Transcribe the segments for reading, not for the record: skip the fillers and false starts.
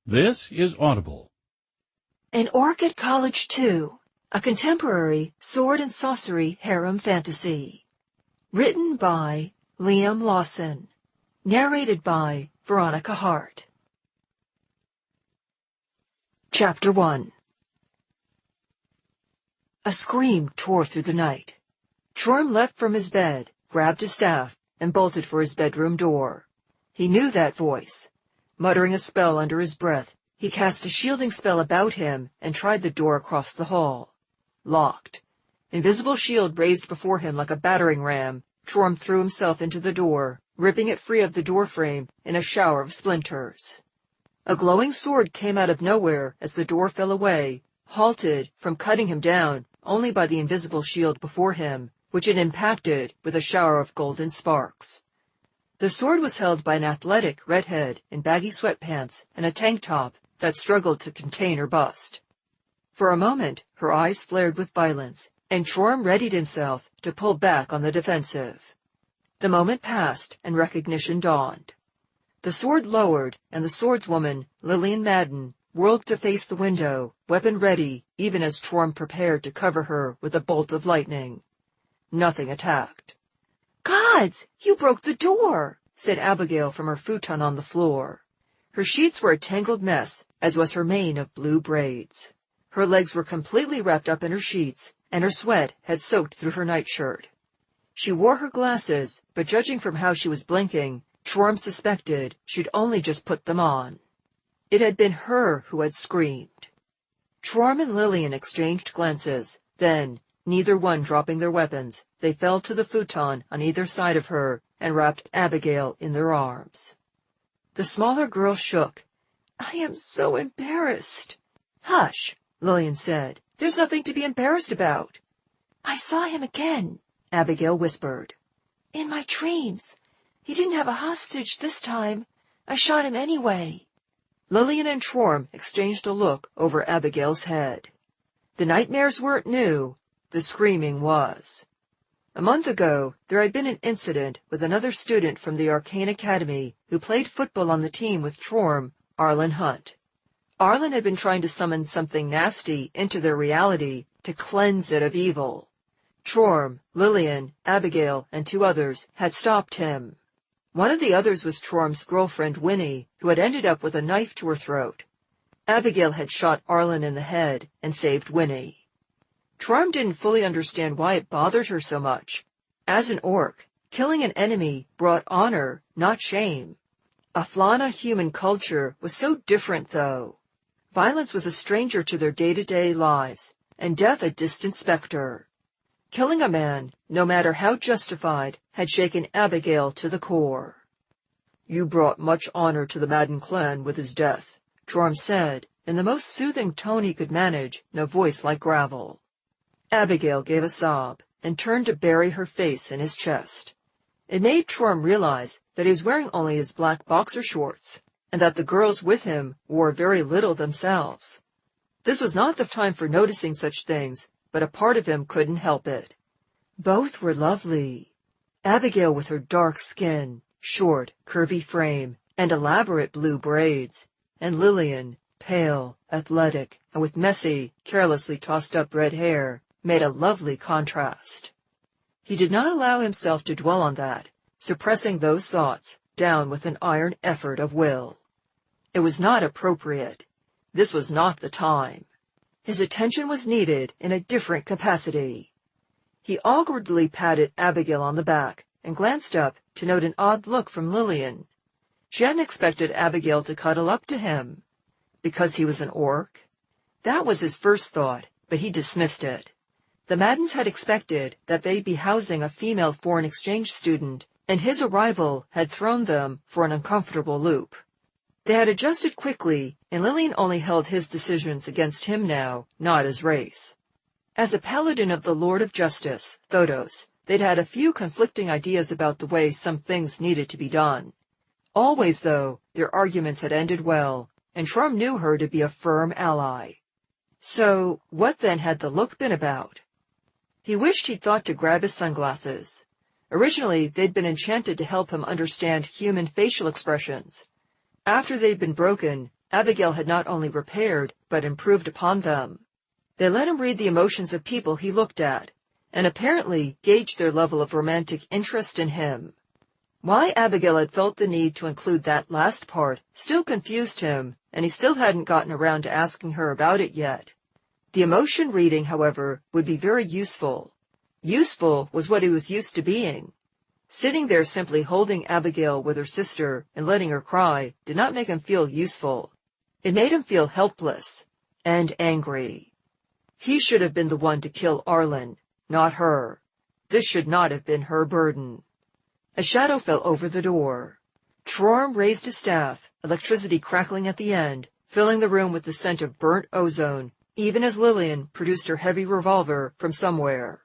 This is Audible. An Orc at College 2, a contemporary sword and sorcery harem fantasy. Written by Liam Lawson. Narrated by Veronica Hart. Chapter 1. A scream tore through the night. Chorm leapt from his bed, grabbed his staff, and bolted for his bedroom door. He knew that voice. Muttering a spell under his breath, he cast a shielding spell about him and tried the door across the hall. Locked. Invisible shield raised before him like a battering ram, Chorm threw himself into the door, ripping it free of the doorframe in a shower of splinters. A glowing sword came out of nowhere as the door fell away, halted from cutting him down only by the invisible shield before him, which it impacted with a shower of golden sparks. The sword was held by an athletic redhead in baggy sweatpants and a tank top that struggled to contain her bust. For a moment, her eyes flared with violence, and Chorm readied himself to pull back on the defensive. The moment passed, and recognition dawned. The sword lowered, and the swordswoman, Lillian Madden, whirled to face the window, weapon ready, even as Chorm prepared to cover her with a bolt of lightning. Nothing attacked. "Gods, you broke the door," said Abigail from her futon on the floor. Her sheets were a tangled mess, as was her mane of blue braids. Her legs were completely wrapped up in her sheets, and her sweat had soaked through her nightshirt. She wore her glasses, but judging from how she was blinking, Chorm suspected she'd only just put them on. It had been her who had screamed. Chorm and Lillian exchanged glances, then, neither one dropping their weapons, they fell to the futon on either side of her and wrapped Abigail in their arms. The smaller girl shook. "I am so embarrassed." "Hush," Lillian said. "There's nothing to be embarrassed about." "I saw him again," Abigail whispered. "In my dreams. He didn't have a hostage this time. I shot him anyway." Lillian and Chorm exchanged a look over Abigail's head. The nightmares weren't new. The screaming was. A month ago, there had been an incident with another student from the Arcane Academy who played football on the team with Chorm, Arlen Hunt. Arlen had been trying to summon something nasty into their reality to cleanse it of evil. Chorm, Lillian, Abigail, and two others had stopped him. One of the others was Chorm's girlfriend, Winnie, who had ended up with a knife to her throat. Abigail had shot Arlen in the head and saved Winnie. Chorm didn't fully understand why it bothered her so much. As an orc, killing an enemy brought honor, not shame. A flaw in a human culture was so different, though. Violence was a stranger to their day-to-day lives, and death a distant specter. Killing a man, no matter how justified, had shaken Abigail to the core. "You brought much honor to the Madden clan with his death," Chorm said, in the most soothing tone he could manage, in a voice like gravel. Abigail gave a sob and turned to bury her face in his chest. It made Chorm realize that he was wearing only his black boxer shorts, and that the girls with him wore very little themselves. This was not the time for noticing such things, but a part of him couldn't help it. Both were lovely. Abigail with her dark skin, short, curvy frame, and elaborate blue braids, and Lillian, pale, athletic, and with messy, carelessly tossed-up red hair, made a lovely contrast. He did not allow himself to dwell on that, suppressing those thoughts down with an iron effort of will. It was not appropriate. This was not the time. His attention was needed in a different capacity. He awkwardly patted Abigail on the back and glanced up to note an odd look from Lillian. She hadn't expected Abigail to cuddle up to him. Because he was an orc? That was his first thought, but he dismissed it. The Maddens had expected that they'd be housing a female foreign exchange student, and his arrival had thrown them for an uncomfortable loop. They had adjusted quickly, and Lillian only held his decisions against him now, not his race. As a paladin of the Lord of Justice, Thodos, they'd had a few conflicting ideas about the way some things needed to be done. Always, though, their arguments had ended well, and Chorm knew her to be a firm ally. So, what then had the look been about? He wished he'd thought to grab his sunglasses. Originally, they'd been enchanted to help him understand human facial expressions. After they'd been broken, Abigail had not only repaired, but improved upon them. They let him read the emotions of people he looked at, and apparently gauged their level of romantic interest in him. Why Abigail had felt the need to include that last part still confused him, and he still hadn't gotten around to asking her about it yet. The emotion reading, however, would be very useful. Useful was what he was used to being. Sitting there simply holding Abigail with her sister and letting her cry did not make him feel useful. It made him feel helpless and angry. He should have been the one to kill Arlen, not her. This should not have been her burden. A shadow fell over the door. Trorm raised his staff, electricity crackling at the end, filling the room with the scent of burnt ozone, even as Lillian produced her heavy revolver from somewhere.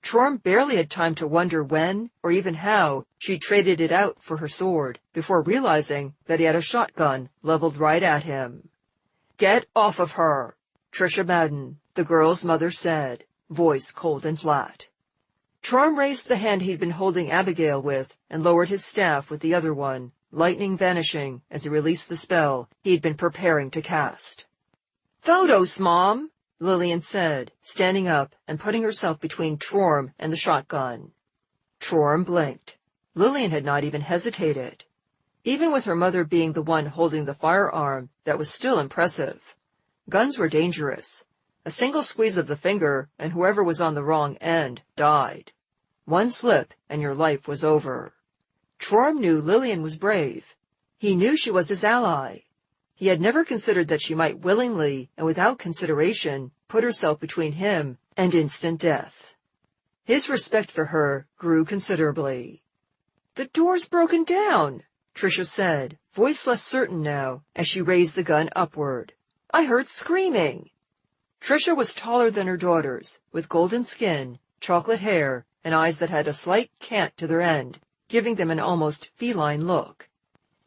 Trorm barely had time to wonder when, or even how, she traded it out for her sword, before realizing that he had a shotgun leveled right at him. "Get off of her," Tricia Madden, the girl's mother, said, voice cold and flat. Trorm raised the hand he'd been holding Abigail with and lowered his staff with the other one, lightning vanishing as he released the spell he'd been preparing to cast. "Thodos, Mom," Lillian said, standing up and putting herself between Trorm and the shotgun. Trorm blinked. Lillian had not even hesitated. Even with her mother being the one holding the firearm, that was still impressive. Guns were dangerous. A single squeeze of the finger, and whoever was on the wrong end died. One slip, and your life was over. Trorm knew Lillian was brave. He knew she was his ally. He had never considered that she might willingly, and without consideration, put herself between him and instant death. His respect for her grew considerably. "The door's broken down," Tricia said, voice less certain now, as she raised the gun upward. "I heard screaming." Tricia was taller than her daughters, with golden skin, chocolate hair, and eyes that had a slight cant to their end, giving them an almost feline look.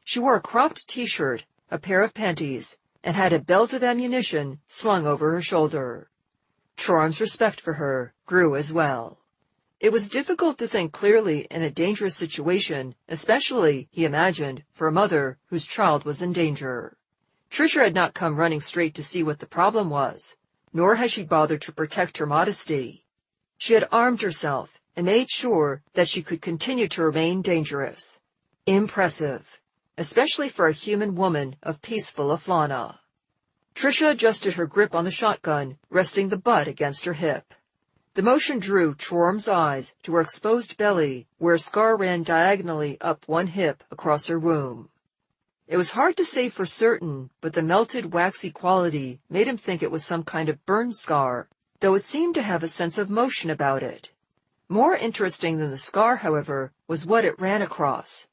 She wore a cropped t-shirt, a pair of panties, and had a belt of ammunition slung over her shoulder. Trorm's respect for her grew as well. It was difficult to think clearly in a dangerous situation, especially, he imagined, for a mother whose child was in danger. Tricia had not come running straight to see what the problem was, nor had she bothered to protect her modesty. She had armed herself and made sure that she could continue to remain dangerous. Impressive, especially for a human woman of peaceful Aflana. Tricia adjusted her grip on the shotgun, resting the butt against her hip. The motion drew Trorm's eyes to her exposed belly, where a scar ran diagonally up one hip across her womb. It was hard to say for certain, but the melted, waxy quality made him think it was some kind of burn scar, though it seemed to have a sense of motion about it. More interesting than the scar, however, was what it ran across.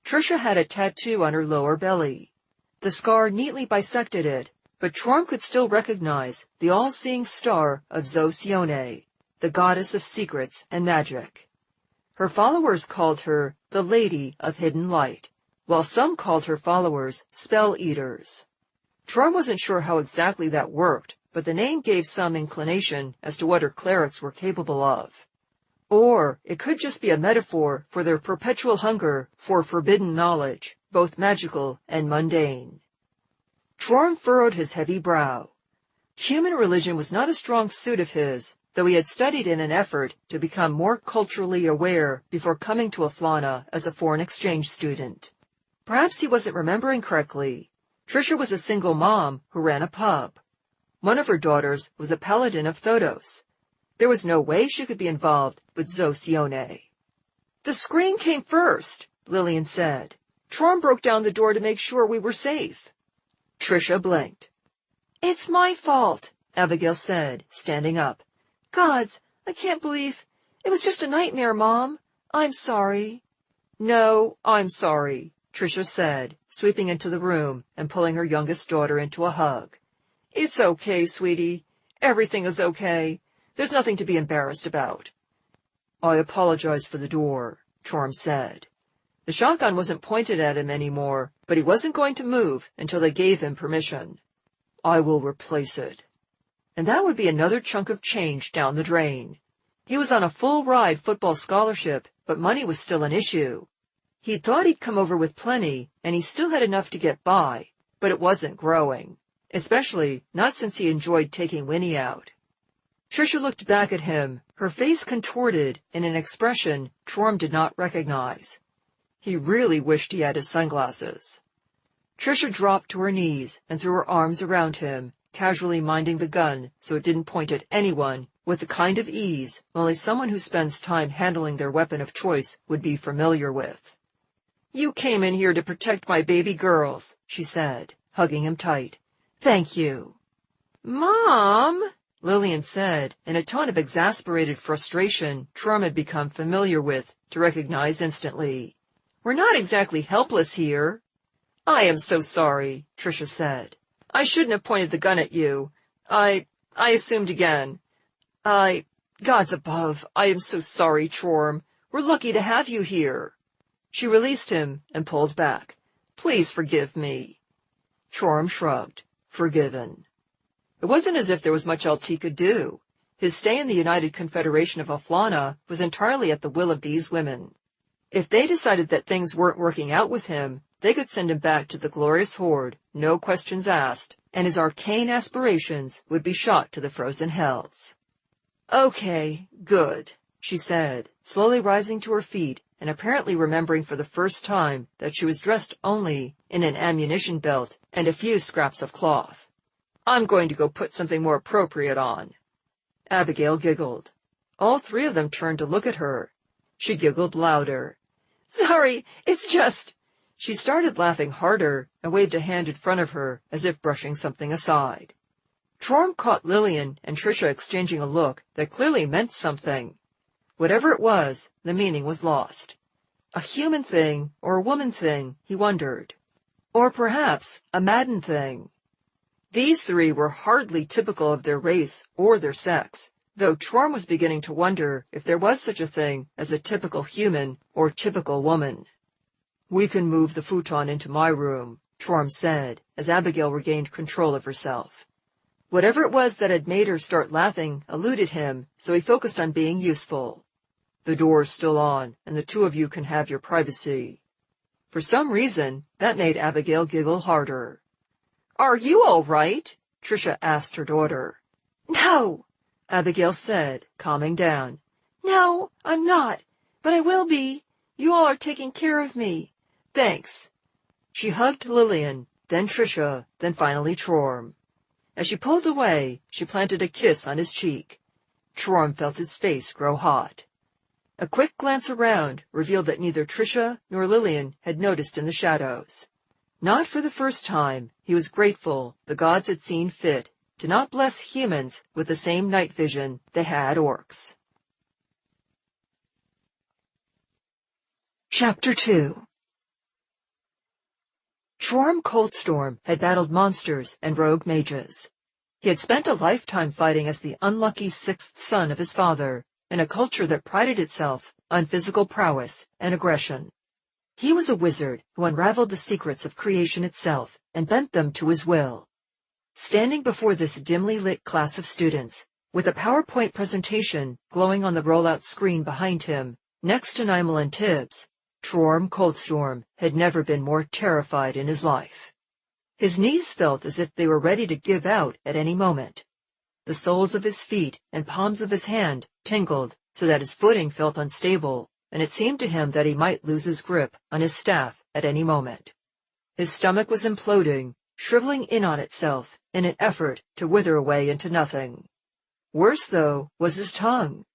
Tricia had a tattoo on her lower belly. The scar neatly bisected it, but Trorm could still recognize the all-seeing star of Zosione, the goddess of secrets and magic. Her followers called her the Lady of Hidden Light, while some called her followers spell-eaters. Trorm wasn't sure how exactly that worked, but the name gave some inclination as to what her clerics were capable of. Or it could just be a metaphor for their perpetual hunger for forbidden knowledge, both magical and mundane. Trorm furrowed his heavy brow. Human religion was not a strong suit of his, though he had studied in an effort to become more culturally aware before coming to Aflana as a foreign exchange student. Perhaps he wasn't remembering correctly. Tricia was a single mom who ran a pub. One of her daughters was a paladin of Thodos. There was no way she could be involved with Zosione. "The scream came first," Lillian said. "Trorm broke down the door to make sure we were safe." Tricia blinked. "It's my fault," Abigail said, standing up. "Gods, I can't believe... It was just a nightmare, Mom. I'm sorry." "No, I'm sorry," Tricia said, sweeping into the room and pulling her youngest daughter into a hug. "It's okay, sweetie. Everything is okay. There's nothing to be embarrassed about." "I apologize for the door," Trorm said. The shotgun wasn't pointed at him anymore, but he wasn't going to move until they gave him permission. "I will replace it." And that would be another chunk of change down the drain. He was on a full-ride football scholarship, but money was still an issue. He'd thought he'd come over with plenty, and he still had enough to get by, but it wasn't growing, especially not since he enjoyed taking Winnie out. Trisha looked back at him, her face contorted in an expression Trom did not recognize. He really wished he had his sunglasses. Trisha dropped to her knees and threw her arms around him, casually minding the gun so it didn't point at anyone with the kind of ease only someone who spends time handling their weapon of choice would be familiar with. "You came in here to protect my baby girls," she said, hugging him tight. "Thank you." "Mom," Lillian said, in a tone of exasperated frustration Trom had become familiar with to recognize instantly. "We're not exactly helpless here." "I am so sorry," Trisha said. "I shouldn't have pointed the gun at you. I assumed again. Gods above, I am so sorry, Trom. We're lucky to have you here." She released him and pulled back. "Please forgive me." Trom shrugged. Forgiven. It wasn't as if there was much else he could do. His stay in the United Confederation of Aflana was entirely at the will of these women. If they decided that things weren't working out with him, they could send him back to the glorious horde, no questions asked, and his arcane aspirations would be shot to the frozen hells. "Okay, good," she said, slowly rising to her feet and apparently remembering for the first time that she was dressed only in an ammunition belt and a few scraps of cloth. "I'm going to go put something more appropriate on." Abigail giggled. All three of them turned to look at her. She giggled louder. "Sorry, it's just—" She started laughing harder and waved a hand in front of her as if brushing something aside. Trom caught Lillian and Trisha exchanging a look that clearly meant something. Whatever it was, the meaning was lost. A human thing or a woman thing, he wondered. Or perhaps a Madden thing. These three were hardly typical of their race or their sex, though Trom was beginning to wonder if there was such a thing as a typical human or typical woman. "We can move the futon into my room," Trom said, as Abigail regained control of herself. Whatever it was that had made her start laughing eluded him, so he focused on being useful. "The door's still on, and the two of you can have your privacy." For some reason, that made Abigail giggle harder. "Are you all right?" Trisha asked her daughter. "No," Abigail said, calming down. "No, I'm not, but I will be. You all are taking care of me. Thanks." She hugged Lillian, then Trisha, then finally Trom. As she pulled away, she planted a kiss on his cheek. Trom felt his face grow hot. A quick glance around revealed that neither Trisha nor Lillian had noticed in the shadows. Not for the first time, he was grateful the gods had seen fit to not bless humans with the same night vision they had orcs. Chapter 2. Trom Coldstorm had battled monsters and rogue mages. He had spent a lifetime fighting as the unlucky sixth son of his father, in a culture that prided itself on physical prowess and aggression. He was a wizard who unraveled the secrets of creation itself and bent them to his will. Standing before this dimly lit class of students, with a PowerPoint presentation glowing on the rollout screen behind him, next to Nimel and Tibbs, Trom Coldstorm had never been more terrified in his life. His knees felt as if they were ready to give out at any moment. The soles of his feet and palms of his hand tingled so that his footing felt unstable, and it seemed to him that he might lose his grip on his staff at any moment. His stomach was imploding, shriveling in on itself in an effort to wither away into nothing. Worse, though, was his tongue.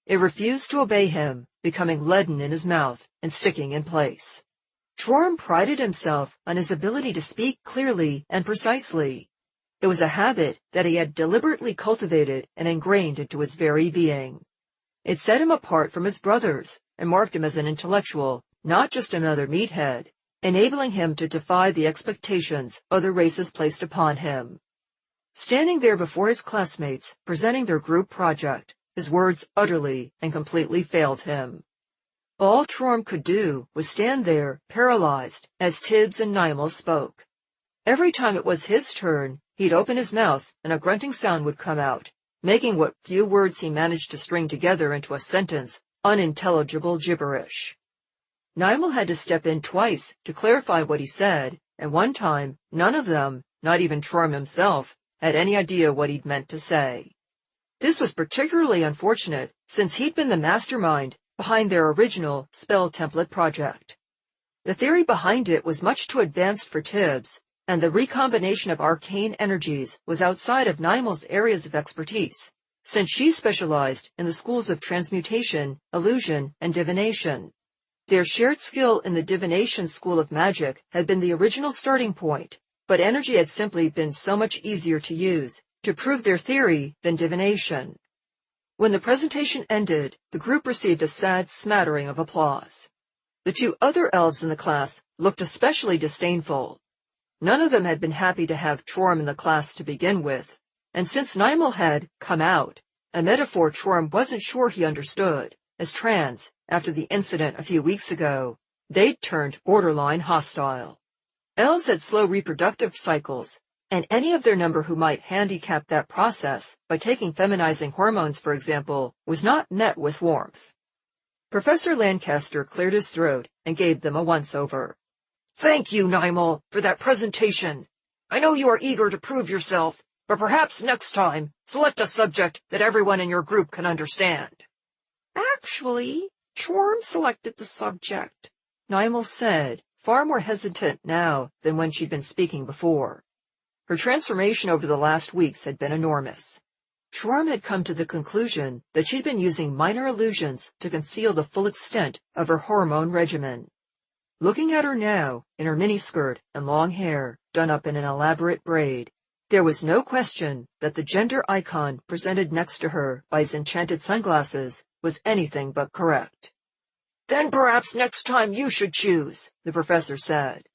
It refused to obey him, becoming leaden in his mouth and sticking in place. Trom prided himself on his ability to speak clearly and precisely. It was a habit that he had deliberately cultivated and ingrained into his very being. It set him apart from his brothers and marked him as an intellectual, not just another meathead, enabling him to defy the expectations other races placed upon him. Standing there before his classmates, presenting their group project, his words utterly and completely failed him. All Trom could do was stand there, paralyzed, as Tibbs and Nimel spoke. Every time it was his turn, he'd open his mouth and a grunting sound would come out, making what few words he managed to string together into a sentence unintelligible gibberish. Nimel had to step in twice to clarify what he said, and one time none of them, not even Chorm himself, had any idea what he'd meant to say. This was particularly unfortunate, since he'd been the mastermind behind their original spell template project. The theory behind it was much too advanced for Tibbs, and the recombination of arcane energies was outside of Nymal's areas of expertise, since she specialized in the schools of transmutation, illusion, and divination. Their shared skill in the divination school of magic had been the original starting point, but energy had simply been so much easier to use to prove their theory than divination. When the presentation ended, the group received a sad smattering of applause. The two other elves in the class looked especially disdainful. None of them had been happy to have Chorm in the class to begin with, and since Nymal had come out, a metaphor Chorm wasn't sure he understood, as trans, after the incident a few weeks ago, they'd turned borderline hostile. Elves had slow reproductive cycles, and any of their number who might handicap that process by taking feminizing hormones, for example, was not met with warmth. Professor Lancaster cleared his throat and gave them a once-over. "Thank you, Nymal, for that presentation. I know you are eager to prove yourself, but perhaps next time select a subject that everyone in your group can understand." "Actually, Chorm selected the subject," Nymal said, far more hesitant now than when she'd been speaking before. Her transformation over the last weeks had been enormous. Chorm had come to the conclusion that she'd been using minor illusions to conceal the full extent of her hormone regimen. Looking at her now, in her miniskirt and long hair done up in an elaborate braid, there was no question that the gender icon presented next to her by his enchanted sunglasses was anything but correct. "Then perhaps next time you should choose," the professor said.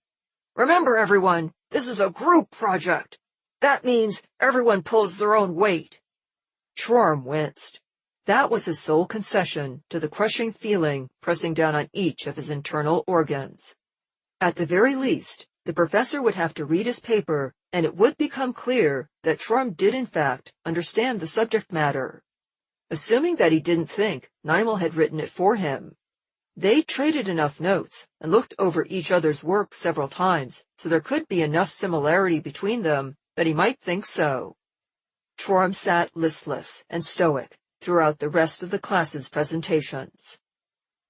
"Remember, everyone, this is a group project. That means everyone pulls their own weight." Chorm winced. That was his sole concession to the crushing feeling pressing down on each of his internal organs. At the very least, the professor would have to read his paper, and it would become clear that Chorm did in fact understand the subject matter. Assuming that he didn't think Nymal had written it for him. They traded enough notes and looked over each other's work several times, so there could be enough similarity between them that he might think so. Chorm sat listless and stoic throughout the rest of the class's presentations.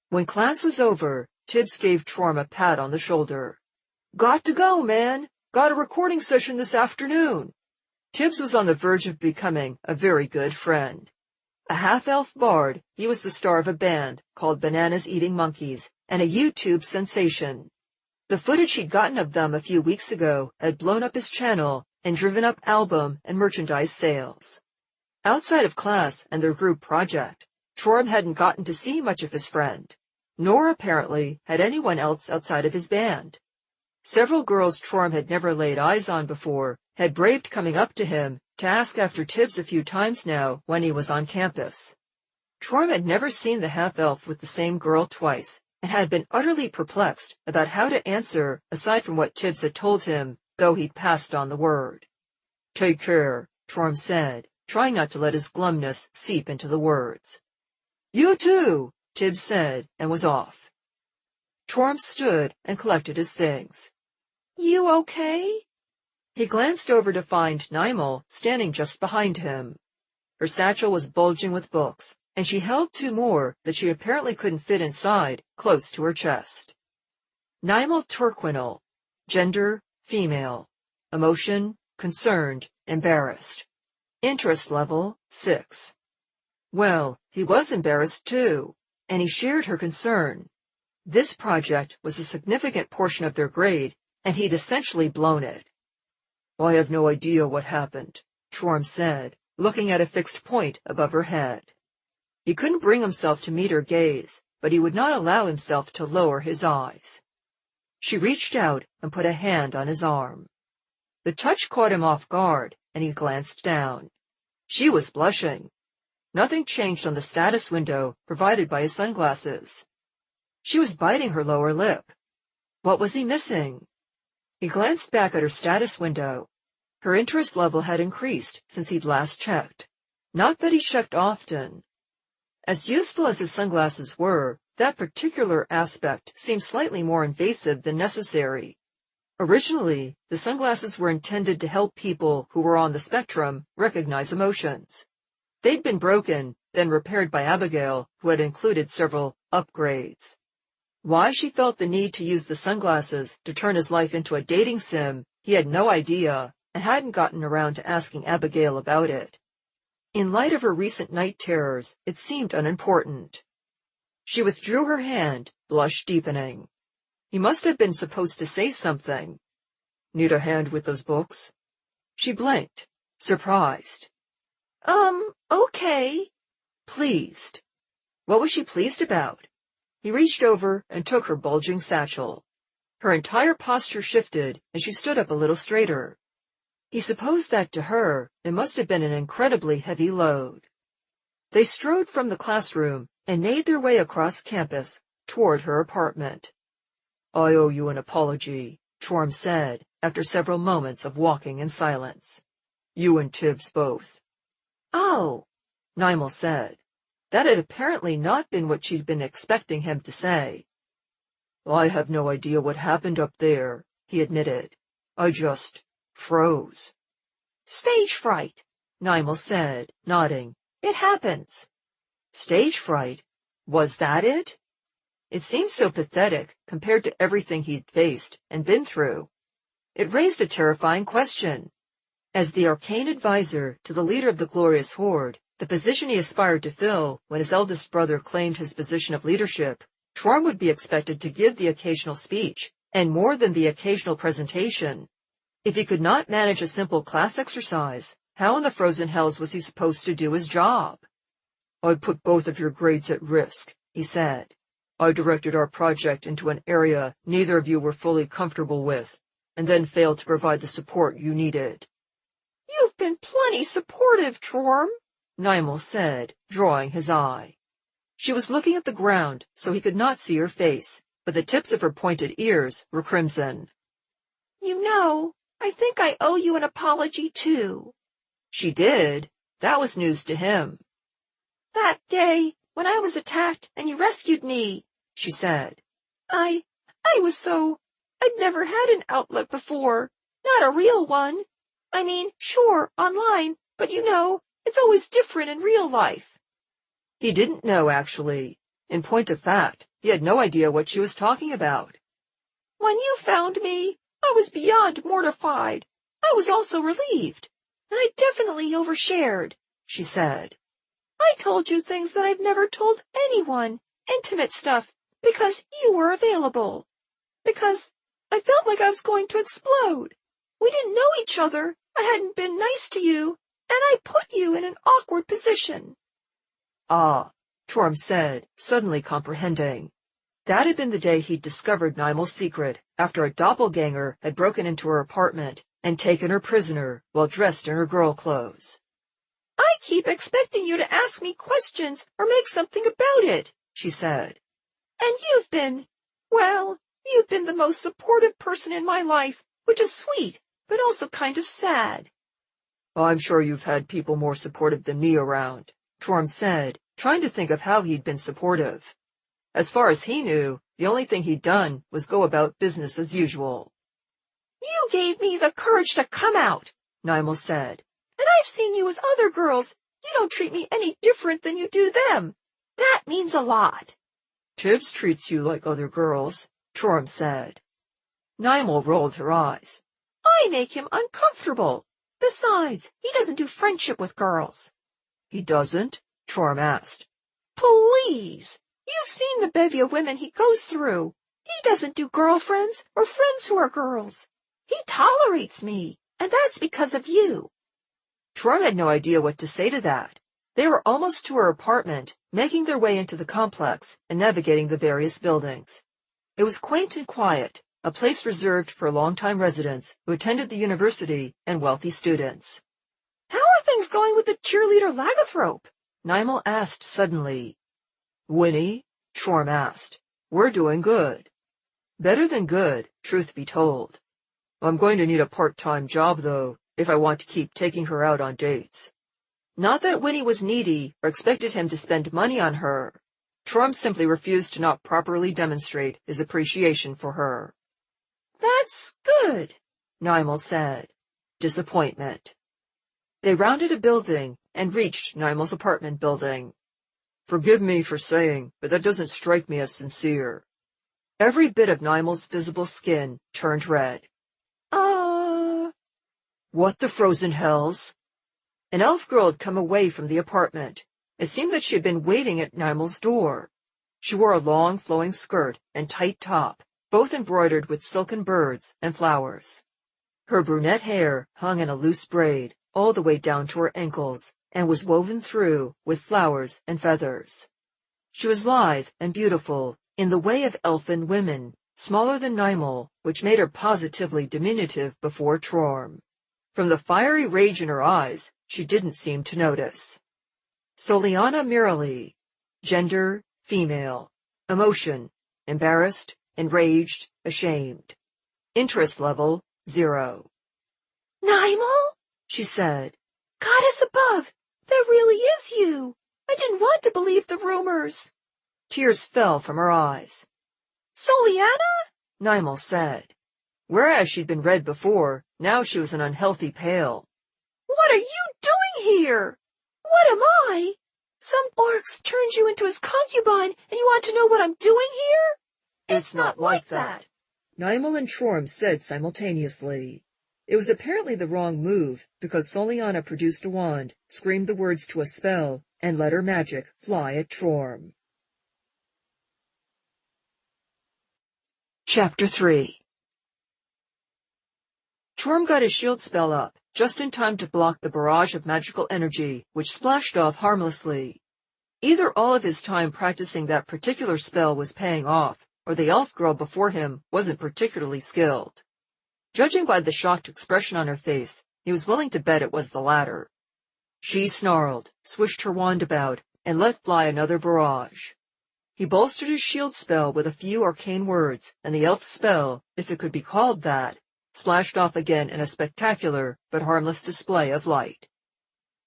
When class was over, Tibbs gave Chorm a pat on the shoulder. "Got to go, man. Got a recording session this afternoon." Tibbs was on the verge of becoming a very good friend. A half-elf bard, he was the star of a band called Bananas Eating Monkeys, and a YouTube sensation. The footage he'd gotten of them a few weeks ago had blown up his channel and driven up album and merchandise sales. Outside of class and their group project, Chorm hadn't gotten to see much of his friend, nor apparently had anyone else outside of his band. Several girls Chorm had never laid eyes on before had braved coming up to him to ask after Tibbs a few times now when he was on campus. Chorm had never seen the half-elf with the same girl twice, and had been utterly perplexed about how to answer aside from what Tibbs had told him, though he'd passed on the word. "Take care," Chorm said, trying not to let his glumness seep into the words. "You too," Tibbs said, and was off. Chorm stood and collected his things. "You okay?" He glanced over to find Nymal standing just behind him. Her satchel was bulging with books, and she held two more that she apparently couldn't fit inside, close to her chest. Nymal Turquinel. Gender, female. Emotion, concerned, embarrassed. Interest level, 6. Well, he was embarrassed too, and he shared her concern. This project was a significant portion of their grade, and he'd essentially blown it. "I have no idea what happened," Chorm said, looking at a fixed point above her head. He couldn't bring himself to meet her gaze, but he would not allow himself to lower his eyes. She reached out and put a hand on his arm. The touch caught him off guard, and he glanced down. She was blushing. Nothing changed on the status window provided by his sunglasses. She was biting her lower lip. What was he missing? He glanced back at her status window. Her interest level had increased since he'd last checked. Not that he checked often. As useful as his sunglasses were, that particular aspect seemed slightly more invasive than necessary. Originally, the sunglasses were intended to help people who were on the spectrum recognize emotions. They'd been broken, then repaired by Abigail, who had included several upgrades. Why she felt the need to use the sunglasses to turn his life into a dating sim, he had no idea, and hadn't gotten around to asking Abigail about it. In light of her recent night terrors, it seemed unimportant. She withdrew her hand, blush deepening. He must have been supposed to say something. Need a hand with those books? She blinked, surprised. Okay. Pleased. What was she pleased about? He reached over and took her bulging satchel. Her entire posture shifted, and she stood up a little straighter. He supposed that to her, it must have been an incredibly heavy load. They strode from the classroom and made their way across campus toward her apartment. I owe you an apology, Chorm said, after several moments of walking in silence. You and Tibbs both. Oh, Nimel said. That had apparently not been what she'd been expecting him to say. I have no idea what happened up there, he admitted. I just froze. stage fright, Nimel said, nodding. it happens. Stage fright? Was that it? It seemed so pathetic compared to everything he'd faced and been through. It raised a terrifying question. As the arcane advisor to the leader of the glorious horde, the position he aspired to fill when his eldest brother claimed his position of leadership, Chorm would be expected to give the occasional speech, and more than the occasional presentation. If he could not manage a simple class exercise, how in the frozen hells was he supposed to do his job? I put both of your grades at risk, he said. I directed our project into an area neither of you were fully comfortable with, and then failed to provide the support you needed. You've been plenty supportive, Chorm, Nimel said, drawing his eye. She was looking at the ground, so he could not see her face, but the tips of her pointed ears were crimson. You know, I think I owe you an apology, too. She did. That was news to him. That day, when I was attacked and you rescued me, she said. I was so... I'd never had an outlet before. Not a real one. I mean, sure, online, but you know, it's always different in real life. He didn't know, actually. In point of fact, he had no idea what she was talking about. When you found me, I was beyond mortified. I was also relieved. And I definitely overshared, she said. I told you things that I've never told anyone, intimate stuff, because you were available. Because I felt like I was going to explode. We didn't know each other. I hadn't been nice to you, and I put you in an awkward position. Ah, Chorm said, suddenly comprehending. That had been the day he'd discovered Nimel's secret, after a doppelganger had broken into her apartment and taken her prisoner while dressed in her girl clothes. I keep expecting you to ask me questions or make something about it, she said. And you've been the most supportive person in my life, which is sweet, but also kind of sad. I'm sure you've had people more supportive than me around, Chorm said, trying to think of how he'd been supportive. As far as he knew, the only thing he'd done was go about business as usual. You gave me the courage to come out, Nimel said. And I've seen you with other girls. You don't treat me any different than you do them. That means a lot. Tibbs treats you like other girls, Chorm said. Nimel rolled her eyes. I make him uncomfortable. Besides, he doesn't do friendship with girls. He doesn't? Chorm asked. Please. You've seen the bevy of women he goes through. He doesn't do girlfriends or friends who are girls. He tolerates me, and that's because of you. Chorm had no idea what to say to that. They were almost to her apartment, making their way into the complex and navigating the various buildings. It was quaint and quiet, a place reserved for longtime residents who attended the university and wealthy students. How are things going with the cheerleader Lagathrope? Nimel asked suddenly. Winnie? Chorm asked. We're doing good. Better than good, truth be told. I'm going to need a part-time job, though, if I want to keep taking her out on dates. Not that Winnie was needy or expected him to spend money on her. Chorm simply refused to not properly demonstrate his appreciation for her. That's good, Nimel said. Disappointment. They rounded a building and reached Nimel's apartment building. Forgive me for saying, but that doesn't strike me as sincere. Every bit of Nimel's visible skin turned red. What the frozen hells? An elf girl had come away from the apartment. It seemed that she had been waiting at Nimel's door. She wore a long, flowing skirt and tight top, both embroidered with silken birds and flowers. Her brunette hair hung in a loose braid all the way down to her ankles and was woven through with flowers and feathers. She was lithe and beautiful, in the way of elfin women, smaller than Nimel, which made her positively diminutive before Trorm. From the fiery rage in her eyes, she didn't seem to notice. Soliana Miralee. Gender, female. Emotion, embarrassed, enraged, ashamed. Interest level, 0. Nimel? She said. Goddess above, that really is you. I didn't want to believe the rumors. Tears fell from her eyes. Soliana? Nimel said. Whereas she'd been red before, now she was an unhealthy pale. What are you doing here? What am I? Some orcs turned you into his concubine, and you want to know what I'm doing here? It's not like that. Nimel and Trorm said simultaneously. It was apparently the wrong move, because Soliana produced a wand, screamed the words to a spell, and let her magic fly at Trorm. Chapter 3. Trorm got his shield spell up, just in time to block the barrage of magical energy, which splashed off harmlessly. Either all of his time practicing that particular spell was paying off, or the elf girl before him wasn't particularly skilled. Judging by the shocked expression on her face, he was willing to bet it was the latter. She snarled, swished her wand about, and let fly another barrage. He bolstered his shield spell with a few arcane words, and the elf's spell, if it could be called that, splashed off again in a spectacular but harmless display of light.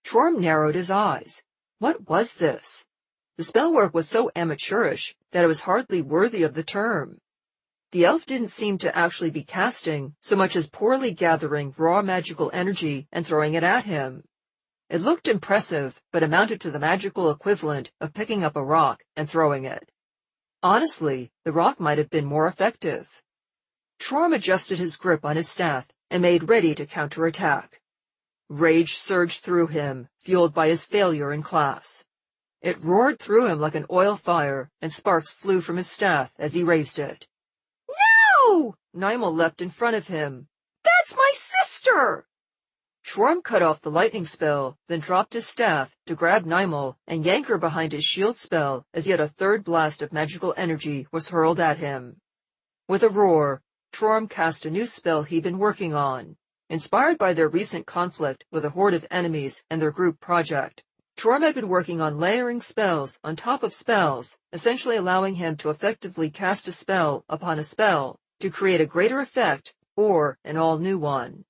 Trorm narrowed his eyes. What was this? The spellwork was so amateurish that it was hardly worthy of the term. The elf didn't seem to actually be casting so much as poorly gathering raw magical energy and throwing it at him. It looked impressive, but amounted to the magical equivalent of picking up a rock and throwing it. Honestly, the rock might have been more effective. Trorm adjusted his grip on his staff and made ready to counterattack. Rage surged through him, fueled by his failure in class. It roared through him like an oil fire, and sparks flew from his staff as he raised it. No! Nimel leapt in front of him. That's my sister! Trorm cut off the lightning spell, then dropped his staff to grab Nimel and yank her behind his shield spell as yet a third blast of magical energy was hurled at him. With a roar, Trorm cast a new spell he'd been working on. Inspired by their recent conflict with a horde of enemies and their group project, Trorm had been working on layering spells on top of spells, essentially allowing him to effectively cast a spell upon a spell to create a greater effect or an all-new one.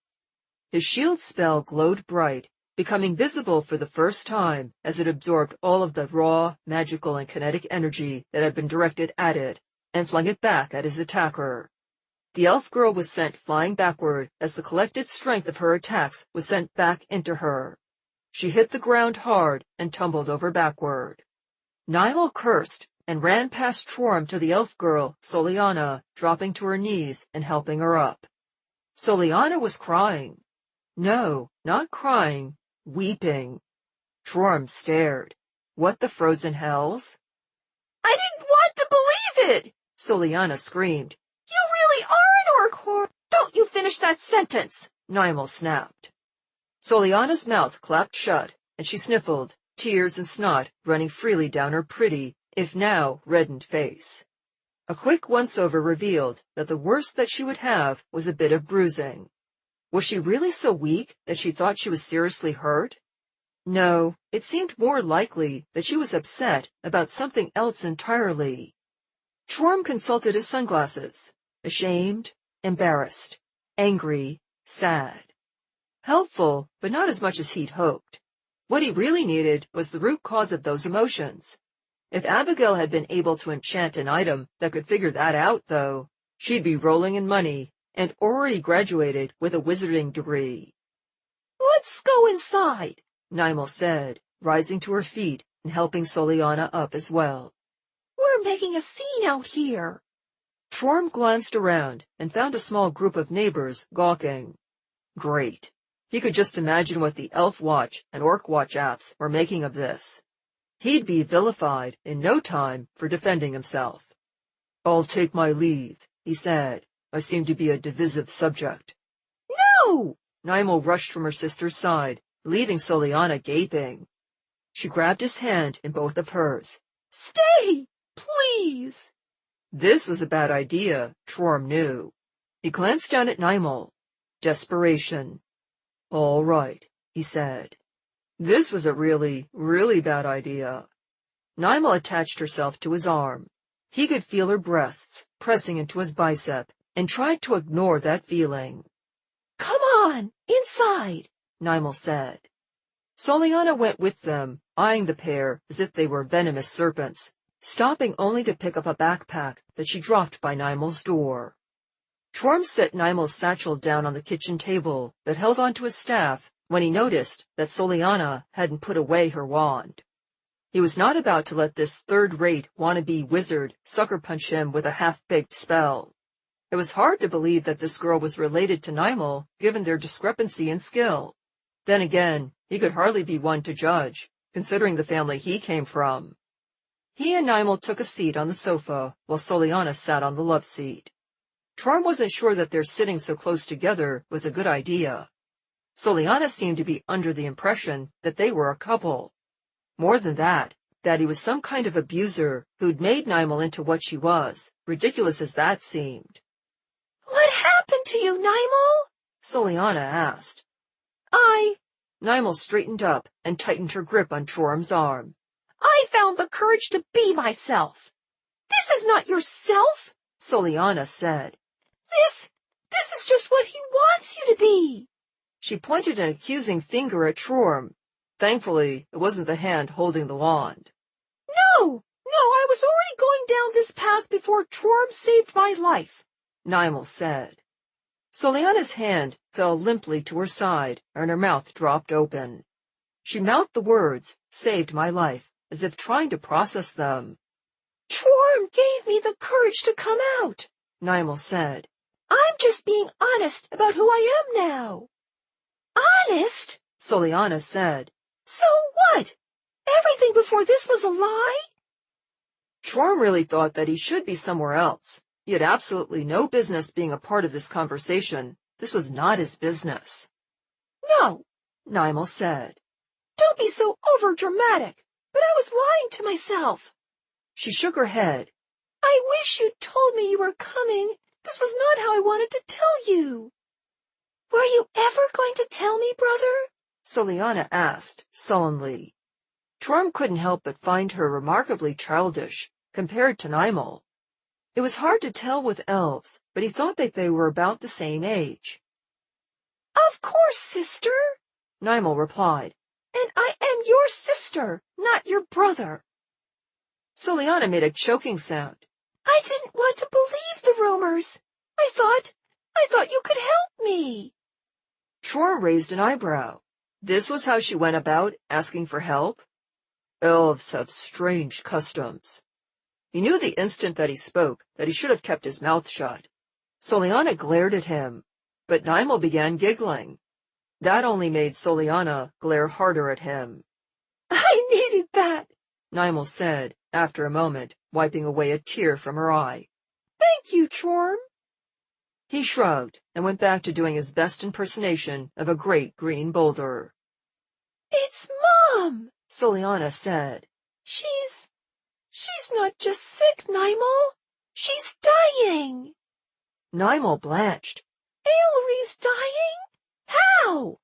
His shield spell glowed bright, becoming visible for the first time as it absorbed all of the raw, magical, and kinetic energy that had been directed at it, and flung it back at his attacker. The elf girl was sent flying backward as the collected strength of her attacks was sent back into her. She hit the ground hard and tumbled over backward. Nimel cursed and ran past Trorm to the elf girl, Soliana, dropping to her knees and helping her up. Soliana was crying. No, not crying, weeping. Trorm stared. What the frozen hells? I didn't want to believe it! Soliana screamed. You really are an orc whore! Don't you finish that sentence! Nimel snapped. Soliana's mouth clapped shut, and she sniffled, tears and snot running freely down her pretty, if now reddened face. A quick once-over revealed that the worst that she would have was a bit of bruising. Was she really so weak that she thought she was seriously hurt? No, it seemed more likely that she was upset about something else entirely. Trorm consulted his sunglasses. Ashamed, embarrassed, angry, sad. Helpful, but not as much as he'd hoped. What he really needed was the root cause of those emotions. If Abigail had been able to enchant an item that could figure that out, though, she'd be rolling in money, and already graduated with a wizarding degree. Let's go inside, Nimel said, rising to her feet and helping Soliana up as well. We're making a scene out here. Chorm glanced around and found a small group of neighbors gawking. Great. He could just imagine what the Elf Watch and Orc Watch apps were making of this. He'd be vilified in no time for defending himself. I'll take my leave, he said. I seem to be a divisive subject. No! Nimel rushed from her sister's side, leaving Soliana gaping. She grabbed his hand in both of hers. Stay, please. This was a bad idea, Chorm knew. He glanced down at Nimel. Desperation. All right, he said. This was a really, really bad idea. Nimel attached herself to his arm. He could feel her breasts pressing into his bicep and tried to ignore that feeling. Come on, inside, Nimel said. Soliana went with them, eyeing the pair as if they were venomous serpents, stopping only to pick up a backpack that she dropped by Nimel's door. Chorm set Nimel's satchel down on the kitchen table that held onto his staff when he noticed that Soliana hadn't put away her wand. He was not about to let this third-rate wannabe wizard sucker punch him with a half-baked spell. It was hard to believe that this girl was related to Nimel, given their discrepancy in skill. Then again, he could hardly be one to judge, considering the family he came from. He and Nimel took a seat on the sofa, while Soliana sat on the love seat. Chorm wasn't sure that their sitting so close together was a good idea. Soliana seemed to be under the impression that they were a couple. More than that he was some kind of abuser who'd made Nimel into what she was, ridiculous as that seemed. What happened to you, Nimel? Soliana asked. Nimel straightened up and tightened her grip on Chorm's arm. I found the courage to be myself. This is not yourself, Soliana said. This is just what he wants you to be. She pointed an accusing finger at Chorm. Thankfully, it wasn't the hand holding the wand. No, I was already going down this path before Chorm saved my life, Nimel said. Soliana's hand fell limply to her side, and her mouth dropped open. She mouthed the words, saved my life, as if trying to process them. Chorm gave me the courage to come out, Nimel said. I'm just being honest about who I am now. Honest? Soliana said. So what? Everything before this was a lie? Chorm really thought that he should be somewhere else. He had absolutely no business being a part of this conversation. This was not his business. No, Nimel said. Don't be so overdramatic, but I was lying to myself. She shook her head. I wish you'd told me you were coming. This was not how I wanted to tell you. Were you ever going to tell me, brother? Soliana asked, sullenly. Chorm couldn't help but find her remarkably childish, compared to Nimel. It was hard to tell with elves, but he thought that they were about the same age. Of course, sister, Nimel replied. And I am your sister, not your brother. Soliana made a choking sound. I didn't want to believe the rumors. I thought you could help me. Chorm raised an eyebrow. This was how she went about asking for help? Elves have strange customs. He knew the instant that he spoke that he should have kept his mouth shut. Soliana glared at him, but Nimel began giggling. That only made Soliana glare harder at him. I needed that, Nimel said, after a moment, wiping away a tear from her eye. Thank you, Chorm. He shrugged and went back to doing his best impersonation of a great green boulder. It's Mom, Soliana said. She's not just sick, Nimel. She's dying. Nimel blanched. Aelry's dying? How?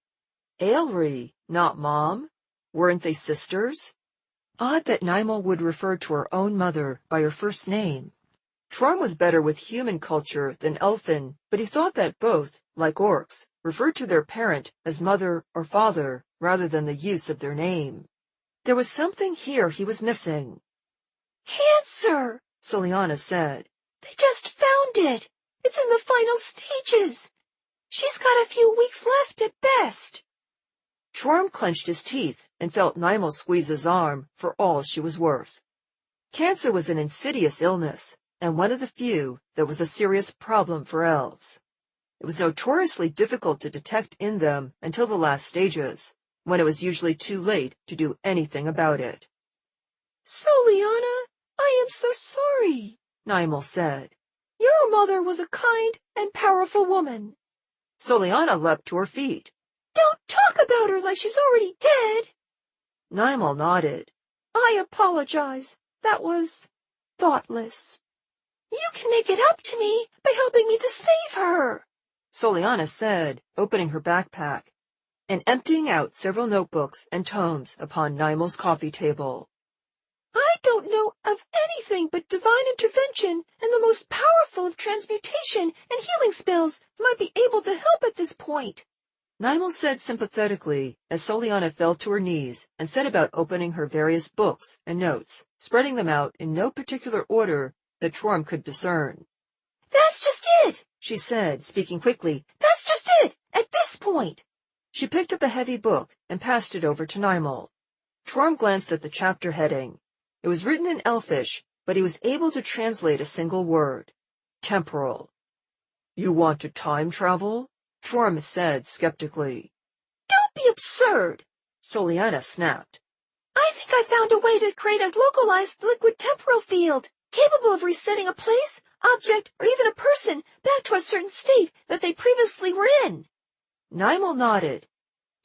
Aelry, not Mom. Weren't they sisters? Odd that Nimel would refer to her own mother by her first name. Chorm was better with human culture than elfin, but he thought that both, like orcs, referred to their parent as mother or father rather than the use of their name. There was something here he was missing. Cancer, Soliana said. They just found it. It's in the final stages. She's got a few weeks left at best. Chorm clenched his teeth and felt Nimel squeeze his arm for all she was worth. Cancer was an insidious illness, and one of the few that was a serious problem for elves. It was notoriously difficult to detect in them until the last stages, when it was usually too late to do anything about it. Soliana, I am so sorry, Nimel said. Your mother was a kind and powerful woman. Soliana leapt to her feet. Don't talk about her like she's already dead. Nimel nodded. I apologize. That was thoughtless. You can make it up to me by helping me to save her, Soliana said, opening her backpack and emptying out several notebooks and tomes upon Nimel's coffee table. I don't know of anything but divine intervention and the most powerful of transmutation and healing spells that might be able to help at this point. Nimel said sympathetically as Soliana fell to her knees and set about opening her various books and notes, spreading them out in no particular order that Chorm could discern. That's just it, she said, speaking quickly. That's just it, at this point. She picked up a heavy book and passed it over to Nimel. Chorm glanced at the chapter heading. It was written in Elfish, but he was able to translate a single word. Temporal. You want to time travel? Chorm said skeptically. Don't be absurd, Soliana snapped. I think I found a way to create a localized liquid temporal field, capable of resetting a place, object, or even a person back to a certain state that they previously were in. Nimel nodded.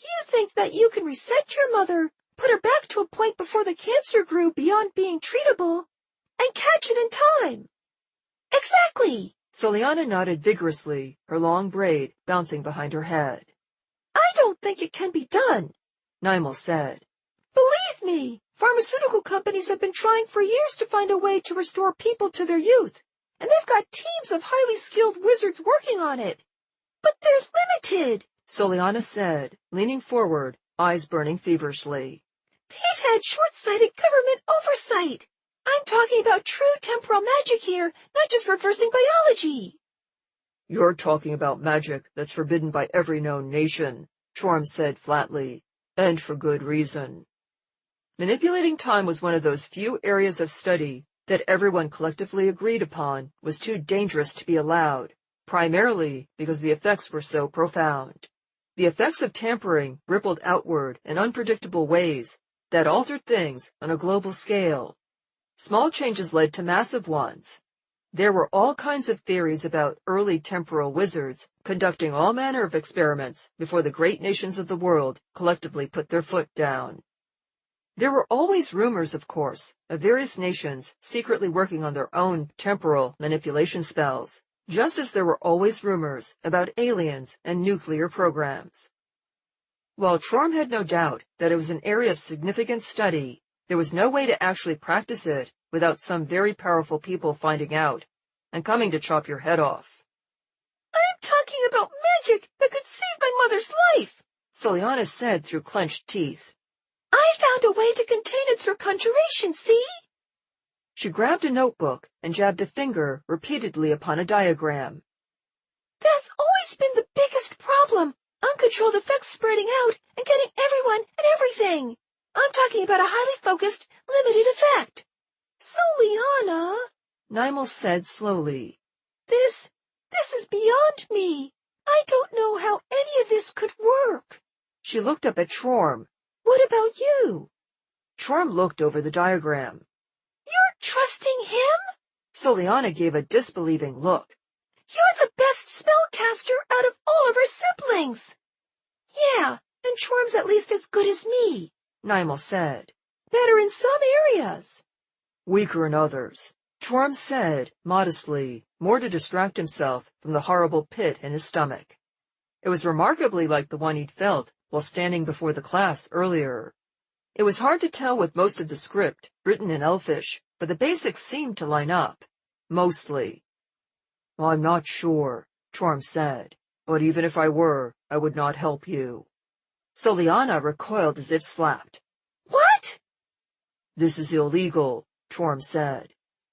You think that you can reset your mother, put her back to a point before the cancer grew beyond being treatable, and catch it in time? Exactly. Soliana nodded vigorously, her long braid bouncing behind her head. I don't think it can be done, Nimel said. Believe me, pharmaceutical companies have been trying for years to find a way to restore people to their youth, and they've got teams of highly skilled wizards working on it. But they're limited, Soliana said, leaning forward, eyes burning feverishly. They've had short-sighted government oversight. I'm talking about true temporal magic here, not just reversing biology. You're talking about magic that's forbidden by every known nation, Chorm said flatly, and for good reason. Manipulating time was one of those few areas of study that everyone collectively agreed upon was too dangerous to be allowed, primarily because the effects were so profound. The effects of tampering rippled outward in unpredictable ways that altered things on a global scale. Small changes led to massive ones. There were all kinds of theories about early temporal wizards conducting all manner of experiments before the great nations of the world collectively put their foot down. There were always rumors, of course, of various nations secretly working on their own temporal manipulation spells, just as there were always rumors about aliens and nuclear programs. While Chorm had no doubt that it was an area of significant study, there was no way to actually practice it without some very powerful people finding out and coming to chop your head off. I'm talking about magic that could save my mother's life, Soliana said through clenched teeth. I found a way to contain it through conjuration, see? She grabbed a notebook and jabbed a finger repeatedly upon a diagram. That's always been the biggest problem, uncontrolled effects spreading out and getting everyone and everything. I'm talking about a highly focused, limited effect. Soliana, Nimel said slowly. This is beyond me. I don't know how any of this could work. She looked up at Chorm. What about you? Chorm looked over the diagram. You're trusting him? Soliana gave a disbelieving look. You're the best spellcaster out of all of her siblings. Yeah, and Chorm's at least as good as me, Nimel said. Better in some areas. Weaker in others, Chorm said, modestly, more to distract himself from the horrible pit in his stomach. It was remarkably like the one he'd felt while standing before the class earlier. It was hard to tell with most of the script, written in Elfish, but the basics seemed to line up. Mostly. I'm not sure, Chorm said, but even if I were, I would not help you. Soliana recoiled as if slapped. What? This is illegal, Chorm said.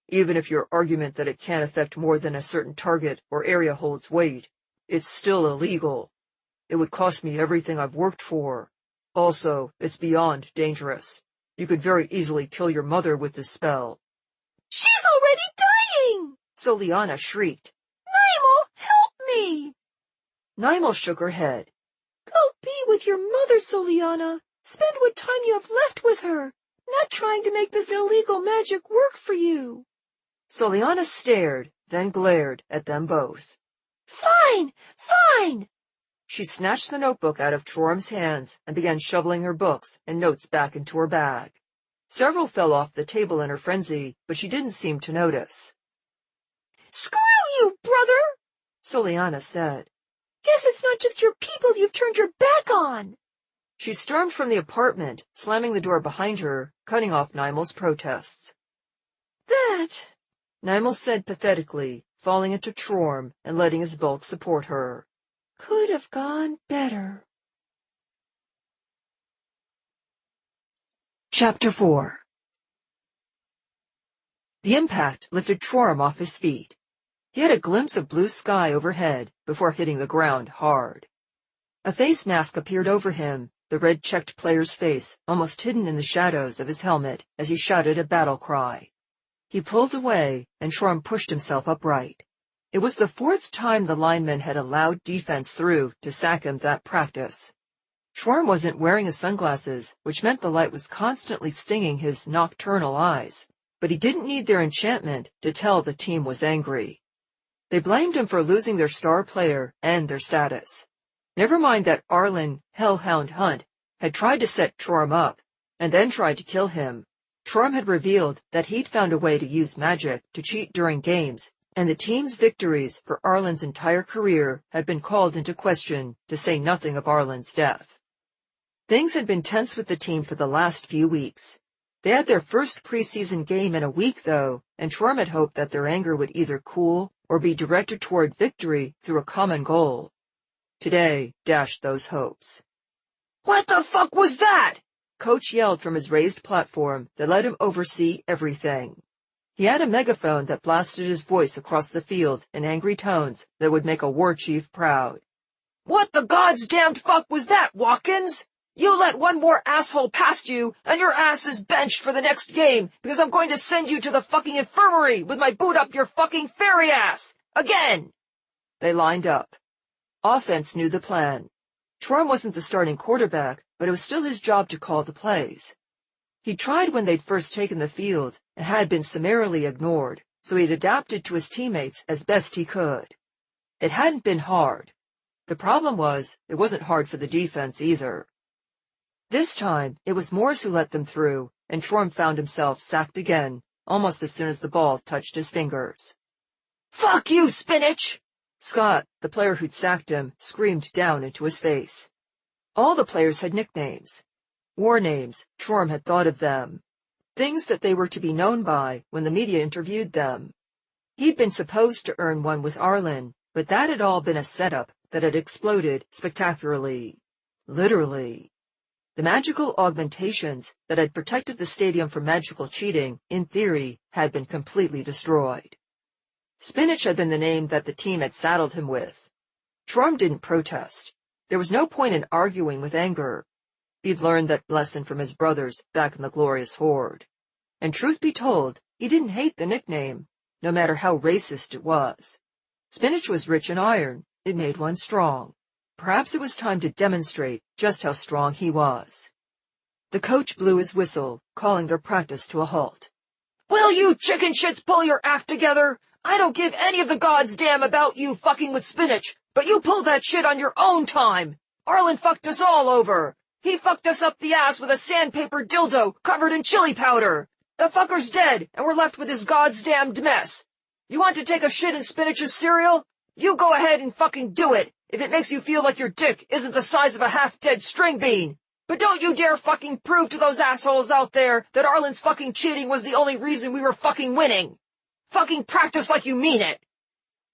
Even if your argument that it can't affect more than a certain target or area holds weight, it's still illegal. It would cost me everything I've worked for. Also, it's beyond dangerous. You could very easily kill your mother with this spell." "She's already dying!" Soliana shrieked. "Nymel, help me!" Nymel shook her head. "Go be with your mother, Soliana. Spend what time you have left with her, not trying to make this illegal magic work for you." Soliana stared, then glared at them both. "Fine, fine!" She snatched the notebook out of Chorum's hands and began shoveling her books and notes back into her bag. Several fell off the table in her frenzy, but she didn't seem to notice. "Screw you, brother!" Soliana said. "Guess it's not just your people you've turned your back on." She stormed from the apartment, slamming the door behind her, cutting off Nymel's protests. "That," Nymel said pathetically, falling into Trorum and letting his bulk support her, "could have gone better." Chapter 4. The impact lifted Trorum off his feet. He had a glimpse of blue sky overhead before hitting the ground hard. A face mask appeared over him, the red-checked player's face almost hidden in the shadows of his helmet as he shouted a battle cry. He pulled away, and Trorum pushed himself upright. It was the fourth time the lineman had allowed defense through to sack him that practice. Trorum wasn't wearing his sunglasses, which meant the light was constantly stinging his nocturnal eyes, but he didn't need their enchantment to tell the team was angry. They blamed him for losing their star player and their status. Never mind that Arlen Hellhound Hunt had tried to set Trorum up, and then tried to kill him. Trorum had revealed that he'd found a way to use magic to cheat during games, and the team's victories for Arlen's entire career had been called into question, to say nothing of Arlen's death. Things had been tense with the team for the last few weeks. They had their first preseason game in a week, though, and Trorum had hoped that their anger would either cool or be directed toward victory through a common goal. Today dashed those hopes. "What the fuck was that?" Coach yelled from his raised platform that let him oversee everything. He had a megaphone that blasted his voice across the field in angry tones that would make a war chief proud. "What the God's damned fuck was that, Watkins? You let one more asshole past you, and your ass is benched for the next game because I'm going to send you to the fucking infirmary with my boot up your fucking fairy ass! Again!" They lined up. Offense knew the plan. Trorum wasn't the starting quarterback, but it was still his job to call the plays. He tried when they'd first taken the field and had been summarily ignored, so he'd adapted to his teammates as best he could. It hadn't been hard. The problem was, it wasn't hard for the defense either. This time, it was Morse who let them through, and Trorum found himself sacked again, almost as soon as the ball touched his fingers. "Fuck you, Spinach!" Scott, the player who'd sacked him, screamed down into his face. All the players had nicknames. War names, Trorum had thought of them. Things that they were to be known by when the media interviewed them. He'd been supposed to earn one with Arlen, but that had all been a setup that had exploded spectacularly. Literally. The magical augmentations that had protected the stadium from magical cheating, in theory, had been completely destroyed. Spinach had been the name that the team had saddled him with. Trorum didn't protest. There was no point in arguing with anger. He'd learned that lesson from his brothers back in the glorious Horde. And truth be told, he didn't hate the nickname, no matter how racist it was. Spinach was rich in iron. It made one strong. Perhaps it was time to demonstrate just how strong he was. The coach blew his whistle, calling their practice to a halt. "Will you chicken shits pull your act together? I don't give any of the gods damn about you fucking with Spinach, but you pulled that shit on your own time. Arlen fucked us all over. He fucked us up the ass with a sandpaper dildo covered in chili powder. The fucker's dead, and we're left with his goddamned mess. You want to take a shit in Spinach's cereal? You go ahead and fucking do it, if it makes you feel like your dick isn't the size of a half-dead string bean. But don't you dare fucking prove to those assholes out there that Arlen's fucking cheating was the only reason we were fucking winning. Fucking practice like you mean it."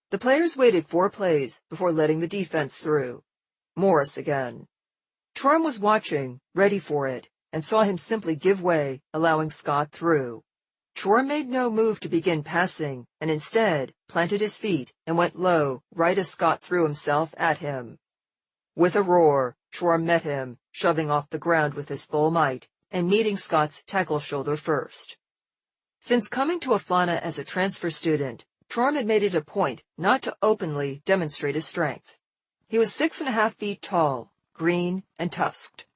The players waited 4 plays before letting the defense through. Morris again. Trorum was watching, ready for it, and saw him simply give way, allowing Scott through. Chorm made no move to begin passing, and instead planted his feet and went low right as Scott threw himself at him. With a roar, Chorm met him, shoving off the ground with his full might, and meeting Scott's tackle shoulder first. Since coming to Aflana as a transfer student, Chorm had made it a point not to openly demonstrate his strength. He was 6.5 feet tall, green, and tusked.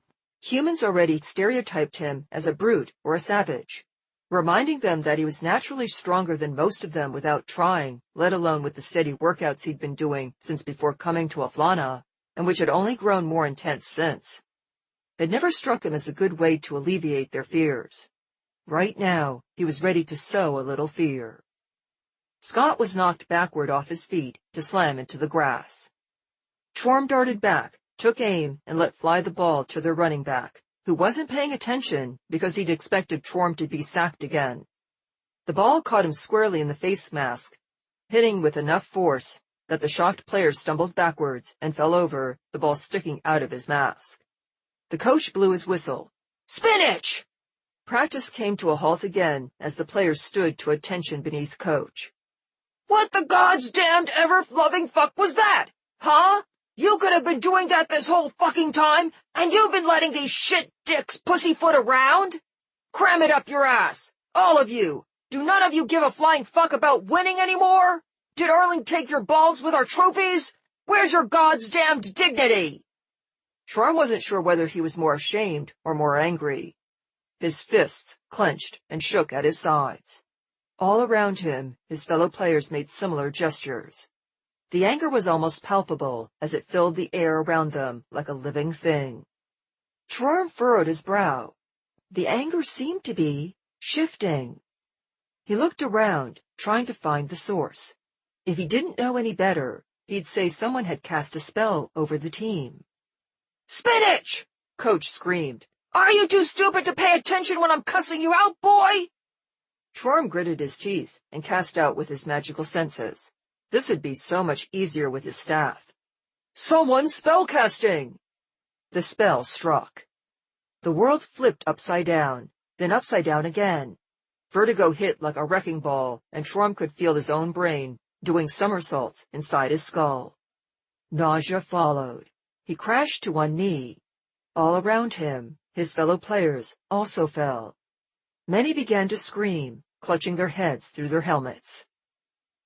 Humans already stereotyped him as a brute or a savage, reminding them that he was naturally stronger than most of them without trying, let alone with the steady workouts he'd been doing since before coming to Aflana, and which had only grown more intense since. It never struck him as a good way to alleviate their fears. Right now, he was ready to sow a little fear. Scott was knocked backward off his feet to slam into the grass. Chorm darted back, took aim, and let fly the ball to their running back, who wasn't paying attention because he'd expected Chorm to be sacked again. The ball caught him squarely in the face mask, hitting with enough force that the shocked player stumbled backwards and fell over, the ball sticking out of his mask. The coach blew his whistle. "Spinach!" Practice came to a halt again as the players stood to attention beneath coach. "What the God's damned ever-loving fuck was that? Huh? You could have been doing that this whole fucking time, and you've been letting these shit dicks pussyfoot around? Cram it up your ass, all of you. Do none of you give a flying fuck about winning anymore? Did Erling take your balls with our trophies? Where's your God's damned dignity?" Chorm wasn't sure whether he was more ashamed or more angry. His fists clenched and shook at his sides. All around him, his fellow players made similar gestures. The anger was almost palpable as it filled the air around them like a living thing. Chorm furrowed his brow. The anger seemed to be shifting. He looked around, trying to find the source. If he didn't know any better, he'd say someone had cast a spell over the team. "Spinach!" Coach screamed. "Are you too stupid to pay attention when I'm cussing you out, boy?" Chorm gritted his teeth and cast out with his magical senses. This would be so much easier with his staff. "Someone's spellcasting!" The spell struck. The world flipped upside down, then upside down again. Vertigo hit like a wrecking ball, and Chorm could feel his own brain doing somersaults inside his skull. Nausea followed. He crashed to one knee. All around him, his fellow players also fell. Many began to scream, clutching their heads through their helmets.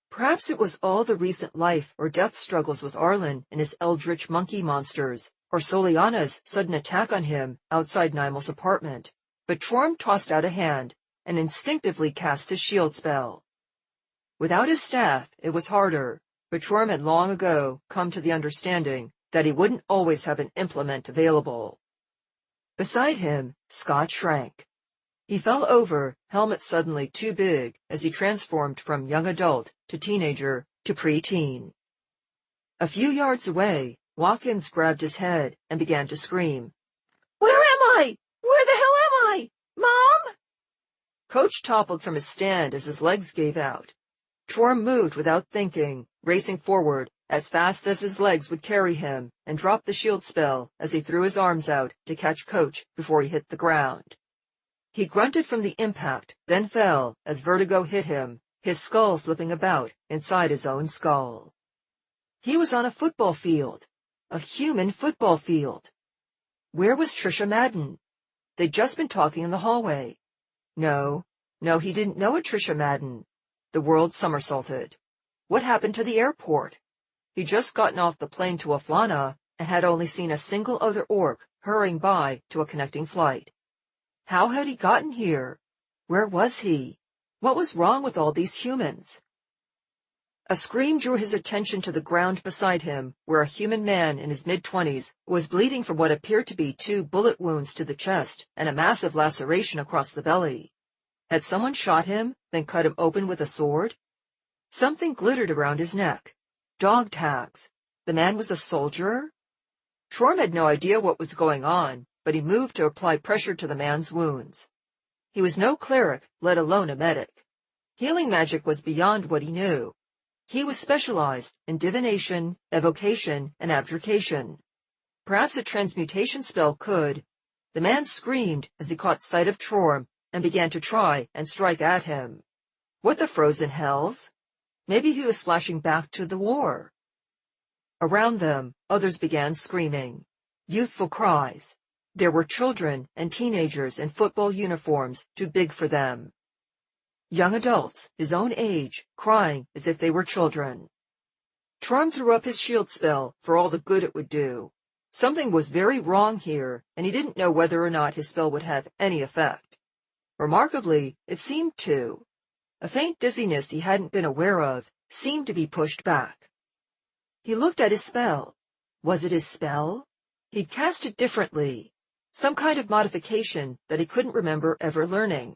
Perhaps it was all the recent life or death struggles with Arlen and his eldritch monkey monsters, or Soliana's sudden attack on him outside Nimel's apartment, but Chorm tossed out a hand and instinctively cast his shield spell. Without his staff, it was harder, but Chorm had long ago come to the understanding that he wouldn't always have an implement available. Beside him, Scott shrank. He fell over, helmet suddenly too big, as he transformed from young adult to teenager to preteen. A few yards away, Watkins grabbed his head and began to scream. "Where am I? Where the hell am I? Mom?" Coach toppled from his stand as his legs gave out. Chorm moved without thinking, racing forward as fast as his legs would carry him, and dropped the shield spell as he threw his arms out to catch Coach before he hit the ground. He grunted from the impact, then fell as vertigo hit him, his skull flipping about inside his own skull. He was on a football field, a human football field. Where was Trisha Madden? They'd just been talking in the hallway. No, he didn't know a Trisha Madden. The world somersaulted. What happened to the airport? He'd just gotten off the plane to Aflana and had only seen a single other orc hurrying by to a connecting flight. How had he gotten here? Where was he? What was wrong with all these humans? A scream drew his attention to the ground beside him, where a human man in his mid-20s was bleeding from what appeared to be 2 bullet wounds to the chest and a massive laceration across the belly. Had someone shot him, then cut him open with a sword? Something glittered around his neck. Dog tags. The man was a soldier? Chorm had no idea what was going on, but he moved to apply pressure to the man's wounds. He was no cleric, let alone a medic. Healing magic was beyond what he knew. He was specialized in divination, evocation, and abjuration. Perhaps a transmutation spell could. The man screamed as he caught sight of Chorm and began to try and strike at him. What the frozen hells? Maybe he was flashing back to the war. Around them, others began screaming. Youthful cries. There were children and teenagers in football uniforms too big for them. Young adults, his own age, crying as if they were children. Charm threw up his shield spell for all the good it would do. Something was very wrong here, and he didn't know whether or not his spell would have any effect. Remarkably, it seemed to. A faint dizziness he hadn't been aware of seemed to be pushed back. He looked at his spell. Was it his spell? He'd cast it differently. Some kind of modification that he couldn't remember ever learning.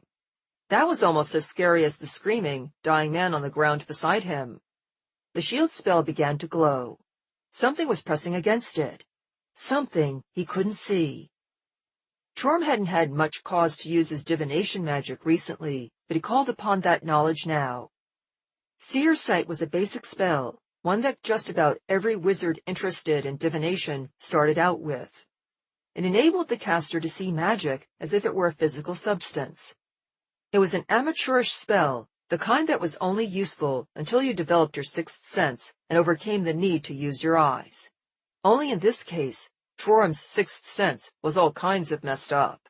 That was almost as scary as the screaming, dying man on the ground beside him. The shield spell began to glow. Something was pressing against it. Something he couldn't see. Charm hadn't had much cause to use his divination magic recently, but he called upon that knowledge now. Seer Sight was a basic spell, one that just about every wizard interested in divination started out with. It enabled the caster to see magic as if it were a physical substance. It was an amateurish spell, the kind that was only useful until you developed your sixth sense and overcame the need to use your eyes. Only in this case, Chorum's sixth sense was all kinds of messed up.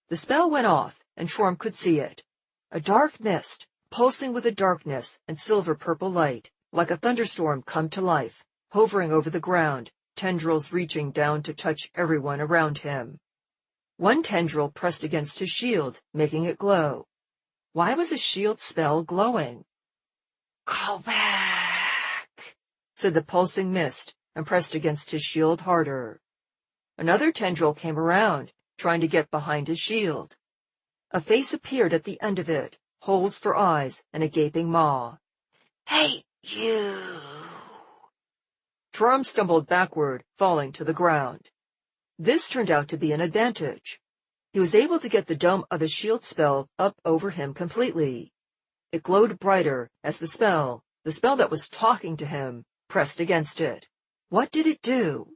The spell went off, and Chorum could see it. A dark mist, pulsing with a darkness and silver-purple light, like a thunderstorm come to life, hovering over the ground, tendrils reaching down to touch everyone around him. One tendril pressed against his shield, making it glow. Why was his shield spell glowing? "Go back," said the pulsing mist, and pressed against his shield harder. Another tendril came around, trying to get behind his shield. A face appeared at the end of it, holes for eyes and a gaping maw. "Hate you." Chorum stumbled backward, falling to the ground. This turned out to be an advantage. He was able to get the dome of his shield spell up over him completely. It glowed brighter as the spell that was talking to him, pressed against it. What did it do?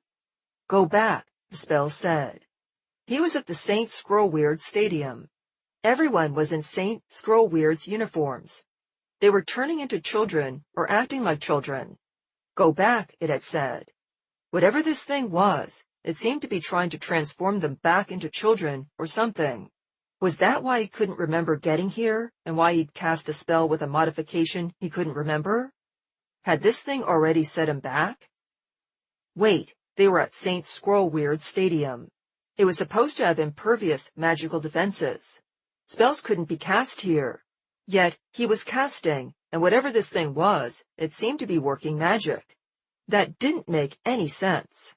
"Go back," the spell said. He was at the St. Scrollweird Stadium. Everyone was in St. Scrollweird's uniforms. They were turning into children or acting like children. Go back, it had said. Whatever this thing was, it seemed to be trying to transform them back into children or something. Was that why he couldn't remember getting here, and why he'd cast a spell with a modification he couldn't remember? Had this thing already set him back? Wait, they were at St. Scrollweird Stadium. It was supposed to have impervious magical defenses. Spells couldn't be cast here. Yet he was casting, and whatever this thing was, it seemed to be working magic. That didn't make any sense.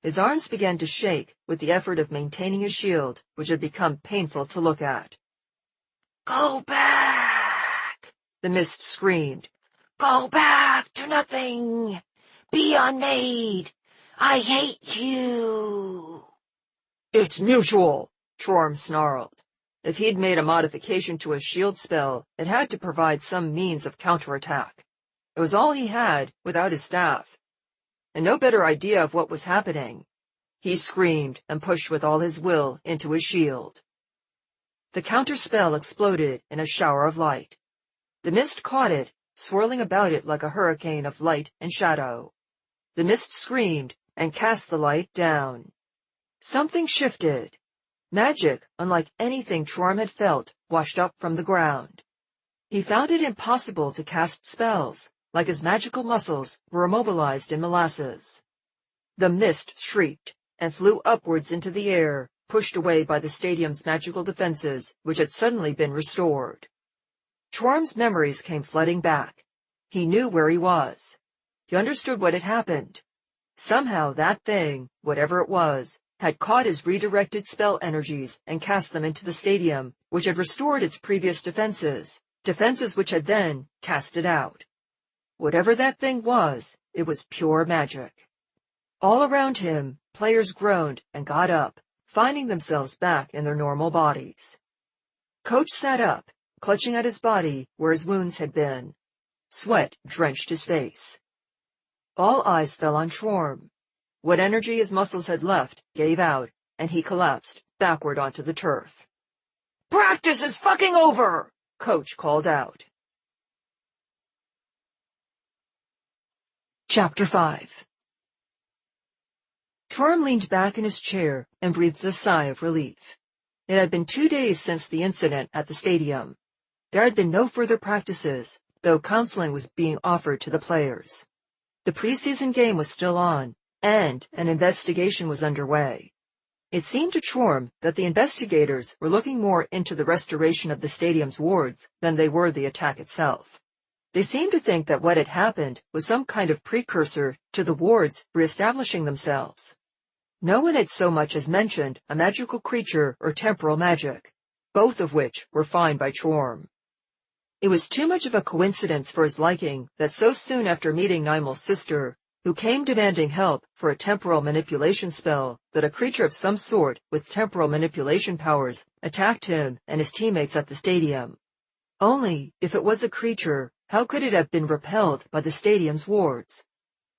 His arms began to shake with the effort of maintaining his shield, which had become painful to look at. "Go back!" the mist screamed. "Go back to nothing! Be unmade! I hate you!" "It's mutual!" Chorum snarled. If he'd made a modification to his shield spell, it had to provide some means of counterattack. It was all he had without his staff. And no better idea of what was happening. He screamed and pushed with all his will into his shield. The counterspell exploded in a shower of light. The mist caught it, swirling about it like a hurricane of light and shadow. The mist screamed and cast the light down. Something shifted. Magic, unlike anything Chorum had felt, washed up from the ground. He found it impossible to cast spells, like his magical muscles were immobilized in molasses. The mist shrieked and flew upwards into the air, pushed away by the stadium's magical defenses, which had suddenly been restored. Chorum's memories came flooding back. He knew where he was. He understood what had happened. Somehow that thing, whatever it was, had caught his redirected spell energies and cast them into the stadium, which had restored its previous defenses which had then cast it out. Whatever that thing was, it was pure magic. All around him, players groaned and got up, finding themselves back in their normal bodies. Coach sat up, clutching at his body where his wounds had been. Sweat drenched his face. All eyes fell on Chorum. What energy his muscles had left gave out, and he collapsed backward onto the turf. "Practice is fucking over!" Coach called out. Chapter 5. Troim leaned back in his chair and breathed a sigh of relief. It had been 2 days since the incident at the stadium. There had been no further practices, though counseling was being offered to the players. The preseason game was still on, and an investigation was underway. It seemed to Troim that the investigators were looking more into the restoration of the stadium's wards than they were the attack itself. They seemed to think that what had happened was some kind of precursor to the wards reestablishing themselves. No one had so much as mentioned a magical creature or temporal magic, both of which were fine by Troim. It was too much of a coincidence for his liking that so soon after meeting Nimel's sister, who came demanding help for a temporal manipulation spell, that a creature of some sort with temporal manipulation powers attacked him and his teammates at the stadium. Only, if it was a creature, how could it have been repelled by the stadium's wards?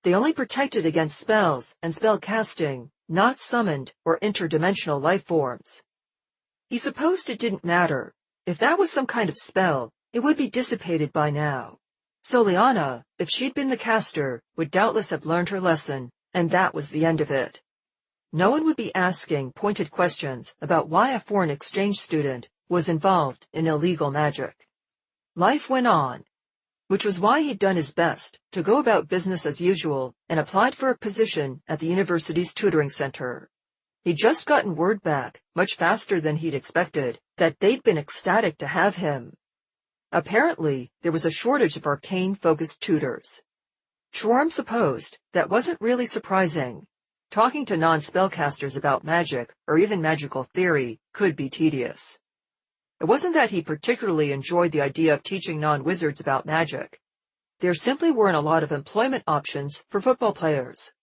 They only protected against spells and spell casting, not summoned or interdimensional life forms. He supposed it didn't matter. If that was some kind of spell, it would be dissipated by now. So Liana, if she'd been the caster, would doubtless have learned her lesson, and that was the end of it. No one would be asking pointed questions about why a foreign exchange student was involved in illegal magic. Life went on, which was why he'd done his best to go about business as usual and applied for a position at the university's tutoring center. He'd just gotten word back, much faster than he'd expected, that they'd been ecstatic to have him. Apparently, there was a shortage of arcane-focused tutors. Troim supposed that wasn't really surprising. Talking to non-spellcasters about magic, or even magical theory, could be tedious. It wasn't that he particularly enjoyed the idea of teaching non-wizards about magic. There simply weren't a lot of employment options for football players.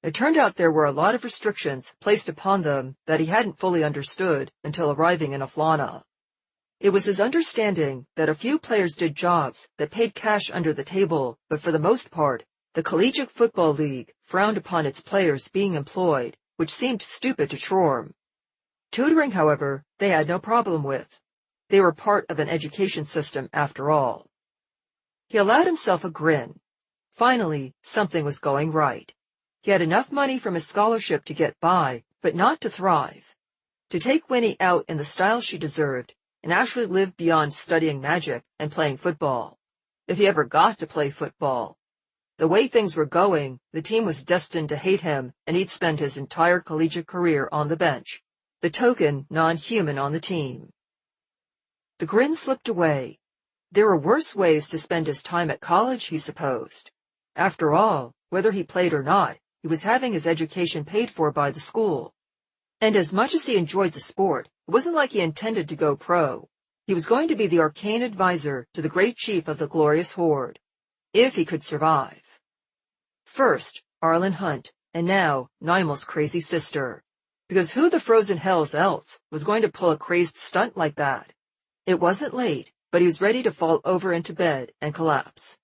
It turned out there were a lot of restrictions placed upon them that he hadn't fully understood until arriving in Aflana. It was his understanding that a few players did jobs that paid cash under the table, but for the most part, the Collegiate Football League frowned upon its players being employed, which seemed stupid to Troim. Tutoring, however, they had no problem with. They were part of an education system after all. He allowed himself a grin. Finally, something was going right. He had enough money from his scholarship to get by, but not to thrive. To take Winnie out in the style she deserved, and actually live beyond studying magic and playing football. If he ever got to play football. The way things were going, the team was destined to hate him, and he'd spend his entire collegiate career on the bench, the token non-human on the team. The grin slipped away. There were worse ways to spend his time at college, he supposed. After all, whether he played or not, he was having his education paid for by the school. And as much as he enjoyed the sport, it wasn't like he intended to go pro. He was going to be the arcane advisor to the great chief of the glorious horde, if he could survive. First, Arlen Hunt, and now Nimel's crazy sister. Because who the frozen hells else was going to pull a crazed stunt like that? It wasn't late, but he was ready to fall over into bed and collapse.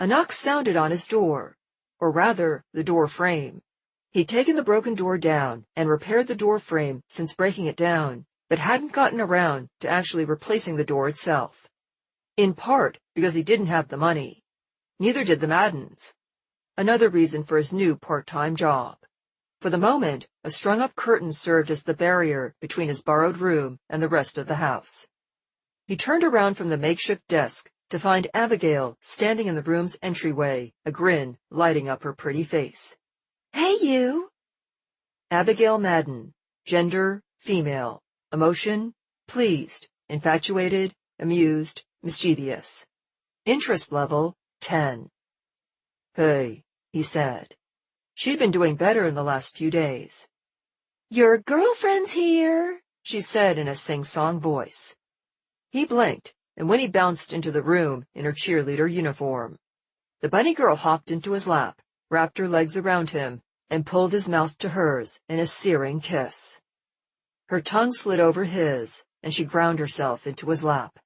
A knock sounded on his door, or rather, the door frame. He'd taken the broken door down and repaired the door frame since breaking it down, but hadn't gotten around to actually replacing the door itself. In part because he didn't have the money. Neither did the Maddens. Another reason for his new part-time job. For the moment, a strung-up curtain served as the barrier between his borrowed room and the rest of the house. He turned around from the makeshift desk to find Abigail standing in the room's entryway, a grin lighting up her pretty face. Hey, you! Abigail Madden. Gender, female. Emotion, pleased, infatuated, amused, mischievous. Interest level, 10. Hey, he said. She'd been doing better in the last few days. Your girlfriend's here, she said in a sing-song voice. He blinked, and Winnie bounced into the room in her cheerleader uniform. The bunny girl hopped into his lap, wrapped her legs around him, and pulled his mouth to hers in a searing kiss. Her tongue slid over his, and she ground herself into his lap,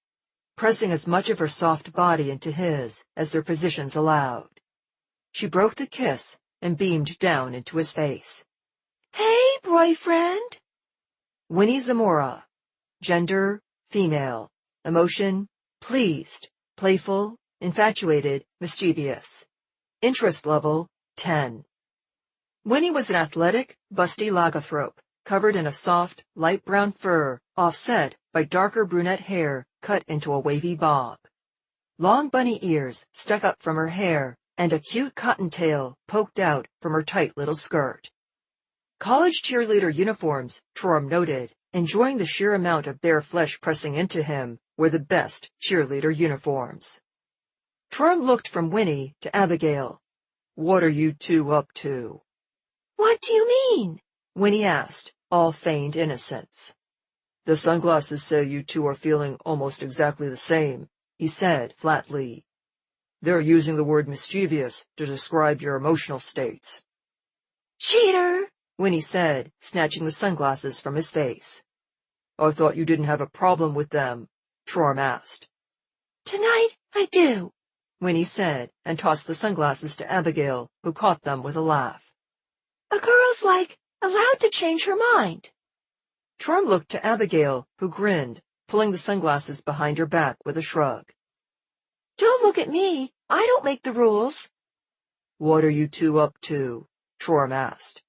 pressing as much of her soft body into his as their positions allowed. She broke the kiss and beamed down into his face. Hey, boyfriend! Winnie Zamora. Gender, female. Emotion, pleased, playful, infatuated, mischievous. Interest level, 10. Winnie was an athletic, busty lagothrop, covered in a soft, light brown fur, offset by darker brunette hair cut into a wavy bob. Long bunny ears stuck up from her hair, and a cute cottontail poked out from her tight little skirt. College cheerleader uniforms, Trorum noted, enjoying the sheer amount of bare flesh pressing into him, were the best cheerleader uniforms. Trorum looked from Winnie to Abigail. "What are you two up to?" "What do you mean?" Winnie asked, all feigned innocence. "The sunglasses say you two are feeling almost exactly the same," he said flatly. "They're using the word mischievous to describe your emotional states." "Cheater," Winnie said, snatching the sunglasses from his face. "I thought you didn't have a problem with them," Trorum asked. "Tonight I do," Winnie said, and tossed the sunglasses to Abigail, who caught them with a laugh. "A girl's allowed to change her mind." Trorum looked to Abigail, who grinned, pulling the sunglasses behind her back with a shrug. "Don't look at me. I don't make the rules." "What are you two up to?" Trorum asked.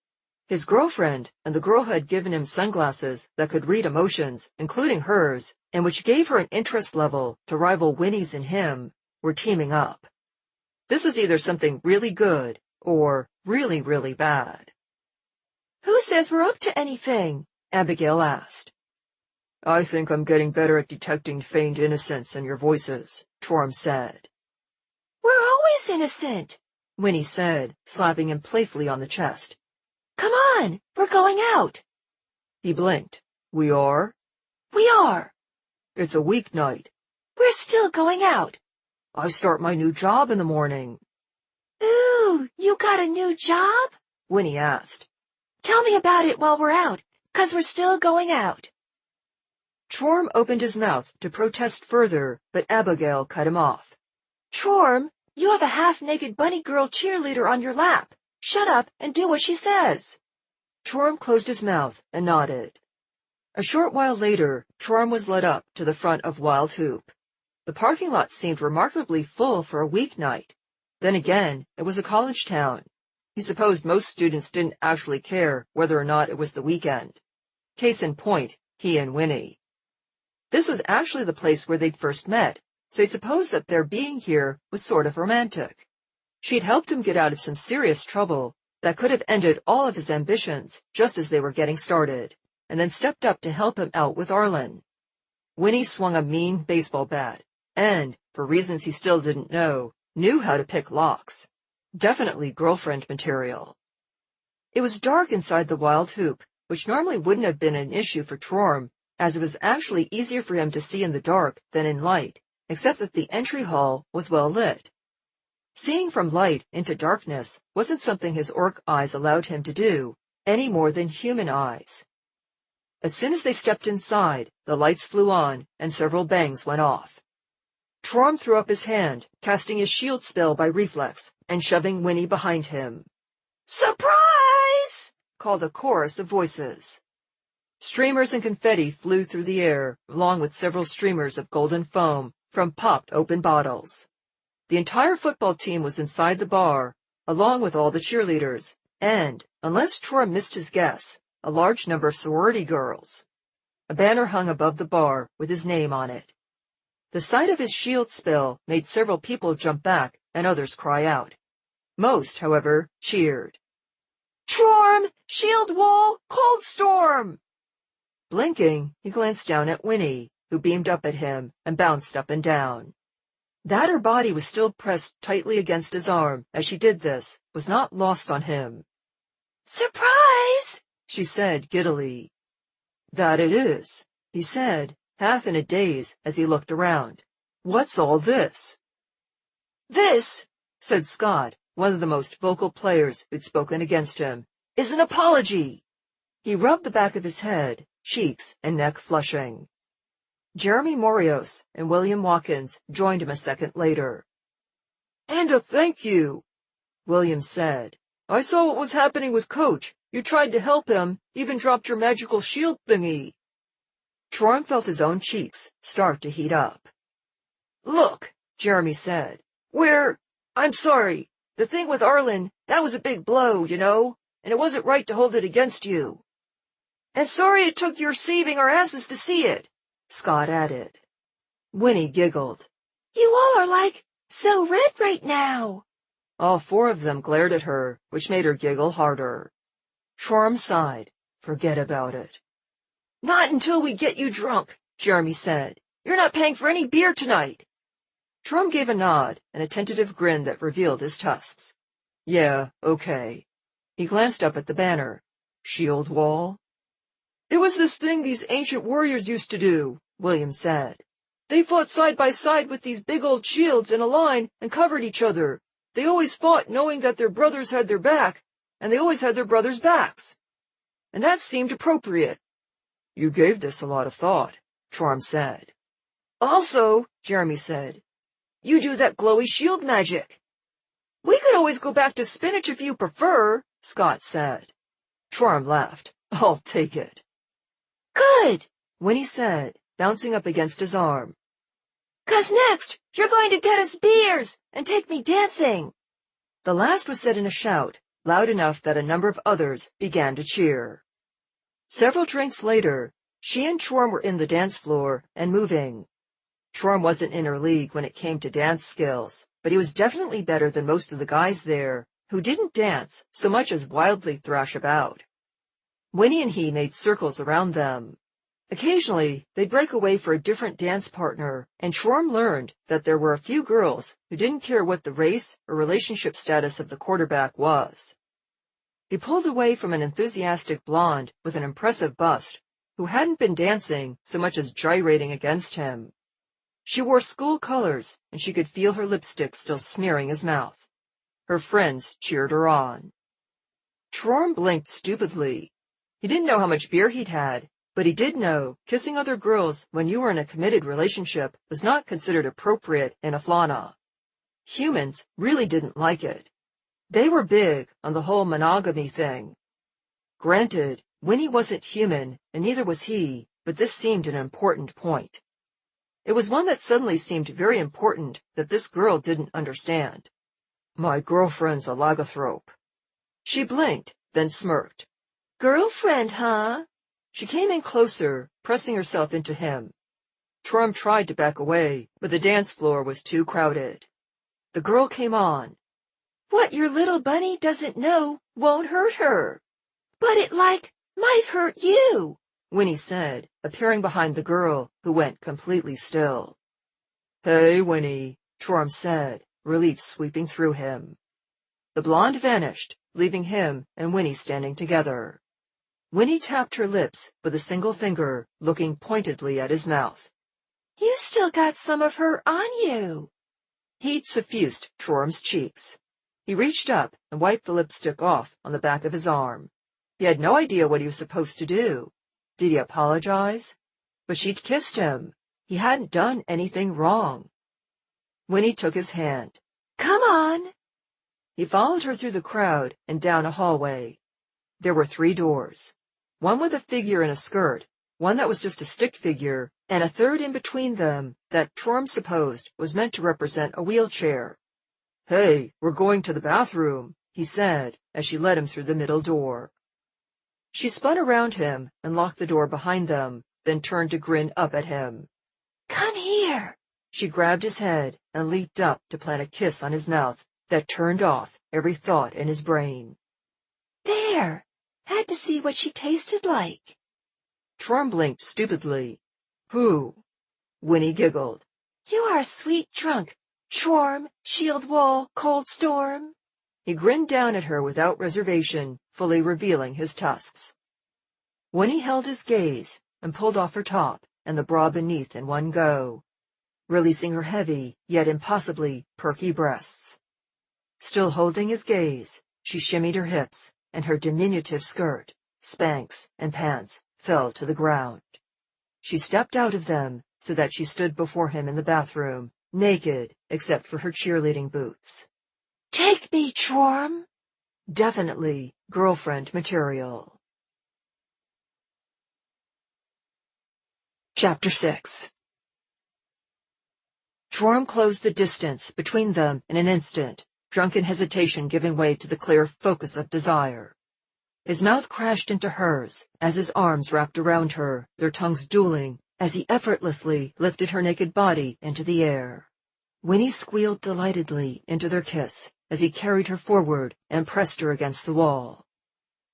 His girlfriend and the girl who had given him sunglasses that could read emotions, including hers, and which gave her an interest level to rival Winnie's in him, were teaming up. This was either something really good or really, really bad. "Who says we're up to anything?" Abigail asked. "I think I'm getting better at detecting feigned innocence in your voices," Trorum said. "We're always innocent," Winnie said, slapping him playfully on the chest. "Come on, we're going out." He blinked. "We are?" "We are." "It's a weeknight." "We're still going out." "I start my new job in the morning." "Ooh, you got a new job?" Winnie asked. "Tell me about it while we're out, 'cause we're still going out." Trorum opened his mouth to protest further, but Abigail cut him off. "Trorum, you have a half-naked bunny girl cheerleader on your lap. Shut up and do what she says." Trorum closed his mouth and nodded. A short while later, Trorum was led up to the front of Wild Hoop. The parking lot seemed remarkably full for a weeknight. Then again, it was a college town. He supposed most students didn't actually care whether or not it was the weekend. Case in point, he and Winnie. This was actually the place where they'd first met, so he supposed that their being here was sort of romantic. She'd helped him get out of some serious trouble that could have ended all of his ambitions just as they were getting started, and then stepped up to help him out with Arlen. Winnie swung a mean baseball bat, and, for reasons he still didn't know, knew how to pick locks. Definitely girlfriend material. It was dark inside the Wild Hoop, which normally wouldn't have been an issue for Trorum, as it was actually easier for him to see in the dark than in light, except that the entry hall was well lit. Seeing from light into darkness wasn't something his orc eyes allowed him to do, any more than human eyes. As soon as they stepped inside, the lights flew on, and several bangs went off. Trorum threw up his hand, casting his shield spell by reflex, and shoving Winnie behind him. "Surprise!" called a chorus of voices. Streamers and confetti flew through the air, along with several streamers of golden foam from popped open bottles. The entire football team was inside the bar, along with all the cheerleaders, and, unless Trorum missed his guess, a large number of sorority girls. A banner hung above the bar with his name on it. The sight of his shield spell made several people jump back and others cry out. Most, however, cheered. "Trorum, shield wall, cold storm!" Blinking, he glanced down at Winnie, who beamed up at him and bounced up and down. That her body was still pressed tightly against his arm as she did this was not lost on him. "Surprise!" she said giddily. "That it is," he said, half in a daze as he looked around. "What's all this?" "This," said Scott, one of the most vocal players who'd spoken against him, "is an apology." He rubbed the back of his head, cheeks and neck flushing. Jeremy Morios and William Watkins joined him a second later. "And a thank you," William said. "I saw what was happening with Coach. You tried to help him, even dropped your magical shield thingy." Troy felt his own cheeks start to heat up. "Look," Jeremy said. I'm sorry. The thing with Arlen, that was a big blow, you know, and it wasn't right to hold it against you." "And sorry it took your saving our asses to see it," Scott added. Winnie giggled. "You all are so red right now." All four of them glared at her, which made her giggle harder. Shorm sighed. Forget about it. "Not until we get you drunk," Jeremy said. "You're not paying for any beer tonight." Shorm gave a nod and a tentative grin that revealed his tusks. "Yeah, okay." He glanced up at the banner. "Shield wall?" "It was this thing these ancient warriors used to do," William said. "They fought side by side with these big old shields in a line and covered each other. They always fought knowing that their brothers had their back, and they always had their brothers' backs. And that seemed appropriate." "You gave this a lot of thought," Shorm said. "Also," Jeremy said, "you do that glowy shield magic." "We could always go back to spinach if you prefer," Scott said. Shorm laughed. "I'll take it." "Good," Winnie said, bouncing up against his arm. "'Cause next, you're going to get us beers and take me dancing." The last was said in a shout, loud enough that a number of others began to cheer. Several drinks later, she and Shorm were in the dance floor and moving. Shorm wasn't in her league when it came to dance skills, but he was definitely better than most of the guys there, who didn't dance so much as wildly thrash about. Winnie and he made circles around them. Occasionally, they'd break away for a different dance partner, and Shorm learned that there were a few girls who didn't care what the race or relationship status of the quarterback was. He pulled away from an enthusiastic blonde with an impressive bust, who hadn't been dancing so much as gyrating against him. She wore school colors, and she could feel her lipstick still smearing his mouth. Her friends cheered her on. Shorm blinked stupidly. He didn't know how much beer he'd had, but he did know kissing other girls when you were in a committed relationship was not considered appropriate in Aflana. Humans really didn't like it. They were big on the whole monogamy thing. Granted, Winnie wasn't human, and neither was he, but this seemed an important point. It was one that suddenly seemed very important that this girl didn't understand. "My girlfriend's a lagothrop." She blinked, then smirked. "Girlfriend, huh?" She came in closer, pressing herself into him. Shorm tried to back away, but the dance floor was too crowded. The girl came on. "What your little bunny doesn't know won't hurt her. But it might hurt you," Winnie said, appearing behind the girl, who went completely still. "Hey, Winnie," Shorm said, relief sweeping through him. The blonde vanished, leaving him and Winnie standing together. Winnie tapped her lips with a single finger, looking pointedly at his mouth. "You still got some of her on you." Heat suffused Shorm's cheeks. He reached up and wiped the lipstick off on the back of his arm. He had no idea what he was supposed to do. Did he apologize? But she'd kissed him. He hadn't done anything wrong. Winnie took his hand. "Come on." He followed her through the crowd and down a hallway. There were 3 doors. One with a figure in a skirt, one that was just a stick figure, and a third in between them that Shorm supposed was meant to represent a wheelchair. "Hey, we're going to the bathroom," he said, as she led him through the middle door. She spun around him and locked the door behind them, then turned to grin up at him. "Come here." She grabbed his head and leaped up to plant a kiss on his mouth that turned off every thought in his brain. "There. Had to see what she tasted like." Shorm blinked stupidly. "Who?" Winnie giggled. "You are a sweet drunk. Shorm, shield wall, cold storm." He grinned down at her without reservation, fully revealing his tusks. Winnie held his gaze and pulled off her top and the bra beneath in one go, releasing her heavy, yet impossibly perky breasts. Still holding his gaze, she shimmied her hips, and her diminutive skirt, Spanx, and pants fell to the ground. She stepped out of them so that she stood before him in the bathroom, naked except for her cheerleading boots. "Take me, Shorm." Definitely girlfriend material. Chapter 6. Jorm closed the distance between them in an instant, drunken hesitation giving way to the clear focus of desire. His mouth crashed into hers as his arms wrapped around her, their tongues dueling, as he effortlessly lifted her naked body into the air. Winnie squealed delightedly into their kiss as he carried her forward and pressed her against the wall.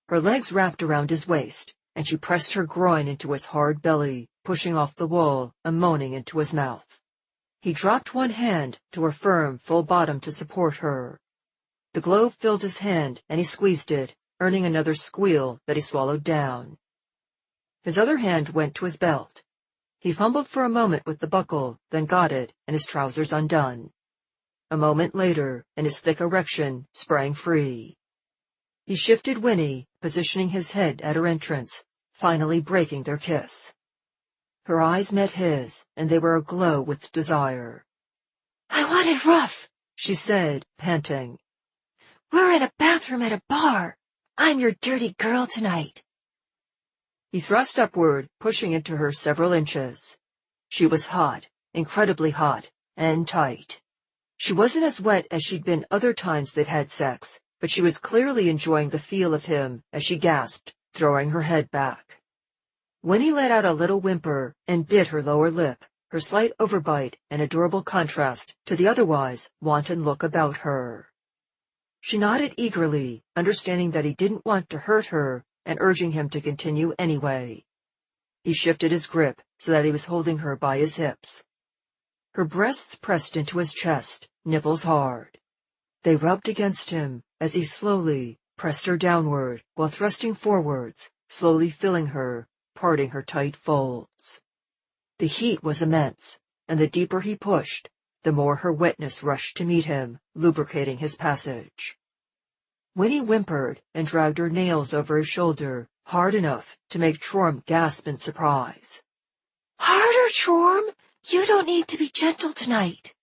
Her legs wrapped around his waist, and she pressed her groin into his hard belly, pushing off the wall and moaning into his mouth. He dropped one hand to her firm, full bottom to support her. The globe filled his hand, and he squeezed it, earning another squeal that he swallowed down. His other hand went to his belt. He fumbled for a moment with the buckle, then got it, and his trousers undone. A moment later, and his thick erection sprang free. He shifted Winnie, positioning his head at her entrance, finally breaking their kiss. Her eyes met his, and they were aglow with desire. "I want it rough," she said, panting. "We're in a bathroom at a bar. I'm your dirty girl tonight." He thrust upward, pushing into her several inches. She was hot, incredibly hot, and tight. She wasn't as wet as she'd been other times they'd had sex, but she was clearly enjoying the feel of him as she gasped, throwing her head back. Winnie let out a little whimper and bit her lower lip, her slight overbite an adorable contrast to the otherwise wanton look about her. She nodded eagerly, understanding that he didn't want to hurt her and urging him to continue anyway. He shifted his grip so that he was holding her by his hips. Her breasts pressed into his chest, nipples hard. They rubbed against him as he slowly pressed her downward while thrusting forwards, slowly filling her, parting her tight folds. The heat was immense, and the deeper he pushed, the more her wetness rushed to meet him, lubricating his passage. Winnie whimpered and dragged her nails over his shoulder, hard enough to make Jorm gasp in surprise. "Harder, Jorm! You don't need to be gentle tonight."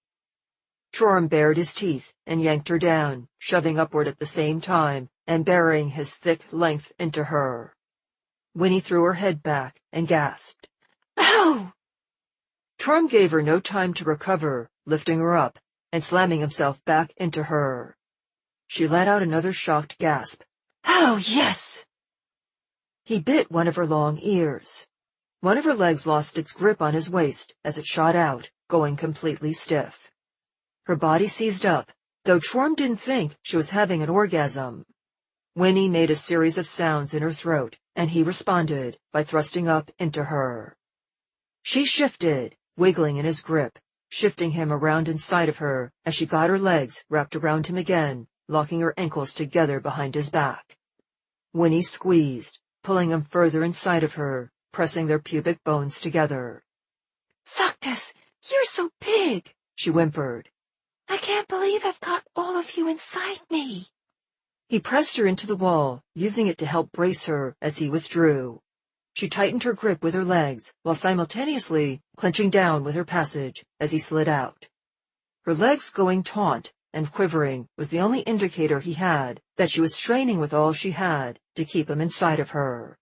Jorm bared his teeth and yanked her down, shoving upward at the same time and burying his thick length into her. Winnie threw her head back and gasped. "Oh!" Jorm gave her no time to recover, lifting her up and slamming himself back into her. She let out another shocked gasp. "Oh, yes!" He bit one of her long ears. One of her legs lost its grip on his waist as it shot out, going completely stiff. Her body seized up, though Jorm didn't think she was having an orgasm. Winnie made a series of sounds in her throat, and he responded by thrusting up into her. She shifted, wiggling in his grip, shifting him around inside of her as she got her legs wrapped around him again, locking her ankles together behind his back. Winnie squeezed, pulling him further inside of her, pressing their pubic bones together. "Fucktus, you're so big," she whimpered. "I can't believe I've got all of you inside me." He pressed her into the wall, using it to help brace her as he withdrew. She tightened her grip with her legs, while simultaneously clenching down with her passage as he slid out. Her legs going taut and quivering was the only indicator he had that she was straining with all she had to keep him inside of her.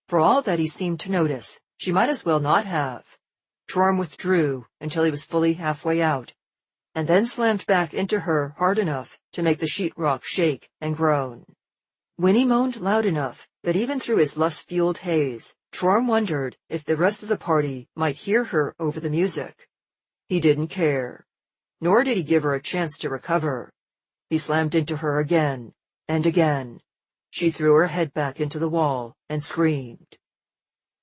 For all that he seemed to notice, she might as well not have. Jorm withdrew until he was fully halfway out, and then slammed back into her hard enough to make the sheetrock shake and groan. Winnie moaned loud enough that even through his lust-fueled haze, Jorm wondered if the rest of the party might hear her over the music. He didn't care. Nor did he give her a chance to recover. He slammed into her again, and again. She threw her head back into the wall and screamed.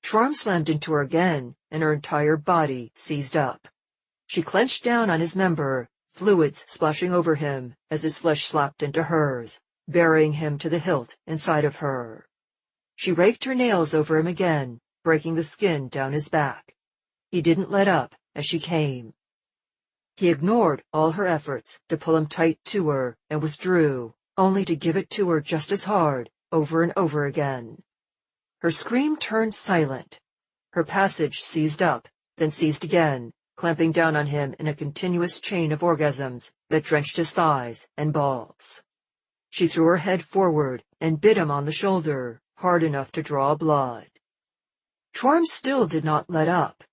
Jorm slammed into her again, and her entire body seized up. She clenched down on his member, fluids splashing over him as his flesh slapped into hers, burying him to the hilt inside of her. She raked her nails over him again, breaking the skin down his back. He didn't let up as she came. He ignored all her efforts to pull him tight to her and withdrew, only to give it to her just as hard, over and over again. Her scream turned silent. Her passage seized up, then seized again, clamping down on him in a continuous chain of orgasms that drenched his thighs and balls. She threw her head forward and bit him on the shoulder, hard enough to draw blood. Chorm still did not let up.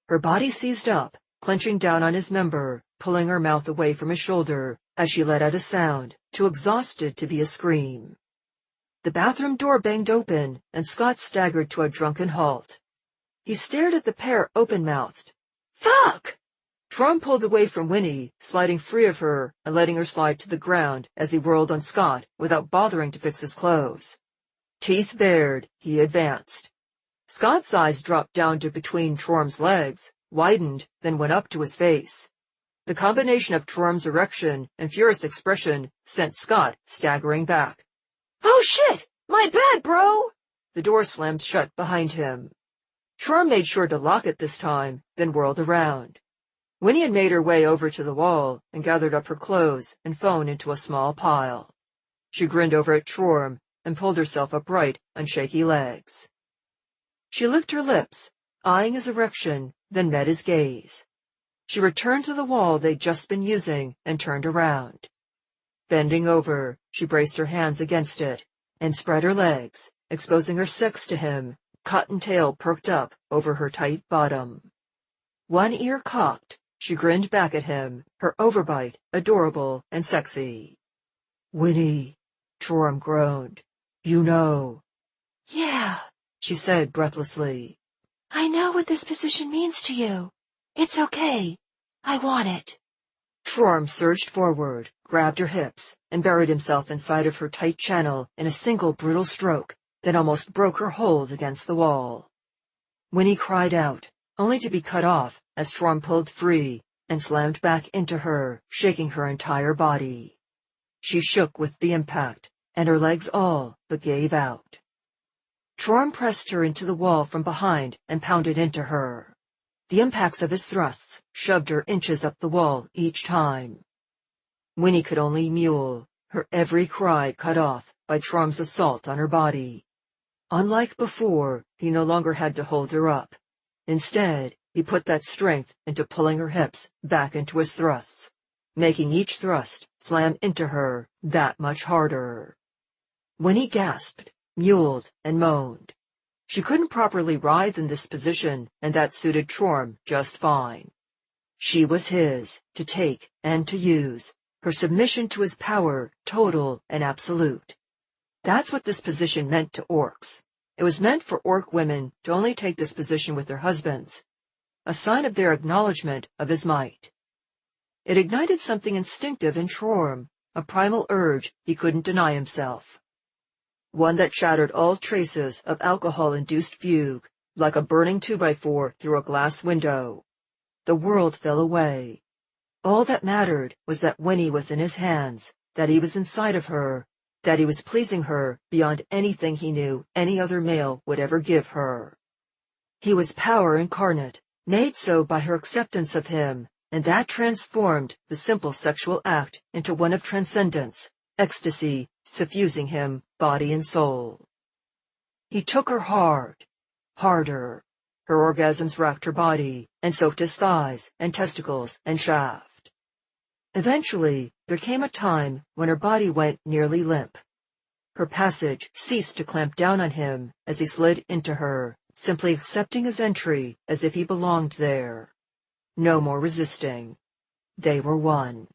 Her body seized up, clenching down on his member, pulling her mouth away from his shoulder as she let out a sound, too exhausted to be a scream. The bathroom door banged open, and Scott staggered to a drunken halt. He stared at the pair open-mouthed. "Fuck!" Chorm pulled away from Winnie, sliding free of her and letting her slide to the ground as he whirled on Scott without bothering to fix his clothes. Teeth bared, he advanced. Scott's eyes dropped down to between Chorm's legs, widened, then went up to his face. The combination of Chorm's erection and furious expression sent Scott staggering back. "Oh shit! My bad, bro!" The door slammed shut behind him. Chorm made sure to lock it this time, then whirled around. Winnie had made her way over to the wall and gathered up her clothes and phone into a small pile. She grinned over at Chorm and pulled herself upright on shaky legs. She licked her lips, eyeing his erection, then met his gaze. She returned to the wall they'd just been using and turned around. Bending over, she braced her hands against it and spread her legs, exposing her sex to him, cottontail perked up over her tight bottom. One ear cocked, she grinned back at him, her overbite adorable and sexy. "Winnie," Chorm groaned. "You know." "Yeah," she said breathlessly. "I know what this position means to you. It's okay. I want it." Chorm surged forward, grabbed her hips, and buried himself inside of her tight channel in a single brutal stroke that almost broke her hold against the wall. Winnie cried out, only to be cut off as Chorm pulled free and slammed back into her, shaking her entire body. She shook with the impact, and her legs all but gave out. Chorm pressed her into the wall from behind and pounded into her. The impacts of his thrusts shoved her inches up the wall each time. Winnie could only mewl, her every cry cut off by Chorm's assault on her body. Unlike before, he no longer had to hold her up. Instead, he put that strength into pulling her hips back into his thrusts, making each thrust slam into her that much harder. Winnie gasped, mewled, and moaned. She couldn't properly writhe in this position, and that suited Chorm just fine. She was his, to take and to use, her submission to his power total and absolute. That's what this position meant to orcs. It was meant for orc women to only take this position with their husbands, a sign of their acknowledgement of his might. It ignited something instinctive in Chorm, a primal urge he couldn't deny himself. One that shattered all traces of alcohol-induced fugue, like a burning 2x4 through a glass window. The world fell away. All that mattered was that Winnie was in his hands, that he was inside of her, that he was pleasing her beyond anything he knew any other male would ever give her. He was power incarnate, made so by her acceptance of him, and that transformed the simple sexual act into one of transcendence, ecstasy, suffusing him, body and soul. He took her hard, harder. Her orgasms racked her body, and soaked his thighs, and testicles, and shaft. Eventually, there came a time when her body went nearly limp. Her passage ceased to clamp down on him as he slid into her, simply accepting his entry as if he belonged there. No more resisting. They were one.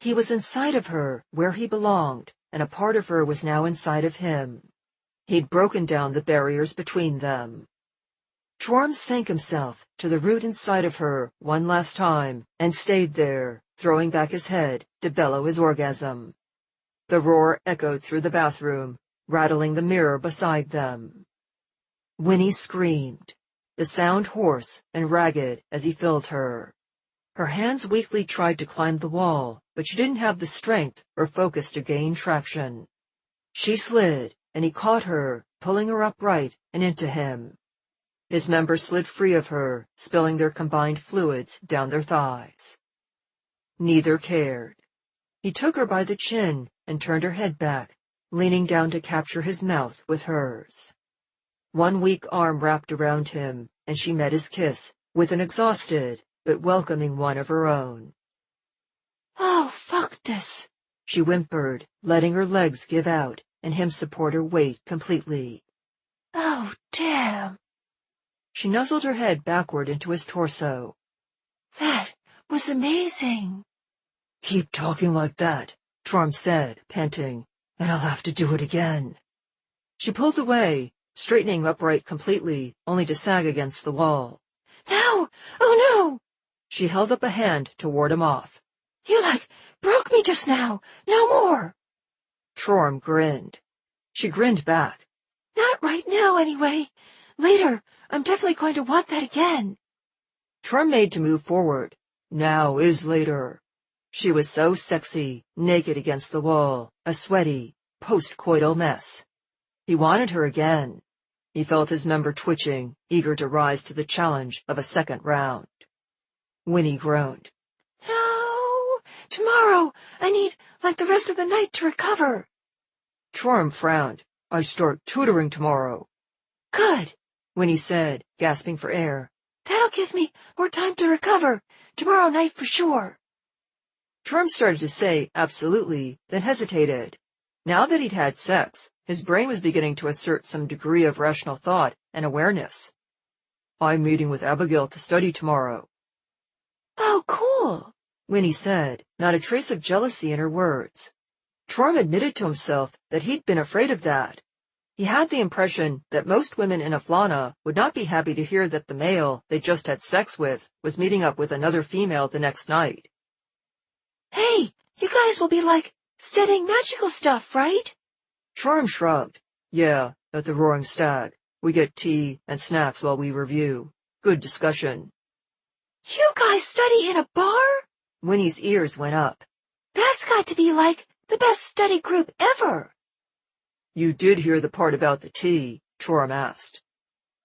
He was inside of her, where he belonged, and a part of her was now inside of him. He'd broken down the barriers between them. Chorm sank himself to the root inside of her one last time and stayed there, throwing back his head to bellow his orgasm. The roar echoed through the bathroom, rattling the mirror beside them. Winnie screamed, the sound hoarse and ragged as he filled her. Her hands weakly tried to climb the wall, but she didn't have the strength or focus to gain traction. She slid, and he caught her, pulling her upright and into him. His members slid free of her, spilling their combined fluids down their thighs. Neither cared. He took her by the chin and turned her head back, leaning down to capture his mouth with hers. One weak arm wrapped around him, and she met his kiss with an exhausted but welcoming one of her own. "Oh, fuck this," she whimpered, letting her legs give out and him support her weight completely. "Oh, damn." She nuzzled her head backward into his torso. That was amazing. Keep talking like that, Trorm said, panting, and I'll have to do it again. She pulled away, straightening upright completely, only to sag against the wall. No! Oh no! She held up a hand to ward him off. You broke me just now. No more. Trorm grinned. She grinned back. Not right now, anyway. Later, I'm definitely going to want that again. Trorm made to move forward. Now is later. She was so sexy, naked against the wall, a sweaty, post-coital mess. He wanted her again. He felt his member twitching, eager to rise to the challenge of a second round. Winnie groaned. No! Tomorrow! I need, the rest of the night to recover. Trorm frowned. I start tutoring tomorrow. Good, Winnie said, gasping for air. That'll give me more time to recover. Tomorrow night for sure. Trorm started to say absolutely, then hesitated. Now that he'd had sex, his brain was beginning to assert some degree of rational thought and awareness. I'm meeting with Abigail to study tomorrow. Oh, cool, Winnie said, not a trace of jealousy in her words. Trorm admitted to himself that he'd been afraid of that. He had the impression that most women in Aflana would not be happy to hear that the male they just had sex with was meeting up with another female the next night. Hey, you guys will be studying magical stuff, right? Trorm shrugged. Yeah, at the Roaring Stag. We get tea and snacks while we review. Good discussion. You guys study in a bar? Winnie's ears went up. That's got to be the best study group ever. You did hear the part about the tea, Trorm asked.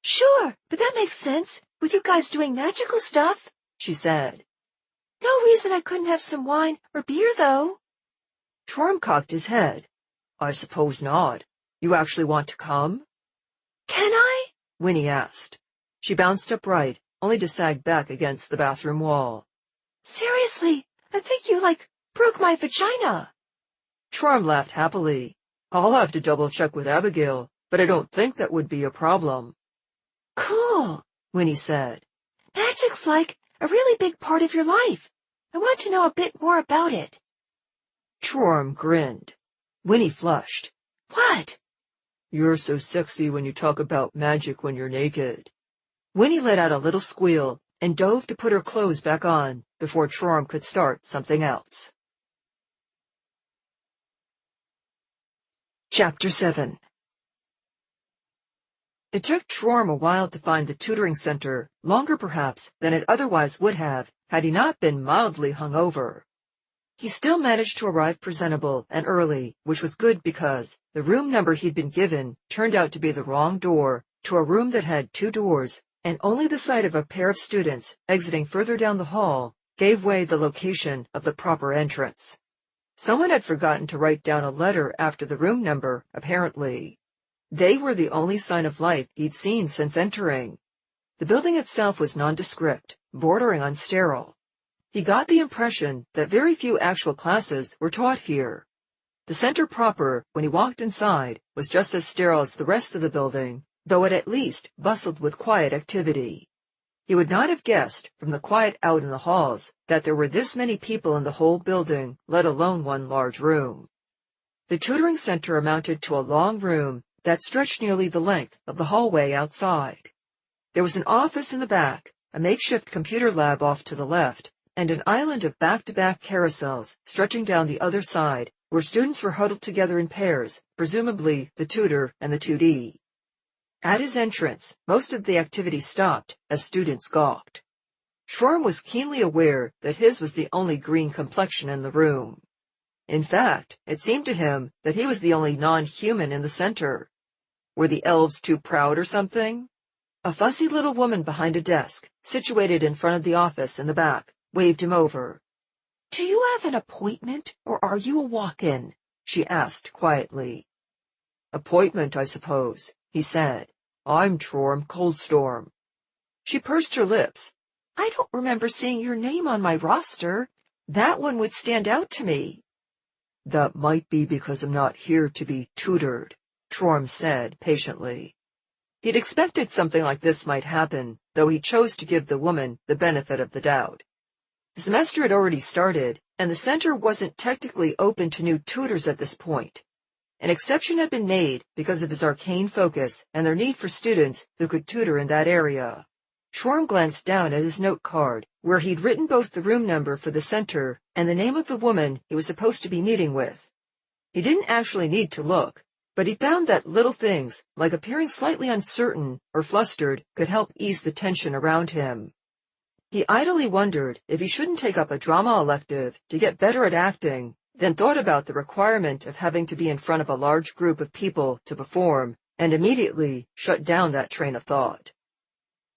Sure, but that makes sense, with you guys doing magical stuff, she said. No reason I couldn't have some wine or beer, though. Trorm cocked his head. I suppose not. You actually want to come? Can I? Winnie asked. She bounced upright, only to sag back against the bathroom wall. Seriously, I think you, broke my vagina. Trorm laughed happily. I'll have to double-check with Abigail, but I don't think that would be a problem. Cool, Winnie said. Magic's a really big part of your life. I want to know a bit more about it. Trorm grinned. Winnie flushed. What? You're so sexy when you talk about magic when you're naked. Winnie let out a little squeal and dove to put her clothes back on before Trorm could start something else. Chapter 7. It took Trorm a while to find the tutoring center, longer perhaps than it otherwise would have had he not been mildly hungover. He still managed to arrive presentable and early, which was good because the room number he'd been given turned out to be the wrong door to a room that had 2 doors, and only the sight of a pair of students exiting further down the hall gave away the location of the proper entrance. Someone had forgotten to write down a letter after the room number, apparently. They were the only sign of life he'd seen since entering. The building itself was nondescript, bordering on sterile. He got the impression that very few actual classes were taught here. The center proper, when he walked inside, was just as sterile as the rest of the building, though it at least bustled with quiet activity. He would not have guessed, from the quiet out in the halls, that there were this many people in the whole building, let alone one large room. The tutoring center amounted to a long room that stretched nearly the length of the hallway outside. There was an office in the back, a makeshift computer lab off to the left, and an island of back-to-back carousels stretching down the other side, where students were huddled together in pairs, presumably the tutor and the tutee. At his entrance, most of the activity stopped as students gawked. Trorm was keenly aware that his was the only green complexion in the room. In fact, it seemed to him that he was the only non-human in the center. Were the elves too proud or something? A fussy little woman behind a desk, situated in front of the office in the back, waved him over. Do you have an appointment, or are you a walk-in? She asked quietly. Appointment, I suppose, he said. I'm Trorm Coldstorm. She pursed her lips. I don't remember seeing your name on my roster. That one would stand out to me. That might be because I'm not here to be tutored, Trorm said patiently. He'd expected something like this might happen, though he chose to give the woman the benefit of the doubt. The semester had already started, and the center wasn't technically open to new tutors at this point. An exception had been made because of his arcane focus and their need for students who could tutor in that area. Shorm glanced down at his note card, where he'd written both the room number for the center and the name of the woman he was supposed to be meeting with. He didn't actually need to look, but he found that little things, like appearing slightly uncertain or flustered, could help ease the tension around him. He idly wondered if he shouldn't take up a drama elective to get better at acting, then thought about the requirement of having to be in front of a large group of people to perform, and immediately shut down that train of thought.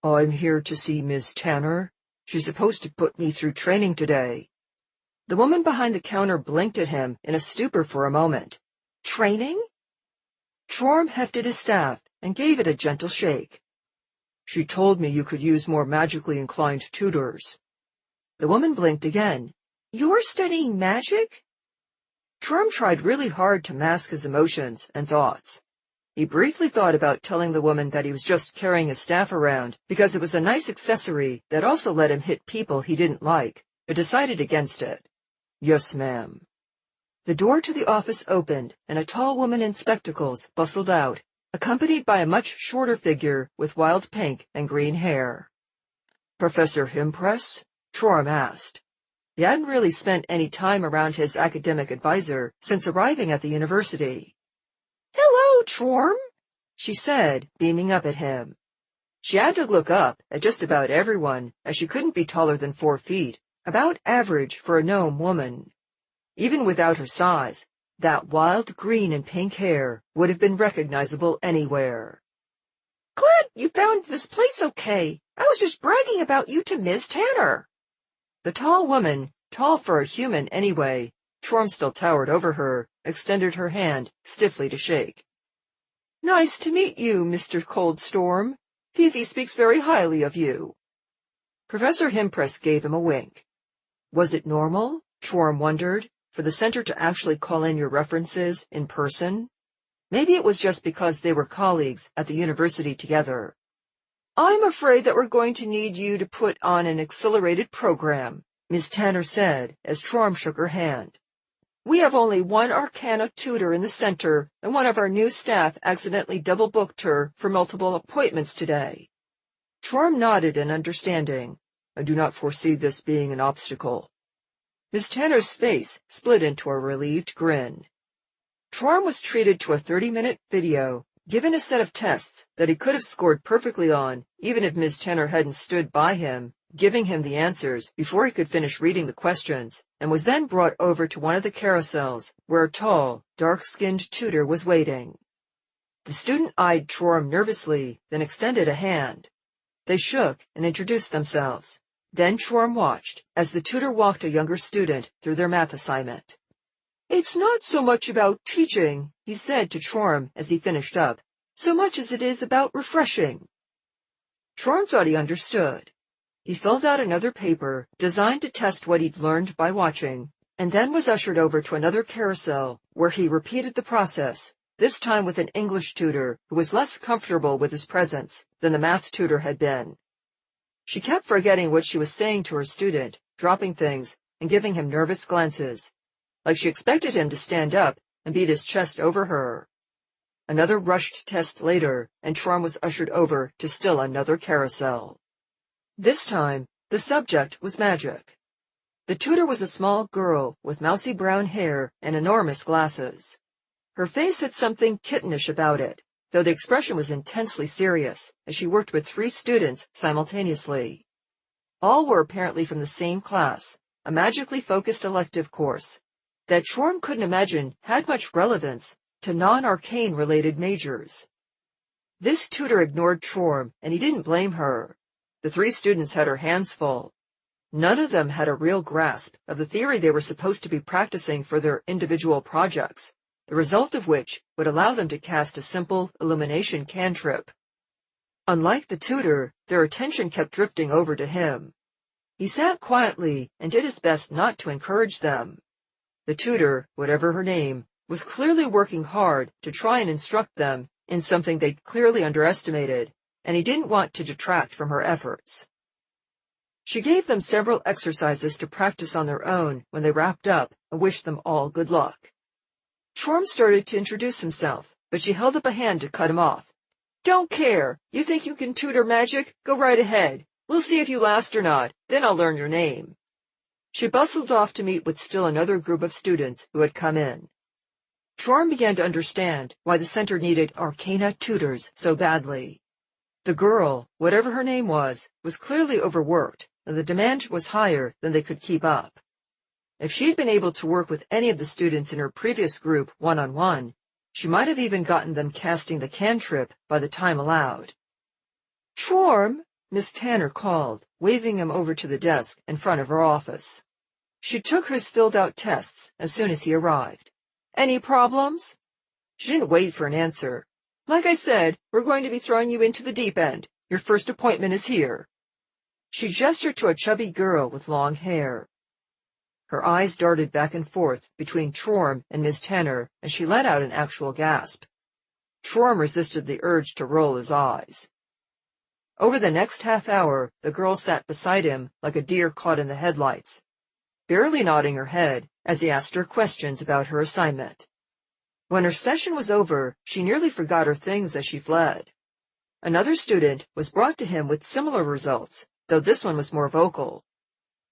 "I'm here to see Miss Tanner. She's supposed to put me through training today." The woman behind the counter blinked at him in a stupor for a moment. "Training?" Shorm hefted his staff and gave it a gentle shake. "She told me you could use more magically inclined tutors." The woman blinked again. "You're studying magic?" Shorm tried really hard to mask his emotions and thoughts. He briefly thought about telling the woman that he was just carrying his staff around because it was a nice accessory that also let him hit people he didn't like, but decided against it. "Yes, ma'am." The door to the office opened, and a tall woman in spectacles bustled out, accompanied by a much shorter figure with wild pink and green hair. "Professor Himpress?" Shorm asked. He hadn't really spent any time around his academic advisor since arriving at the university. "Hello, Shorm," she said, beaming up at him. She had to look up at just about everyone, as she couldn't be taller than 4 feet, about average for a gnome woman. Even without her size, that wild green and pink hair would have been recognizable anywhere. "Glad you found this place okay. I was just bragging about you to Miss Tanner." The tall woman, tall for a human anyway, Shorm still towered over her, extended her hand stiffly to shake. "Nice to meet you, Mr. Coldstorm. Fifi speaks very highly of you." Professor Himpress gave him a wink. Was it normal, Shorm wondered, for the center to actually call in your references in person? Maybe it was just because they were colleagues at the university together. "I'm afraid that we're going to need you to put on an accelerated program," Miss Tanner said as Shorm shook her hand. "We have only one Arcana tutor in the center, and one of our new staff accidentally double-booked her for multiple appointments today." Shorm nodded in understanding. "I do not foresee this being an obstacle." Miss Tanner's face split into a relieved grin. Shorm was treated to a 30-minute video, given a set of tests that he could have scored perfectly on, even if Miss Tanner hadn't stood by him, giving him the answers before he could finish reading the questions, and was then brought over to one of the carousels, where a tall, dark-skinned tutor was waiting. The student eyed Shorm nervously, then extended a hand. They shook and introduced themselves. Then Shorm watched as the tutor walked a younger student through their math assignment. "It's not so much about teaching," he said to Shorm as he finished up, "so much as it is about refreshing." Shorm thought he understood. He filled out another paper designed to test what he'd learned by watching, and then was ushered over to another carousel where he repeated the process, this time with an English tutor who was less comfortable with his presence than the math tutor had been. She kept forgetting what she was saying to her student, dropping things and giving him nervous glances, like she expected him to stand up and beat his chest over her. Another rushed test later, and Shorm was ushered over to still another carousel. This time, the subject was magic. The tutor was a small girl with mousy brown hair and enormous glasses. Her face had something kittenish about it, though the expression was intensely serious, as she worked with 3 students simultaneously. All were apparently from the same class, a magically focused elective course that Shorm couldn't imagine had much relevance to non-arcane related majors. This tutor ignored Shorm, and he didn't blame her. The 3 students had her hands full. None of them had a real grasp of the theory they were supposed to be practicing for their individual projects, the result of which would allow them to cast a simple illumination cantrip. Unlike the tutor, their attention kept drifting over to him. He sat quietly and did his best not to encourage them. The tutor, whatever her name, was clearly working hard to try and instruct them in something they'd clearly underestimated, and he didn't want to detract from her efforts. She gave them several exercises to practice on their own when they wrapped up and wished them all good luck. Chorm started to introduce himself, but she held up a hand to cut him off. "Don't care. You think you can tutor magic? Go right ahead. We'll see if you last or not, then I'll learn your name." She bustled off to meet with still another group of students who had come in. Chorm began to understand why the center needed arcana tutors so badly. The girl, whatever her name was clearly overworked, and the demand was higher than they could keep up. If she'd been able to work with any of the students in her previous group one-on-one, she might have even gotten them casting the cantrip by the time allowed. "Chorm," Miss Tanner called, waving him over to the desk in front of her office. She took his filled-out tests as soon as he arrived. "Any problems?" She didn't wait for an answer. "Like I said, we're going to be throwing you into the deep end. Your first appointment is here." She gestured to a chubby girl with long hair. Her eyes darted back and forth between Chorm and Miss Tanner, and she let out an actual gasp. Chorm resisted the urge to roll his eyes. Over the next half hour, the girl sat beside him like a deer caught in the headlights, barely nodding her head as he asked her questions about her assignment. When her session was over, she nearly forgot her things as she fled. Another student was brought to him with similar results, though this one was more vocal.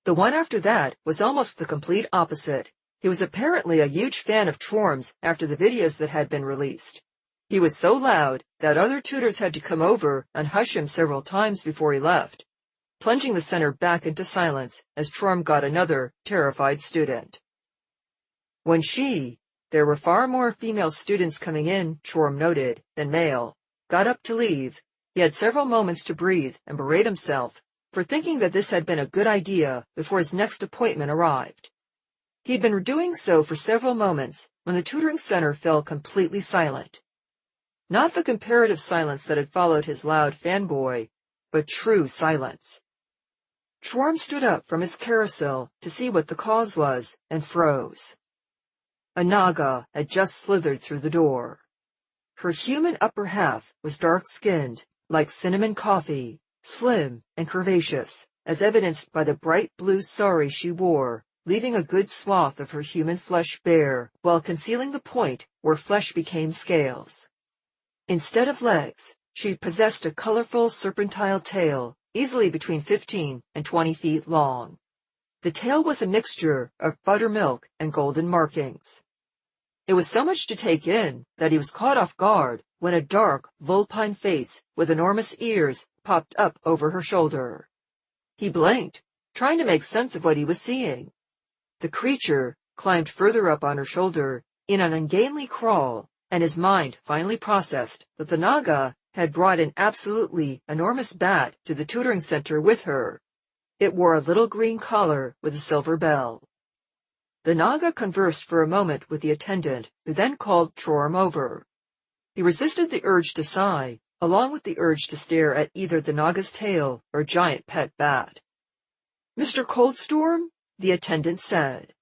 The one after that was almost the complete opposite. He was apparently a huge fan of Chorm's after the videos that had been released. He was so loud that other tutors had to come over and hush him several times before he left, plunging the center back into silence as Chorm got another terrified student. When there were far more female students coming in, Chorm noted, than male, got up to leave, he had several moments to breathe and berate himself for thinking that this had been a good idea before his next appointment arrived. He'd been doing so for several moments when the tutoring center fell completely silent. Not the comparative silence that had followed his loud fanboy, but true silence. Chorm stood up from his carousel to see what the cause was and froze. A Naga had just slithered through the door. Her human upper half was dark-skinned, like cinnamon coffee, slim and curvaceous, as evidenced by the bright blue sari she wore, leaving a good swath of her human flesh bare while concealing the point where flesh became scales. Instead of legs, she possessed a colorful serpentine tail, easily between 15 and 20 feet long. The tail was a mixture of buttermilk and golden markings. It was so much to take in that he was caught off guard when a dark, vulpine face with enormous ears popped up over her shoulder. He blinked, trying to make sense of what he was seeing. The creature climbed further up on her shoulder in an ungainly crawl, and his mind finally processed that the Naga had brought an absolutely enormous bat to the tutoring center with her. It wore a little green collar with a silver bell. The Naga conversed for a moment with the attendant, who then called Chorm over. He resisted the urge to sigh, along with the urge to stare at either the Naga's tail or giant pet bat. "Mr. Coldstorm," the attendant said,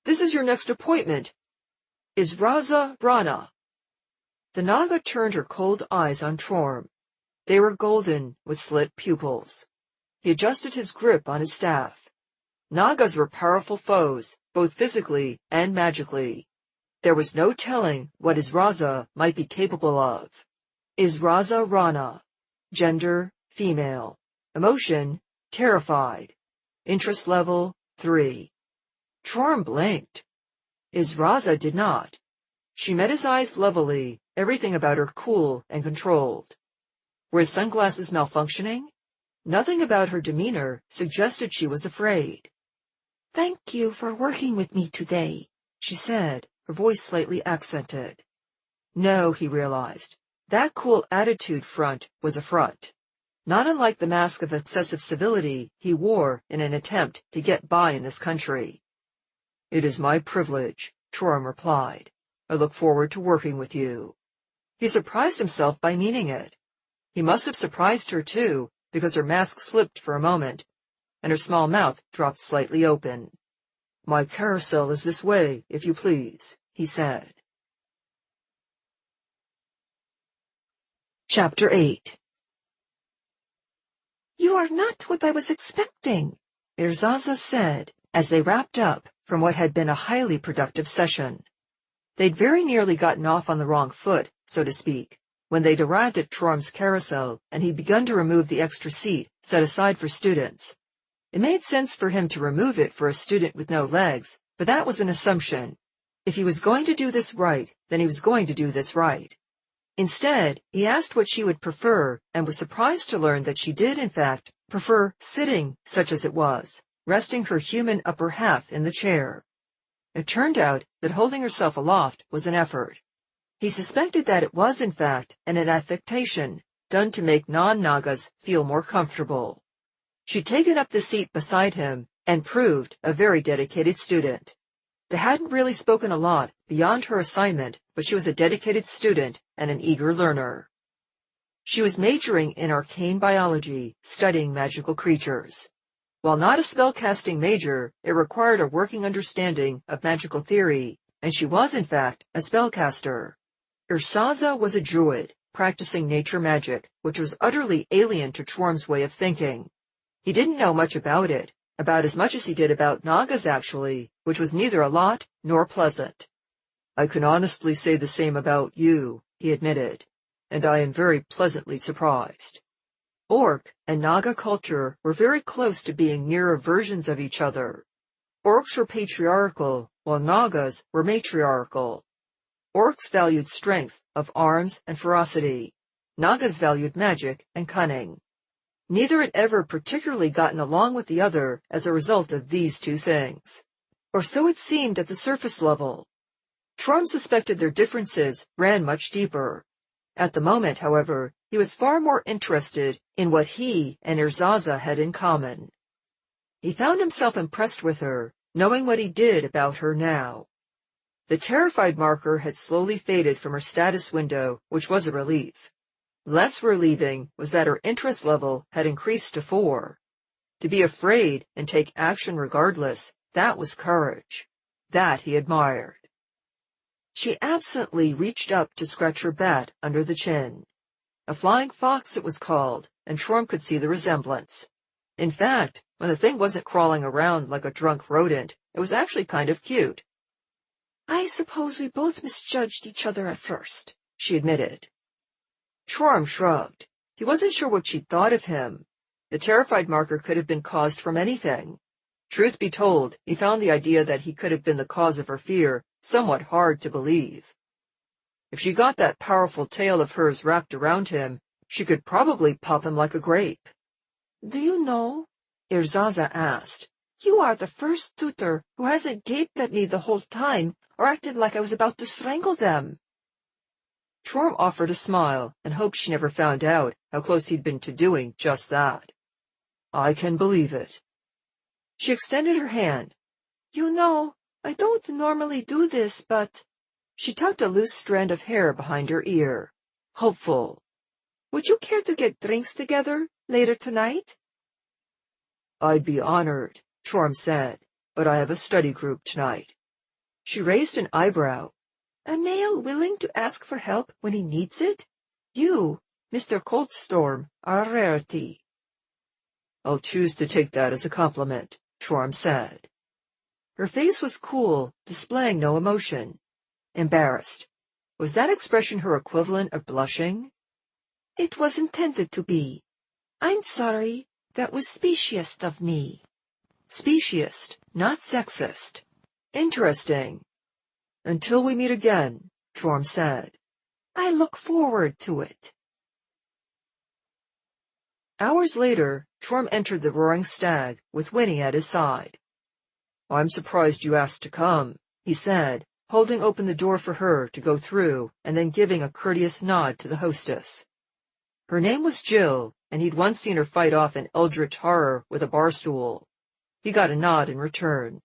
"this is your next appointment. Is Raza Rana." The Naga turned her cold eyes on Chorm. They were golden with slit pupils. He adjusted his grip on his staff. Nagas were powerful foes, both physically and magically. There was no telling what his Raza might be capable of. Is Raza Rana. Gender, female. Emotion, terrified. Interest level, 3. Chorm blinked. Is Raza did not. She met his eyes levelly, everything about her cool and controlled. Were his sunglasses malfunctioning? Nothing about her demeanor suggested she was afraid. "Thank you for working with me today," she said, her voice slightly accented. No, he realized. That cool attitude front was a front, not unlike the mask of excessive civility he wore in an attempt to get by in this country. "It is my privilege," Chorm replied. "I look forward to working with you." He surprised himself by meaning it. He must have surprised her, too, because her mask slipped for a moment, and her small mouth dropped slightly open. "My carousel is this way, if you please," he said. Chapter 8. You are not what I was expecting, Irzaza said, as they wrapped up from what had been a highly productive session. They'd very nearly gotten off on the wrong foot, so to speak, when they'd arrived at Trorm's carousel and he'd begun to remove the extra seat set aside for students. It made sense for him to remove it for a student with no legs, but that was an assumption. If he was going to do this right, then he was going to do this right. Instead, he asked what she would prefer and was surprised to learn that she did, in fact, prefer sitting, such as it was, resting her human upper half in the chair. It turned out that holding herself aloft was an effort. He suspected that it was, in fact, an affectation done to make non-Nagas feel more comfortable. She'd taken up the seat beside him and proved a very dedicated student. They hadn't really spoken a lot beyond her assignment, but she was a dedicated student and an eager learner. She was majoring in arcane biology, studying magical creatures. While not a spellcasting major, it required a working understanding of magical theory, and she was, in fact, a spellcaster. Irzaza was a druid, practicing nature magic, which was utterly alien to Trorm's way of thinking. He didn't know much about it, about as much as he did about Nagas actually, which was neither a lot nor pleasant. I can honestly say the same about you, he admitted, and I am very pleasantly surprised. Orc and Naga culture were very close to being mirror versions of each other. Orcs were patriarchal, while Nagas were matriarchal. Orcs valued strength of arms and ferocity. Nagas valued magic and cunning. Neither had ever particularly gotten along with the other as a result of these two things. Or so it seemed at the surface level. Trorm suspected their differences ran much deeper. At the moment, however, he was far more interested in what he and Irzaza had in common. He found himself impressed with her, knowing what he did about her now. The terrified marker had slowly faded from her status window, which was a relief. Less relieving was that her interest level had increased to 4. To be afraid and take action regardless, that was courage. That he admired. She absently reached up to scratch her bat under the chin. A flying fox it was called, and Trorm could see the resemblance. In fact, when the thing wasn't crawling around like a drunk rodent, it was actually kind of cute. I suppose we both misjudged each other at first, she admitted. Trorm shrugged. He wasn't sure what she'd thought of him. The terrified marker could have been caused from anything. Truth be told, he found the idea that he could have been the cause of her fear somewhat hard to believe. If she got that powerful tail of hers wrapped around him, she could probably pop him like a grape. Do you know, Irzaza asked, you are the first tutor who hasn't gaped at me the whole time or acted like I was about to strangle them. Trorm offered a smile and hoped she never found out how close he'd been to doing just that. I can believe it. She extended her hand. You know, I don't normally do this, but... She tucked a loose strand of hair behind her ear. Hopeful. Would you care to get drinks together later tonight? I'd be honored, Trorm said, but I have a study group tonight. She raised an eyebrow. A male willing to ask for help when he needs it? You, Mr. Coldstorm, are a rarity. I'll choose to take that as a compliment, Trorm said. Her face was cool, displaying no emotion. Embarrassed. Was that expression her equivalent of blushing? It was intended to be. I'm sorry, that was speciest of me. Speciest, not sexist. Interesting. Until we meet again, Trorm said. I look forward to it. Hours later, Trorm entered the Roaring Stag with Winnie at his side. I'm surprised you asked to come, he said, holding open the door for her to go through and then giving a courteous nod to the hostess. Her name was Jill, and he'd once seen her fight off an eldritch horror with a barstool. He got a nod in return.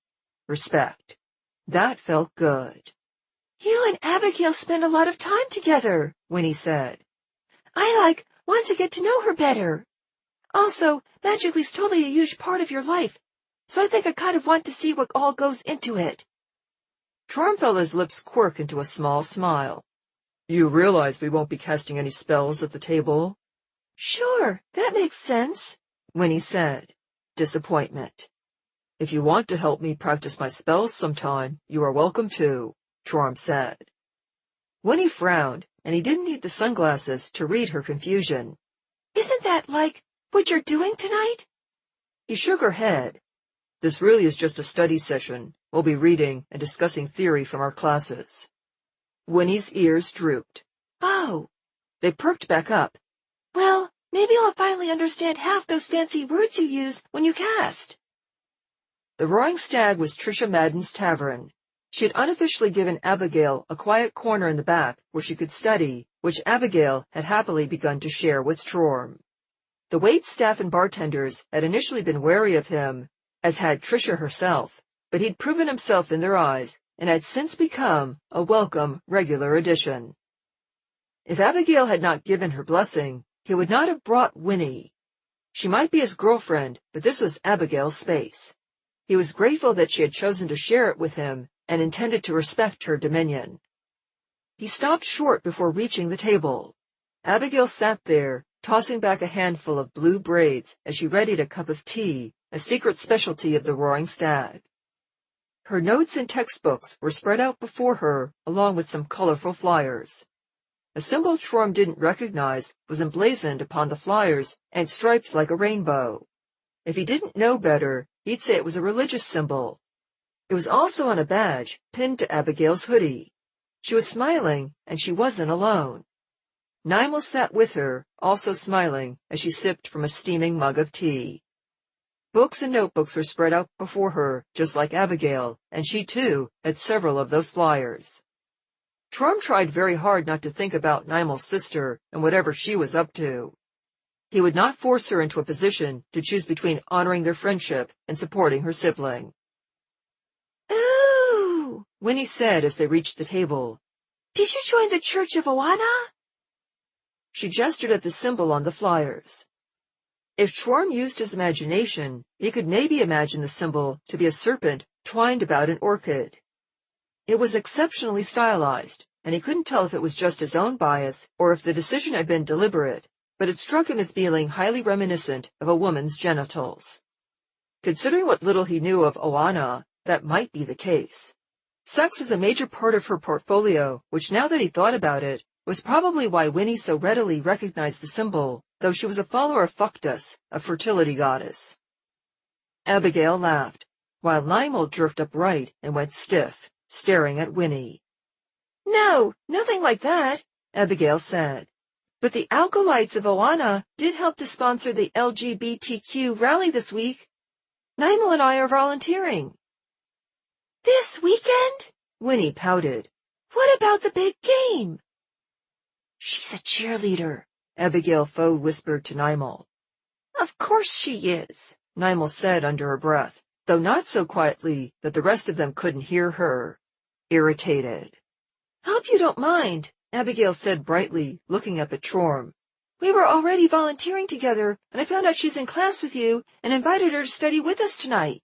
Respect. That felt good. You and Abigail spend a lot of time together, Winnie said. I want to get to know her better. Also, magically's totally a huge part of your life, so I think I kind of want to see what all goes into it. Trorm felt his lips quirk into a small smile. You realize we won't be casting any spells at the table? Sure, that makes sense, Winnie said. Disappointment. If you want to help me practice my spells sometime, you are welcome to, Chorm said. Winnie frowned, and he didn't need the sunglasses to read her confusion. Isn't that like what you're doing tonight? He shook her head. This really is just a study session. We'll be reading and discussing theory from our classes. Winnie's ears drooped. Oh. They perked back up. Well, maybe I'll finally understand half those fancy words you use when you cast. The Roaring Stag was Trisha Madden's tavern. She had unofficially given Abigail a quiet corner in the back where she could study, which Abigail had happily begun to share with Chorm. The wait staff and bartenders had initially been wary of him, as had Trisha herself, but he'd proven himself in their eyes and had since become a welcome regular addition. If Abigail had not given her blessing, he would not have brought Winnie. She might be his girlfriend, but this was Abigail's space. He was grateful that she had chosen to share it with him and intended to respect her dominion. He stopped short before reaching the table. Abigail sat there, tossing back a handful of blue braids as she readied a cup of tea, a secret specialty of the Roaring Stag. Her notes and textbooks were spread out before her, along with some colorful flyers. A symbol Chorm didn't recognize was emblazoned upon the flyers and striped like a rainbow. If he didn't know better, he'd say it was a religious symbol. It was also on a badge pinned to Abigail's hoodie. She was smiling, and she wasn't alone. Nimel sat with her, also smiling, as she sipped from a steaming mug of tea. Books and notebooks were spread out before her, just like Abigail, and she, too, had several of those flyers. Chorm tried very hard not to think about Nimel's sister and whatever she was up to. He would not force her into a position to choose between honoring their friendship and supporting her sibling. Ooh, Winnie said as they reached the table. Did you join the Church of Oana? She gestured at the symbol on the flyers. If Chorm used his imagination, he could maybe imagine the symbol to be a serpent twined about an orchid. It was exceptionally stylized, and he couldn't tell if it was just his own bias or if the decision had been deliberate, but it struck him as being highly reminiscent of a woman's genitals. Considering what little he knew of Oana, that might be the case. Sex was a major part of her portfolio, which now that he thought about it, was probably why Winnie so readily recognized the symbol, though she was a follower of Fuctus, a fertility goddess. Abigail laughed, while Nimel jerked upright and went stiff, staring at Winnie. No, nothing like that, Abigail said. But the Alkalites of Oana did help to sponsor the LGBTQ rally this week. Nimel and I are volunteering. This weekend? Winnie pouted. What about the big game? She's a cheerleader, Abigail Fode whispered to Nimel. Of course she is, Nimel said under her breath, though not so quietly that the rest of them couldn't hear her. Irritated. Hope you don't mind, Abigail said brightly, looking up at Chorm. We were already volunteering together, and I found out she's in class with you and invited her to study with us tonight.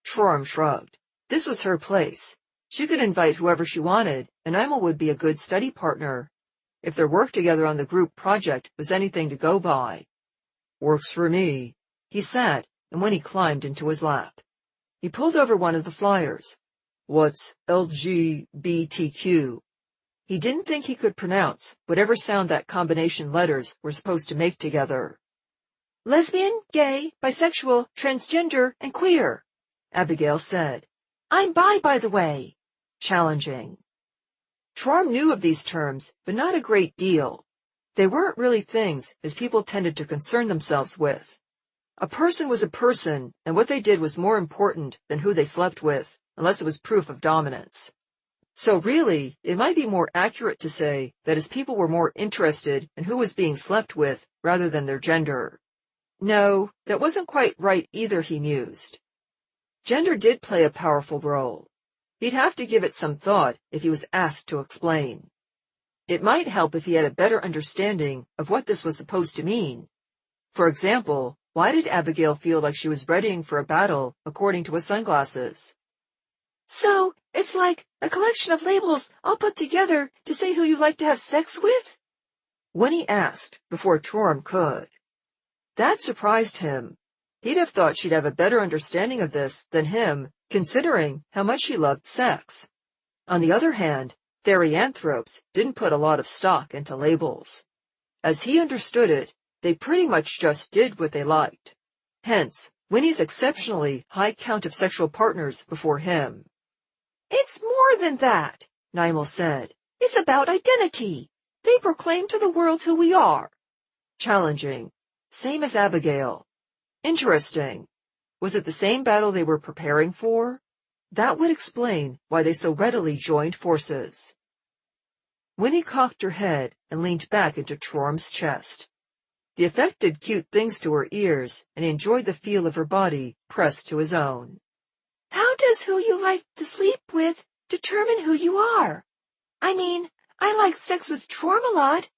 Chorm shrugged. This was her place. She could invite whoever she wanted, and Nimel would be a good study partner. If their work together on the group project was anything to go by. Works for me. He sat, and Winnie climbed into his lap. He pulled over one of the flyers. What's LGBTQ? He didn't think he could pronounce whatever sound that combination letters were supposed to make together. Lesbian, gay, bisexual, transgender, and queer, Abigail said. I'm bi, by the way. Challenging. Chorm knew of these terms, but not a great deal. They weren't really things as people tended to concern themselves with. A person was a person, and what they did was more important than who they slept with, unless it was proof of dominance. So really, it might be more accurate to say that his people were more interested in who was being slept with rather than their gender. No, that wasn't quite right either, he mused. Gender did play a powerful role. He'd have to give it some thought if he was asked to explain. It might help if he had a better understanding of what this was supposed to mean. For example, why did Abigail feel like she was readying for a battle according to his sunglasses? So, it's like a collection of labels all put together to say who you like to have sex with? Winnie asked before Trorum could. That surprised him. He'd have thought she'd have a better understanding of this than him, considering how much she loved sex. On the other hand, therianthropes didn't put a lot of stock into labels. As he understood it, they pretty much just did what they liked. Hence, Winnie's exceptionally high count of sexual partners before him. It's more than that, Nimel said. It's about identity. They proclaim to the world who we are. Challenging. Same as Abigail. Interesting. Was it the same battle they were preparing for? That would explain why they so readily joined forces. Winnie cocked her head and leaned back into Trorum's chest. The effect did cute things to her ears, and he enjoyed the feel of her body pressed to his own. How does who you like to sleep with determine who you are? I mean, I like sex with Trorum a lot,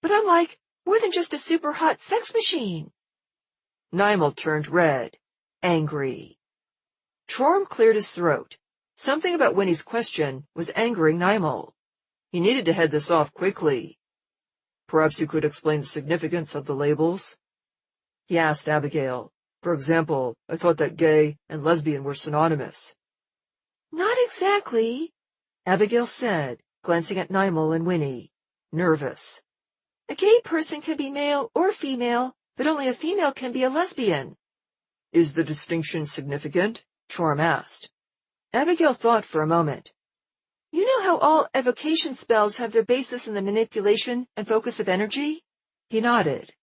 but I'm like more than just a super hot sex machine. Nimel turned red, angry. Trorum cleared his throat. Something about Winnie's question was angering Nimel. He needed to head this off quickly. Perhaps you could explain the significance of the labels? He asked Abigail. For example, I thought that gay and lesbian were synonymous. Not exactly, Abigail said, glancing at Nimel and Winnie, nervous. A gay person can be male or female, but only a female can be a lesbian. Is the distinction significant? Trorum asked. Abigail thought for a moment. You know how all evocation spells have their basis in the manipulation and focus of energy? He nodded.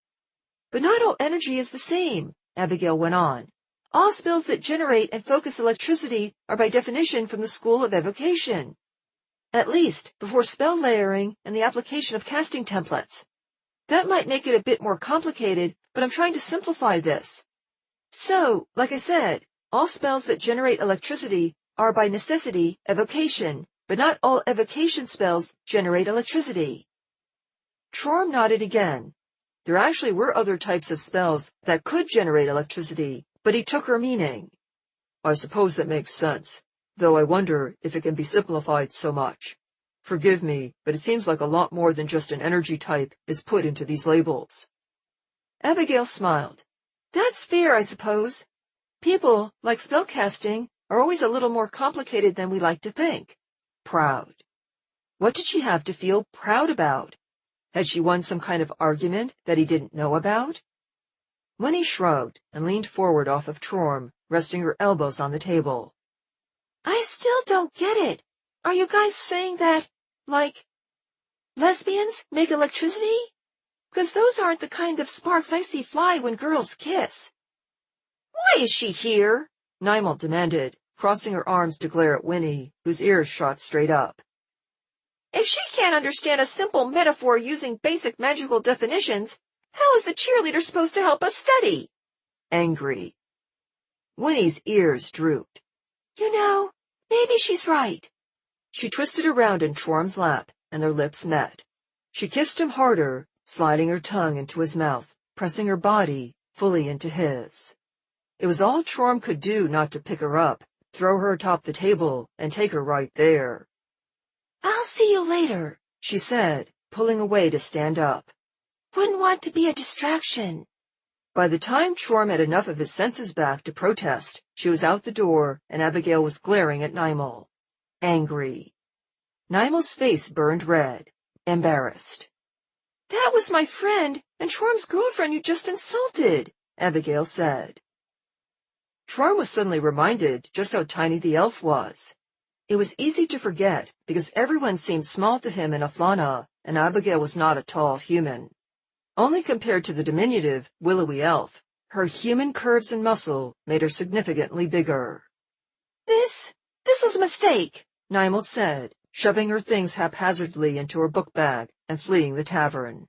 But not all energy is the same, Abigail went on. All spells that generate and focus electricity are by definition from the school of evocation. At least before spell layering and the application of casting templates. That might make it a bit more complicated, but I'm trying to simplify this. So, like I said, all spells that generate electricity are by necessity evocation, but not all evocation spells generate electricity. Trorum nodded again. There actually were other types of spells that could generate electricity, but he took her meaning. I suppose that makes sense, though I wonder if it can be simplified so much. Forgive me, but it seems like a lot more than just an energy type is put into these labels. Abigail smiled. That's fair, I suppose. People, like spellcasting, are always a little more complicated than we like to think. Proud. What did she have to feel proud about? Had she won some kind of argument that he didn't know about? Winnie shrugged and leaned forward off of Trorum, resting her elbows on the table. I still don't get it. Are you guys saying that, like, lesbians make electricity? Because those aren't the kind of sparks I see fly when girls kiss. Why is she here? Nimel demanded, crossing her arms to glare at Winnie, whose ears shot straight up. If she can't understand a simple metaphor using basic magical definitions, how is the cheerleader supposed to help us study? Angry. Winnie's ears drooped. You know, maybe she's right. She twisted around in Trorum's lap, and their lips met. She kissed him harder, sliding her tongue into his mouth, pressing her body fully into his. It was all Trorum could do not to pick her up, throw her atop the table, and take her right there. I'll see you later, she said, pulling away to stand up. Wouldn't want to be a distraction. By the time Trorum had enough of his senses back to protest, she was out the door, and Abigail was glaring at Nimel. Angry. Nimel's face burned red, embarrassed. That was my friend, and Trorum's girlfriend you just insulted, Abigail said. Trorum was suddenly reminded just how tiny the elf was. It was easy to forget, because everyone seemed small to him in Athlana, and Abigail was not a tall human. Only compared to the diminutive, willowy elf, her human curves and muscle made her significantly bigger. This was a mistake, Nimel said, shoving her things haphazardly into her book bag and fleeing the tavern.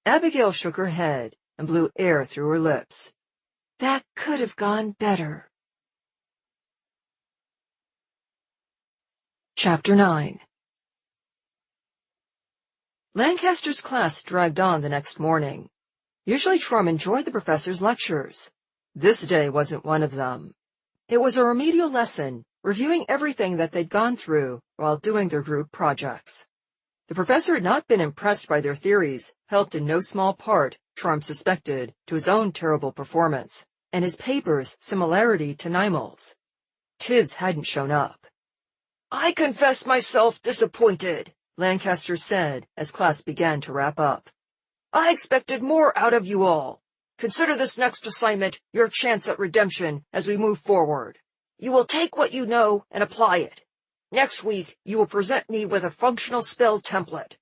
Abigail shook her head and blew air through her lips. That could have gone better. Chapter 9. Lancaster's class dragged on the next morning. Usually Trorum enjoyed the professor's lectures. This day wasn't one of them. It was a remedial lesson, reviewing everything that they'd gone through while doing their group projects. The professor had not been impressed by their theories, helped in no small part, Trump suspected, to his own terrible performance, and his paper's similarity to Nimel's. Tibbs hadn't shown up. "I confess myself disappointed," Lancaster said as class began to wrap up. "I expected more out of you all. Consider this next assignment your chance at redemption as we move forward. You will take what you know and apply it. Next week, you will present me with a functional spell template.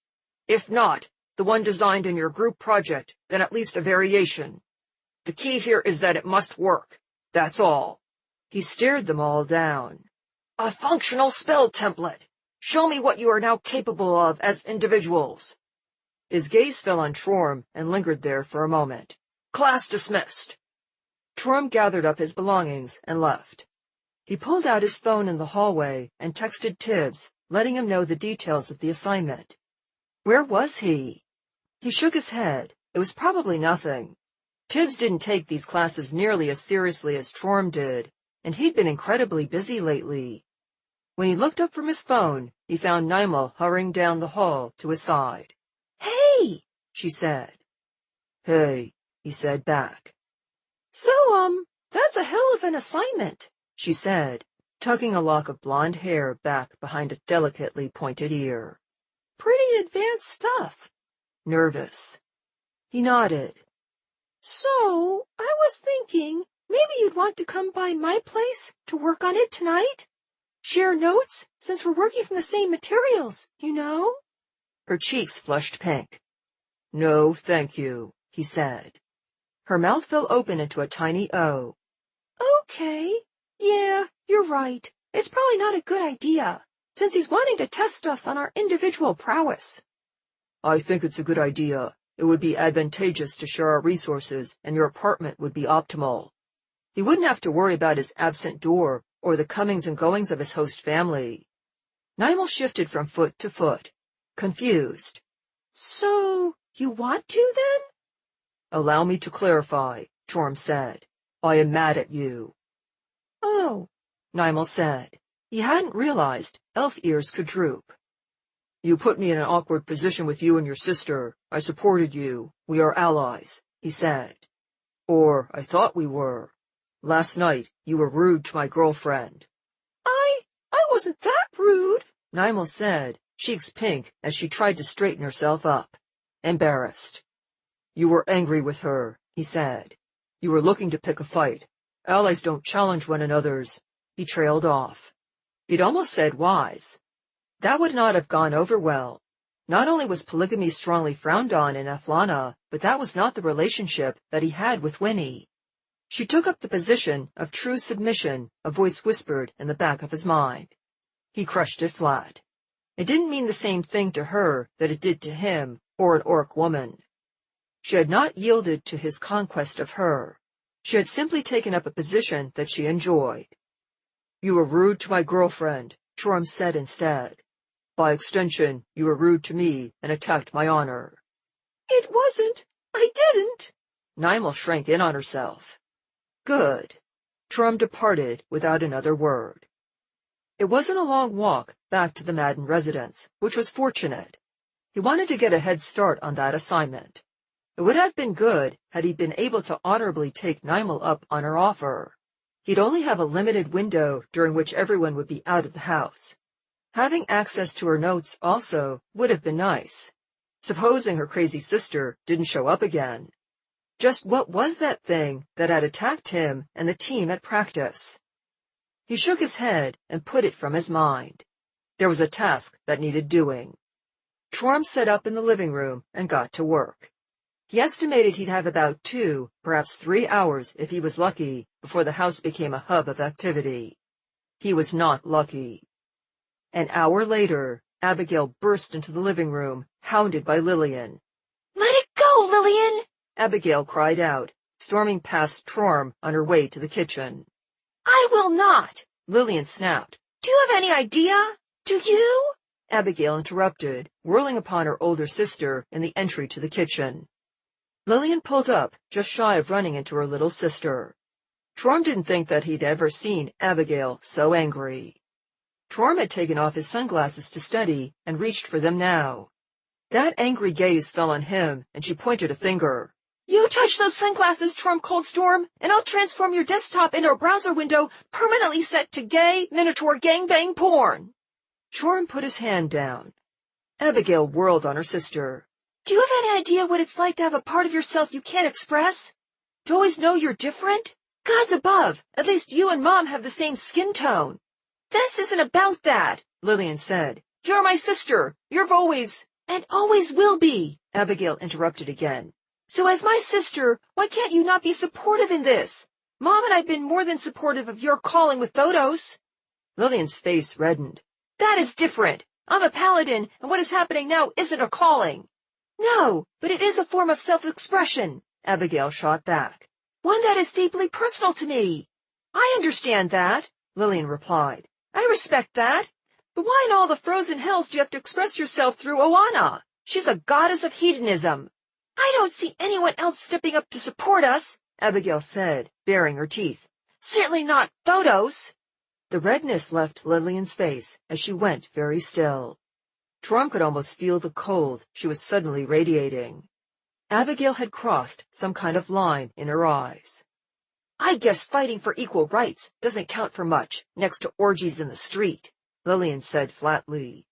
If not, the one designed in your group project, then at least a variation. The key here is that it must work. That's all." He stared them all down. "A functional spell template. Show me what you are now capable of as individuals." His gaze fell on Trorm and lingered there for a moment. "Class dismissed." Trorm gathered up his belongings and left. He pulled out his phone in the hallway and texted Tibbs, letting him know the details of the assignment. Where was he? He shook his head. It was probably nothing. Tibbs didn't take these classes nearly as seriously as Trorm did, and he'd been incredibly busy lately. When he looked up from his phone, he found Nimel hurrying down the hall to his side. "Hey," she said. "Hey," he said back. "So, that's a hell of an assignment," she said, tucking a lock of blonde hair back behind a delicately pointed ear. "Pretty advanced stuff." Nervous. He nodded. "So, I was thinking maybe you'd want to come by my place to work on it tonight? Share notes, since we're working from the same materials, you know?" Her cheeks flushed pink. "No, thank you," he said. Her mouth fell open into a tiny O. "Okay. Yeah, you're right. It's probably not a good idea, since he's wanting to test us on our individual prowess." "I think it's a good idea. It would be advantageous to share our resources, and your apartment would be optimal. He wouldn't have to worry about his absent door or the comings and goings of his host family." Nimel shifted from foot to foot, confused. "So, you want to, then?" "Allow me to clarify," Trorm said. "I am mad at you." "Oh," Nimel said. He hadn't realized elf ears could droop. "You put me in an awkward position with you and your sister. I supported you. We are allies," he said. "Or I thought we were. Last night, you were rude to my girlfriend." I wasn't that rude," Nimel said, cheeks pink as she tried to straighten herself up. Embarrassed. "You were angry with her," he said. "You were looking to pick a fight. Allies don't challenge one another's." He trailed off. He'd almost said wise. That would not have gone over well. Not only was polygamy strongly frowned on in Athlana, but that was not the relationship that he had with Winnie. She took up the position of true submission, a voice whispered in the back of his mind. He crushed it flat. It didn't mean the same thing to her that it did to him or an orc woman. She had not yielded to his conquest of her. She had simply taken up a position that she enjoyed. "You were rude to my girlfriend," Trorm said instead. "By extension, you were rude to me and attacked my honor." "It wasn't. I didn't." Nimel shrank in on herself. "Good." Trorm departed without another word. It wasn't a long walk back to the Madden residence, which was fortunate. He wanted to get a head start on that assignment. It would have been good had he been able to honorably take Nimel up on her offer. He'd only have a limited window during which everyone would be out of the house. Having access to her notes also would have been nice. Supposing her crazy sister didn't show up again. Just what was that thing that had attacked him and the team at practice? He shook his head and put it from his mind. There was a task that needed doing. Trorm set up in the living room and got to work. He estimated he'd have about 2, perhaps 3 hours if he was lucky, before the house became a hub of activity. He was not lucky. An hour later, Abigail burst into the living room, hounded by Lillian. "Let it go, Lillian!" Abigail cried out, storming past Trorm on her way to the kitchen. "I will not!" Lillian snapped. "Do you have any idea? Do you?" Abigail interrupted, whirling upon her older sister in the entry to the kitchen. Lillian pulled up, just shy of running into her little sister. Torm didn't think that he'd ever seen Abigail so angry. Torm had taken off his sunglasses to study and reached for them now. That angry gaze fell on him, and she pointed a finger. You touch those sunglasses, Torm Coldstorm, and I'll transform your desktop into a browser window permanently set to gay, minotaur gangbang porn. Torm put his hand down. Abigail whirled on her sister. Do you have any idea what it's like to have a part of yourself you can't express? To always know you're different? Gods above, at least you and Mom have the same skin tone. This isn't about that, Lillian said. You're my sister. You've always, and always will be, Abigail interrupted again. So as my sister, why can't you not be supportive in this? Mom and I've been more than supportive of your calling with Thodos. Lillian's face reddened. That is different. I'm a paladin, and what is happening now isn't a calling. No, but it is a form of self-expression, Abigail shot back. One that is deeply personal to me. I understand that, Lillian replied. I respect that. But why in all the frozen hells do you have to express yourself through Oana? She's a goddess of hedonism. I don't see anyone else stepping up to support us, Abigail said, baring her teeth. Certainly not Thodos. The redness left Lillian's face as she went very still. Torm could almost feel the cold she was suddenly radiating. Abigail had crossed some kind of line in her eyes. I guess fighting for equal rights doesn't count for much next to orgies in the street, Lillian said flatly.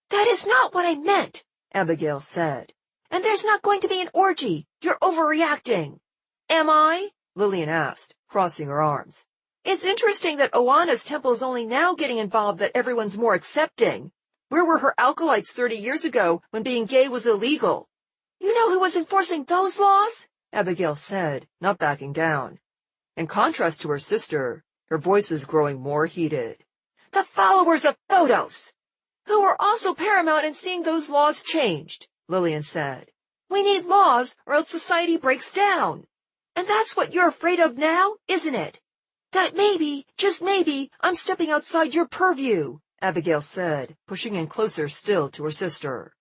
That is not what I meant, Abigail said. And there's not going to be an orgy. You're overreacting. Am I? Lillian asked, crossing her arms. It's interesting that Oana's temple is only now getting involved, that everyone's more accepting. Where were her acolytes 30 years ago when being gay was illegal? You know who was enforcing those laws? Abigail said, not backing down. In contrast to her sister, her voice was growing more heated. The followers of Thodos, who were also paramount in seeing those laws changed, Lillian said. We need laws or else society breaks down. And that's what you're afraid of now, isn't it? That maybe, just maybe, I'm stepping outside your purview, Abigail said, pushing in closer still to her sister.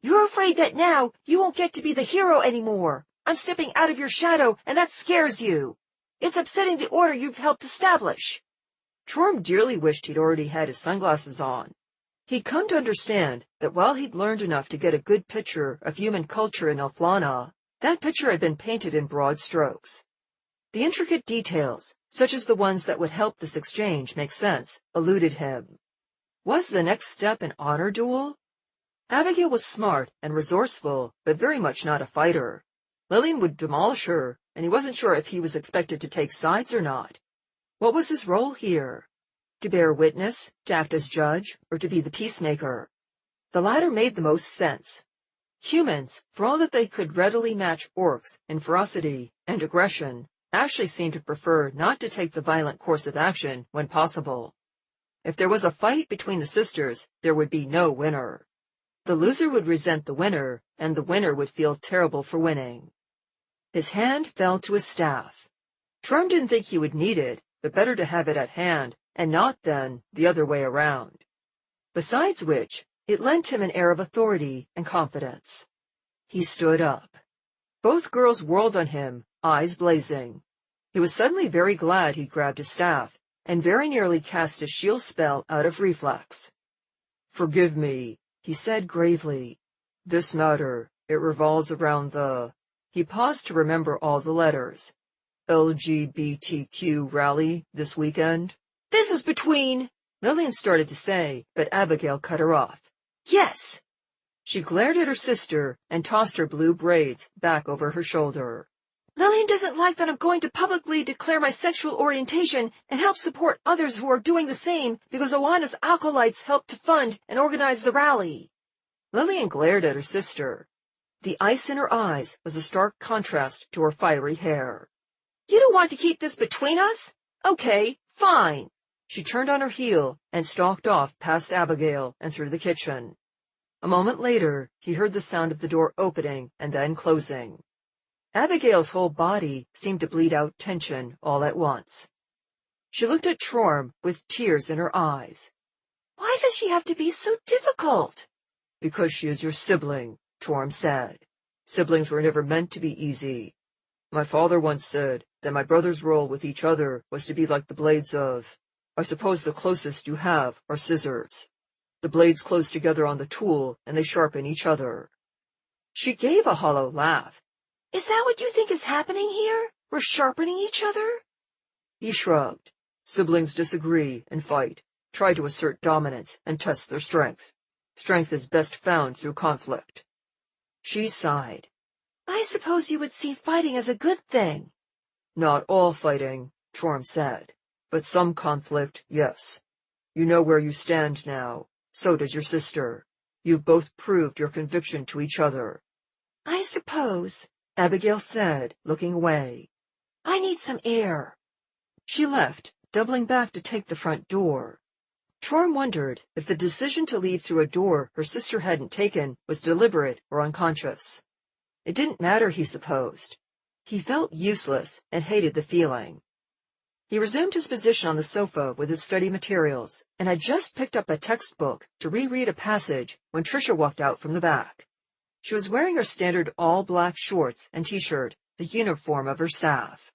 You're afraid that now you won't get to be the hero anymore. I'm stepping out of your shadow, and that scares you. It's upsetting the order you've helped establish. Torm dearly wished he'd already had his sunglasses on. He'd come to understand that while he'd learned enough to get a good picture of human culture in Elflana, that picture had been painted in broad strokes. The intricate details, such as the ones that would help this exchange make sense, eluded him. Was the next step an honor duel? Abigail was smart and resourceful, but very much not a fighter. Lillian would demolish her, and he wasn't sure if he was expected to take sides or not. What was his role here? To bear witness, to act as judge, or to be the peacemaker? The latter made the most sense. Humans, for all that they could readily match orcs in ferocity and aggression, actually seemed to prefer not to take the violent course of action when possible. If there was a fight between the sisters, there would be no winner. The loser would resent the winner, and the winner would feel terrible for winning. His hand fell to his staff. Torm didn't think he would need it, but better to have it at hand, and not then the other way around. Besides which, it lent him an air of authority and confidence. He stood up. Both girls whirled on him, eyes blazing. He was suddenly very glad he'd grabbed his staff, and very nearly cast his shield spell out of reflex. Forgive me, he said gravely. This matter, it revolves around the... He paused to remember all the letters. LGBTQ rally this weekend? This is between... Lillian started to say, but Abigail cut her off. Yes. She glared at her sister and tossed her blue braids back over her shoulder. Lillian doesn't like that I'm going to publicly declare my sexual orientation and help support others who are doing the same because Oana's acolytes helped to fund and organize the rally. Lillian glared at her sister. The ice in her eyes was a stark contrast to her fiery hair. You don't want to keep this between us? Okay, fine. She turned on her heel and stalked off past Abigail and through the kitchen. A moment later, he heard the sound of the door opening and then closing. Abigail's whole body seemed to bleed out tension all at once. She looked at Torm with tears in her eyes. Why does she have to be so difficult? Because she is your sibling, Torm said. Siblings were never meant to be easy. My father once said, that my brothers' role with each other was to be like the blades of— I suppose the closest you have are scissors. The blades close together on the tool, and they sharpen each other. She gave a hollow laugh. Is that what you think is happening here? We're sharpening each other? He shrugged. Siblings disagree and fight, try to assert dominance and test their strength. Strength is best found through conflict. She sighed. I suppose you would see fighting as a good thing. Not all fighting, Chorm said, but some conflict, yes. You know where you stand now. So does your sister. You've both proved your conviction to each other. I suppose, Abigail said, looking away. I need some air. She left, doubling back to take the front door. Chorm wondered if the decision to leave through a door her sister hadn't taken was deliberate or unconscious. It didn't matter, he supposed. He felt useless and hated the feeling. He resumed his position on the sofa with his study materials and had just picked up a textbook to reread a passage when Tricia walked out from the back. She was wearing her standard all-black shorts and t-shirt, the uniform of her staff.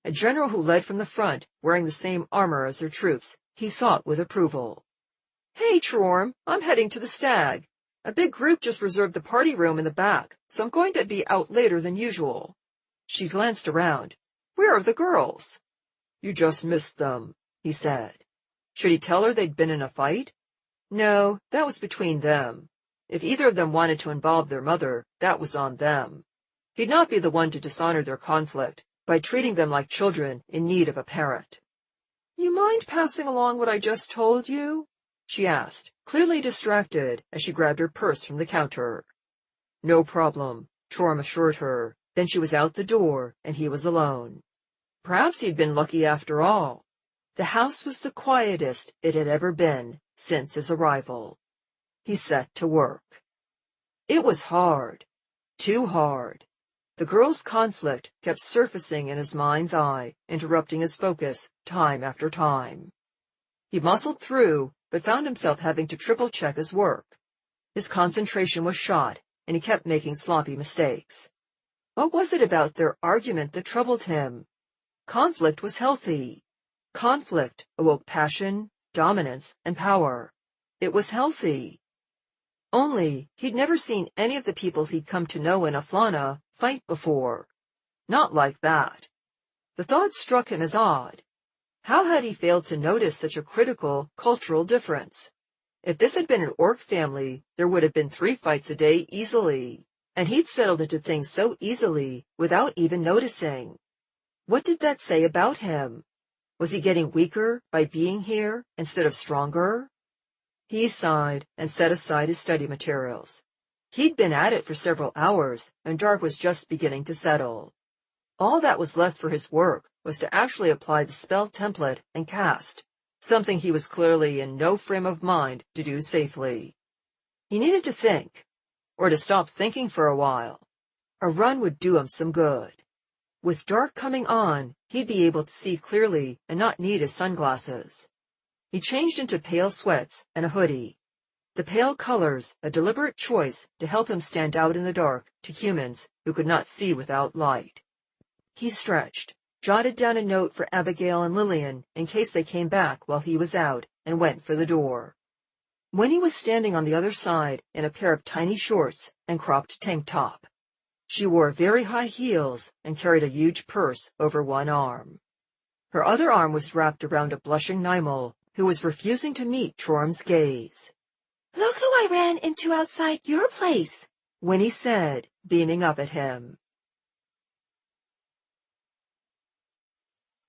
A general who led from the front, wearing the same armor as her troops, he thought with approval. "Hey, Chorm, I'm heading to the Stag. A big group just reserved the party room in the back, so I'm going to be out later than usual." She glanced around. "Where are the girls?" "You just missed them," he said. Should he tell her they'd been in a fight? No, that was between them. If either of them wanted to involve their mother, that was on them. He'd not be the one to dishonor their conflict by treating them like children in need of a parent. "You mind passing along what I just told you?" she asked, clearly distracted as she grabbed her purse from the counter. "No problem," Chorm assured her. Then she was out the door, and he was alone. Perhaps he'd been lucky after all. The house was the quietest it had ever been since his arrival. He set to work. It was hard. Too hard. The girls' conflict kept surfacing in his mind's eye, interrupting his focus time after time. He muscled through, but found himself having to triple-check his work. His concentration was shot, and he kept making sloppy mistakes. What was it about their argument that troubled him? Conflict was healthy. Conflict awoke passion, dominance, and power. It was healthy. Only, he'd never seen any of the people he'd come to know in Aflana fight before. Not like that. The thought struck him as odd. How had he failed to notice such a critical cultural difference? If this had been an orc family, there would have been 3 fights a day easily, and he'd settled into things so easily without even noticing. What did that say about him? Was he getting weaker by being here instead of stronger? He sighed and set aside his study materials. He'd been at it for several hours, and dark was just beginning to settle. All that was left for his work was to actually apply the spell template and cast, something he was clearly in no frame of mind to do safely. He needed to think, or to stop thinking for a while. A run would do him some good. With dark coming on, he'd be able to see clearly and not need his sunglasses. He changed into pale sweats and a hoodie. The pale colors, a deliberate choice to help him stand out in the dark to humans who could not see without light. He stretched, jotted down a note for Abigail and Lillian in case they came back while he was out, and went for the door. When he was standing on the other side in a pair of tiny shorts and cropped tank top. She wore very high heels and carried a huge purse over one arm. Her other arm was wrapped around a blushing Nymel, who was refusing to meet Chorm's gaze. "Look who I ran into outside your place," Winnie said, beaming up at him.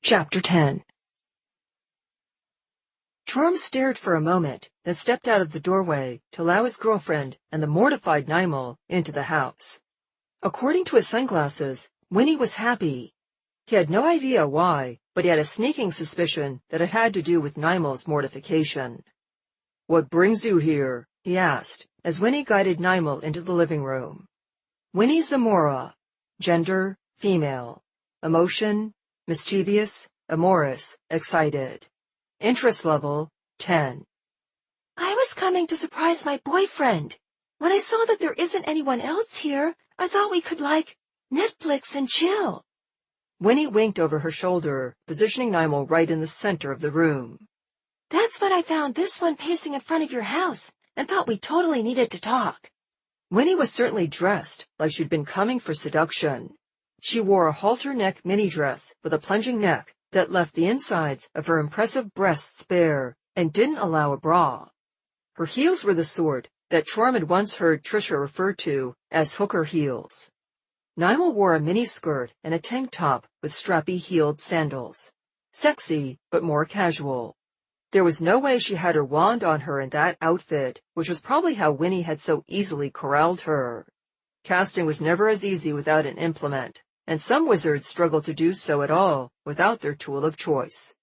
Chapter 10. Chorm stared for a moment, then stepped out of the doorway to allow his girlfriend and the mortified Nymel into the house. According to his sunglasses, Winnie was happy. He had no idea why, but he had a sneaking suspicion that it had to do with Nymel's mortification. "What brings you here?" he asked, as Winnie guided Nymel into the living room. Winnie Zamora. Gender, female. Emotion, mischievous, amorous, excited. Interest level, 10. "I was coming to surprise my boyfriend. When I saw that there isn't anyone else here, I thought we could, Netflix and chill." Winnie winked over her shoulder, positioning Nimel right in the center of the room. That's when I found this one pacing in front of your house and thought we totally needed to talk. Winnie was certainly dressed like she'd been coming for seduction. She wore a halter-neck mini-dress with a plunging neck that left the insides of her impressive breasts bare and didn't allow a bra. Her heels were the sort that Chorm had once heard Tricia refer to as hooker heels. Nimel wore a mini-skirt and a tank top with strappy heeled sandals. Sexy, but more casual. There was no way she had her wand on her in that outfit, which was probably how Winnie had so easily corralled her. Casting was never as easy without an implement, and some wizards struggled to do so at all without their tool of choice.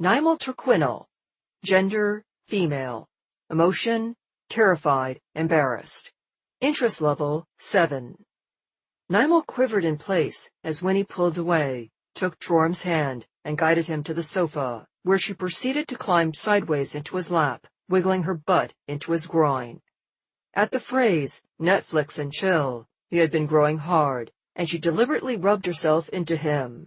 Nimel Turquinel. Gender, female. Emotion, terrified, embarrassed. Interest level, 7. Nimel quivered in place as Winnie pulled away, took Chorm's hand, and guided him to the sofa, where she proceeded to climb sideways into his lap, wiggling her butt into his groin. At the phrase, Netflix and chill, he had been growing hard, and she deliberately rubbed herself into him.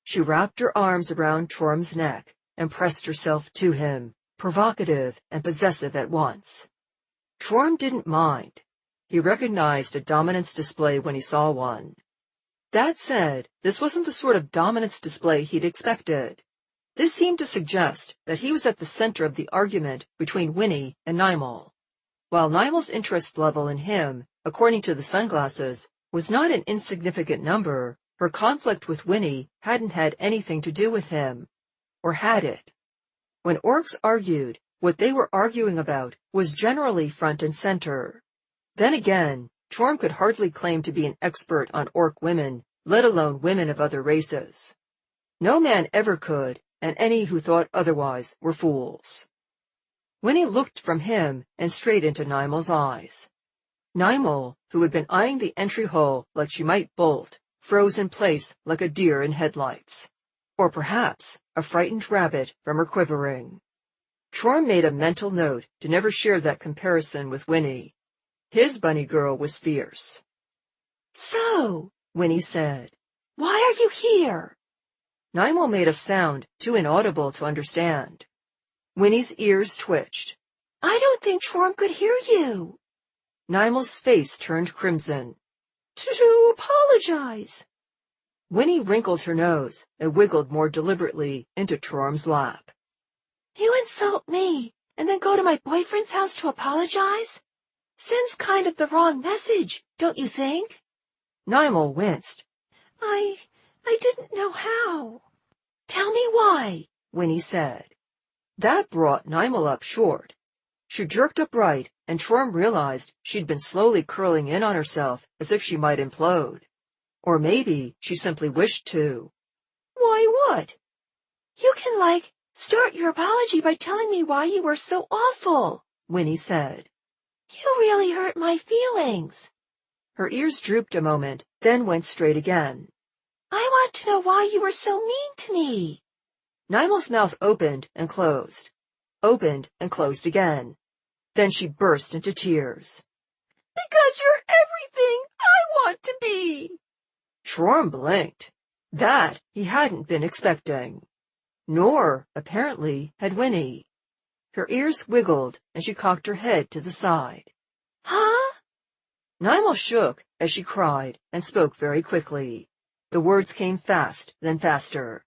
She wrapped her arms around Chorm's neck and pressed herself to him, provocative and possessive at once. Chorm didn't mind. He recognized a dominance display when he saw one. That said, this wasn't the sort of dominance display he'd expected. This seemed to suggest that he was at the center of the argument between Winnie and Nimel. While Nimel's interest level in him, according to the sunglasses, was not an insignificant number, her conflict with Winnie hadn't had anything to do with him. Or had it? When orcs argued, what they were arguing about was generally front and center. Then again, Chorm could hardly claim to be an expert on orc women, let alone women of other races. No man ever could, and any who thought otherwise were fools. Winnie looked from him and straight into Nimel's eyes. Nimel, who had been eyeing the entry hole like she might bolt, froze in place like a deer in headlights. Or perhaps a frightened rabbit from her quivering. Chorm made a mental note to never share that comparison with Winnie. His bunny girl was fierce. So, Winnie said. Why are you here? Nimel made a sound too inaudible to understand. Winnie's ears twitched. I don't think Chorm could hear you. Nimel's face turned crimson. To apologize. Winnie wrinkled her nose and wiggled more deliberately into Chorm's lap. You insult me, and then go to my boyfriend's house to apologize? Sends kind of the wrong message, don't you think? Nimel winced. I didn't know how. Tell me why, Winnie said. That brought Nimel up short. She jerked upright, and Chorm realized she'd been slowly curling in on herself as if she might implode. Or maybe she simply wished to. Why what? You can, start your apology by telling me why you were so awful, Winnie said. You really hurt my feelings. Her ears drooped a moment, then went straight again. I want to know why you were so mean to me. Nimel's mouth opened and closed again. Then she burst into tears. Because you're everything I want to be. Chorm blinked. That he hadn't been expecting. Nor, apparently, had Winnie. Her ears wiggled, and she cocked her head to the side. Huh? Nimel shook as she cried and spoke very quickly. The words came fast, then faster.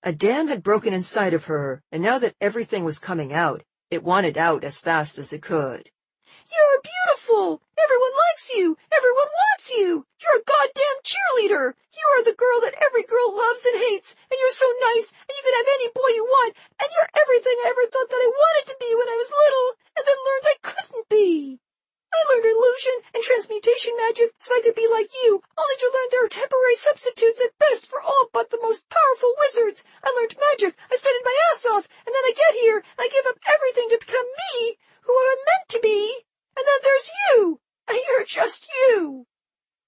A dam had broken inside of her, and now that everything was coming out, it wanted out as fast as it could. You're beautiful! Everyone likes you! Everyone wants you! You're a goddamn cheerleader! You are the girl that every girl loves and hates, and you're so nice, and you can have any boy you want, and you're everything I ever thought that I wanted to be when I was little, and then learned I couldn't be. I learned illusion and transmutation magic so I could be like you, only to learn there are temporary substitutes at best for all but the most powerful wizards. I learned magic, I studied my ass off, and then I get here, and I give up everything to become me, who I'm meant to be, and then there's you, and you're just you.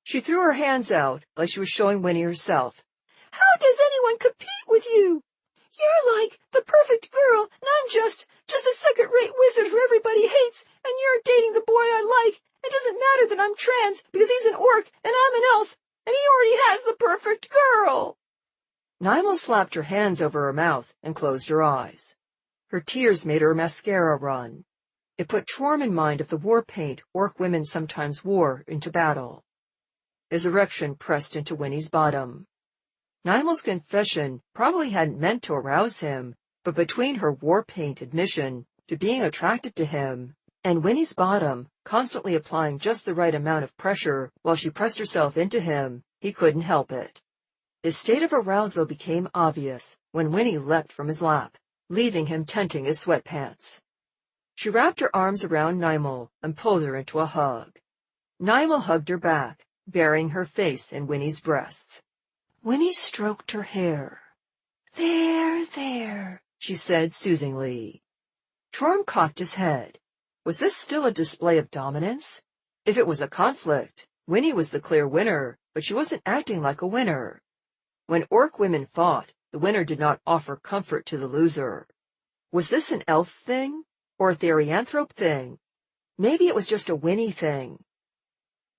She threw her hands out like she was showing Winnie herself. How does anyone compete with you? You're like the perfect girl, and I'm just a second-rate wizard who everybody hates, and you're dating the boy I like. It doesn't matter that I'm trans, because he's an orc, and I'm an elf, and he already has the perfect girl. Nymal slapped her hands over her mouth and closed her eyes. Her tears made her mascara run. It put Chorm in mind of the war paint orc women sometimes wore into battle. His erection pressed into Winnie's bottom. Nymal's confession probably hadn't meant to arouse him, but between her war paint admission to being attracted to him and Winnie's bottom constantly applying just the right amount of pressure while she pressed herself into him, he couldn't help it. His state of arousal became obvious when Winnie leapt from his lap, leaving him tenting his sweatpants. She wrapped her arms around Nymal and pulled her into a hug. Nymal hugged her back, burying her face in Winnie's breasts. Winnie stroked her hair. "There, there," she said soothingly. Chorm cocked his head. Was this still a display of dominance? If it was a conflict, Winnie was the clear winner, but she wasn't acting like a winner. When orc women fought, the winner did not offer comfort to the loser. Was this an elf thing? Or a therianthrope thing? Maybe it was just a Winnie thing.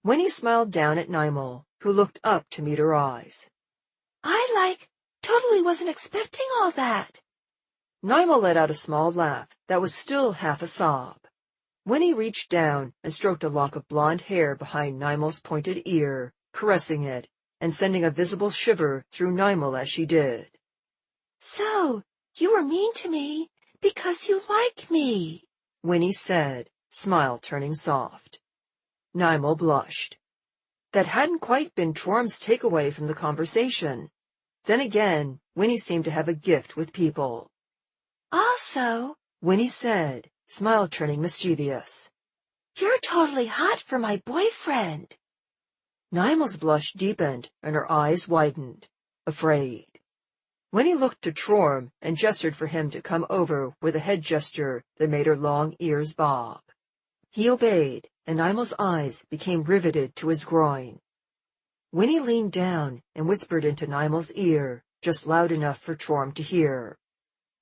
Winnie smiled down at Nymal, who looked up to meet her eyes. Totally wasn't expecting all that." Nymal let out a small laugh that was still half a sob. Winnie reached down and stroked a lock of blonde hair behind Nymal's pointed ear, caressing it, and sending a visible shiver through Nymal as she did. "So, you were mean to me because you like me," Winnie said, smile turning soft. Nymal blushed. That hadn't quite been Chorm's takeaway from the conversation. Then again, Winnie seemed to have a gift with people. "Also," Winnie said, smile turning mischievous, "you're totally hot for my boyfriend." Nymal's blush deepened and her eyes widened, afraid. Winnie looked to Chorm and gestured for him to come over with a head gesture that made her long ears bob. He obeyed, and Nymal's eyes became riveted to his groin. Winnie leaned down and whispered into Nymal's ear, just loud enough for Chorm to hear.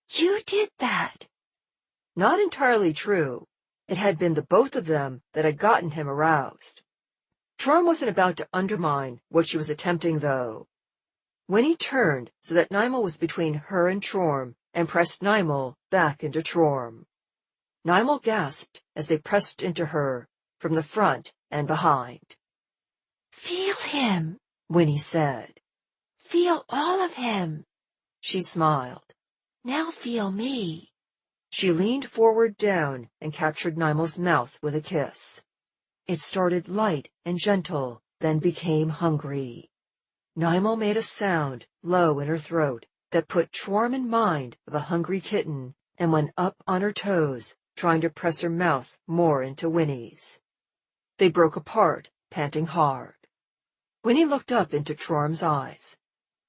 "You did that." Not entirely true. It had been the both of them that had gotten him aroused. Chorm wasn't about to undermine what she was attempting, though. Winnie turned so that Nymal was between her and Chorm and pressed Nymal back into Chorm. Nymal gasped as they pressed into her from the front and behind. "Feel him," Winnie said. "Feel all of him." She smiled. "Now feel me." She leaned forward down and captured Nymal's mouth with a kiss. It started light and gentle, then became hungry. Nymal made a sound, low in her throat, that put Chorm in mind of a hungry kitten and went up on her toes, trying to press her mouth more into Winnie's. They broke apart, panting hard. Winnie looked up into Chorm's eyes.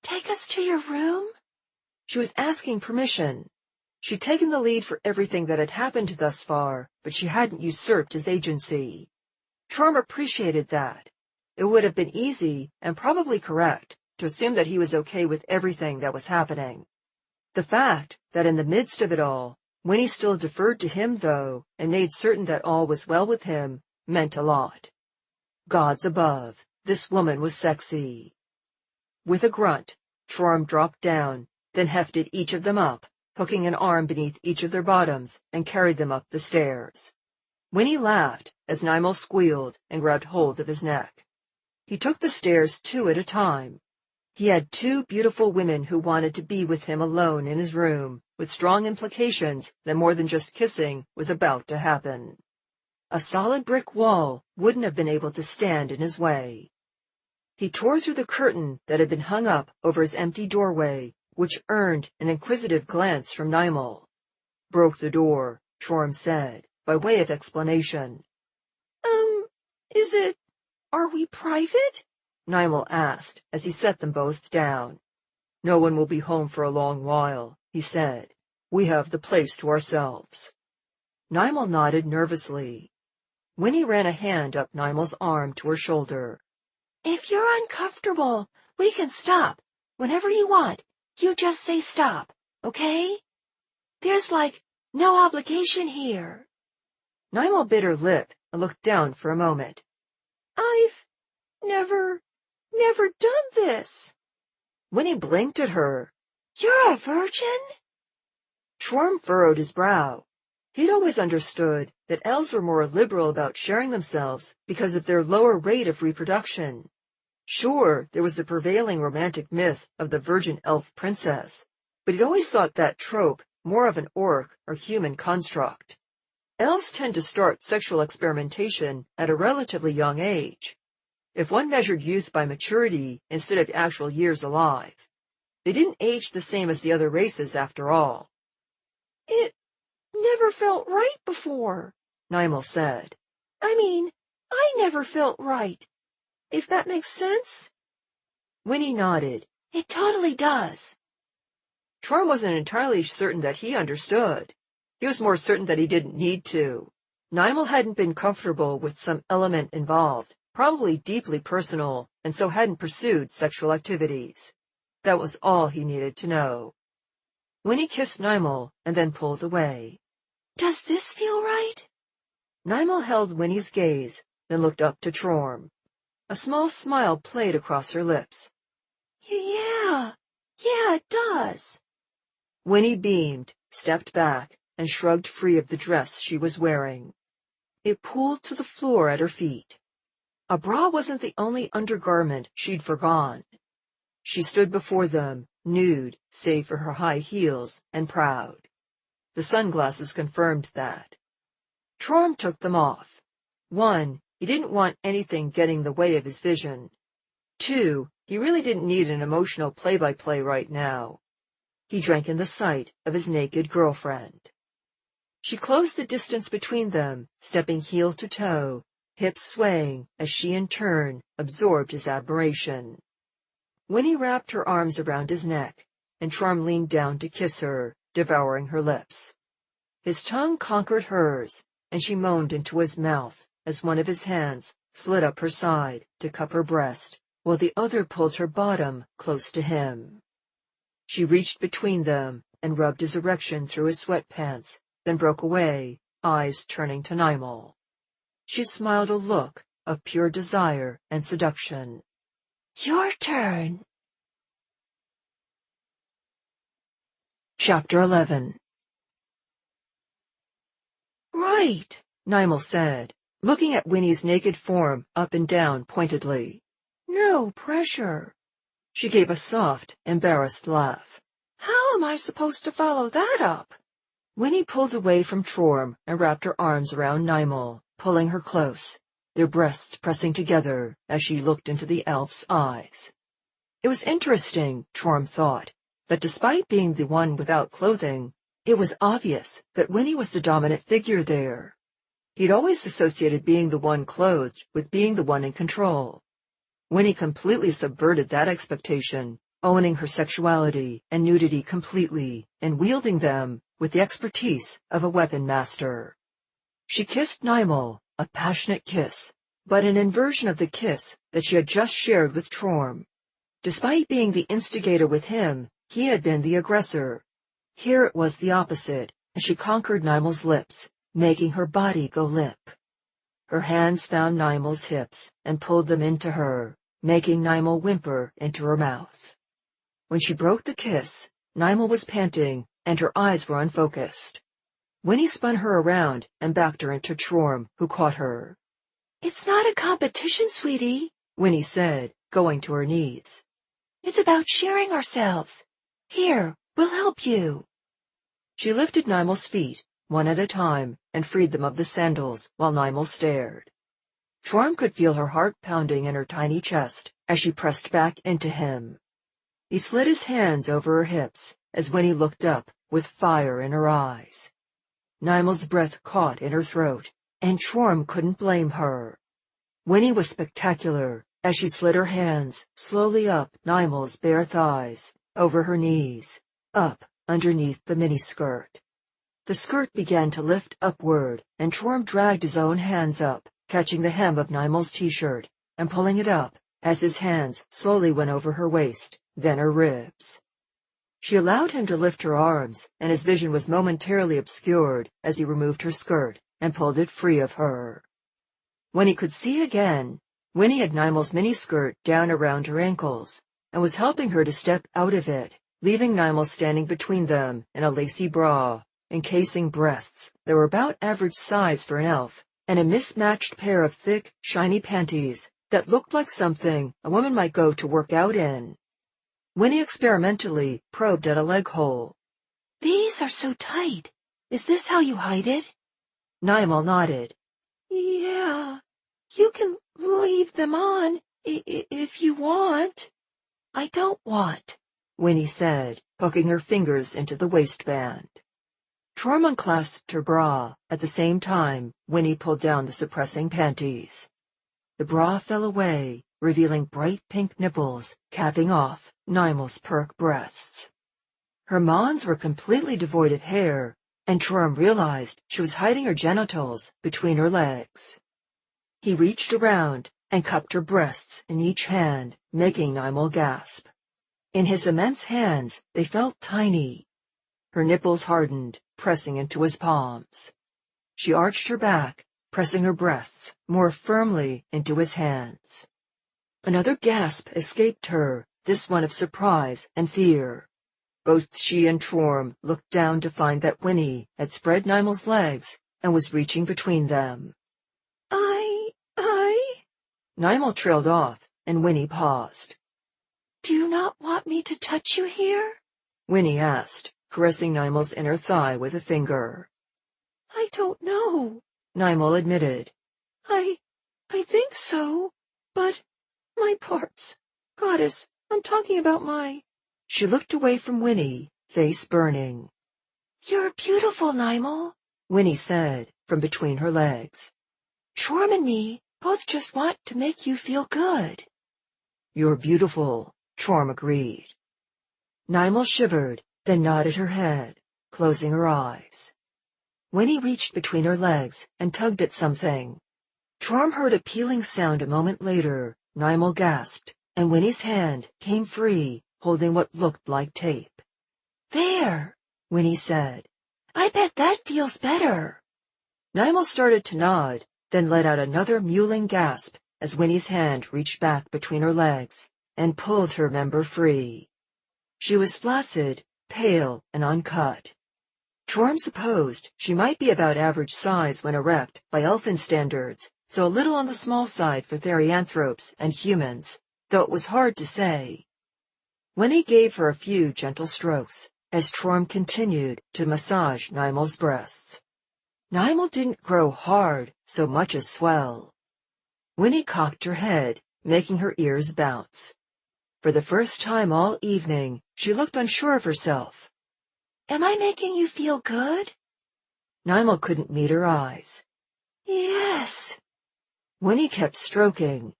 "Take us to your room?" She was asking permission. She'd taken the lead for everything that had happened thus far, but she hadn't usurped his agency. Chorm appreciated that. It would have been easy, and probably correct, to assume that he was okay with everything that was happening. The fact that in the midst of it all, Winnie still deferred to him, though, and made certain that all was well with him, meant a lot. Gods above, this woman was sexy. With a grunt, Chorm dropped down, then hefted each of them up, hooking an arm beneath each of their bottoms, and carried them up the stairs. Winnie laughed as Nymal squealed and grabbed hold of his neck. He took the stairs 2 at a time. He had 2 beautiful women who wanted to be with him alone in his room, with strong implications that more than just kissing was about to happen. A solid brick wall wouldn't have been able to stand in his way. He tore through the curtain that had been hung up over his empty doorway, which earned an inquisitive glance from Nymal. "Broke the door," Chorm said, by way of explanation. Are we private?" Nymal asked as he set them both down. "No one will be home for a long while," he said. "We have the place to ourselves." Nymal nodded nervously. Winnie ran a hand up Nymal's arm to her shoulder. "If you're uncomfortable, we can stop. Whenever you want, you just say stop, okay? There's no obligation here." Nymal bit her lip and looked down for a moment. "I've never done this." Winnie blinked at her. "You're a virgin?" Schwarm furrowed his brow. He'd always understood that elves were more liberal about sharing themselves because of their lower rate of reproduction. Sure, there was the prevailing romantic myth of the virgin elf princess, but he'd always thought that trope more of an orc or human construct. Elves tend to start sexual experimentation at a relatively young age. If one measured youth by maturity instead of actual years alive, they didn't age the same as the other races after all. "It never felt right before," Nimel said. "I mean, I never felt right. If that makes sense?" Winnie nodded. "It totally does." Schwarm wasn't entirely certain that he understood. He was more certain that he didn't need to. Nimel hadn't been comfortable with some element involved, probably deeply personal, and so hadn't pursued sexual activities. That was all he needed to know. Winnie kissed Nimel and then pulled away. "Does this feel right?" Nimel held Winnie's gaze, then looked up to Schwarm. A small smile played across her lips. Yeah, it does." Winnie beamed, stepped back, and shrugged free of the dress she was wearing. It pooled to the floor at her feet. A bra wasn't the only undergarment she'd forgone. She stood before them, nude, save for her high heels, and proud. The sunglasses confirmed that. Schwarm took them off. 1, he didn't want anything getting in the way of his vision. 2, he really didn't need an emotional play-by-play right now. He drank in the sight of his naked girlfriend. She closed the distance between them, stepping heel to toe, hips swaying as she in turn absorbed his admiration. Winnie wrapped her arms around his neck, and Schwarm leaned down to kiss her, devouring her lips. His tongue conquered hers, and she moaned into his mouth as one of his hands slid up her side to cup her breast, while the other pulled her bottom close to him. She reached between them and rubbed his erection through his sweatpants, then broke away, eyes turning to Nimel. She smiled a look of pure desire and seduction. "Your turn." Chapter 11. "Right," Nimel said, looking at Winnie's naked form up and down pointedly. "No pressure." She gave a soft, embarrassed laugh. "How am I supposed to follow that up?" Winnie pulled away from Schwarm and wrapped her arms around Nimel, pulling her close, their breasts pressing together as she looked into the elf's eyes. It was interesting, Schwarm thought, that despite being the one without clothing, it was obvious that Winnie was the dominant figure there. He'd always associated being the one clothed with being the one in control. Winnie completely subverted that expectation, owning her sexuality and nudity completely and wielding them with the expertise of a weapon master. She kissed Nimel, a passionate kiss, but an inversion of the kiss that she had just shared with Schwarm. Despite being the instigator with him, he had been the aggressor. Here it was the opposite, and she conquered Nimel's lips, making her body go limp. Her hands found Nimel's hips and pulled them into her, making Nimel whimper into her mouth. When she broke the kiss, Nimel was panting, and her eyes were unfocused. Winnie spun her around and backed her into Schwarm, who caught her. "It's not a competition, sweetie," Winnie said, going to her knees. "It's about sharing ourselves. Here, we'll help you." She lifted Nimel's feet, one at a time, and freed them of the sandals while Nimel stared. Schwarm could feel her heart pounding in her tiny chest as she pressed back into him. He slid his hands over her hips as Winnie looked up with fire in her eyes. Nimel's breath caught in her throat, and Schwarm couldn't blame her. Winnie was spectacular as she slid her hands slowly up Nimel's bare thighs, over her knees, up underneath the miniskirt. The skirt began to lift upward, and Schwarm dragged his own hands up, catching the hem of Nimel's t-shirt, and pulling it up as his hands slowly went over her waist, then her ribs. She allowed him to lift her arms, and his vision was momentarily obscured as he removed her skirt and pulled it free of her. When he could see again, Winnie had Nimel's miniskirt down around her ankles, and was helping her to step out of it, leaving Nimel standing between them in a lacy bra, encasing breasts that were about average size for an elf, and a mismatched pair of thick, shiny panties that looked like something a woman might go to work out in. Winnie experimentally probed at a leg hole. "These are so tight. Is this how you hide it?" Nimel nodded. "Yeah, you can leave them on if you want." "I don't want," Winnie said, hooking her fingers into the waistband. Torm unclasped her bra. At the same time, Winnie pulled down the suppressing panties. The bra fell away, revealing bright pink nipples, capping off Nimel's perk breasts. Her mons were completely devoid of hair, and Torm realized she was hiding her genitals between her legs. He reached around and cupped her breasts in each hand, making Nimel gasp. In his immense hands, they felt tiny. Her nipples hardened, pressing into his palms. She arched her back, pressing her breasts more firmly into his hands. Another gasp escaped her, this one of surprise and fear. Both she and Torm looked down to find that Winnie had spread Nimel's legs and was reaching between them. Nimel trailed off, and Winnie paused. "Do you not want me to touch you here?" Winnie asked, caressing Nimel's inner thigh with a finger. "I don't know," Nimel admitted. I think so, but my parts. Goddess, I'm talking about my—" She looked away from Winnie, face burning. "You're beautiful, Nimel," Winnie said, from between her legs. "Torm and me both just want to make you feel good." "You're beautiful," Torm agreed. Nimel shivered, then nodded her head, closing her eyes. Winnie reached between her legs and tugged at something. Torm heard a peeling sound a moment later. Nimel gasped, and Winnie's hand came free, holding what looked like tape. "There," Winnie said. "I bet that feels better." Nimel started to nod, then let out another mewling gasp as Winnie's hand reached back between her legs and pulled her member free. She was flaccid, pale, and uncut. Torm supposed she might be about average size when erect by elfin standards, so a little on the small side for therianthropes and humans, though it was hard to say. Winnie gave her a few gentle strokes as Torm continued to massage Nimel's breasts. Nimel didn't grow hard so much as swell. Winnie cocked her head, making her ears bounce. For the first time all evening, she looked unsure of herself. "Am I making you feel good?" Nimel couldn't meet her eyes. "Yes." Winnie kept stroking.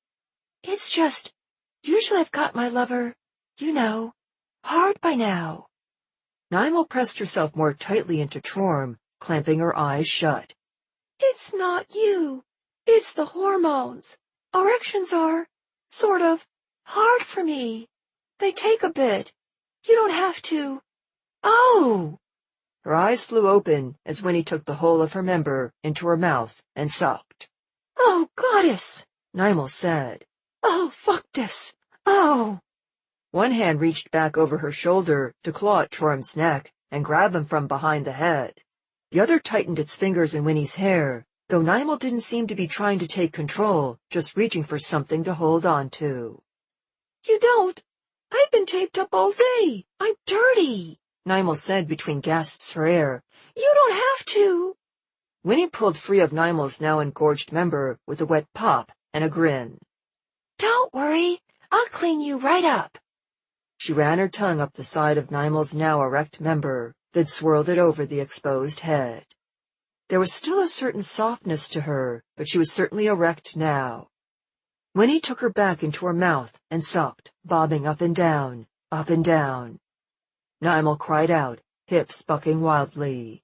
"It's just, usually I've got my lover, hard by now." Nimel pressed herself more tightly into Torm, clamping her eyes shut. "It's not you. It's the hormones. Erections are, sort of, hard for me. They take a bit. You don't have to. Oh!" Her eyes flew open as Winnie took the whole of her member into her mouth and sucked. "Oh, goddess," Nimel said. "Oh, fuck this. Oh." One hand reached back over her shoulder to claw at Torm's neck and grab him from behind the head. The other tightened its fingers in Winnie's hair, though Nimel didn't seem to be trying to take control, just reaching for something to hold on to. "You don't. I've been taped up all day. I'm dirty," Nimel said between gasps for air. "You don't have to." Winnie pulled free of Nimel's now engorged member with a wet pop and a grin. "Don't worry. I'll clean you right up." She ran her tongue up the side of Nimel's now erect member, then swirled it over the exposed head. There was still a certain softness to her, but she was certainly erect now. Winnie took her back into her mouth and sucked, bobbing up and down, up and down. Nimel cried out, hips bucking wildly.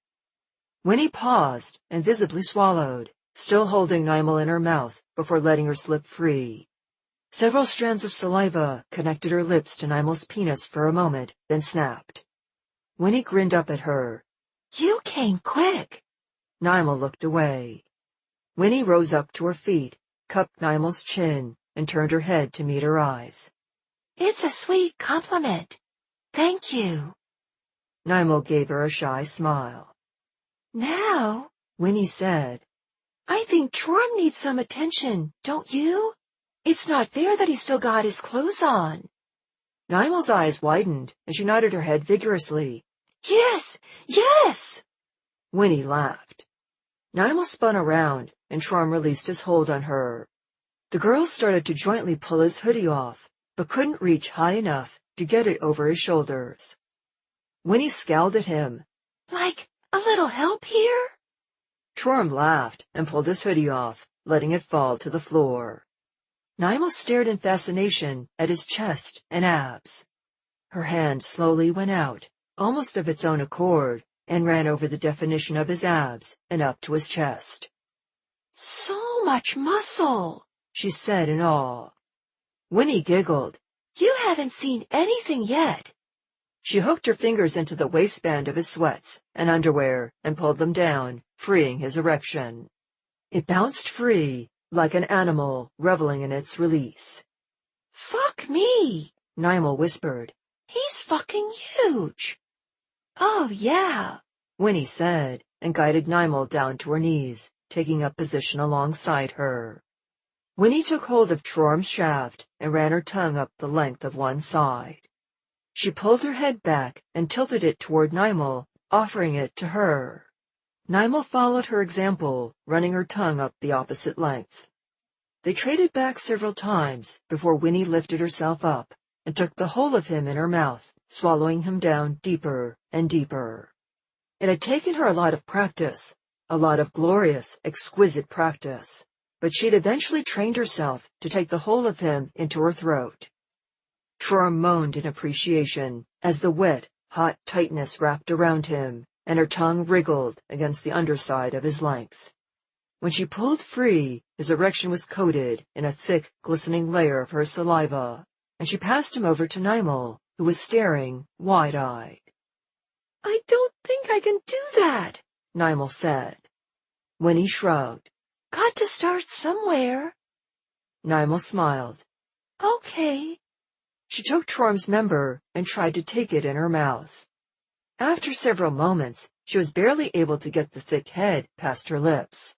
Winnie paused and visibly swallowed, still holding Nimel in her mouth before letting her slip free. Several strands of saliva connected her lips to Nimel's penis for a moment, then snapped. Winnie grinned up at her. "You came quick." Nimel looked away. Winnie rose up to her feet, cupped Nimel's chin, and turned her head to meet her eyes. It's a sweet compliment. Thank you. Nimel gave her a shy smile. Now, Winnie said, I think Troy needs some attention, don't you? It's not fair that he's still got his clothes on. Nimel's eyes widened, and she nodded her head vigorously. Yes, yes! Winnie laughed. Nimel spun around, and Trom released his hold on her. The girls started to jointly pull his hoodie off, but couldn't reach high enough to get it over his shoulders. Winnie scowled at him. Like a little help here? Trom laughed and pulled his hoodie off, letting it fall to the floor. Nimel stared in fascination at his chest and abs. Her hand slowly went out, almost of its own accord, and ran over the definition of his abs and up to his chest. So much muscle, she said in awe. Winnie giggled. You haven't seen anything yet. She hooked her fingers into the waistband of his sweats and underwear and pulled them down, freeing his erection. It bounced free, like an animal reveling in its release. Fuck me, Nimel whispered. He's fucking huge. Oh, yeah, Winnie said, and guided Nimel down to her knees, taking up position alongside her. Winnie took hold of Trom's shaft and ran her tongue up the length of one side. She pulled her head back and tilted it toward Nimel, offering it to her. Nimel followed her example, running her tongue up the opposite length. They traded back several times before Winnie lifted herself up and took the whole of him in her mouth, swallowing him down deeper and deeper. It had taken her a lot of practice, a lot of glorious, exquisite practice, but she'd eventually trained herself to take the whole of him into her throat. Trom moaned in appreciation as the wet, hot tightness wrapped around him, and her tongue wriggled against the underside of his length. When she pulled free, his erection was coated in a thick, glistening layer of her saliva, and she passed him over to Nimel, who was staring, wide-eyed. I don't think I can do that, Nimel said. Winnie shrugged. Got to start somewhere. Nimel smiled. Okay. She took Trom's member and tried to take it in her mouth. After several moments, she was barely able to get the thick head past her lips.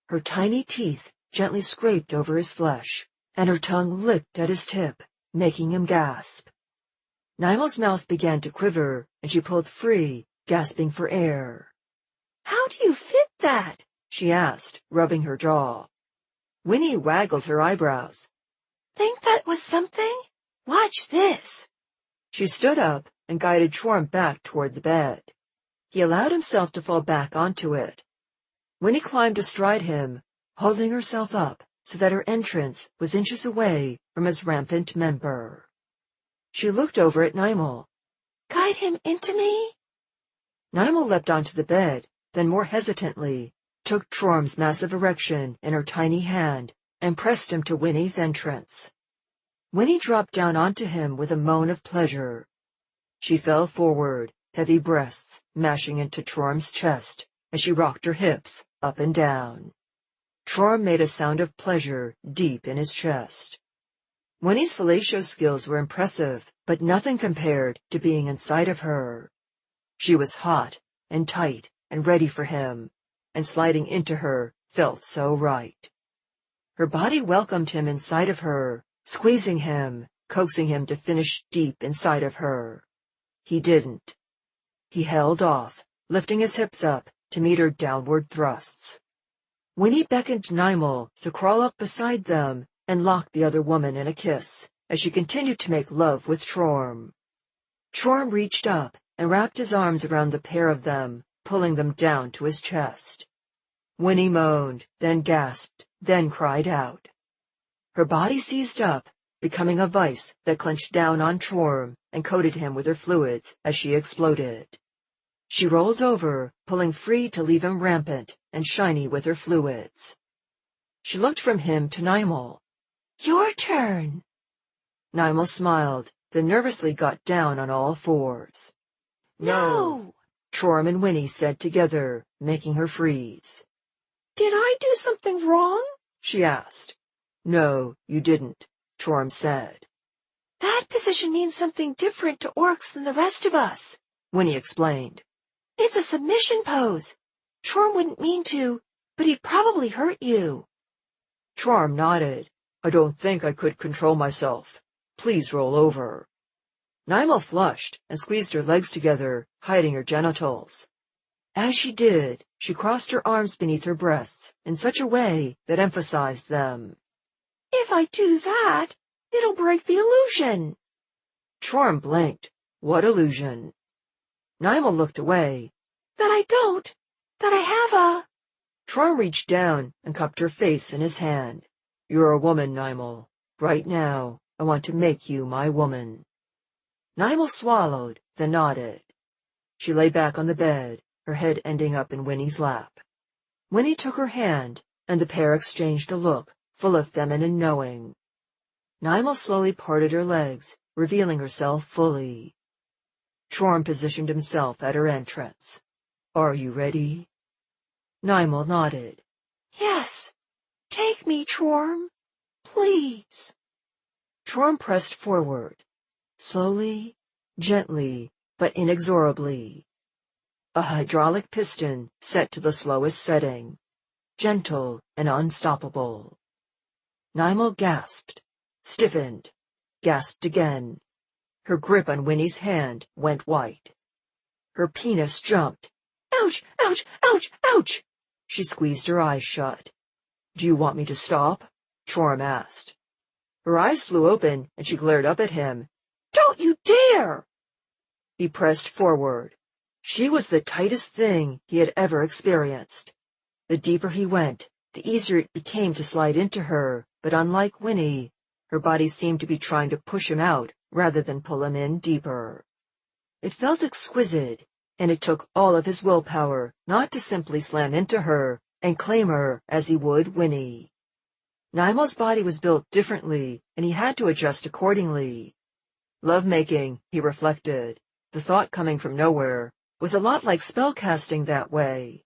Her tiny teeth gently scraped over his flesh, and her tongue licked at his tip, making him gasp. Nimel's mouth began to quiver, and she pulled free, gasping for air. How do you fit that? She asked, rubbing her jaw. Winnie waggled her eyebrows. Think that was something? Watch this. She stood up and guided Trom back toward the bed. He allowed himself to fall back onto it. Winnie climbed astride him, holding herself up so that her entrance was inches away from his rampant member. She looked over at Nimel. Guide him into me? Nimel leapt onto the bed, then more hesitantly, took Trom's massive erection in her tiny hand and pressed him to Winnie's entrance. Winnie dropped down onto him with a moan of pleasure. She fell forward, heavy breaths mashing into Trom's chest as she rocked her hips up and down. Trom made a sound of pleasure deep in his chest. Winnie's fellatio skills were impressive, but nothing compared to being inside of her. She was hot and tight and ready for him, and sliding into her felt so right. Her body welcomed him inside of her, squeezing him, coaxing him to finish deep inside of her. He didn't. He held off, lifting his hips up to meet her downward thrusts. Winnie beckoned Nimel to crawl up beside them and lock the other woman in a kiss as she continued to make love with Trom. Trom reached up and wrapped his arms around the pair of them, pulling them down to his chest. Winnie moaned, then gasped, then cried out. Her body seized up, becoming a vice that clenched down on Trom and coated him with her fluids as she exploded. She rolled over, pulling free to leave him rampant and shiny with her fluids. She looked from him to Nimel. Your turn. Nimel smiled, then nervously got down on all fours. No, Trom and Winnie said together, making her freeze. Did I do something wrong? She asked. No, you didn't, Trom said. That position means something different to orcs than the rest of us, Winnie explained. It's a submission pose. Chorm wouldn't mean to, but he'd probably hurt you. Chorm nodded. I don't think I could control myself. Please roll over. Nymal flushed and squeezed her legs together, hiding her genitals. As she did, she crossed her arms beneath her breasts in such a way that emphasized them. If I do that, it'll break the illusion. Chorm blinked. What illusion? Nymal looked away. That I have a... Chorm reached down and cupped her face in his hand. You're a woman, Nymal. Right now, I want to make you my woman. Nymal swallowed, then nodded. She lay back on the bed, her head ending up in Winnie's lap. Winnie took her hand, and the pair exchanged a look, full of feminine knowing. Nymal slowly parted her legs, revealing herself fully. Chorm positioned himself at her entrance. Are you ready? Nymal nodded. Yes. Take me, Chorm. Please. Chorm pressed forward. Slowly, gently, but inexorably. A hydraulic piston set to the slowest setting. Gentle and unstoppable. Nymal gasped, stiffened, gasped again. Her grip on Winnie's hand went white. Her penis jumped. Ouch! Ouch! Ouch! Ouch! She squeezed her eyes shut. Do you want me to stop? Chorm asked. Her eyes flew open, and she glared up at him. Don't you dare! He pressed forward. She was the tightest thing he had ever experienced. The deeper he went, the easier it became to slide into her, but unlike Winnie, her body seemed to be trying to push him out rather than pull him in deeper. It felt exquisite, and it took all of his willpower not to simply slam into her and claim her as he would Winnie. Nymal's body was built differently, and he had to adjust accordingly. Lovemaking, he reflected, the thought coming from nowhere, was a lot like spellcasting that way.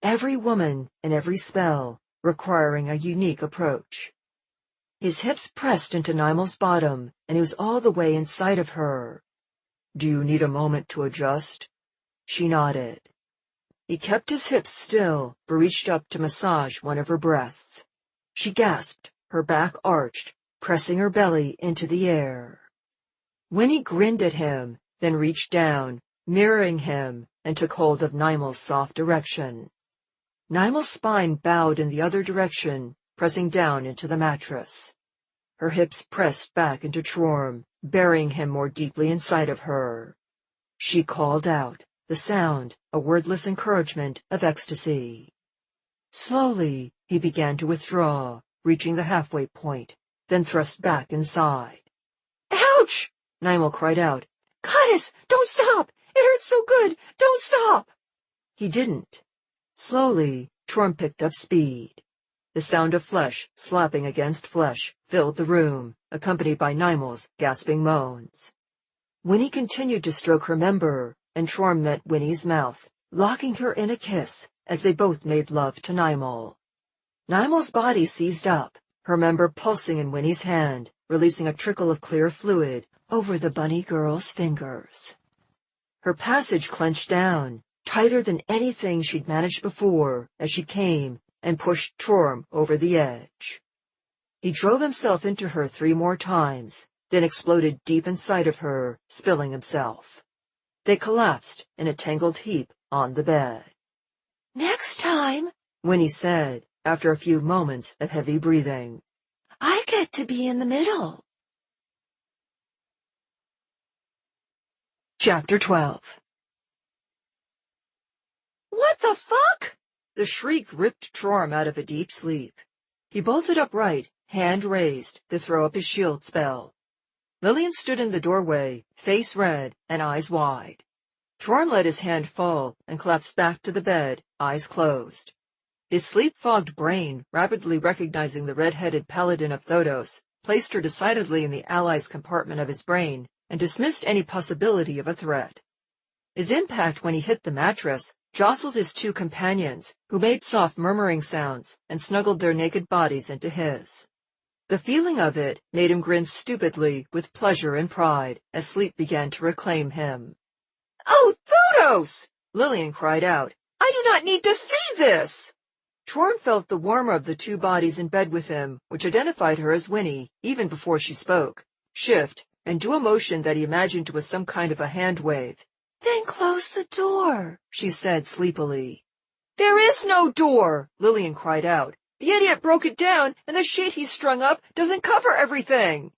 Every woman and every spell requiring a unique approach. His hips pressed into Nymal's bottom, and he was all the way inside of her. Do you need a moment to adjust? She nodded. He kept his hips still, but reached up to massage one of her breasts. She gasped, her back arched, pressing her belly into the air. Winnie grinned at him, then reached down, mirroring him, and took hold of Nymal's soft erection. Nymal's spine bowed in the other direction, pressing down into the mattress. Her hips pressed back into Chorm, burying him more deeply inside of her. She called out, the sound, a wordless encouragement of ecstasy. Slowly, he began to withdraw, reaching the halfway point, then thrust back inside. Ouch! Nymal cried out. Goddess, don't stop! It hurts so good! Don't stop! He didn't. Slowly, Chorm picked up speed. The sound of flesh slapping against flesh filled the room, accompanied by Nymal's gasping moans. Winnie continued to stroke her member, and Chorm met Winnie's mouth, locking her in a kiss as they both made love to Nymal. Nymal's body seized up, her member pulsing in Winnie's hand, releasing a trickle of clear fluid over the bunny girl's fingers. Her passage clenched down, tighter than anything she'd managed before, as she came and pushed Chorm over the edge. He drove himself into her 3 more times, then exploded deep inside of her, spilling himself. They collapsed in a tangled heap on the bed. Next time, Winnie said, after a few moments of heavy breathing, I get to be in the middle. Chapter 12. What the fuck? The shriek ripped Chorm out of a deep sleep. He bolted upright, hand raised, to throw up his shield spell. Lillian stood in the doorway, face red and eyes wide. Chorm let his hand fall and collapsed back to the bed, eyes closed. His sleep-fogged brain, rapidly recognizing the red-headed paladin of Thodos, placed her decidedly in the allies' compartment of his brain and dismissed any possibility of a threat. His impact when he hit the mattress jostled his 2 companions, who made soft murmuring sounds and snuggled their naked bodies into his. The feeling of it made him grin stupidly with pleasure and pride as sleep began to reclaim him. "Oh, Thodos!" Lillian cried out. "I do not need to see this!" Torm felt the warmth of the two bodies in bed with him, which identified her as Winnie even before she spoke, shift and do a motion that he imagined was some kind of a hand wave. "Then close the door," she said sleepily. "There is no door!" Lillian cried out. "The idiot broke it down, and the sheet he strung up doesn't cover everything!"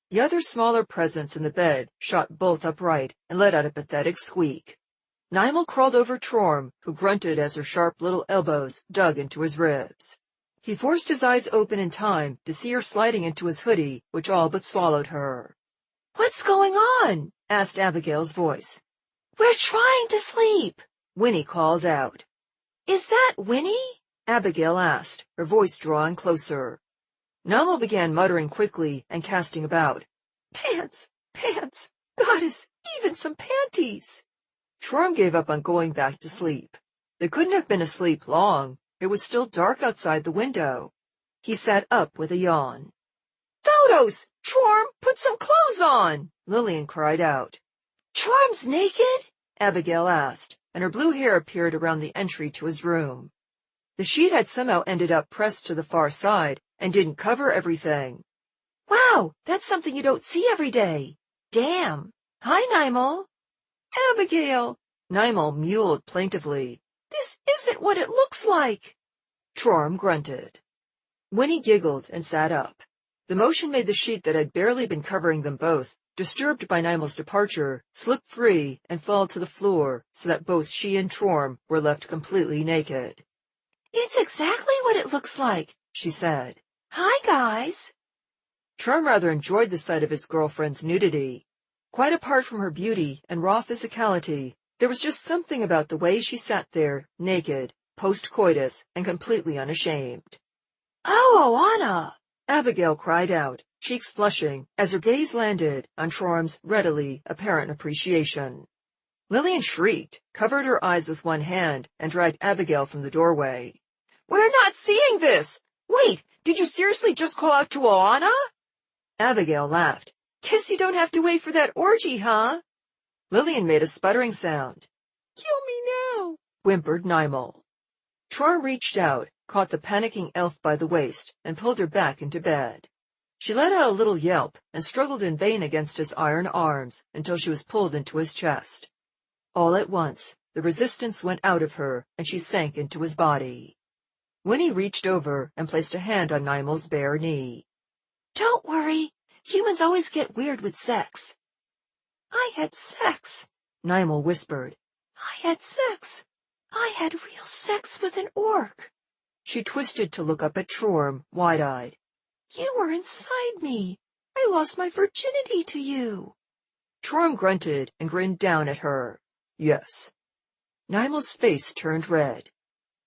The other smaller presence in the bed shot both upright and let out a pathetic squeak. Nimel crawled over Torm, who grunted as her sharp little elbows dug into his ribs. He forced his eyes open in time to see her sliding into his hoodie, which all but swallowed her. "What's going on?" asked Abigail's voice. "We're trying to sleep," Winnie called out. "Is that Winnie?" Abigail asked, her voice drawing closer. Nimel began muttering quickly and casting about. "Pants, pants, goddess, even some panties." Torm gave up on going back to sleep. They couldn't have been asleep long. It was still dark outside the window. He sat up with a yawn. "Thodos! Torm, put some clothes on!" Lillian cried out. "Torm's naked?" Abigail asked, and her blue hair appeared around the entry to his room. The sheet had somehow ended up pressed to the far side and didn't cover everything. "Wow, that's something you don't see every day. Damn. Hi, Nimel." "Abigail," Nimel mewed plaintively. "This isn't what it looks like." Torm grunted. Winnie giggled and sat up. The motion made the sheet that had barely been covering them both, disturbed by Nimel's departure, slip free and fall to the floor so that both she and Torm were left completely naked. "It's exactly what it looks like," she said. "Hi, guys." Torm rather enjoyed the sight of his girlfriend's nudity. Quite apart from her beauty and raw physicality, there was just something about the way she sat there, naked, post-coitus, and completely unashamed. "Oh, Oana!" Abigail cried out, cheeks flushing, as her gaze landed on Torm's readily apparent appreciation. Lillian shrieked, covered her eyes with one hand, and dragged Abigail from the doorway. "We're not seeing this! Wait, did you seriously just call out to Oana?" Abigail laughed. "Guess you don't have to wait for that orgy, huh?" Lillian made a sputtering sound. "Kill me now," whimpered Nimel. Torm reached out, caught the panicking elf by the waist, and pulled her back into bed. She let out a little yelp and struggled in vain against his iron arms until she was pulled into his chest. All at once, the resistance went out of her, and she sank into his body. Winnie reached over and placed a hand on Nimel's bare knee. "Don't worry. Humans always get weird with sex." "I had sex," Nimel whispered. "I had sex. I had real sex with an orc." She twisted to look up at Torm, wide-eyed. "You were inside me. I lost my virginity to you." Torm grunted and grinned down at her. "Yes." Nimel's face turned red.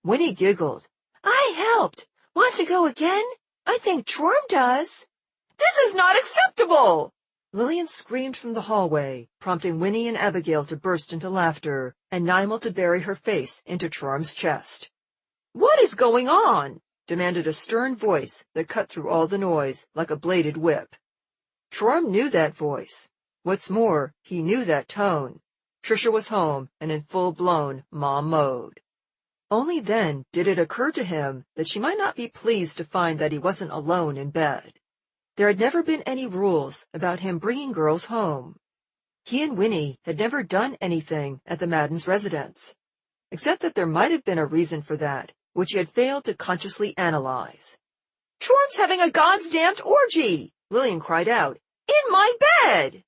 Winnie giggled. "I helped. Want to go again? I think Torm does." "This is not acceptable!" Lillian screamed from the hallway, prompting Winnie and Abigail to burst into laughter, and Nimel to bury her face into Torm's chest. "What is going on?" demanded a stern voice that cut through all the noise like a bladed whip. Torm knew that voice. What's more, he knew that tone. Trisha was home and in full-blown mom mode. Only then did it occur to him that she might not be pleased to find that he wasn't alone in bed. There had never been any rules about him bringing girls home. He and Winnie had never done anything at the Maddens' residence, except that there might have been a reason for that, which he had failed to consciously analyze. "Torm's having a goddamned orgy!" Lillian cried out. "In my bed!"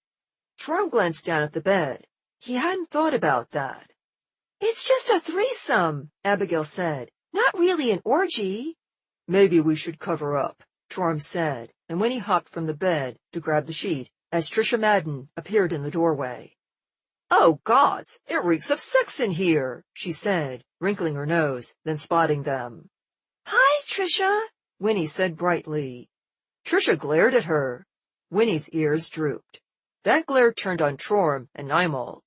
Torm glanced down at the bed. He hadn't thought about that. "It's just a threesome," Abigail said. "Not really an orgy." "Maybe we should cover up," Torm said, and Winnie hopped from the bed to grab the sheet as Trisha Madden appeared in the doorway. "Oh, gods, it reeks of sex in here," she said, wrinkling her nose, then spotting them. "Hi, Trisha," Winnie said brightly. Trisha glared at her. Winnie's ears drooped. That glare turned on Torm and Nimel.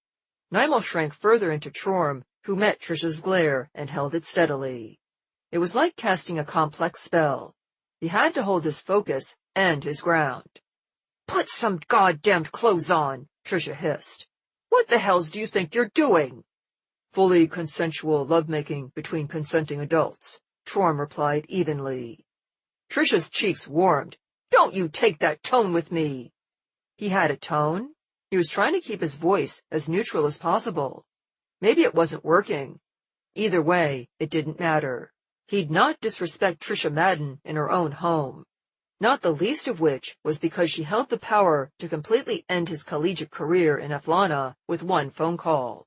Nimel shrank further into Torm, who met Trisha's glare and held it steadily. It was like casting a complex spell. He had to hold his focus and his ground. "Put some goddamned clothes on," Trisha hissed. "What the hells do you think you're doing?" "Fully consensual lovemaking between consenting adults," Trorm replied evenly. Trisha's cheeks warmed. "Don't you take that tone with me." He had a tone? He was trying to keep his voice as neutral as possible. Maybe it wasn't working. Either way, it didn't matter. He'd not disrespect Trisha Madden in her own home. Not the least of which was because she held the power to completely end his collegiate career in Athlana with one phone call.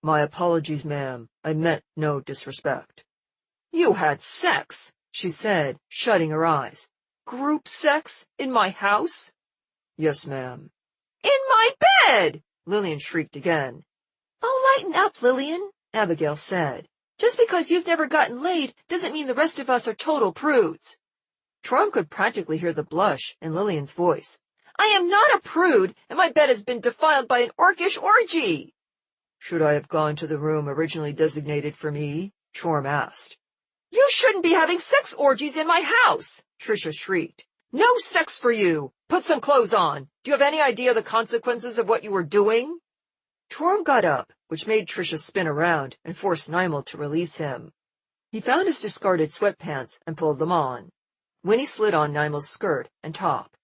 "My apologies, ma'am. I meant no disrespect." "You had sex," she said, shutting her eyes. "Group sex? In my house?" "Yes, ma'am." "In my bed!" Lillian shrieked again. "Oh, lighten up, Lillian," Abigail said. "Just because you've never gotten laid doesn't mean the rest of us are total prudes." Trorm could practically hear the blush in Lillian's voice. "I am not a prude, and my bed has been defiled by an orcish orgy." "Should I have gone to the room originally designated for me?" Trorm asked. "You shouldn't be having sex orgies in my house," Trisha shrieked. "No sex for you. Put some clothes on. Do you have any idea the consequences of what you were doing?" Trorm got up, which made Trisha spin around and force Nimel to release him. He found his discarded sweatpants and pulled them on. Winnie slid on Nimel's skirt and top.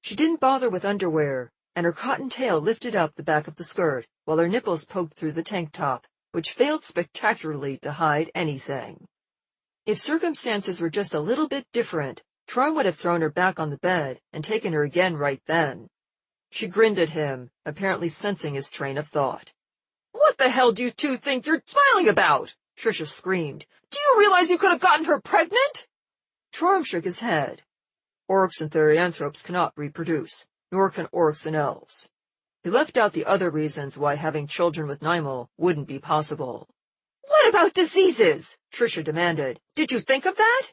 She didn't bother with underwear, and her cotton tail lifted up the back of the skirt, while her nipples poked through the tank top, which failed spectacularly to hide anything. If circumstances were just a little bit different, Trorm would have thrown her back on the bed and taken her again right then. She grinned at him, apparently sensing his train of thought. "What the hell do you two think you're smiling about?" Trisha screamed. "Do you realize you could have gotten her pregnant?" Trorm shook his head. "Orcs and therianthropes cannot reproduce, nor can orcs and elves." He left out the other reasons why having children with Nimel wouldn't be possible. "What about diseases?" Trisha demanded. "Did you think of that?"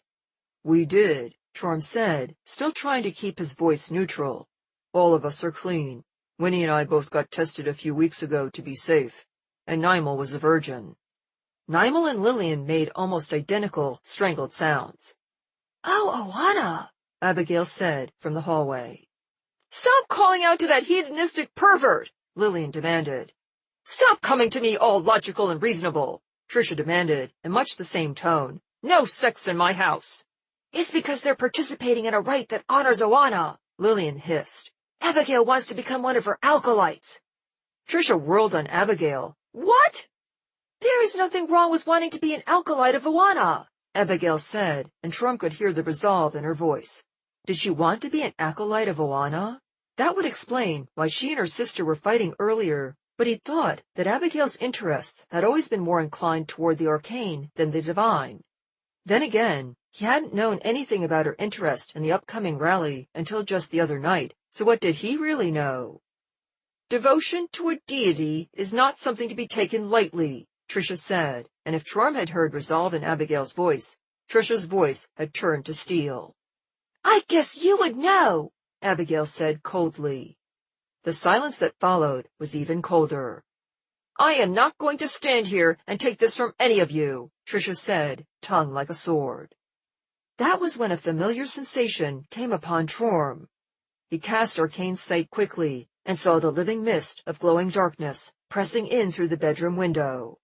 "We did," Trorm said, still trying to keep his voice neutral. "All of us are clean. Winnie and I both got tested a few weeks ago to be safe, and Nimel was a virgin." Nimel and Lillian made almost identical, strangled sounds. "Oh, Oana," Abigail said from the hallway. "Stop calling out to that hedonistic pervert," Lillian demanded. "Stop coming to me all logical and reasonable," Trisha demanded in much the same tone. "No sex in my house." "It's because they're participating in a rite that honors Oana," Lillian hissed. "Abigail wants to become one of her alkalites." Trisha whirled on Abigail. "What?" "There is nothing wrong with wanting to be an alkalite of Oana," Abigail said, and Trorm could hear the resolve in her voice. Did she want to be an acolyte of Oana? That would explain why she and her sister were fighting earlier, but he thought that Abigail's interests had always been more inclined toward the arcane than the divine. Then again, he hadn't known anything about her interest in the upcoming rally until just the other night, so what did he really know? "Devotion to a deity is not something to be taken lightly," Trisha said, and if Trorm had heard resolve in Abigail's voice, Trisha's voice had turned to steel. "I guess you would know," Abigail said coldly. The silence that followed was even colder. "I am not going to stand here and take this from any of you," Trisha said, tongue like a sword. That was when a familiar sensation came upon Trorm. He cast arcane sight quickly and saw the living mist of glowing darkness pressing in through the bedroom window.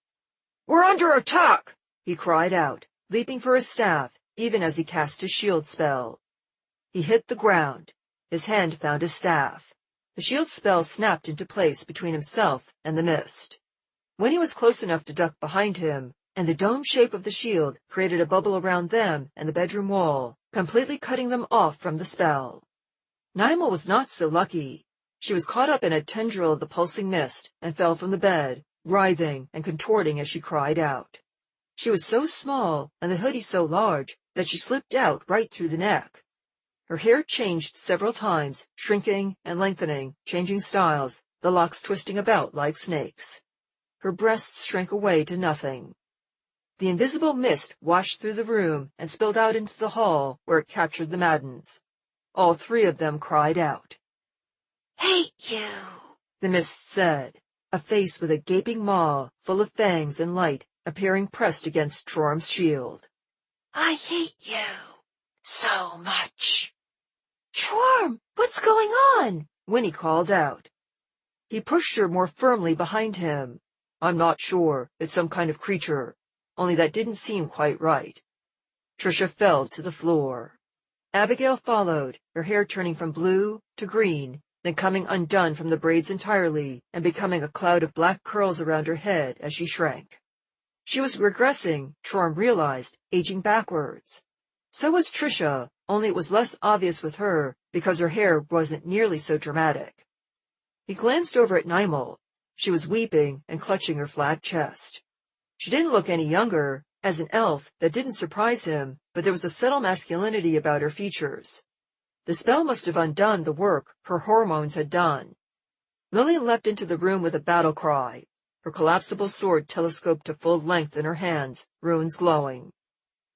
"We're under attack!" he cried out, leaping for his staff even as he cast his shield spell. He hit the ground. His hand found his staff. The shield spell snapped into place between himself and the mist. When he was close enough to duck behind him, and the dome shape of the shield created a bubble around them and the bedroom wall, completely cutting them off from the spell. Nimel was not so lucky. She was caught up in a tendril of the pulsing mist and fell from the bed, writhing and contorting as she cried out. She was so small and the hoodie so large that she slipped out right through the neck. Her hair changed several times, shrinking and lengthening, changing styles, the locks twisting about like snakes. Her breasts shrank away to nothing. The invisible mist washed through the room and spilled out into the hall where it captured the Maddens. All three of them cried out. "Hate you," the mist said, a face with a gaping maw full of fangs and light appearing pressed against Trorm's shield. "I hate you so much." Chorm, what's going on? Winnie called out. He pushed her more firmly behind him. I'm not sure. It's some kind of creature. Only that didn't seem quite right. Trisha fell to the floor. Abigail followed, her hair turning from blue to green, then coming undone from the braids entirely and becoming a cloud of black curls around her head as she shrank. She was regressing, Chorm realized, aging backwards. So was Trisha, only it was less obvious with her because her hair wasn't nearly so dramatic. He glanced over at Nimel. She was weeping and clutching her flat chest. She didn't look any younger. As an elf, that didn't surprise him, but there was a subtle masculinity about her features. The spell must have undone the work her hormones had done. Lillian leapt into the room with a battle cry. Her collapsible sword telescoped to full length in her hands, runes glowing.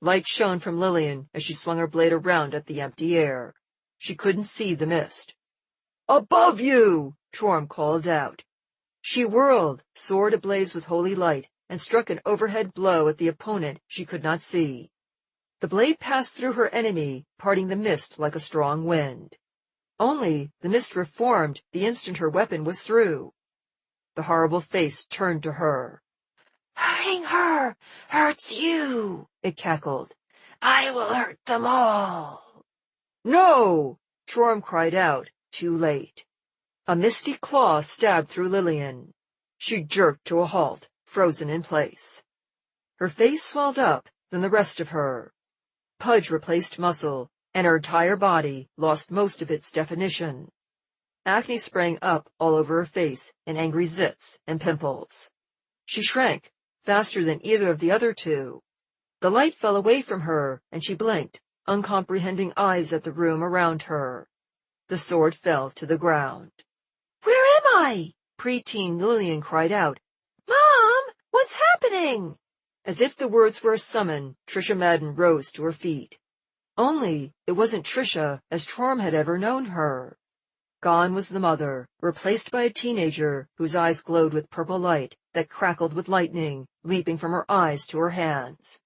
Light shone from Lillian as she swung her blade around at the empty air. She couldn't see the mist. "Above you!" Chorm called out. She whirled, sword ablaze with holy light, and struck an overhead blow at the opponent she could not see. The blade passed through her enemy, parting the mist like a strong wind. Only the mist reformed the instant her weapon was through. The horrible face turned to her. Hurting her hurts you, it cackled. I will hurt them all. No! Chorm cried out, too late. A misty claw stabbed through Lillian. She jerked to a halt, frozen in place. Her face swelled up, then the rest of her. Pudge replaced muscle, and her entire body lost most of its definition. Acne sprang up all over her face in angry zits and pimples. She shrank, faster than either of the other two. The light fell away from her, and she blinked, uncomprehending eyes at the room around her. The sword fell to the ground. Where am I? Preteen Lillian cried out. Mom, what's happening? As if the words were a summon, Trisha Madden rose to her feet. Only it wasn't Trisha as Chorm had ever known her. Gone was the mother, replaced by a teenager whose eyes glowed with purple light that crackled with lightning, leaping from her eyes to her hands.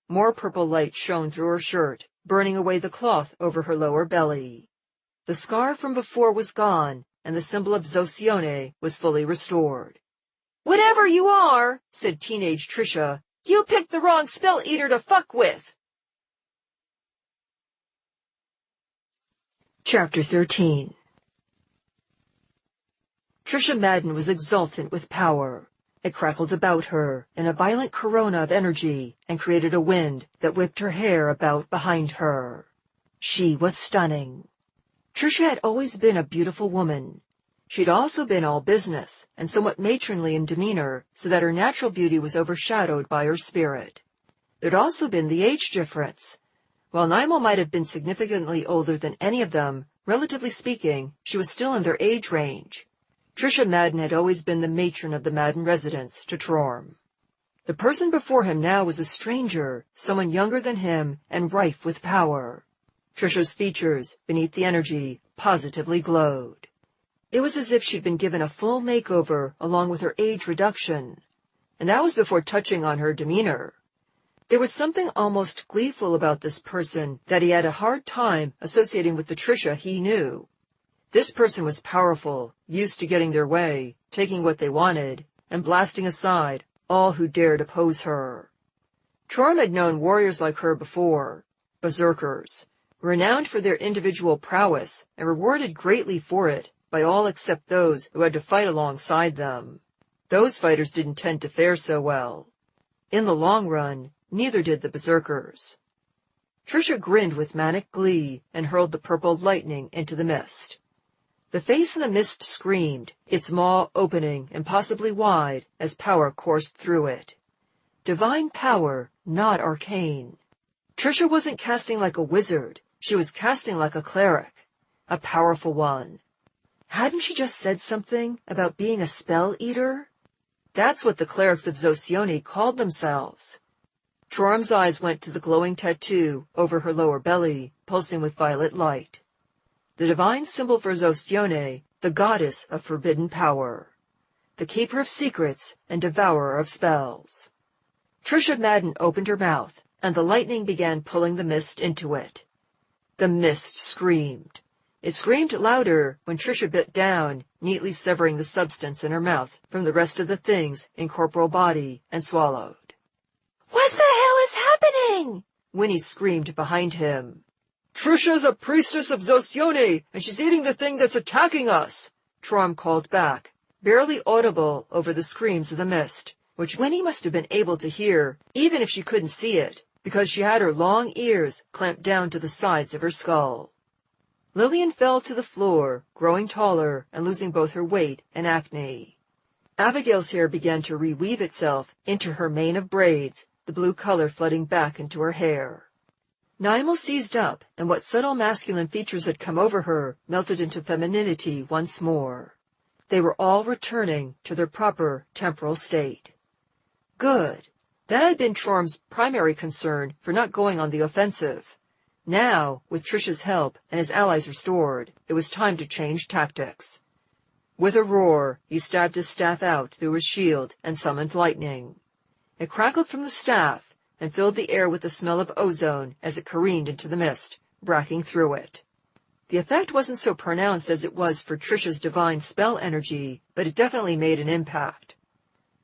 More purple light shone through her shirt, burning away the cloth over her lower belly. The scar from before was gone, and the symbol of Zocione was fully restored. Whatever you are, said teenage Trisha, you picked the wrong spell eater to fuck with. Chapter 13. Trisha Madden was exultant with power. It crackled about her in a violent corona of energy and created a wind that whipped her hair about behind her. She was stunning. Trisha had always been a beautiful woman. She'd also been all business and somewhat matronly in demeanor, so that her natural beauty was overshadowed by her spirit. There'd also been the age difference. While Nimel might have been significantly older than any of them, relatively speaking, she was still in their age range. Trisha Madden had always been the matron of the Madden residence to Chorm. The person before him now was a stranger, someone younger than him and rife with power. Trisha's features, beneath the energy, positively glowed. It was as if she'd been given a full makeover along with her age reduction. And that was before touching on her demeanor. There was something almost gleeful about this person that he had a hard time associating with the Trisha he knew. This person was powerful, used to getting their way, taking what they wanted, and blasting aside all who dared oppose her. Chorm had known warriors like her before, berserkers, renowned for their individual prowess and rewarded greatly for it by all except those who had to fight alongside them. Those fighters didn't tend to fare so well. In the long run, neither did the berserkers. Trisha grinned with manic glee and hurled the purple lightning into the mist. The face in the mist screamed, its maw opening impossibly wide as power coursed through it. Divine power, not arcane. Trisha wasn't casting like a wizard. She was casting like a cleric, a powerful one. Hadn't she just said something about being a spell eater? That's what the clerics of Zocione called themselves. Chorm's eyes went to the glowing tattoo over her lower belly, pulsing with violet light. The divine symbol for Zocione, the goddess of forbidden power. The keeper of secrets and devourer of spells. Trisha Madden opened her mouth, and the lightning began pulling the mist into it. The mist screamed. It screamed louder when Trisha bit down, neatly severing the substance in her mouth from the rest of the thing's incorporeal body, and swallowed. "What the hell is happening?" Winnie screamed behind him. "Trisha's a priestess of Zosione, and she's eating the thing that's attacking us," Trom called back, barely audible over the screams of the mist, which Winnie must have been able to hear, even if she couldn't see it, because she had her long ears clamped down to the sides of her skull. Lillian fell to the floor, growing taller and losing both her weight and acne. Abigail's hair began to reweave itself into her mane of braids, the blue color flooding back into her hair. Nimal seized up, and what subtle masculine features had come over her melted into femininity once more. They were all returning to their proper temporal state. Good. That had been Trom's primary concern for not going on the offensive. Now, with Trisha's help and his allies restored, it was time to change tactics. With a roar, he stabbed his staff out through his shield and summoned lightning. It crackled from the staff and filled the air with the smell of ozone as it careened into the mist, bracking through it. The effect wasn't so pronounced as it was for Trisha's divine spell energy, but it definitely made an impact.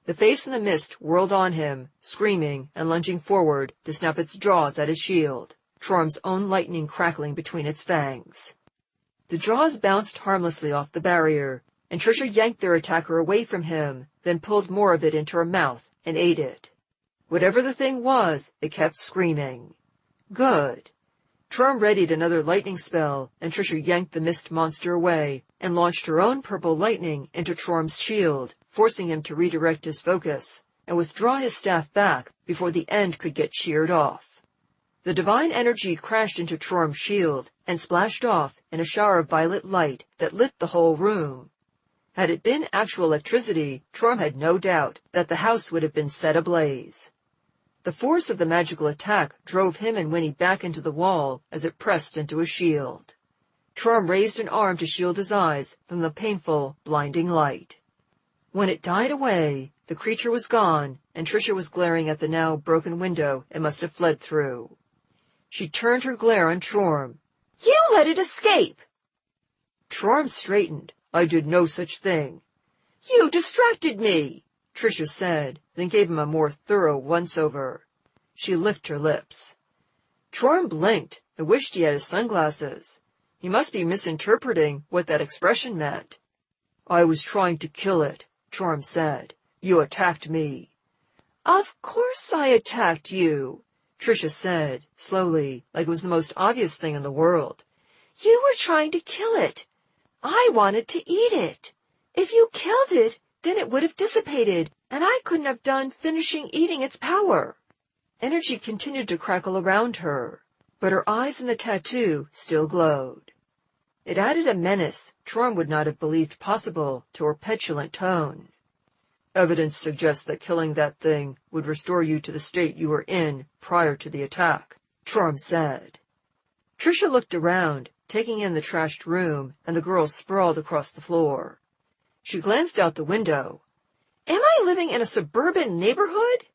The face in the mist whirled on him, screaming and lunging forward to snap its jaws at his shield, Trom's own lightning crackling between its fangs. The jaws bounced harmlessly off the barrier, and Trisha yanked their attacker away from him, then pulled more of it into her mouth and ate it. Whatever the thing was, it kept screaming. Good. Trom readied another lightning spell, and Trisha yanked the mist monster away and launched her own purple lightning into Trom's shield, forcing him to redirect his focus and withdraw his staff back before the end could get sheared off. The divine energy crashed into Trom's shield and splashed off in a shower of violet light that lit the whole room. Had it been actual electricity, Trom had no doubt that the house would have been set ablaze. The force of the magical attack drove him and Winnie back into the wall as it pressed into his shield. Trom raised an arm to shield his eyes from the painful, blinding light. When it died away, the creature was gone, and Trisha was glaring at the now broken window it must have fled through. She turned her glare on Trom. "You let it escape!" Trom straightened. "I did no such thing." "You distracted me!" Trisha said, then gave him a more thorough once-over. She licked her lips. Trom blinked and wished he had his sunglasses. He must be misinterpreting what that expression meant. "I was trying to kill it," Trom said. "You attacked me." "Of course I attacked you," Trisha said, slowly, like it was the most obvious thing in the world. "You were trying to kill it. I wanted to eat it. If you killed it, then it would have dissipated, and I couldn't have done finishing eating its power." Energy continued to crackle around her, but her eyes and the tattoo still glowed. It added a menace Trom would not have believed possible to her petulant tone. "Evidence suggests that killing that thing would restore you to the state you were in prior to the attack," Trom said. Trisha looked around, taking in the trashed room and the girls sprawled across the floor. She glanced out the window. "Am I living in a suburban neighborhood?"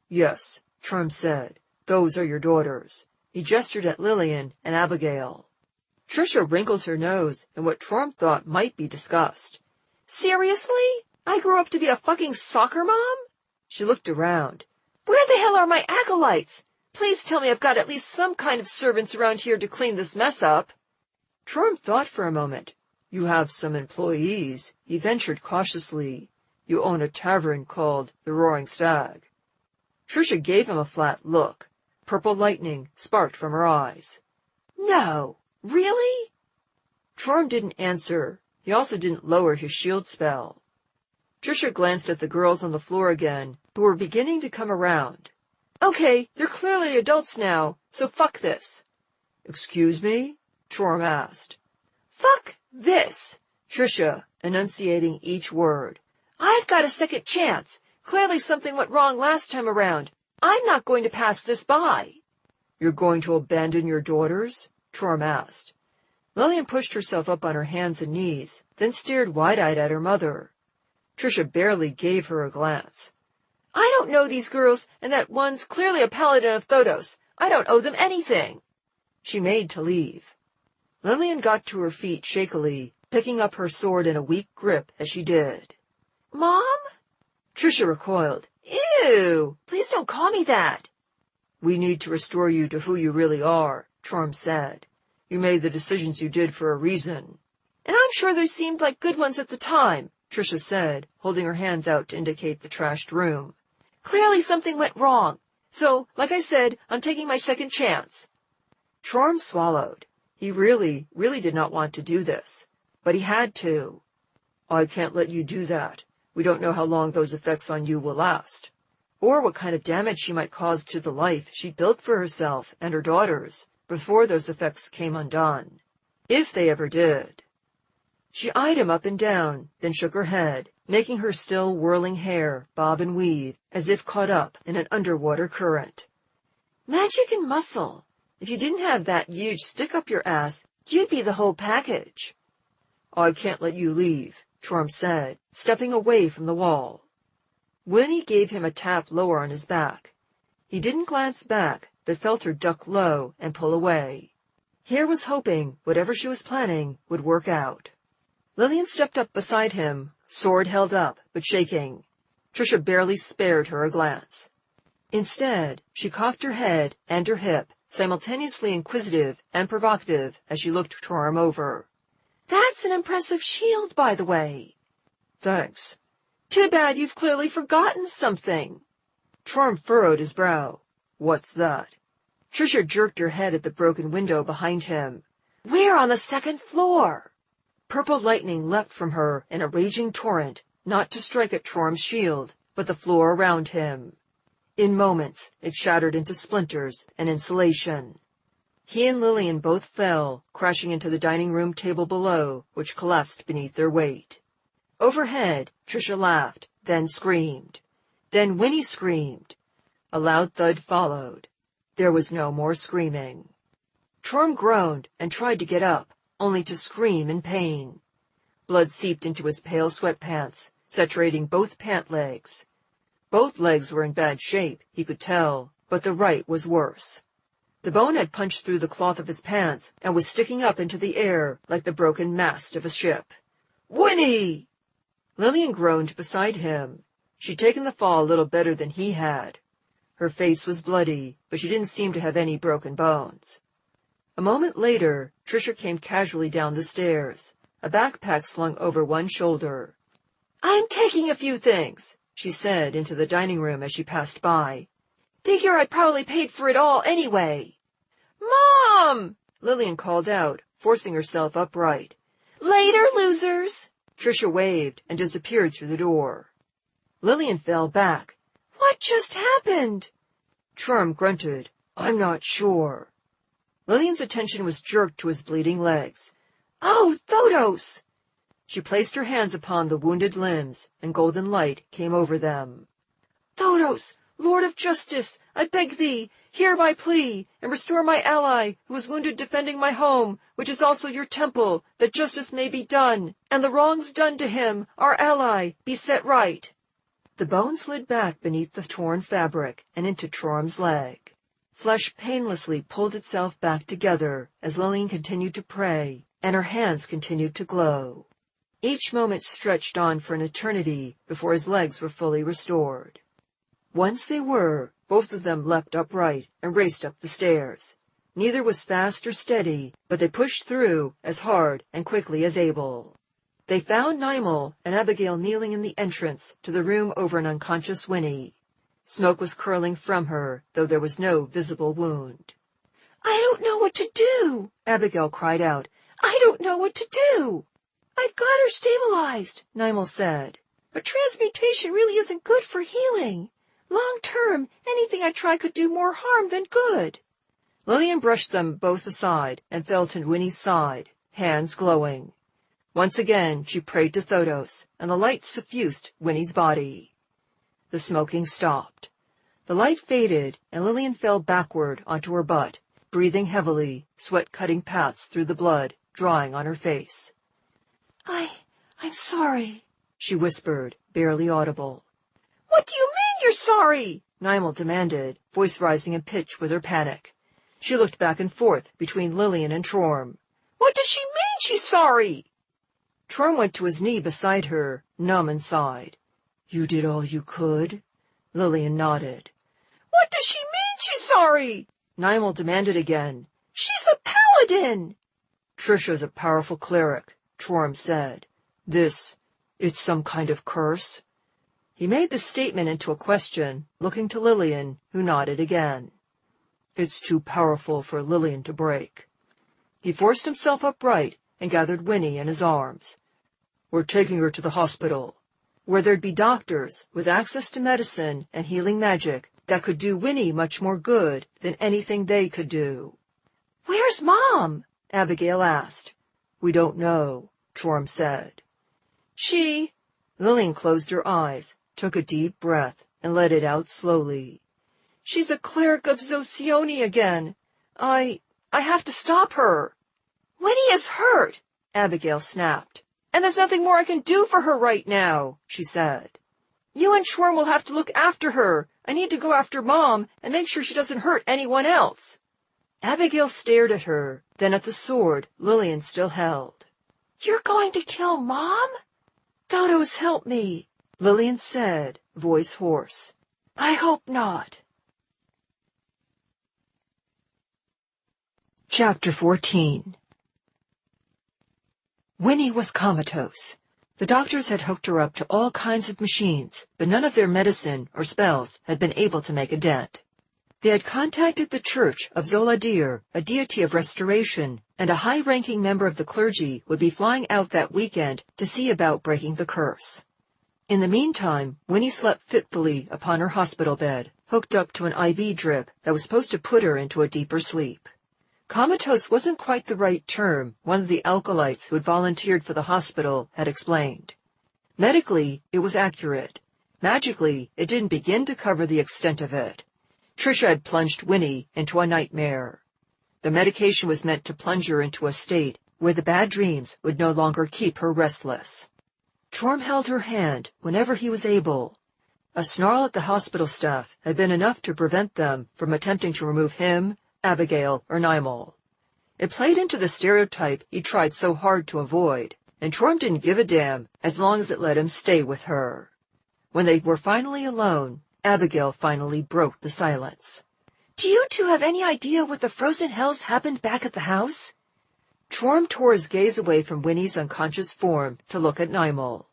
"Yes," Trom said. "Those are your daughters." He gestured at Lillian and Abigail. Trisha wrinkled her nose in what Trom thought might be disgust. "Seriously? I grew up to be a fucking soccer mom?" She looked around. "Where the hell are my acolytes? Please tell me I've got at least some kind of servants around here to clean this mess up." Trom thought for a moment. "You have some employees," he ventured cautiously. "You own a tavern called the Roaring Stag." Trisha gave him a flat look. Purple lightning sparked from her eyes. "No, really?" Trom didn't answer. He also didn't lower his shield spell. Trisha glanced at the girls on the floor again, who were beginning to come around. "Okay, they're clearly adults now, so fuck this." "Excuse me?" Trom asked. "Fuck this," Trisha, enunciating each word. "I've got a second chance. Clearly something went wrong last time around. I'm not going to pass this by." "You're going to abandon your daughters?" Trom asked. Lillian pushed herself up on her hands and knees, then stared wide-eyed at her mother. Trisha barely gave her a glance. "I don't know these girls, and that one's clearly a paladin of Thodos. I don't owe them anything." She made to leave. Lillian got to her feet shakily, picking up her sword in a weak grip as she did. Mom? Tricia recoiled. Ew! Please don't call me that. We need to restore you to who you really are, Torm said. You made the decisions you did for a reason. And I'm sure they seemed like good ones at the time, Tricia said, holding her hands out to indicate the trashed room. Clearly something went wrong. So, like I said, I'm taking my second chance. Torm swallowed. He really did not want to do this. But he had to. I can't let you do that. We don't know how long those effects on you will last. Or what kind of damage she might cause to the life she'd built for herself and her daughters before those effects came undone. If they ever did. She eyed him up and down, then shook her head, making her still whirling hair bob and weave as if caught up in an underwater current. Magic and muscle. If you didn't have that huge stick up your ass, you'd be the whole package. I can't let you leave, Torm said, stepping away from the wall. Winnie gave him a tap lower on his back. He didn't glance back, but felt her duck low and pull away. Here was hoping whatever she was planning would work out. Lillian stepped up beside him, sword held up, but shaking. Tricia barely spared her a glance. Instead, she cocked her head and her hip, simultaneously inquisitive and provocative as she looked Torm over. That's an impressive shield, by the way. Thanks. Too bad you've clearly forgotten something. Torm furrowed his brow. What's that? Tricia jerked her head at the broken window behind him. We're on the second floor. Purple lightning leapt from her in a raging torrent, not to strike at Torm's shield, but the floor around him. In moments, it shattered into splinters and insulation. He and Lillian both fell, crashing into the dining room table below, which collapsed beneath their weight. Overhead, Tricia laughed, then screamed. Then Winnie screamed. A loud thud followed. There was no more screaming. Torm groaned and tried to get up, only to scream in pain. Blood seeped into his pale sweatpants, saturating both pant legs. Both legs were in bad shape, he could tell, but the right was worse. The bone had punched through the cloth of his pants and was sticking up into the air like the broken mast of a ship. "Winnie!" Lillian groaned beside him. She'd taken the fall a little better than he had. Her face was bloody, but she didn't seem to have any broken bones. A moment later, Tricia came casually down the stairs, a backpack slung over one shoulder. "I'm taking a few things," she said into the dining room as she passed by. "Figure I probably paid for it all anyway." "Mom!" Lillian called out, forcing herself upright. "Later, losers!" Tricia waved and disappeared through the door. Lillian fell back. "What just happened?" Torm grunted. "I'm not sure." Lillian's attention was jerked to his bleeding legs. "Oh, Thodos!" She placed her hands upon the wounded limbs, and golden light came over them. "Thodos, Lord of Justice, I beg thee, hear my plea, and restore my ally, who was wounded defending my home, which is also your temple, that justice may be done, and the wrongs done to him, our ally, be set right." The bone slid back beneath the torn fabric and into Torm's leg. Flesh painlessly pulled itself back together as Lillian continued to pray, and her hands continued to glow. Each moment stretched on for an eternity before his legs were fully restored. Once they were, both of them leapt upright and raced up the stairs. Neither was fast or steady, but they pushed through as hard and quickly as able. They found Nimel and Abigail kneeling in the entrance to the room over an unconscious Winnie. Smoke was curling from her, though there was no visible wound. "I don't know what to do," Abigail cried out. "I don't know what to do." "I've got her stabilized," Nimel said. "But transmutation really isn't good for healing. Long term, anything I try could do more harm than good." Lillian brushed them both aside and fell to Winnie's side, hands glowing. Once again she prayed to Thodos, and the light suffused Winnie's body. The smoking stopped. The light faded, and Lillian fell backward onto her butt, breathing heavily, sweat cutting paths through the blood, drying on her face. I'm sorry," she whispered, barely audible. "What do you mean you're sorry?" Nimel demanded, voice rising in pitch with her panic. She looked back and forth between Lillian and Torm. What does she mean she's sorry? Trorm went to his knee beside her, numb inside. You did all you could? Lillian nodded. What does she mean she's sorry? Nimel demanded again. She's a paladin! Trisha's a powerful cleric, Trorm said. It's some kind of curse? He made the statement into a question, looking to Lillian, who nodded again. It's too powerful for Lillian to break. He forced himself upright and gathered Winnie in his arms. We're taking her to the hospital, where there'd be doctors with access to medicine and healing magic that could do Winnie much more good than anything they could do. Where's Mom? Abigail asked. We don't know, Trorm said. Lillian closed her eyes, took a deep breath, and let it out slowly. She's a cleric of Zocione again. I have to stop her. Winnie is hurt, Abigail snapped. And there's nothing more I can do for her right now, she said. You and Trorm will have to look after her. I need to go after Mom and make sure she doesn't hurt anyone else. Abigail stared at her, then at the sword Lillian still held. You're going to kill Mom? Dodos, help me, Lillian said, voice hoarse. I hope not. Chapter 14. Winnie was comatose. The doctors had hooked her up to all kinds of machines, but none of their medicine or spells had been able to make a dent. They had contacted the Church of Zoladir, a deity of restoration, and a high-ranking member of the clergy would be flying out that weekend to see about breaking the curse. In the meantime, Winnie slept fitfully upon her hospital bed, hooked up to an IV drip that was supposed to put her into a deeper sleep. Comatose wasn't quite the right term, one of the alkalites who had volunteered for the hospital had explained. Medically, it was accurate. Magically, it didn't begin to cover the extent of it. Trisha had plunged Winnie into a nightmare. The medication was meant to plunge her into a state where the bad dreams would no longer keep her restless. Trorm held her hand whenever he was able. A snarl at the hospital staff had been enough to prevent them from attempting to remove him, Abigail, or Nimel. It played into the stereotype he tried so hard to avoid, and Trorm didn't give a damn as long as it let him stay with her. When they were finally alone, Abigail finally broke the silence. Do you two have any idea what the frozen hells happened back at the house? Trorm tore his gaze away from Winnie's unconscious form to look at Nimel.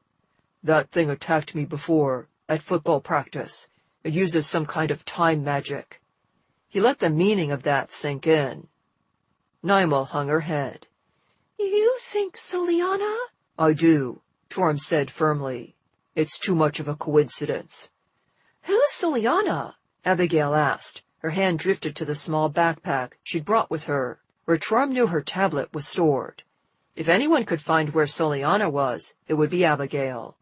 That thing attacked me before, at football practice. It uses some kind of time magic. He let the meaning of that sink in. Nimel hung her head. You think Soliana? I do, Trorm said firmly. It's too much of a coincidence. Who's Soliana? Abigail asked. Her hand drifted to the small backpack she'd brought with her, where Trorm knew her tablet was stored. If anyone could find where Soliana was, it would be Abigail.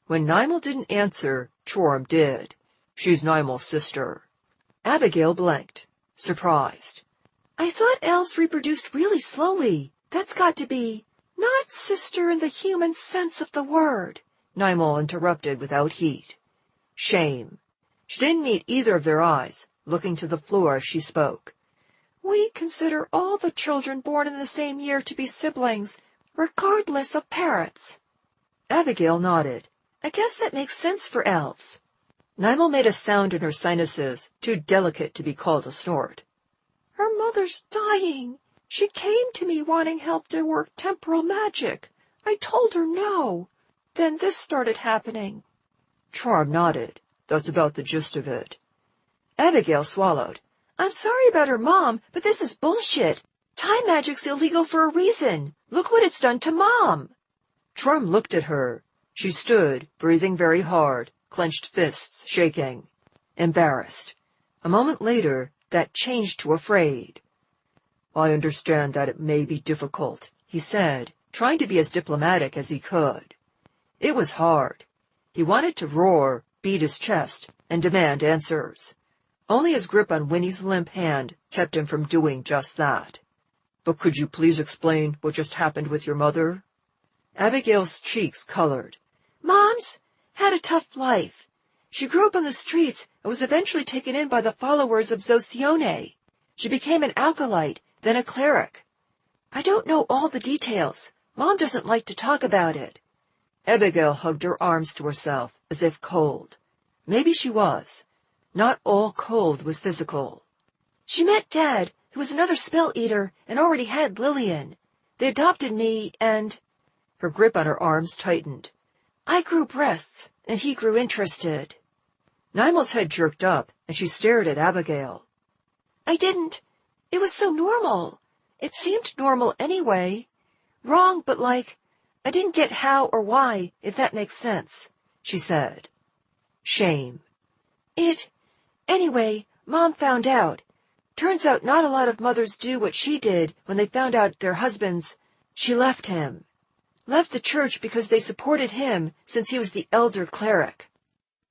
When Nimel didn't answer, Trorm did. She's Nimel's sister. Abigail blinked, surprised. I thought elves reproduced really slowly. That's got to be not sister in the human sense of the word, Nimel interrupted without heat. Shame. She didn't meet either of their eyes, looking to the floor as she spoke. We consider all the children born in the same year to be siblings, regardless of parents. Abigail nodded. I guess that makes sense for elves. Nimel made a sound in her sinuses, too delicate to be called a snort. Her mother's dying. She came to me wanting help to work temporal magic. I told her no. Then this started happening. Trorm nodded. That's about the gist of it. Abigail swallowed. I'm sorry about her mom, but this is bullshit. Time magic's illegal for a reason. Look what it's done to Mom. Trorm looked at her. She stood, breathing very hard, clenched fists shaking. Embarrassed. A moment later, that changed to afraid. I understand that it may be difficult, he said, trying to be as diplomatic as he could. It was hard. He wanted to roar, beat his chest, and demand answers. Only his grip on Winnie's limp hand kept him from doing just that. But could you please explain what just happened with your mother? Abigail's cheeks colored. Mom's had a tough life. She grew up on the streets and was eventually taken in by the followers of Zocione. She became an alkalite, then a cleric. I don't know all the details. Mom doesn't like to talk about it. Abigail hugged her arms to herself, as if cold. Maybe she was. Not all cold was physical. She met Dad, who was another spell eater and already had Lillian. They adopted me, and... Her grip on her arms tightened. I grew breasts, and he grew interested. Nimel's head jerked up, and she stared at Abigail. I didn't. It was so normal. It seemed normal anyway. Wrong, but like, I didn't get how or why, if that makes sense, she said. Shame. Anyway, Mom found out. Turns out not a lot of mothers do what she did when they found out their husbands. She left him. Left the church because they supported him since he was the elder cleric.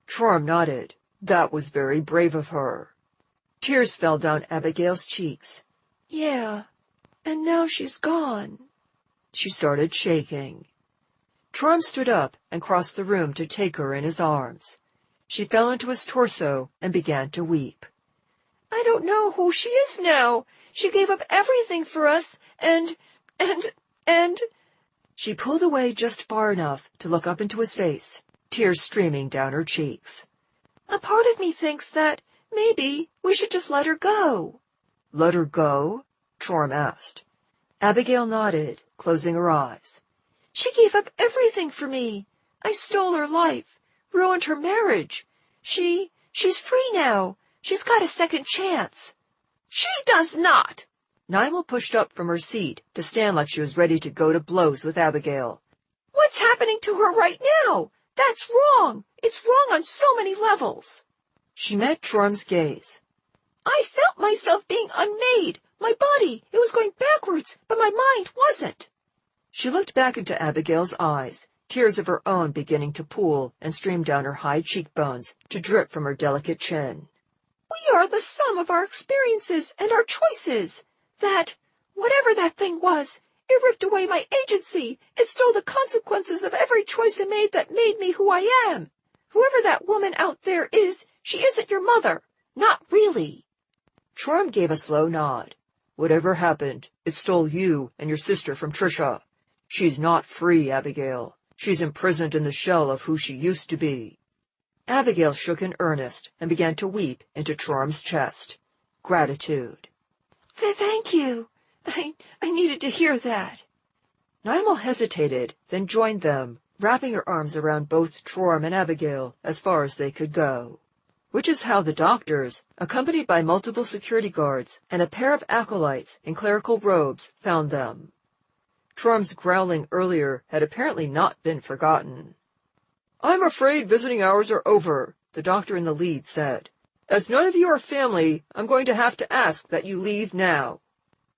Trom nodded. That was very brave of her. Tears fell down Abigail's cheeks. Yeah, and now she's gone. She started shaking. Trom stood up and crossed the room to take her in his arms. She fell into his torso and began to weep. I don't know who she is now. She gave up everything for us, and... She pulled away just far enough to look up into his face, tears streaming down her cheeks. A part of me thinks that maybe we should just let her go. Let her go? Trom asked. Abigail nodded, closing her eyes. She gave up everything for me. I stole her life, ruined her marriage. She's free now. She's got a second chance. She does not! Nimel pushed up from her seat to stand like she was ready to go to blows with Abigail. What's happening to her right now? That's wrong. It's wrong on so many levels. She met Trom's gaze. I felt myself being unmade. My body, it was going backwards, but my mind wasn't. She looked back into Abigail's eyes, tears of her own beginning to pool and stream down her high cheekbones to drip from her delicate chin. We are the sum of our experiences and our choices. Whatever that thing was, it ripped away my agency. It stole the consequences of every choice I made that made me who I am. Whoever that woman out there is, she isn't your mother. Not really. Trom gave a slow nod. Whatever happened, it stole you and your sister from Trisha. She's not free, Abigail. She's imprisoned in the shell of who she used to be. Abigail shook in earnest and began to weep into Trom's chest. Gratitude. Thank you. I needed to hear that. Nimel hesitated, then joined them, wrapping her arms around both Trom and Abigail as far as they could go. Which is how the doctors, accompanied by multiple security guards and a pair of acolytes in clerical robes, found them. Trom's growling earlier had apparently not been forgotten. I'm afraid visiting hours are over, the doctor in the lead said. As none of you are family, I'm going to have to ask that you leave now.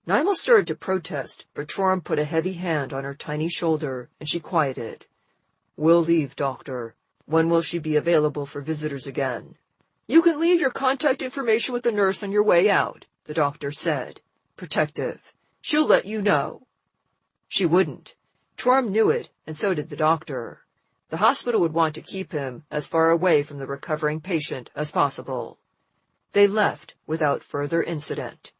Nimel started to protest, but Trom put a heavy hand on her tiny shoulder, and she quieted. We'll leave, Doctor. When will she be available for visitors again? You can leave your contact information with the nurse on your way out, the doctor said. Protective. She'll let you know. She wouldn't. Trom knew it, and so did the doctor. The hospital would want to keep him as far away from the recovering patient as possible. They left without further incident.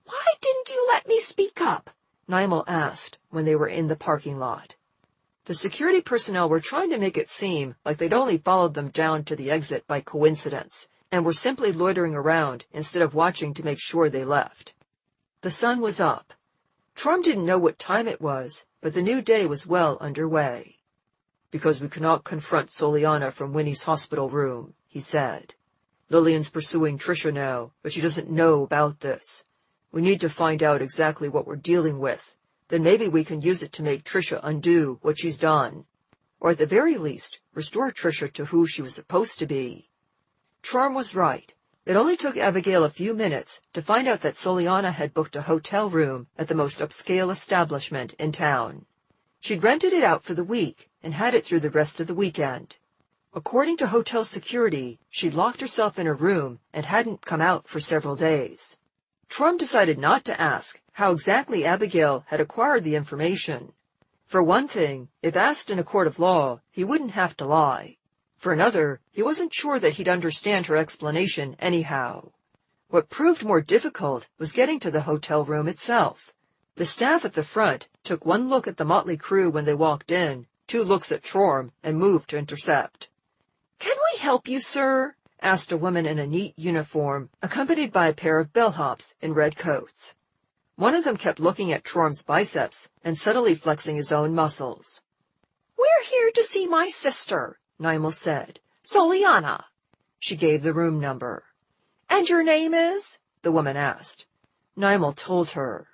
Why didn't you let me speak up? Nimel asked when they were in the parking lot. The security personnel were trying to make it seem like they'd only followed them down to the exit by coincidence, and were simply loitering around instead of watching to make sure they left. The sun was up. Trom didn't know what time it was, but the new day was well underway. Because we cannot confront Soliana from Winnie's hospital room, he said. Lillian's pursuing Trisha now, but she doesn't know about this. We need to find out exactly what we're dealing with. Then maybe we can use it to make Trisha undo what she's done. Or at the very least, restore Trisha to who she was supposed to be. Trom was right. It only took Abigail a few minutes to find out that Soliana had booked a hotel room at the most upscale establishment in town. She'd rented it out for the week and had it through the rest of the weekend. According to hotel security, she'd locked herself in her room and hadn't come out for several days. Trom decided not to ask how exactly Abigail had acquired the information. For one thing, if asked in a court of law, he wouldn't have to lie. For another, he wasn't sure that he'd understand her explanation anyhow. What proved more difficult was getting to the hotel room itself. The staff at the front took one look at the motley crew when they walked in, 2 looks at Trorm, and moved to intercept. "Can we help you, sir?" asked a woman in a neat uniform, accompanied by a pair of bellhops in red coats. One of them kept looking at Trorm's biceps and subtly flexing his own muscles. "We're here to see my sister," Nimel said. "Soliana." She gave the room number. "And your name is?" the woman asked. Nimel told her.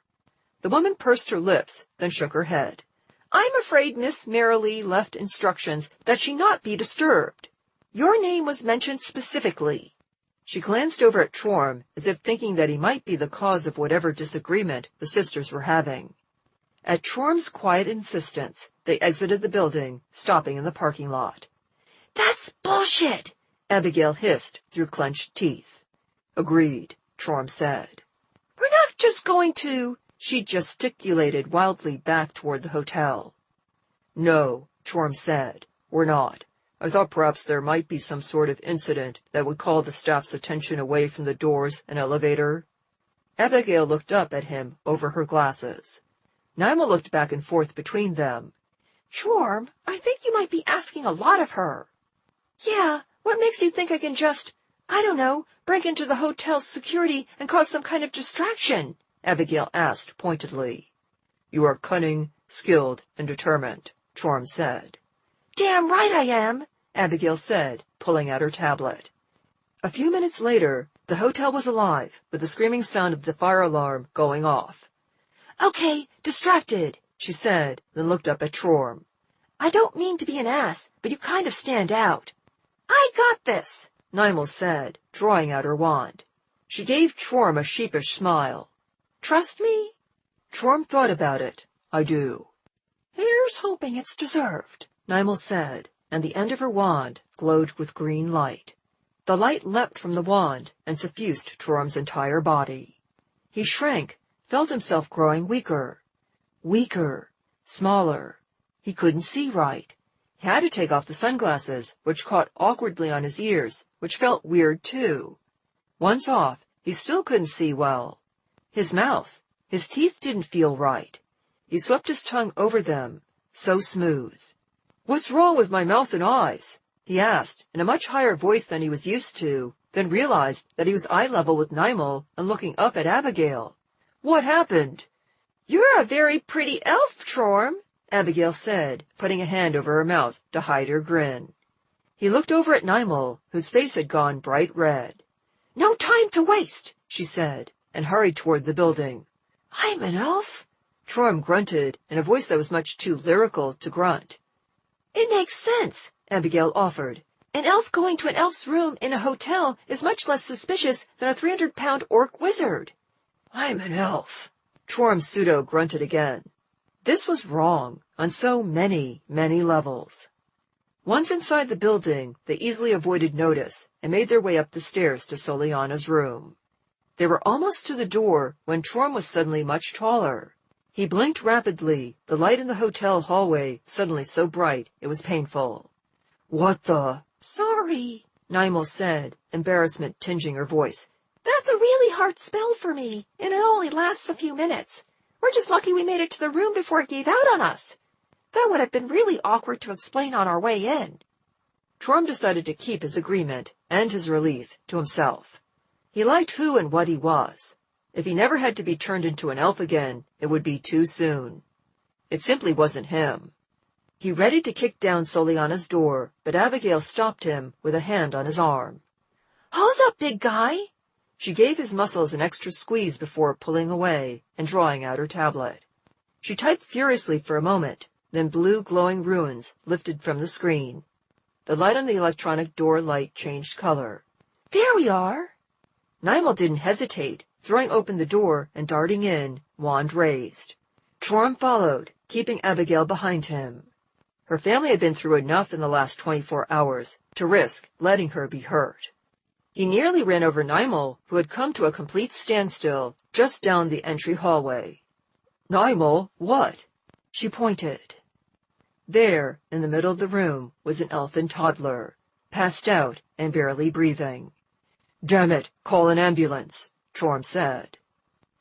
The woman pursed her lips, then shook her head. "I'm afraid Miss Merrily left instructions that she not be disturbed. Your name was mentioned specifically." She glanced over at Trorm, as if thinking that he might be the cause of whatever disagreement the sisters were having. At Trorm's quiet insistence, they exited the building, stopping in the parking lot. "That's bullshit!" Abigail hissed through clenched teeth. "Agreed," Trorm said. "We're not just going to—" She gesticulated wildly back toward the hotel. "No," Trorm said, "we're not. I thought perhaps there might be some sort of incident that would call the staff's attention away from the doors and elevator." Abigail looked up at him over her glasses. Nimel looked back and forth between them. "Trorm, I think you might be asking a lot of her." "Yeah, what makes you think I can just, I don't know, break into the hotel's security and cause some kind of distraction?" Abigail asked pointedly. "You are cunning, skilled, and determined," Trorm said. "Damn right I am," Abigail said, pulling out her tablet. A few minutes later, the hotel was alive with the screaming sound of the fire alarm going off. "Okay, distracted," she said, then looked up at Trorm. "I don't mean to be an ass, but you kind of stand out." "I got this," Nimel said, drawing out her wand. She gave Trorm a sheepish smile. "Trust me?" Trorm thought about it. "I do." "Here's hoping it's deserved," Nimel said, and the end of her wand glowed with green light. The light leapt from the wand and suffused Trorm's entire body. He shrank, felt himself growing weaker. Weaker. Smaller. He couldn't see right. He had to take off the sunglasses, which caught awkwardly on his ears, which felt weird too. Once off, he still couldn't see well. His mouth, his teeth didn't feel right. He swept his tongue over them, so smooth. "What's wrong with my mouth and eyes?" he asked, in a much higher voice than he was used to, then realized that he was eye level with Nimel and looking up at Abigail. "What happened?" "You're a very pretty elf, Trorm," Abigail said, putting a hand over her mouth to hide her grin. He looked over at Nimel, whose face had gone bright red. "No time to waste," she said, and hurried toward the building. "I'm an elf?" Trorm grunted, in a voice that was much too lyrical to grunt. "It makes sense," Abigail offered. "An elf going to an elf's room in a hotel is much less suspicious than a 300-pound orc wizard." "I'm an elf." Trorm pseudo-grunted again. This was wrong, on so many, many levels. Once inside the building, they easily avoided notice and made their way up the stairs to Soliana's room. They were almost to the door when Trorm was suddenly much taller. He blinked rapidly, the light in the hotel hallway suddenly so bright it was painful. "What the—" "Sorry," Nimel said, embarrassment tinging her voice. "That's a really hard spell for me, and it only lasts a few minutes. We're just lucky we made it to the room before it gave out on us. That would have been really awkward to explain on our way in." Trorm decided to keep his agreement and his relief to himself. He liked who and what he was. If he never had to be turned into an elf again, it would be too soon. It simply wasn't him. He readied to kick down Soliana's door, but Abigail stopped him with a hand on his arm. "Hold up, big guy." She gave his muscles an extra squeeze before pulling away and drawing out her tablet. She typed furiously for a moment, then blue glowing runes lifted from the screen. The light on the electronic door light changed color. "There we are." Nimel didn't hesitate, throwing open the door and darting in, wand raised. Trorm followed, keeping Abigail behind him. Her family had been through enough in the last 24 hours to risk letting her be hurt. He nearly ran over Nimel, who had come to a complete standstill just down the entry hallway. "Nimel, what?" She pointed. There, in the middle of the room, was an elfin toddler, passed out and barely breathing. "Damn it, call an ambulance," Trorm said.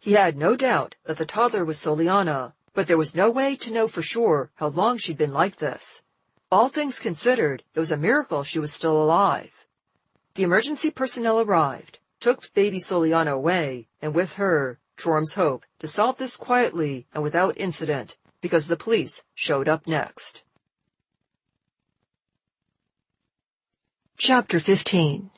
He had no doubt that the toddler was Soliana, but there was no way to know for sure how long she'd been like this. All things considered, it was a miracle she was still alive. The emergency personnel arrived, took baby Soliana away, and with her, Trorm's hope to solve this quietly and without incident, because the police showed up next. Chapter 15.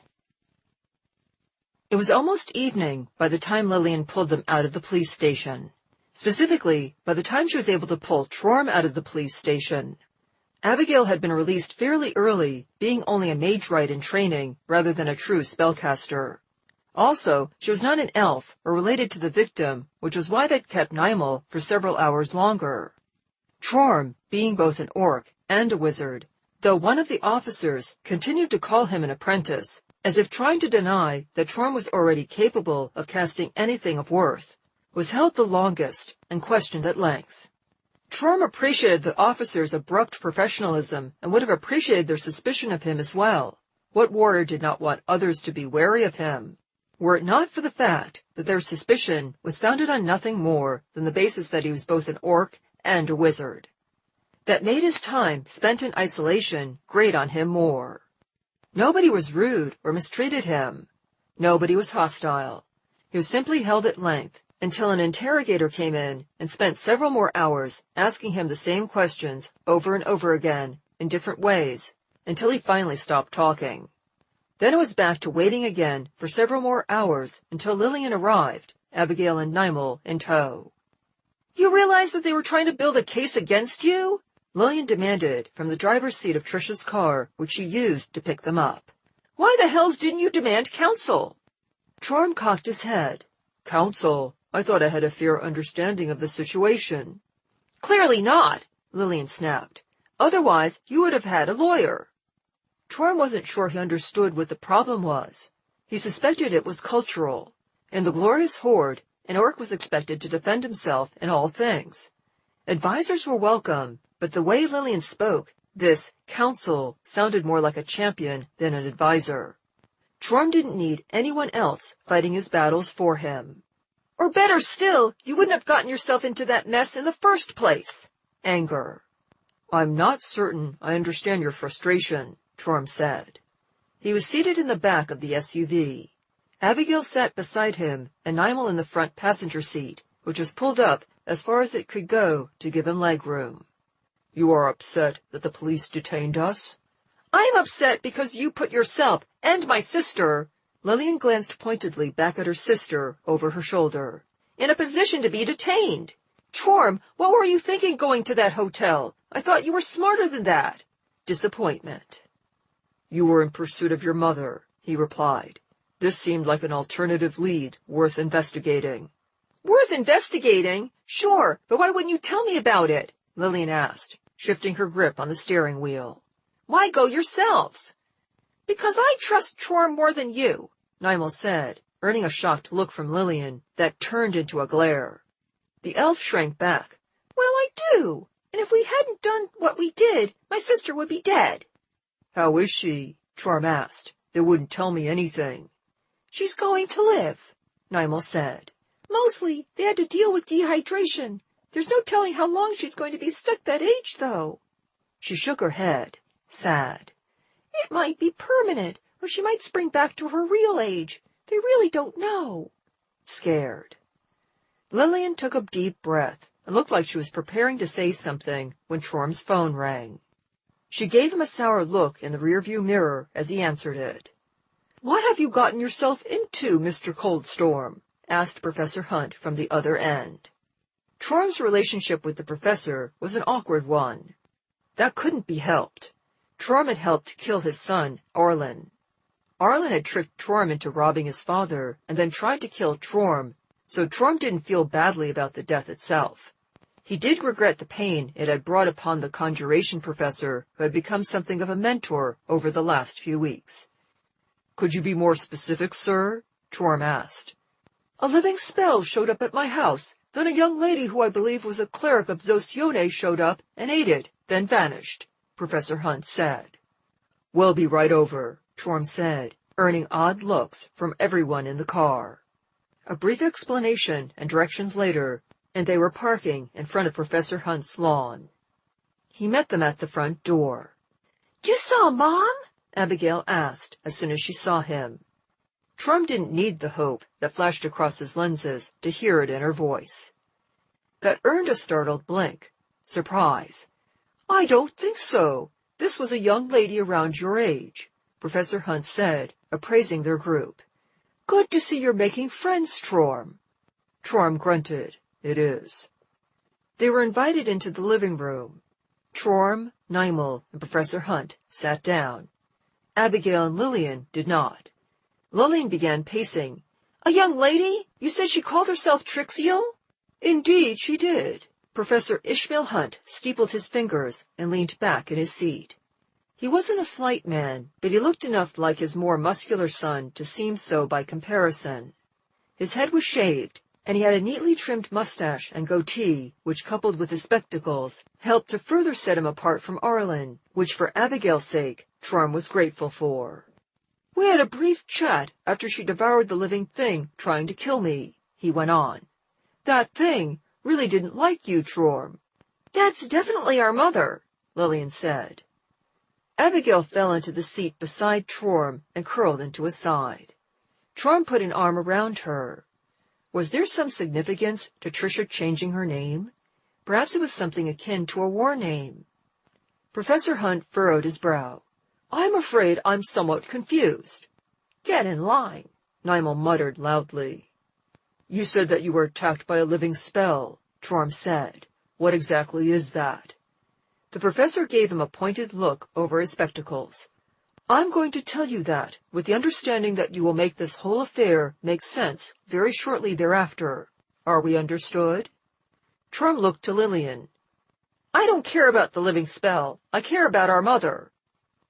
It was almost evening by the time Lillian pulled them out of the police station. Specifically, by the time she was able to pull Trorm out of the police station. Abigail had been released fairly early, being only a mage rite in training rather than a true spellcaster. Also, she was not an elf or related to the victim, which was why they'd kept Nymel for several hours longer. Trorm, being both an orc and a wizard, though one of the officers continued to call him an apprentice, as if trying to deny that Trorm was already capable of casting anything of worth, was held the longest and questioned at length. Trorm appreciated the officers' abrupt professionalism and would have appreciated their suspicion of him as well. What warrior did not want others to be wary of him? Were it not for the fact that their suspicion was founded on nothing more than the basis that he was both an orc and a wizard. That made his time spent in isolation grate on him more. Nobody was rude or mistreated him. Nobody was hostile. He was simply held at length until an interrogator came in and spent several more hours asking him the same questions over and over again in different ways until he finally stopped talking. Then it was back to waiting again for several more hours until Lillian arrived, Abigail and Nymel in tow. "You realize that they were trying to build a case against you?" Lillian demanded from the driver's seat of Trish's car, which she used to pick them up. "Why the hells didn't you demand counsel?" Trorm cocked his head. "Counsel? I thought I had a fair understanding of the situation." "Clearly not," Lillian snapped. "Otherwise, you would have had a lawyer." Trorm wasn't sure he understood what the problem was. He suspected it was cultural. In the glorious horde, an orc was expected to defend himself in all things. Advisors were welcome, but the way Lillian spoke, this counsel sounded more like a champion than an advisor. Trorm didn't need anyone else fighting his battles for him. "Or better still, you wouldn't have gotten yourself into that mess in the first place." Anger. "I'm not certain I understand your frustration," Trorm said. He was seated in the back of the SUV. Abigail sat beside him, and Nymel in the front passenger seat, which was pulled up as far as it could go to give him leg room. "You are upset that the police detained us?" "I'm upset because you put yourself and my sister," Lillian glanced pointedly back at her sister over her shoulder, "in a position to be detained. Trorm, what were you thinking going to that hotel? I thought you were smarter than that." Disappointment. "You were in pursuit of your mother," he replied. "This seemed like an alternative lead worth investigating." "Worth investigating? Sure, but why wouldn't you tell me about it?" Lillian asked, shifting her grip on the steering wheel. "Why go yourselves?" "Because I trust Trorm more than you," Nymel said, earning a shocked look from Lillian that turned into a glare. The elf shrank back. "Well, I do, and if we hadn't done what we did, my sister would be dead." "How is she?" Trorm asked. "They wouldn't tell me anything." "She's going to live," Nymel said. "Mostly, they had to deal with dehydration. There's no telling how long she's going to be stuck that age, though." She shook her head, sad. "It might be permanent, or she might spring back to her real age. They really don't know." Scared. Lillian took a deep breath and looked like she was preparing to say something when Trorm's phone rang. She gave him a sour look in the rearview mirror as he answered it. "What have you gotten yourself into, Mr. Coldstorm?" asked Professor Hunt from the other end. Trorm's relationship with the professor was an awkward one. That couldn't be helped. Trorm had helped kill his son, Arlen. Arlen had tricked Trorm into robbing his father and then tried to kill Trorm, so Trorm didn't feel badly about the death itself. He did regret the pain it had brought upon the conjuration professor, who had become something of a mentor over the last few weeks. "Could you be more specific, sir?" Trorm asked. "A living spell showed up at my house. Then a young lady who I believe was a cleric of Zosione showed up and ate it, then vanished," Professor Hunt said. "We'll be right over," Trorm said, earning odd looks from everyone in the car. A brief explanation and directions later, and they were parking in front of Professor Hunt's lawn. He met them at the front door. "You saw Mom?" Abigail asked as soon as she saw him. Trump didn't need the hope that flashed across his lenses to hear it in her voice. That earned a startled blink. Surprise. "I don't think so. This was a young lady around your age," Professor Hunt said, appraising their group. "Good to see you're making friends, Trorm." Trorm grunted. "It is." They were invited into the living room. Trorm, Nimel, and Professor Hunt sat down. Abigail and Lillian did not. Lillian began pacing. "A young lady? You said she called herself Trixio?" "Indeed she did." Professor Ishmael Hunt steepled his fingers and leaned back in his seat. He wasn't a slight man, but he looked enough like his more muscular son to seem so by comparison. His head was shaved, and he had a neatly trimmed mustache and goatee, which, coupled with his spectacles, helped to further set him apart from Arlen, which for Abigail's sake, Trorm was grateful for. "We had a brief chat after she devoured the living thing trying to kill me," he went on. "That thing really didn't like you, Trorm." "That's definitely our mother," Lillian said. Abigail fell into the seat beside Trorm and curled into his side. Trorm put an arm around her. Was there some significance to Tricia changing her name? Perhaps it was something akin to a war name. Professor Hunt furrowed his brow. "I'm afraid I'm somewhat confused." "Get in line," Nimel muttered loudly. "You said that you were attacked by a living spell," Trorm said. "What exactly is that?" The professor gave him a pointed look over his spectacles. "I'm going to tell you that, with the understanding that you will make this whole affair make sense very shortly thereafter. Are we understood?" Trorm looked to Lillian. "I don't care about the living spell. I care about our mother."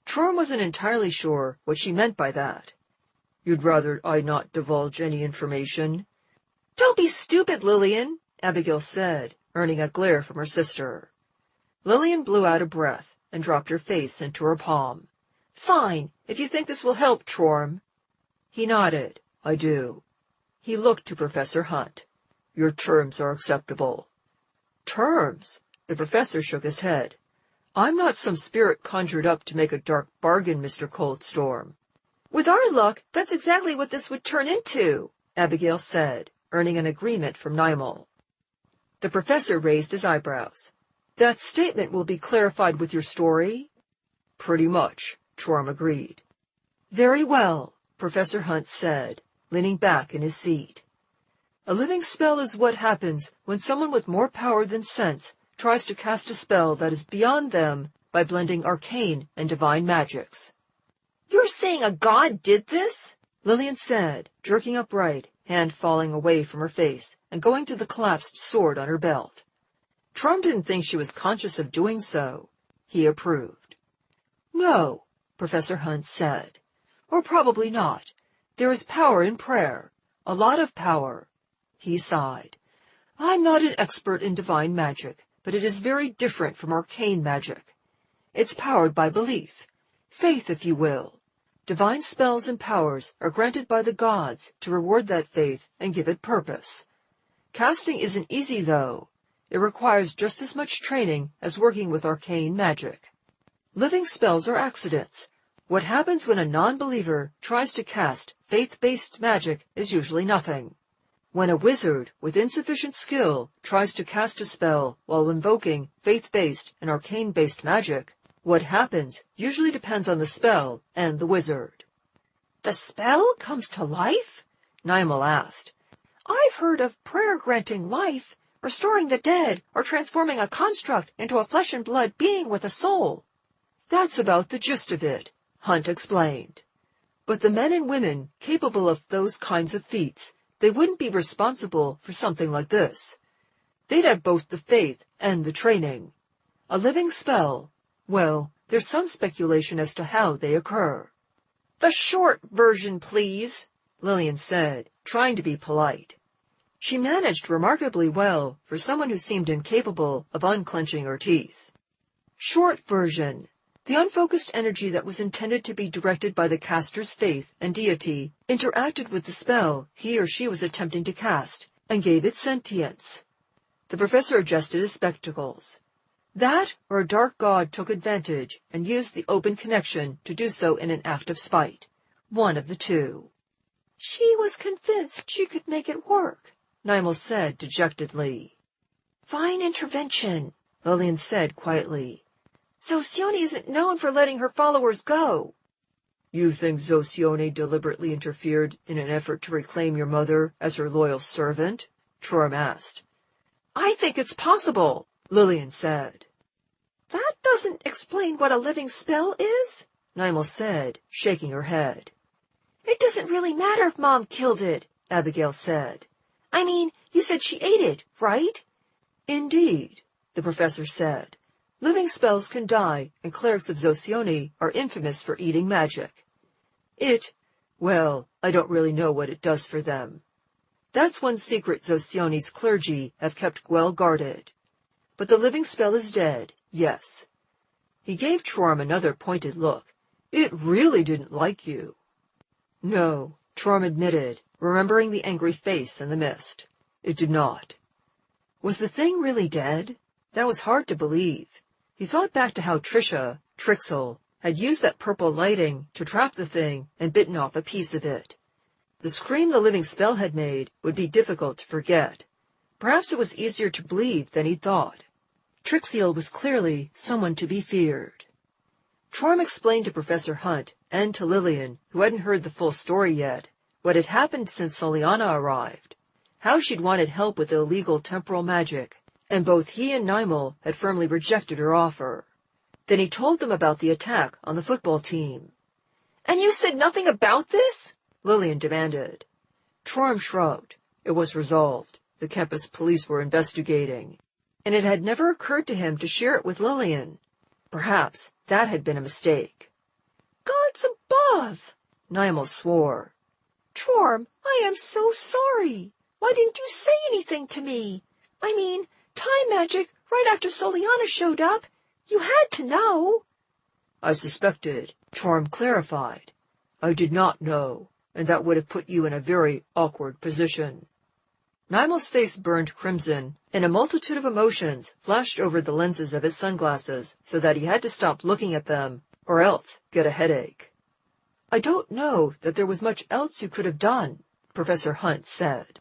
Trorm wasn't entirely sure what she meant by that. "You'd rather I not divulge any information?" "Don't be stupid, Lillian," Abigail said, earning a glare from her sister. Lillian blew out a breath and dropped her face into her palm. "Fine, if you think this will help, Trorm." He nodded. "I do." He looked to Professor Hunt. "Your terms are acceptable." "Terms?" The professor shook his head. "I'm not some spirit conjured up to make a dark bargain, Mr. Coldstorm." "With our luck, that's exactly what this would turn into," Abigail said, earning an agreement from Nimel. The professor raised his eyebrows. "That statement will be clarified with your story?" "Pretty much," Trorm agreed. "Very well," Professor Hunt said, leaning back in his seat. "A living spell is what happens when someone with more power than sense tries to cast a spell that is beyond them by blending arcane and divine magics." "You're saying a god did this?" Lillian said, jerking upright, hand falling away from her face and going to the collapsed sword on her belt. Trump didn't think she was conscious of doing so. He approved. "No," Professor Hunt said. "Or probably not. There is power in prayer. A lot of power." He sighed. "I'm not an expert in divine magic, but it is very different from arcane magic. It's powered by belief. Faith, if you will. Divine spells and powers are granted by the gods to reward that faith and give it purpose. Casting isn't easy, though. It requires just as much training as working with arcane magic. Living spells are accidents. What happens when a non-believer tries to cast faith-based magic is usually nothing. When a wizard with insufficient skill tries to cast a spell while invoking faith-based and arcane-based magic, what happens usually depends on the spell and the wizard." "The spell comes to life?" Nimel asked. "I've heard of prayer granting life, restoring the dead, or transforming a construct into a flesh-and-blood being with a soul." "That's about the gist of it," Hunt explained. "But the men and women capable of those kinds of feats, they wouldn't be responsible for something like this. They'd have both the faith and the training. A living spell, well, there's some speculation as to how they occur." "The short version, please," Lillian said, trying to be polite. She managed remarkably well for someone who seemed incapable of unclenching her teeth. "Short version. The unfocused energy that was intended to be directed by the caster's faith and deity interacted with the spell he or she was attempting to cast and gave it sentience. The professor adjusted his spectacles. That, or a dark god took advantage and used the open connection to do so in an act of spite. One of the two. She was convinced she could make it work, Nimel said dejectedly. Fine intervention, Lillian said quietly. Zosione isn't known for letting her followers go. You think Zosione deliberately interfered in an effort to reclaim your mother as her loyal servant? Trorum asked. I think it's possible, Lillian said. That doesn't explain what a living spell is, Nimel said, shaking her head. It doesn't really matter if Mom killed it, Abigail said. I mean, you said she ate it, right? Indeed, the professor said. Living spells can die, and clerics of Zosione are infamous for eating magic. Well, I don't really know what it does for them. That's one secret Zosione's clergy have kept well guarded. But the living spell is dead, yes. He gave Trorum another pointed look. It really didn't like you. No, Trorum admitted, remembering the angry face in the mist. It did not. Was the thing really dead? That was hard to believe. He thought back to how Trixel, had used that purple lighting to trap the thing and bitten off a piece of it. The scream the living spell had made would be difficult to forget. Perhaps it was easier to believe than he'd thought. Trixel was clearly someone to be feared. Trorum explained to Professor Hunt and to Lillian, who hadn't heard the full story yet, what had happened since Soliana arrived, how she'd wanted help with illegal temporal magic, and both he and Nimel had firmly rejected her offer. Then he told them about the attack on the football team. And you said nothing about this? Lillian demanded. Trorum shrugged. It was resolved. The campus police were investigating, and it had never occurred to him to share it with Lillian. Perhaps that had been a mistake. Gods above! Nimel swore. Trorum, I am so sorry. Why didn't you say anything to me? I mean, time magic right after Soliana showed up. You had to know. I suspected, Trorum clarified. I did not know, and that would have put you in a very awkward position. Nimel's face burned crimson, and a multitude of emotions flashed over the lenses of his sunglasses so that he had to stop looking at them, or else get a headache. I don't know that there was much else you could have done, Professor Hunt said.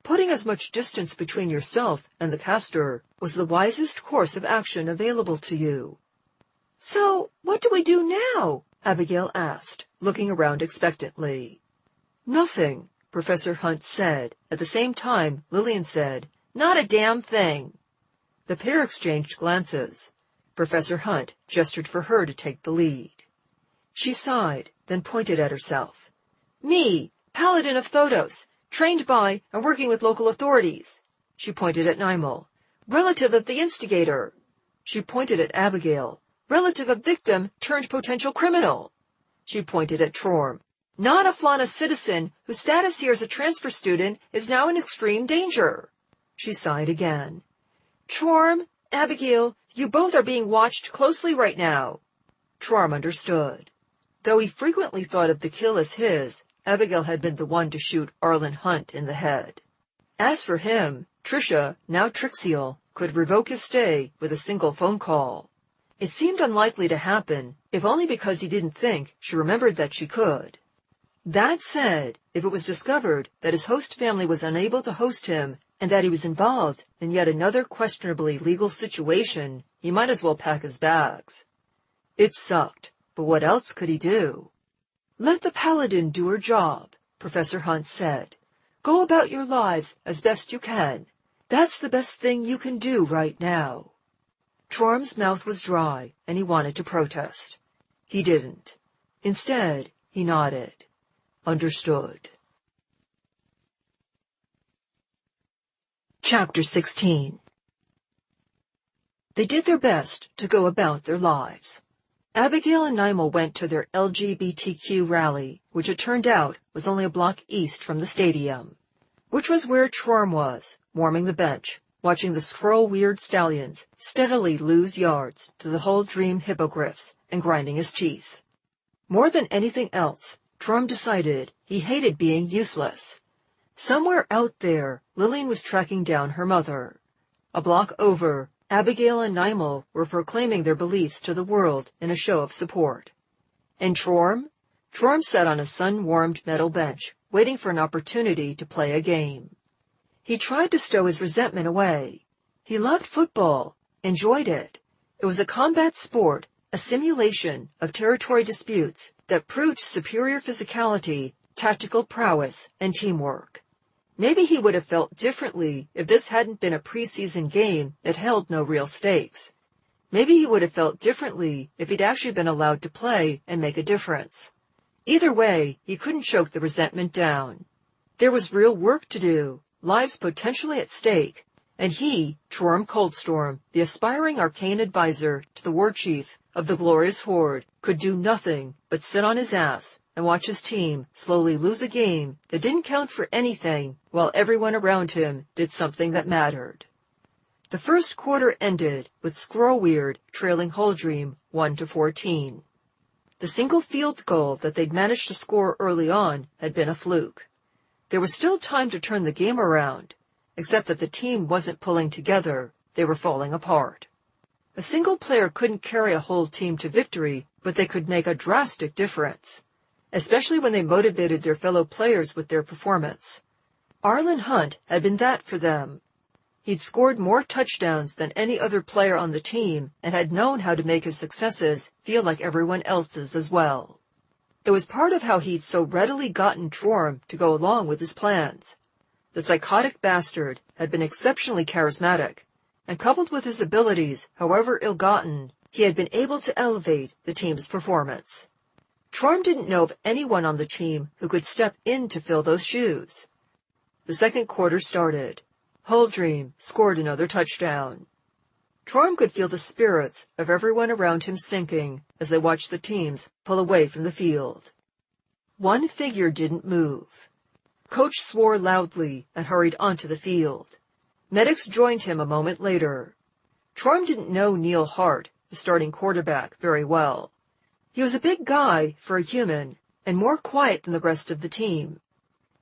Putting as much distance between yourself and the caster was the wisest course of action available to you. So, what do we do now? Abigail asked, looking around expectantly. Nothing, Professor Hunt said. At the same time, Lillian said, Not a damn thing. The pair exchanged glances. Professor Hunt gestured for her to take the lead. She sighed, then pointed at herself. Me, Paladin of Thodos, trained by and working with local authorities. She pointed at Nimel. Relative of the instigator. She pointed at Abigail. Relative of victim turned potential criminal. She pointed at Trorum. Not a Flana citizen whose status here as a transfer student is now in extreme danger. She sighed again. Trorum, Abigail, you both are being watched closely right now. Trorum understood. Though he frequently thought of the kill as his, Abigail had been the one to shoot Arlen Hunt in the head. As for him, Tricia, now Trixel, could revoke his stay with a single phone call. It seemed unlikely to happen, if only because he didn't think she remembered that she could. That said, if it was discovered that his host family was unable to host him and that he was involved in yet another questionably legal situation, he might as well pack his bags. It sucked, but what else could he do? Let the Paladin do her job, Professor Hunt said. Go about your lives as best you can. That's the best thing you can do right now. Trorum's mouth was dry, and he wanted to protest. He didn't. Instead, he nodded. Understood. Chapter 16. They did their best to go about their lives. Abigail and Nimel went to their LGBTQ rally, which it turned out was only a block east from the stadium, which was where Trorum was, warming the bench, watching the scroll-weird stallions steadily lose yards to the whole dream hippogriffs and grinding his teeth. More than anything else, Trom decided he hated being useless. Somewhere out there, Lillian was tracking down her mother. A block over, Abigail and Nimel were proclaiming their beliefs to the world in a show of support. And Trom? Trom sat on a sun-warmed metal bench, waiting for an opportunity to play a game. He tried to stow his resentment away. He loved football, enjoyed it. It was a combat sport, a simulation of territory disputes that proved superior physicality, tactical prowess, and teamwork. Maybe he would have felt differently if this hadn't been a preseason game that held no real stakes. Maybe he would have felt differently if he'd actually been allowed to play and make a difference. Either way, he couldn't choke the resentment down. There was real work to do, lives potentially at stake, and he, Trom Coldstorm, the aspiring arcane advisor to the war chief of the glorious horde, could do nothing but sit on his ass and watch his team slowly lose a game that didn't count for anything while everyone around him did something that mattered. The first quarter ended with Squirrelweird trailing Holdream 1-14. The single field goal that they'd managed to score early on had been a fluke. There was still time to turn the game around, except that the team wasn't pulling together, they were falling apart. A single player couldn't carry a whole team to victory, but they could make a drastic difference, especially when they motivated their fellow players with their performance. Arlen Hunt had been that for them. He'd scored more touchdowns than any other player on the team and had known how to make his successes feel like everyone else's as well. It was part of how he'd so readily gotten Trom to go along with his plans. The psychotic bastard had been exceptionally charismatic, and coupled with his abilities, however ill-gotten, he had been able to elevate the team's performance. Trom didn't know of anyone on the team who could step in to fill those shoes. The second quarter started. Holdream scored another touchdown. Trom could feel the spirits of everyone around him sinking as they watched the teams pull away from the field. One figure didn't move. Coach swore loudly and hurried onto the field. Medics joined him a moment later. Trom didn't know Neil Hart, the starting quarterback, very well. He was a big guy for a human and more quiet than the rest of the team.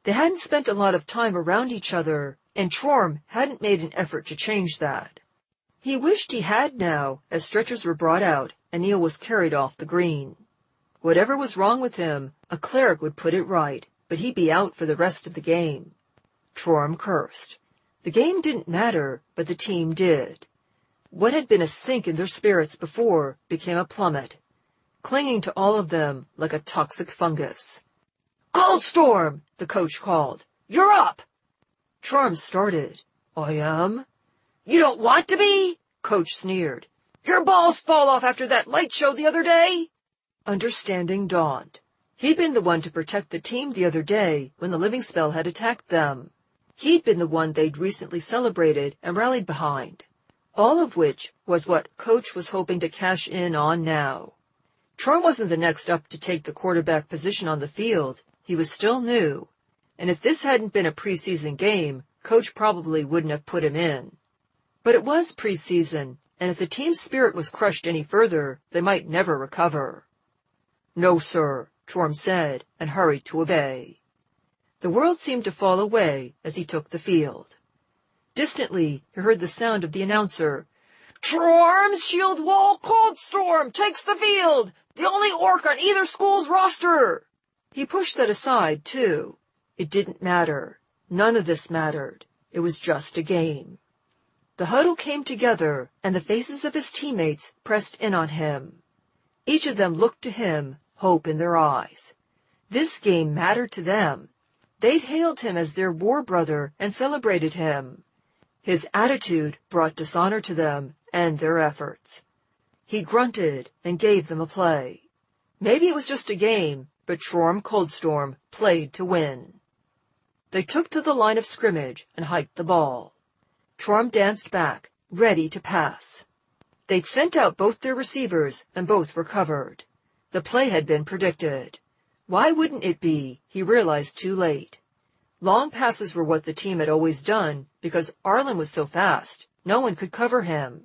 They hadn't spent a lot of time around each other, and Trom hadn't made an effort to change that. He wished he had now, as stretchers were brought out and Neil was carried off the green. Whatever was wrong with him, a cleric would put it right, but he'd be out for the rest of the game. Trom cursed. The game didn't matter, but the team did. What had been a sink in their spirits before became a plummet, clinging to all of them like a toxic fungus. "Coldstorm!" the coach called. "You're up!" Trom started. "I am?" "You don't want to be?" Coach sneered. "Your balls fall off after that light show the other day." Understanding dawned. He'd been the one to protect the team the other day when the living spell had attacked them. He'd been the one they'd recently celebrated and rallied behind. All of which was what Coach was hoping to cash in on now. Trom wasn't the next up to take the quarterback position on the field. He was still new. And if this hadn't been a preseason game, Coach probably wouldn't have put him in. But it was preseason, and if the team's spirit was crushed any further, they might never recover. "No, sir," Trom said, and hurried to obey. The world seemed to fall away as he took the field. Distantly, he heard the sound of the announcer. "Trom's Shield Wall Coldstorm takes the field! The only orc on either school's roster!" He pushed that aside, too. It didn't matter. None of this mattered. It was just a game. The huddle came together, and the faces of his teammates pressed in on him. Each of them looked to him, hope in their eyes. This game mattered to them. They'd hailed him as their war brother and celebrated him. His attitude brought dishonor to them and their efforts. He grunted and gave them a play. Maybe it was just a game, but Trom Coldstorm played to win. They took to the line of scrimmage and hiked the ball. Trom danced back, ready to pass. They'd sent out both their receivers, and both recovered. The play had been predicted. Why wouldn't it be? He realized too late. Long passes were what the team had always done because Arlen was so fast, no one could cover him.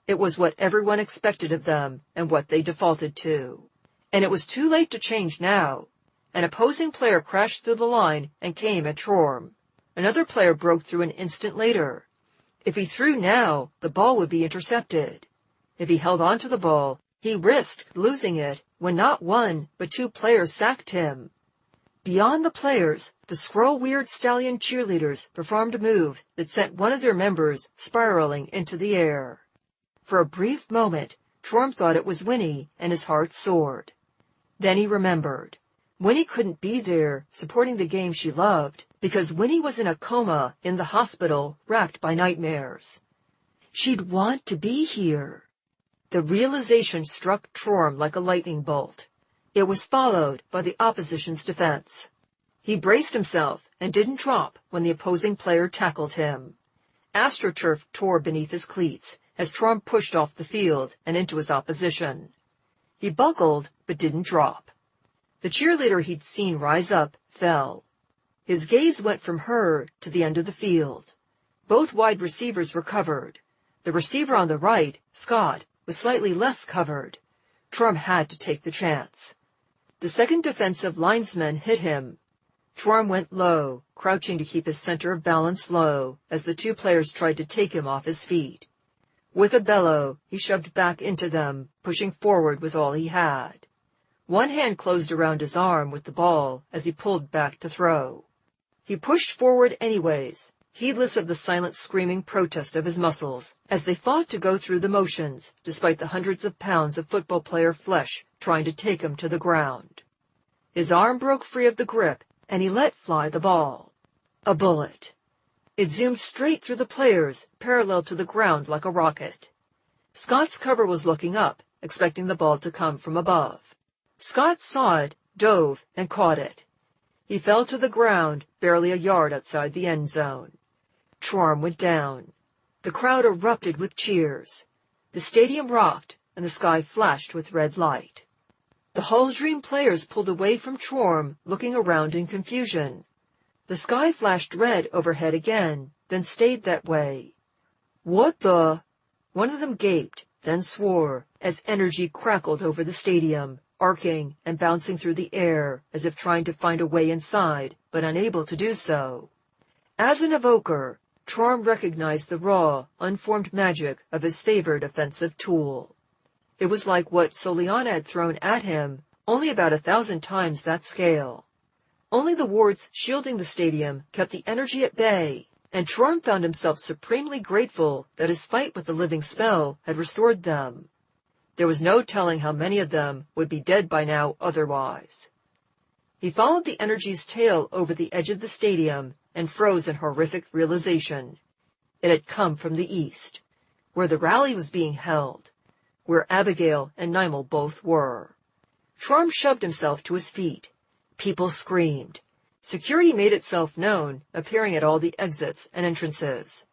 It was what everyone expected of them and what they defaulted to. And it was too late to change now. An opposing player crashed through the line and came at Trorm. Another player broke through an instant later. If he threw now, the ball would be intercepted. If he held on to the ball, he risked losing it when not one but two players sacked him. Beyond the players, the Scroll-Weird Stallion cheerleaders performed a move that sent one of their members spiraling into the air. For a brief moment, Trorm thought it was Winnie, and his heart soared. Then he remembered. Winnie couldn't be there, supporting the game she loved, because Winnie was in a coma in the hospital, racked by nightmares. She'd want to be here. The realization struck Trorm like a lightning bolt. It was followed by the opposition's defense. He braced himself and didn't drop when the opposing player tackled him. AstroTurf tore beneath his cleats as Trorm pushed off the field and into his opposition. He buckled but didn't drop. The cheerleader he'd seen rise up fell. His gaze went from her to the end of the field. Both wide receivers were covered. The receiver on the right, Scott, was slightly less covered. Trorm had to take the chance. The second defensive linesman hit him. Trorm went low, crouching to keep his center of balance low as the two players tried to take him off his feet. With a bellow, he shoved back into them, pushing forward with all he had. One hand closed around his arm with the ball as he pulled back to throw. He pushed forward anyways, heedless of the silent screaming protest of his muscles as they fought to go through the motions, despite the hundreds of pounds of football player flesh trying to take him to the ground. His arm broke free of the grip, and he let fly the ball. A bullet. It zoomed straight through the players, parallel to the ground like a rocket. Scott's cover was looking up, expecting the ball to come from above. Scott saw it, dove, and caught it. He fell to the ground, barely a yard outside the end zone. Trorm went down. The crowd erupted with cheers. The stadium rocked, and the sky flashed with red light. The Hull Dream players pulled away from Trorm, looking around in confusion. The sky flashed red overhead again, then stayed that way. What the? One of them gaped, then swore, as energy crackled over the stadium, arcing and bouncing through the air as if trying to find a way inside, but unable to do so. As an evoker, Trorm recognized the raw, unformed magic of his favored offensive tool. It was like what Soliana had thrown at him, only about 1,000 times that scale. Only the wards shielding the stadium kept the energy at bay, and Trorm found himself supremely grateful that his fight with the living spell had restored them. There was no telling how many of them would be dead by now otherwise. He followed the energy's tail over the edge of the stadium and froze in horrific realization. It had come from the east, where the rally was being held, where Abigail and Nimel both were. Trorm shoved himself to his feet. People screamed. Security made itself known, appearing at all the exits and entrances.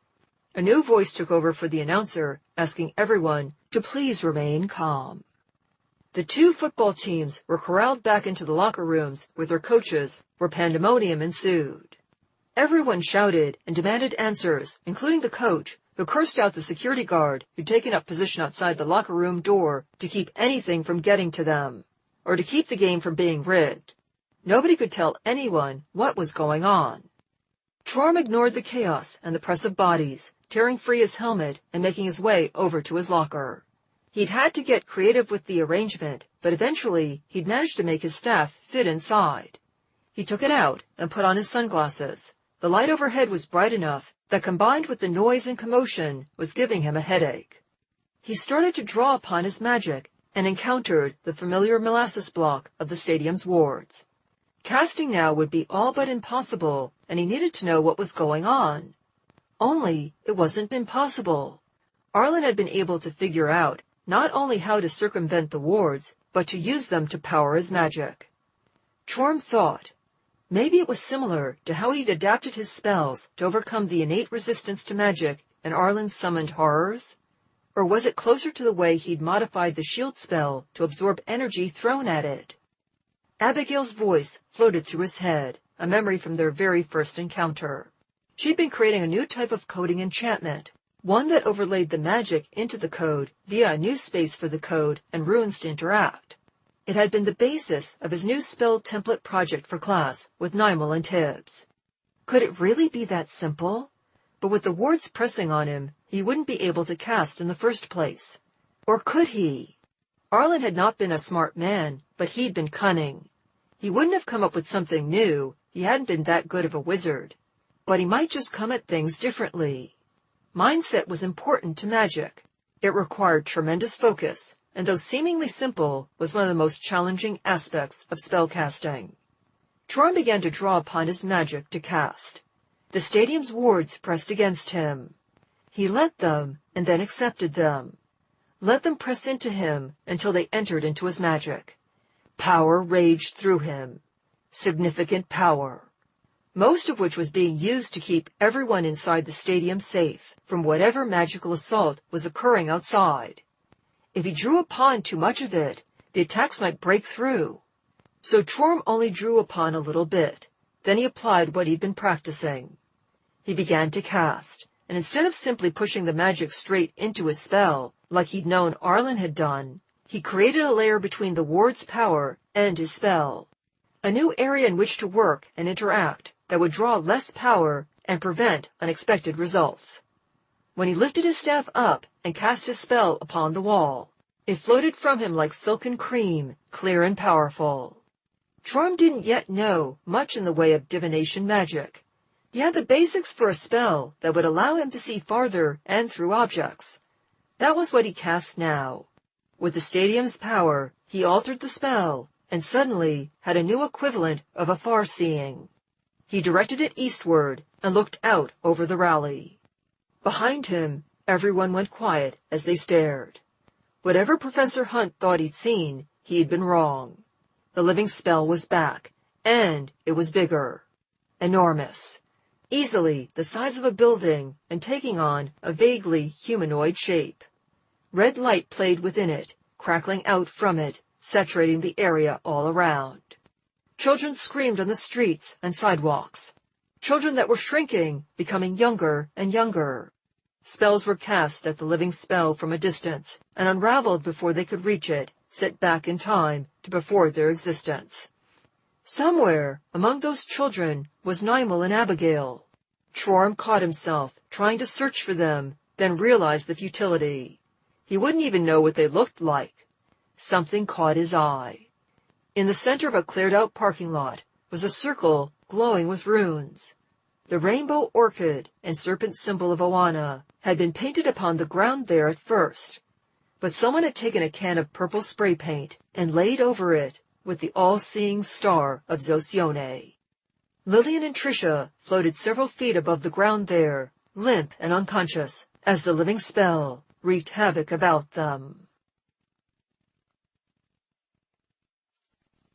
A new voice took over for the announcer, asking everyone to please remain calm. The two football teams were corralled back into the locker rooms with their coaches, where pandemonium ensued. Everyone shouted and demanded answers, including the coach, who cursed out the security guard who'd taken up position outside the locker room door to keep anything from getting to them, or to keep the game from being rigged. Nobody could tell anyone what was going on. Trorm ignored the chaos and the press of bodies, tearing free his helmet and making his way over to his locker. He'd had to get creative with the arrangement, but eventually he'd managed to make his staff fit inside. He took it out and put on his sunglasses. The light overhead was bright enough that, combined with the noise and commotion, was giving him a headache. He started to draw upon his magic and encountered the familiar molasses block of the stadium's wards. Casting now would be all but impossible, and he needed to know what was going on. Only it wasn't impossible. Arlen had been able to figure out not only how to circumvent the wards, but to use them to power his magic. Trorm thought, maybe it was similar to how he'd adapted his spells to overcome the innate resistance to magic in Arlen's summoned horrors? Or was it closer to the way he'd modified the shield spell to absorb energy thrown at it? Abigail's voice floated through his head, a memory from their very first encounter. She'd been creating a new type of coding enchantment, one that overlaid the magic into the code via a new space for the code and runes to interact. It had been the basis of his new spell template project for class with Nimel and Tibbs. Could it really be that simple? But with the wards pressing on him, he wouldn't be able to cast in the first place. Or could he? Arlen had not been a smart man, but he'd been cunning. He wouldn't have come up with something new, he hadn't been that good of a wizard. But he might just come at things differently. Mindset was important to magic. It required tremendous focus, and though seemingly simple, was one of the most challenging aspects of spellcasting. Troy began to draw upon his magic to cast. The stadium's wards pressed against him. He let them, and then accepted them. Let them press into him until they entered into his magic. Power raged through him. Significant power. Most of which was being used to keep everyone inside the stadium safe from whatever magical assault was occurring outside. If he drew upon too much of it, the attacks might break through. So Troy only drew upon a little bit. Then he applied what he'd been practicing. He began to cast, and instead of simply pushing the magic straight into his spell, like he'd known Arlen had done, he created a layer between the ward's power and his spell. A new area in which to work and interact that would draw less power and prevent unexpected results. When he lifted his staff up and cast his spell upon the wall, it floated from him like silken cream, clear and powerful. Troy didn't yet know much in the way of divination magic. He had the basics for a spell that would allow him to see farther and through objects. That was what he cast now. With the stadium's power, he altered the spell, and suddenly had a new equivalent of a far-seeing. He directed it eastward and looked out over the rally. Behind him, everyone went quiet as they stared. Whatever Professor Hunt thought he'd seen, he'd been wrong. The living spell was back, and it was bigger. Enormous. Easily the size of a building and taking on a vaguely humanoid shape. Red light played within it, crackling out from it, saturating the area all around. Children screamed on the streets and sidewalks. Children that were shrinking, becoming younger and younger. Spells were cast at the living spell from a distance and unraveled before they could reach it, set back in time to before their existence. Somewhere among those children was Nimel and Abigail. Troy caught himself trying to search for them, then realized the futility. He wouldn't even know what they looked like. Something caught his eye. In the center of a cleared-out parking lot was a circle glowing with runes. The rainbow orchid and serpent symbol of Oana had been painted upon the ground there at first, but someone had taken a can of purple spray paint and laid over it with the all-seeing star of Zosione. Lillian and Tricia floated several feet above the ground there, limp and unconscious, as the living spell wreaked havoc about them.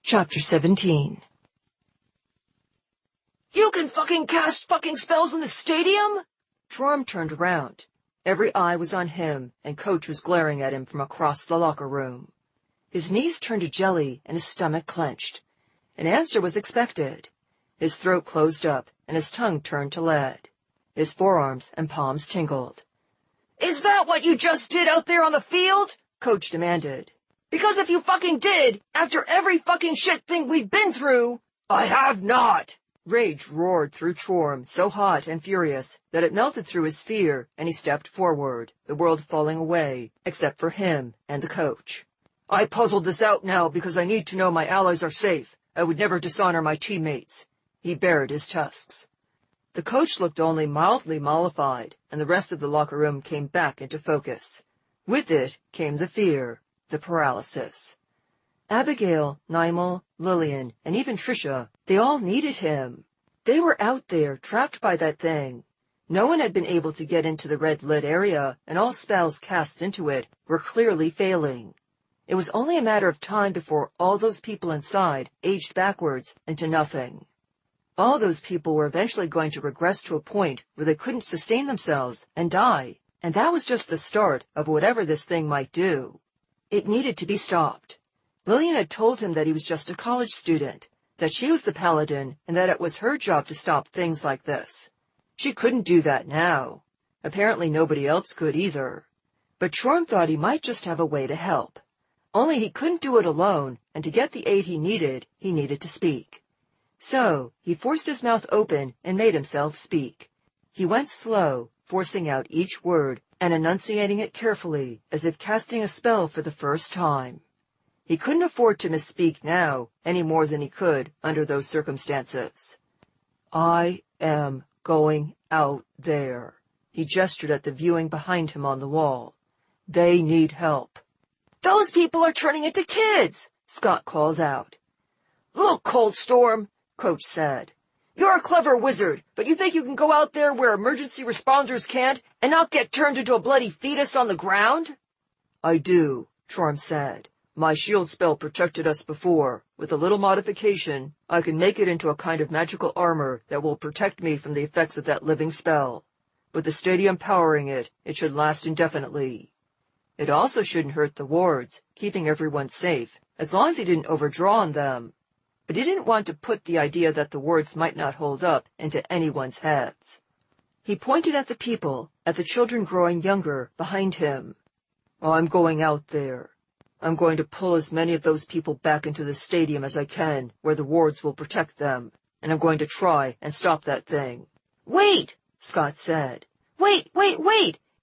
Chapter 17. You can fucking cast fucking spells in the stadium? Troy turned around. Every eye was on him, and Coach was glaring at him from across the locker room. His knees turned to jelly and his stomach clenched. An answer was expected. His throat closed up and his tongue turned to lead. His forearms and palms tingled. Is that what you just did out there on the field? Coach demanded. Because if you fucking did, after every fucking shit thing we've been through— I have not! Rage roared through Troy, so hot and furious that it melted through his fear, and he stepped forward, the world falling away, except for him and the coach. I puzzled this out now because I need to know my allies are safe. I would never dishonor my teammates. He bared his tusks. The coach looked only mildly mollified, and the rest of the locker room came back into focus. With it came the fear, the paralysis. Abigail, Nimel, Lillian, and even Tricia, they all needed him. They were out there, trapped by that thing. No one had been able to get into the red-lit area, and all spells cast into it were clearly failing. It was only a matter of time before all those people inside aged backwards into nothing. All those people were eventually going to regress to a point where they couldn't sustain themselves and die, and that was just the start of whatever this thing might do. It needed to be stopped. Lillian had told him that he was just a college student, that she was the paladin and that it was her job to stop things like this. She couldn't do that now. Apparently nobody else could either. But Chorm thought he might just have a way to help. Only he couldn't do it alone, and to get the aid he needed to speak. So he forced his mouth open and made himself speak. He went slow, forcing out each word and enunciating it carefully, as if casting a spell for the first time. He couldn't afford to misspeak now, any more than he could under those circumstances. I am going out there. He gestured at the viewing behind him on the wall. They need help. Those people are turning into kids, Scott called out. Look, Coldstorm, Coach said. You're a clever wizard, but you think you can go out there where emergency responders can't and not get turned into a bloody fetus on the ground? I do, Chorm said. My shield spell protected us before. With a little modification, I can make it into a kind of magical armor that will protect me from the effects of that living spell. With the stadium powering it, it should last indefinitely. It also shouldn't hurt the wards, keeping everyone safe, as long as he didn't overdraw on them. But he didn't want to put the idea that the wards might not hold up into anyone's heads. He pointed at the people, at the children growing younger behind him. I'm going out there. I'm going to pull as many of those people back into the stadium as I can, where the wards will protect them, and I'm going to try and stop that thing. Wait, Scott said. Wait!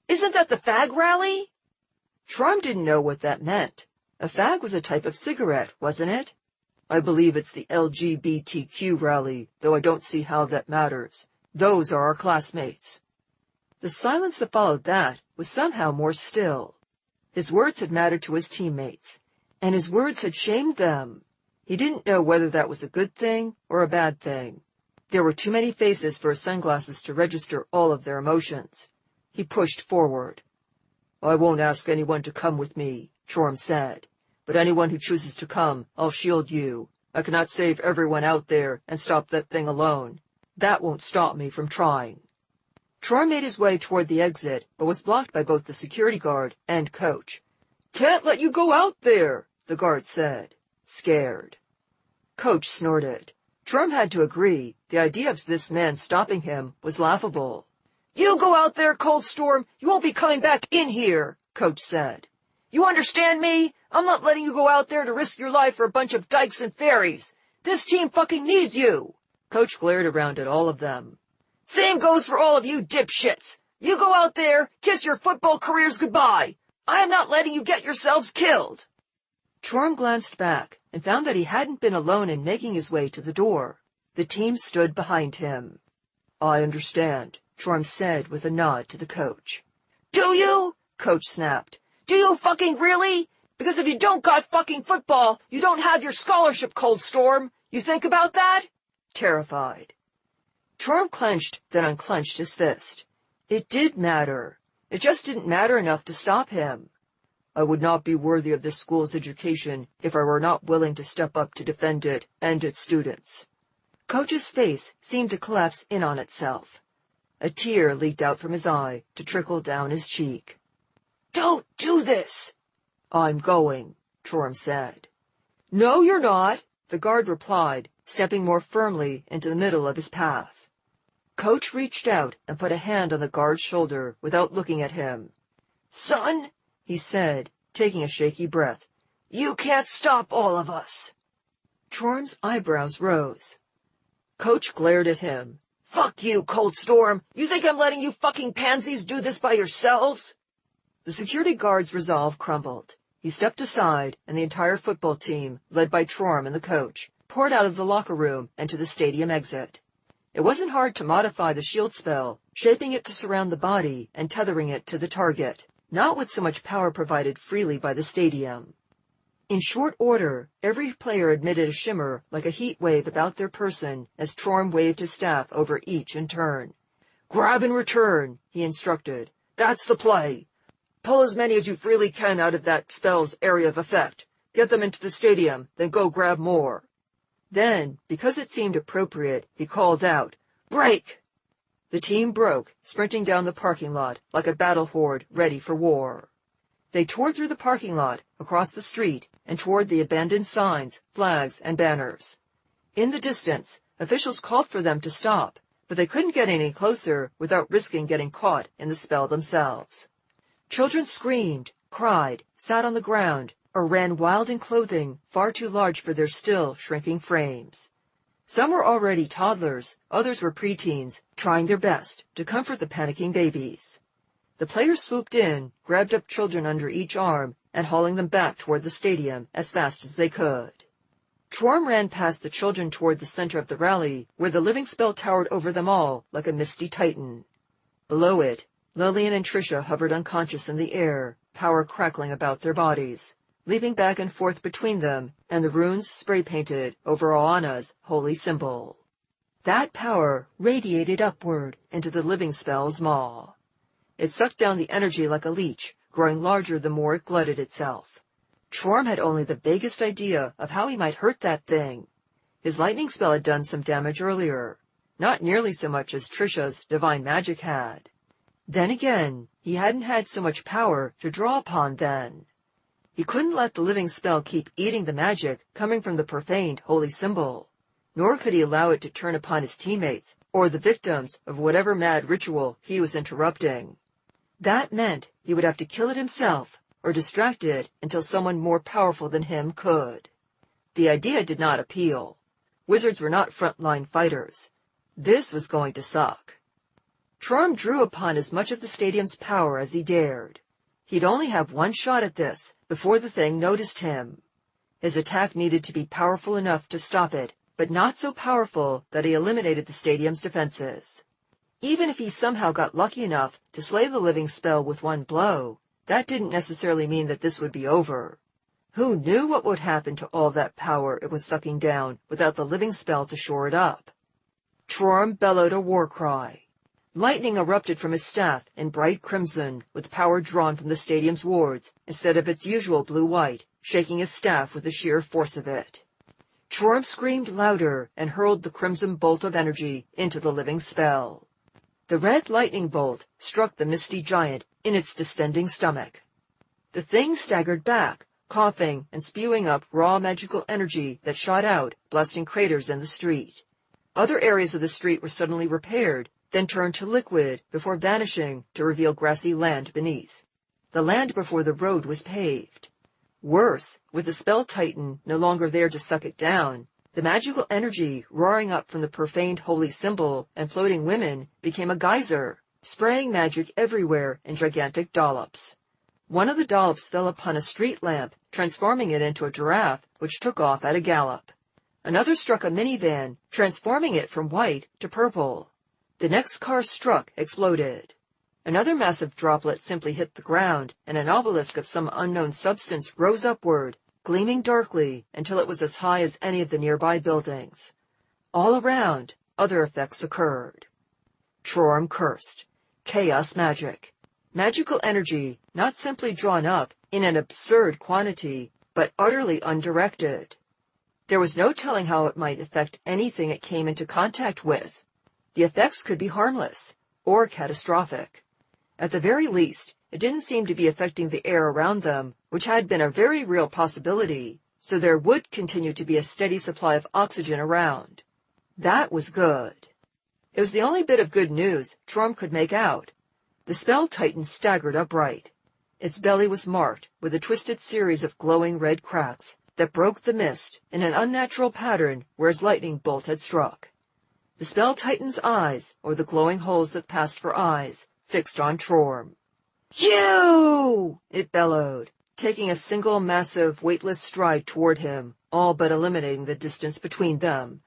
Isn't that the fag rally? Chorm didn't know what that meant. A fag was a type of cigarette, wasn't it? I believe it's the LGBTQ rally, though I don't see how that matters. Those are our classmates. The silence that followed that was somehow more still. His words had mattered to his teammates, and his words had shamed them. He didn't know whether that was a good thing or a bad thing. There were too many faces for his sunglasses to register all of their emotions. He pushed forward. I won't ask anyone to come with me, Chorm said. But anyone who chooses to come, I'll shield you. I cannot save everyone out there and stop that thing alone. That won't stop me from trying. Chorm made his way toward the exit, but was blocked by both the security guard and Coach. Can't let you go out there, the guard said, scared. Coach snorted. Chorm had to agree. The idea of this man stopping him was laughable. You go out there, Coldstorm. You won't be coming back in here, Coach said. You understand me? I'm not letting you go out there to risk your life for a bunch of dykes and fairies. This team fucking needs you. Coach glared around at all of them. Same goes for all of you dipshits. You go out there, kiss your football careers goodbye. I am not letting you get yourselves killed. Chorm glanced back and found that he hadn't been alone in making his way to the door. The team stood behind him. I understand, Chorm said with a nod to the coach. Do you? Coach snapped. Do you fucking really? Because if you don't got fucking football, you don't have your scholarship, Coldstorm. You think about that? Terrified. Chorm clenched, then unclenched his fist. It did matter. It just didn't matter enough to stop him. I would not be worthy of this school's education if I were not willing to step up to defend it and its students. Coach's face seemed to collapse in on itself. A tear leaked out from his eye to trickle down his cheek. Don't do this. I'm going, Chorm said. No, you're not, the guard replied, stepping more firmly into the middle of his path. Coach reached out and put a hand on the guard's shoulder without looking at him. Son, he said, taking a shaky breath, you can't stop all of us. Chorm's eyebrows rose. Coach glared at him. Fuck you, Coldstorm. You think I'm letting you fucking pansies do this by yourselves? The security guard's resolve crumbled. He stepped aside, and the entire football team, led by Chorm and the coach, poured out of the locker room and to the stadium exit. It wasn't hard to modify the shield spell, shaping it to surround the body and tethering it to the target, not with so much power provided freely by the stadium. In short order, every player emitted a shimmer like a heat wave about their person as Chorm waved his staff over each in turn. Grab and return, he instructed. That's the play. Pull as many as you freely can out of that spell's area of effect. Get them into the stadium, then go grab more. Then, because it seemed appropriate, he called out, Break! The team broke, sprinting down the parking lot like a battle horde ready for war. They tore through the parking lot, across the street, and toward the abandoned signs, flags, and banners. In the distance, officials called for them to stop, but they couldn't get any closer without risking getting caught in the spell themselves. Children screamed, cried, sat on the ground, or ran wild in clothing far too large for their still shrinking frames. Some were already toddlers, others were preteens, trying their best to comfort the panicking babies. The players swooped in, grabbed up children under each arm, and hauling them back toward the stadium as fast as they could. Chorm ran past the children toward the center of the rally, where the living spell towered over them all like a misty titan. Below it, Lillian and Tricia hovered unconscious in the air, power crackling about their bodies, leaping back and forth between them and the runes spray-painted over Oanna's holy symbol. That power radiated upward into the living spell's maw. It sucked down the energy like a leech, growing larger the more it glutted itself. Chorm had only the vaguest idea of how he might hurt that thing. His lightning spell had done some damage earlier, not nearly so much as Tricia's divine magic had. Then again, he hadn't had so much power to draw upon then. He couldn't let the living spell keep eating the magic coming from the profaned holy symbol, nor could he allow it to turn upon his teammates or the victims of whatever mad ritual he was interrupting. That meant he would have to kill it himself or distract it until someone more powerful than him could. The idea did not appeal. Wizards were not front-line fighters. This was going to suck. Chorm drew upon as much of the stadium's power as he dared. He'd only have one shot at this before the thing noticed him. His attack needed to be powerful enough to stop it, but not so powerful that he eliminated the stadium's defenses. Even if he somehow got lucky enough to slay the living spell with one blow, that didn't necessarily mean that this would be over. Who knew what would happen to all that power it was sucking down without the living spell to shore it up? Chorm bellowed a war cry. Lightning erupted from his staff in bright crimson, with power drawn from the stadium's wards instead of its usual blue-white, shaking his staff with the sheer force of it. Chorm screamed louder and hurled the crimson bolt of energy into the living spell. The red lightning bolt struck the misty giant in its distending stomach. The thing staggered back, coughing and spewing up raw magical energy that shot out, blasting craters in the street. Other areas of the street were suddenly repaired, then turned to liquid before vanishing to reveal grassy land beneath. The land before the road was paved. Worse, with the spell titan no longer there to suck it down, the magical energy roaring up from the profaned holy symbol and floating women became a geyser, spraying magic everywhere in gigantic dollops. One of the dollops fell upon a street lamp, transforming it into a giraffe, which took off at a gallop. Another struck a minivan, transforming it from white to purple. The next car struck, exploded. Another massive droplet simply hit the ground, and an obelisk of some unknown substance rose upward, gleaming darkly until it was as high as any of the nearby buildings. All around, other effects occurred. Chorm cursed. Chaos magic. Magical energy not simply drawn up in an absurd quantity, but utterly undirected. There was no telling how it might affect anything it came into contact with. The effects could be harmless, or catastrophic. At the very least, it didn't seem to be affecting the air around them, which had been a very real possibility, so there would continue to be a steady supply of oxygen around. That was good. It was the only bit of good news Chorm could make out. The spell titan staggered upright. Its belly was marked with a twisted series of glowing red cracks that broke the mist in an unnatural pattern where his lightning bolt had struck. The spell titan's eyes, or the glowing holes that passed for eyes, fixed on Chorm. "You!" it bellowed, taking a single massive, weightless stride toward him, all but eliminating the distance between them.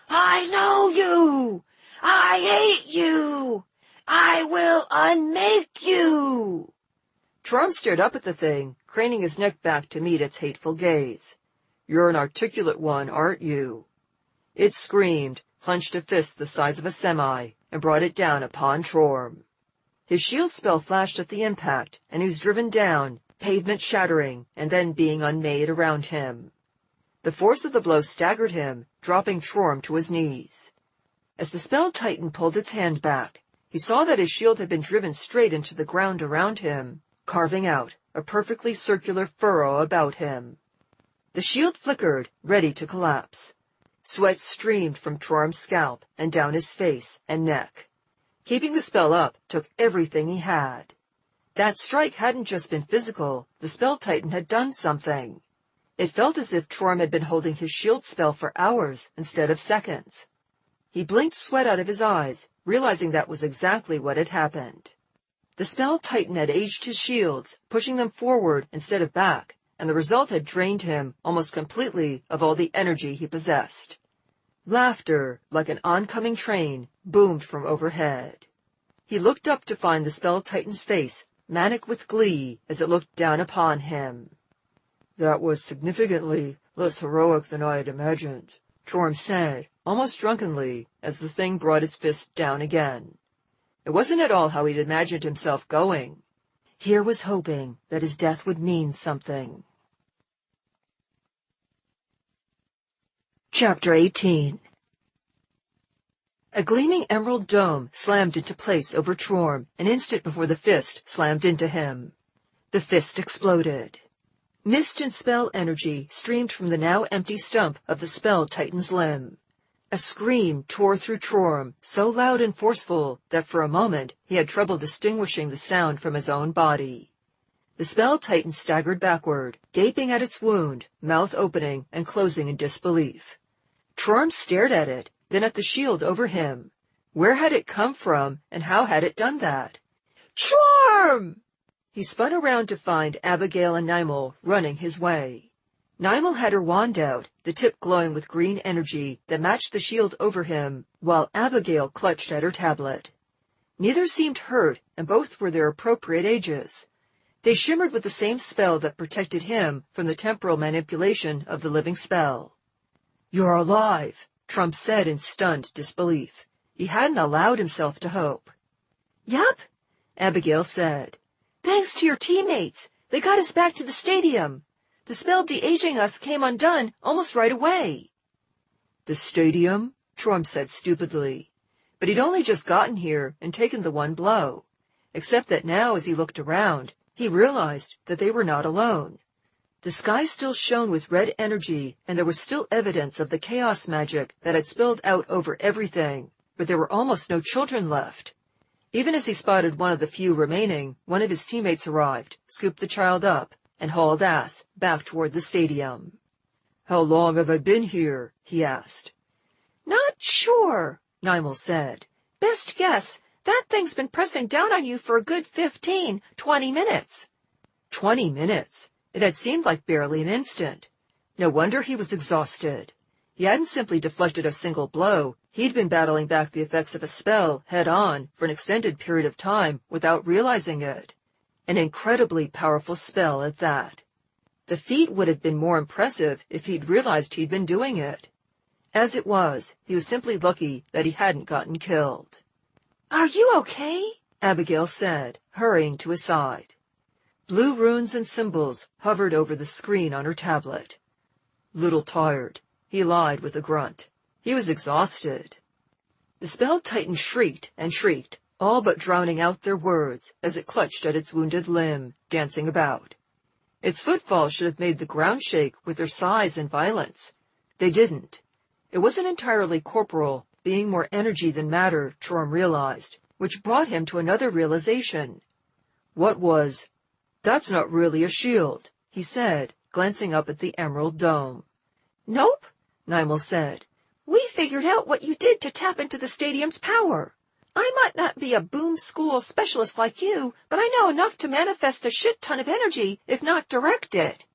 "I know you! I hate you! I will unmake you!" Chorm stared up at the thing, craning his neck back to meet its hateful gaze. "You're an articulate one, aren't you?" It screamed, clenched a fist the size of a semi, and brought it down upon Chorm. His shield spell flashed at the impact, and he was driven down, pavement shattering, and then being unmade around him. The force of the blow staggered him, dropping Chorm to his knees. As the spell titan pulled its hand back, he saw that his shield had been driven straight into the ground around him, carving out a perfectly circular furrow about him. The shield flickered, ready to collapse. Sweat streamed from Trorm's scalp and down his face and neck. Keeping the spell up took everything he had. That strike hadn't just been physical, the spell titan had done something. It felt as if Trorm had been holding his shield spell for hours instead of seconds. He blinked sweat out of his eyes, realizing that was exactly what had happened. The spell titan had aged his shields, pushing them forward instead of back, and the result had drained him almost completely of all the energy he possessed. Laughter, like an oncoming train, boomed from overhead. He looked up to find the spell titan's face, manic with glee, as it looked down upon him. "That was significantly less heroic than I had imagined," Trorm said, almost drunkenly, as the thing brought its fist down again. It wasn't at all how he'd imagined himself going. Here was hoping that his death would mean something. Chapter 18. A gleaming emerald dome slammed into place over Trorm an instant before the fist slammed into him. The fist exploded. Mist and spell energy streamed from the now empty stump of the spell titan's limb. A scream tore through Trorm, so loud and forceful that for a moment he had trouble distinguishing the sound from his own body. The spell titan staggered backward, gaping at its wound, mouth opening and closing in disbelief. Trorm stared at it, then at the shield over him. Where had it come from, and how had it done that? "Trorm!" He spun around to find Abigail and Nimel running his way. Nimel had her wand out, the tip glowing with green energy that matched the shield over him, while Abigail clutched at her tablet. Neither seemed hurt, and both were their appropriate ages. They shimmered with the same spell that protected him from the temporal manipulation of the living spell. "You're alive," Trump said in stunned disbelief. He hadn't allowed himself to hope. "Yup," Abigail said. "Thanks to your teammates. They got us back to the stadium. The spell de-aging us came undone almost right away." "The stadium?" Trorm said stupidly. But he'd only just gotten here and taken the one blow. Except that now, as he looked around, he realized that they were not alone. The sky still shone with red energy, and there was still evidence of the chaos magic that had spilled out over everything, but there were almost no children left. Even as he spotted one of the few remaining, one of his teammates arrived, scooped the child up, and hauled ass back toward the stadium. "How long have I been here?" he asked. "Not sure," Nimel said. "Best guess, that thing's been pressing down on you for a good 15-20 minutes. 20 minutes? It had seemed like barely an instant. No wonder he was exhausted. He hadn't simply deflected a single blow. He'd been battling back the effects of a spell head-on for an extended period of time without realizing it. An incredibly powerful spell at that. The feat would have been more impressive if he'd realized he'd been doing it. As it was, he was simply lucky that he hadn't gotten killed. "Are you okay?" Abigail said, hurrying to his side. Blue runes and symbols hovered over the screen on her tablet. "Little tired," he lied with a grunt. He was exhausted. The spell titan shrieked and shrieked, all but drowning out their words as it clutched at its wounded limb, dancing about. Its footfalls should have made the ground shake with their size and violence. They didn't. It wasn't entirely corporal, being more energy than matter, Trorm realized, which brought him to another realization. What was... "That's not really a shield," he said, glancing up at the emerald dome. "Nope," Nimel said. "We figured out what you did to tap into the stadium's power. I might not be a boom school specialist like you, but I know enough to manifest a shit ton of energy, if not direct it."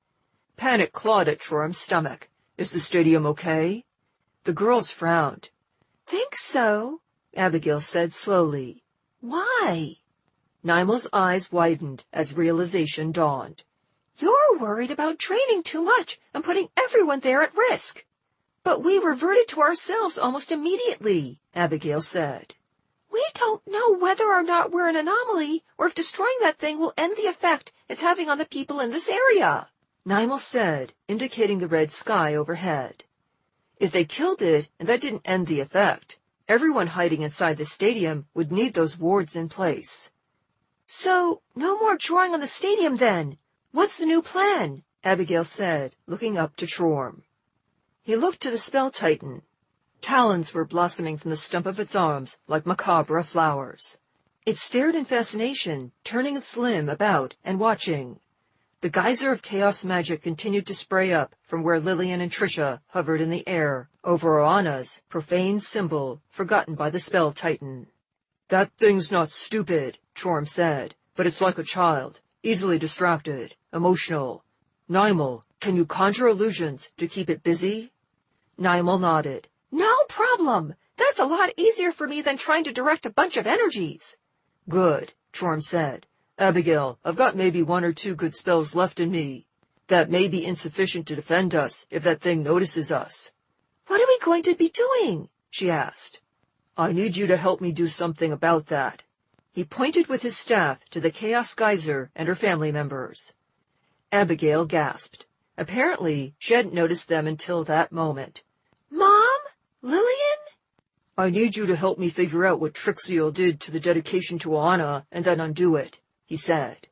Panic clawed at Trorm's stomach. "Is the stadium okay?" The girls frowned. "Think so," Abigail said slowly. "Why?" Nimel's eyes widened as realization dawned. "You're worried about training too much and putting everyone there at risk." "But we reverted to ourselves almost immediately," Abigail said. "We don't know whether or not we're an anomaly, or if destroying that thing will end the effect it's having on the people in this area," Nimel said, indicating the red sky overhead. If they killed it and that didn't end the effect, everyone hiding inside the stadium would need those wards in place. "So, no more drawing on the stadium then. What's the new plan?" Abigail said, looking up to Trorm. He looked to the spell titan. Talons were blossoming from the stump of its arms like macabre flowers. It stared in fascination, turning its limb about and watching. The geyser of chaos magic continued to spray up from where Lillian and Trisha hovered in the air over Oana's profane symbol forgotten by the spell titan. "That thing's not stupid," Chorm said, "but it's like a child, easily distracted, emotional. Nimel, can you conjure illusions to keep it busy?" Nimel nodded. "No problem. That's a lot easier for me than trying to direct a bunch of energies." "Good," Chorm said. "Abigail, I've got maybe 1 or 2 good spells left in me. That may be insufficient to defend us if that thing notices us." "What are we going to be doing?" she asked. "I need you to help me do something about that." He pointed with his staff to the Chaos Geyser and her family members. Abigail gasped. Apparently, she hadn't noticed them until that moment. "Mom? Lillian?" "I need you to help me figure out what Trixiel did to the dedication to Oana and then undo it," he said.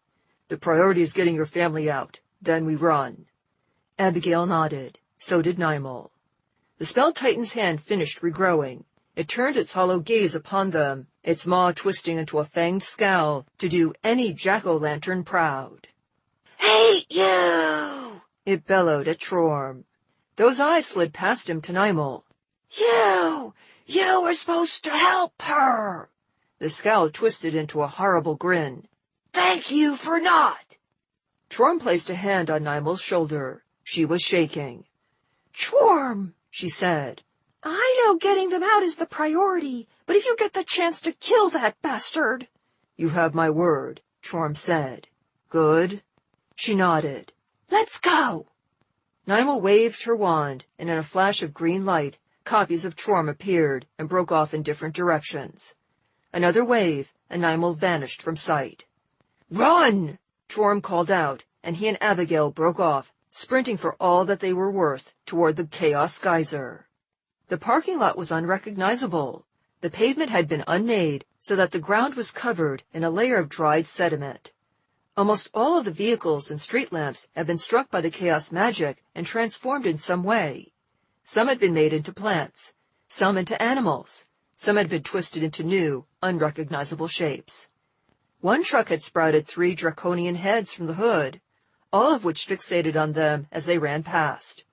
"The priority is getting your family out. Then we run." Abigail nodded. So did Nimel. The spell titan's hand finished regrowing. It turned its hollow gaze upon them, its maw twisting into a fanged scowl to do any jack-o'-lantern proud. "Hate you!" It bellowed at Chorm. Those eyes slid past him to Nimel. You were supposed to help her." The scowl twisted into a horrible grin. "Thank you for not." Chorm placed a hand on Nimel's shoulder. She was shaking. "Chorm," she said. "I know getting them out is the priority, but if you get the chance to kill that bastard—" "You have my word," Chorm said. "Good." She nodded. "Let's go." Nimel waved her wand, and in a flash of green light, copies of Chorm appeared and broke off in different directions. Another wave, and Nimel vanished from sight. "Run!" Chorm called out, and he and Abigail broke off, sprinting for all that they were worth toward the Chaos Geyser. The parking lot was unrecognizable. The pavement had been unmade so that the ground was covered in a layer of dried sediment. Almost all of the vehicles and street lamps had been struck by the chaos magic and transformed in some way. Some had been made into plants, some into animals, some had been twisted into new, unrecognizable shapes. One truck had sprouted 3 draconian heads from the hood, all of which fixated on them as they ran past.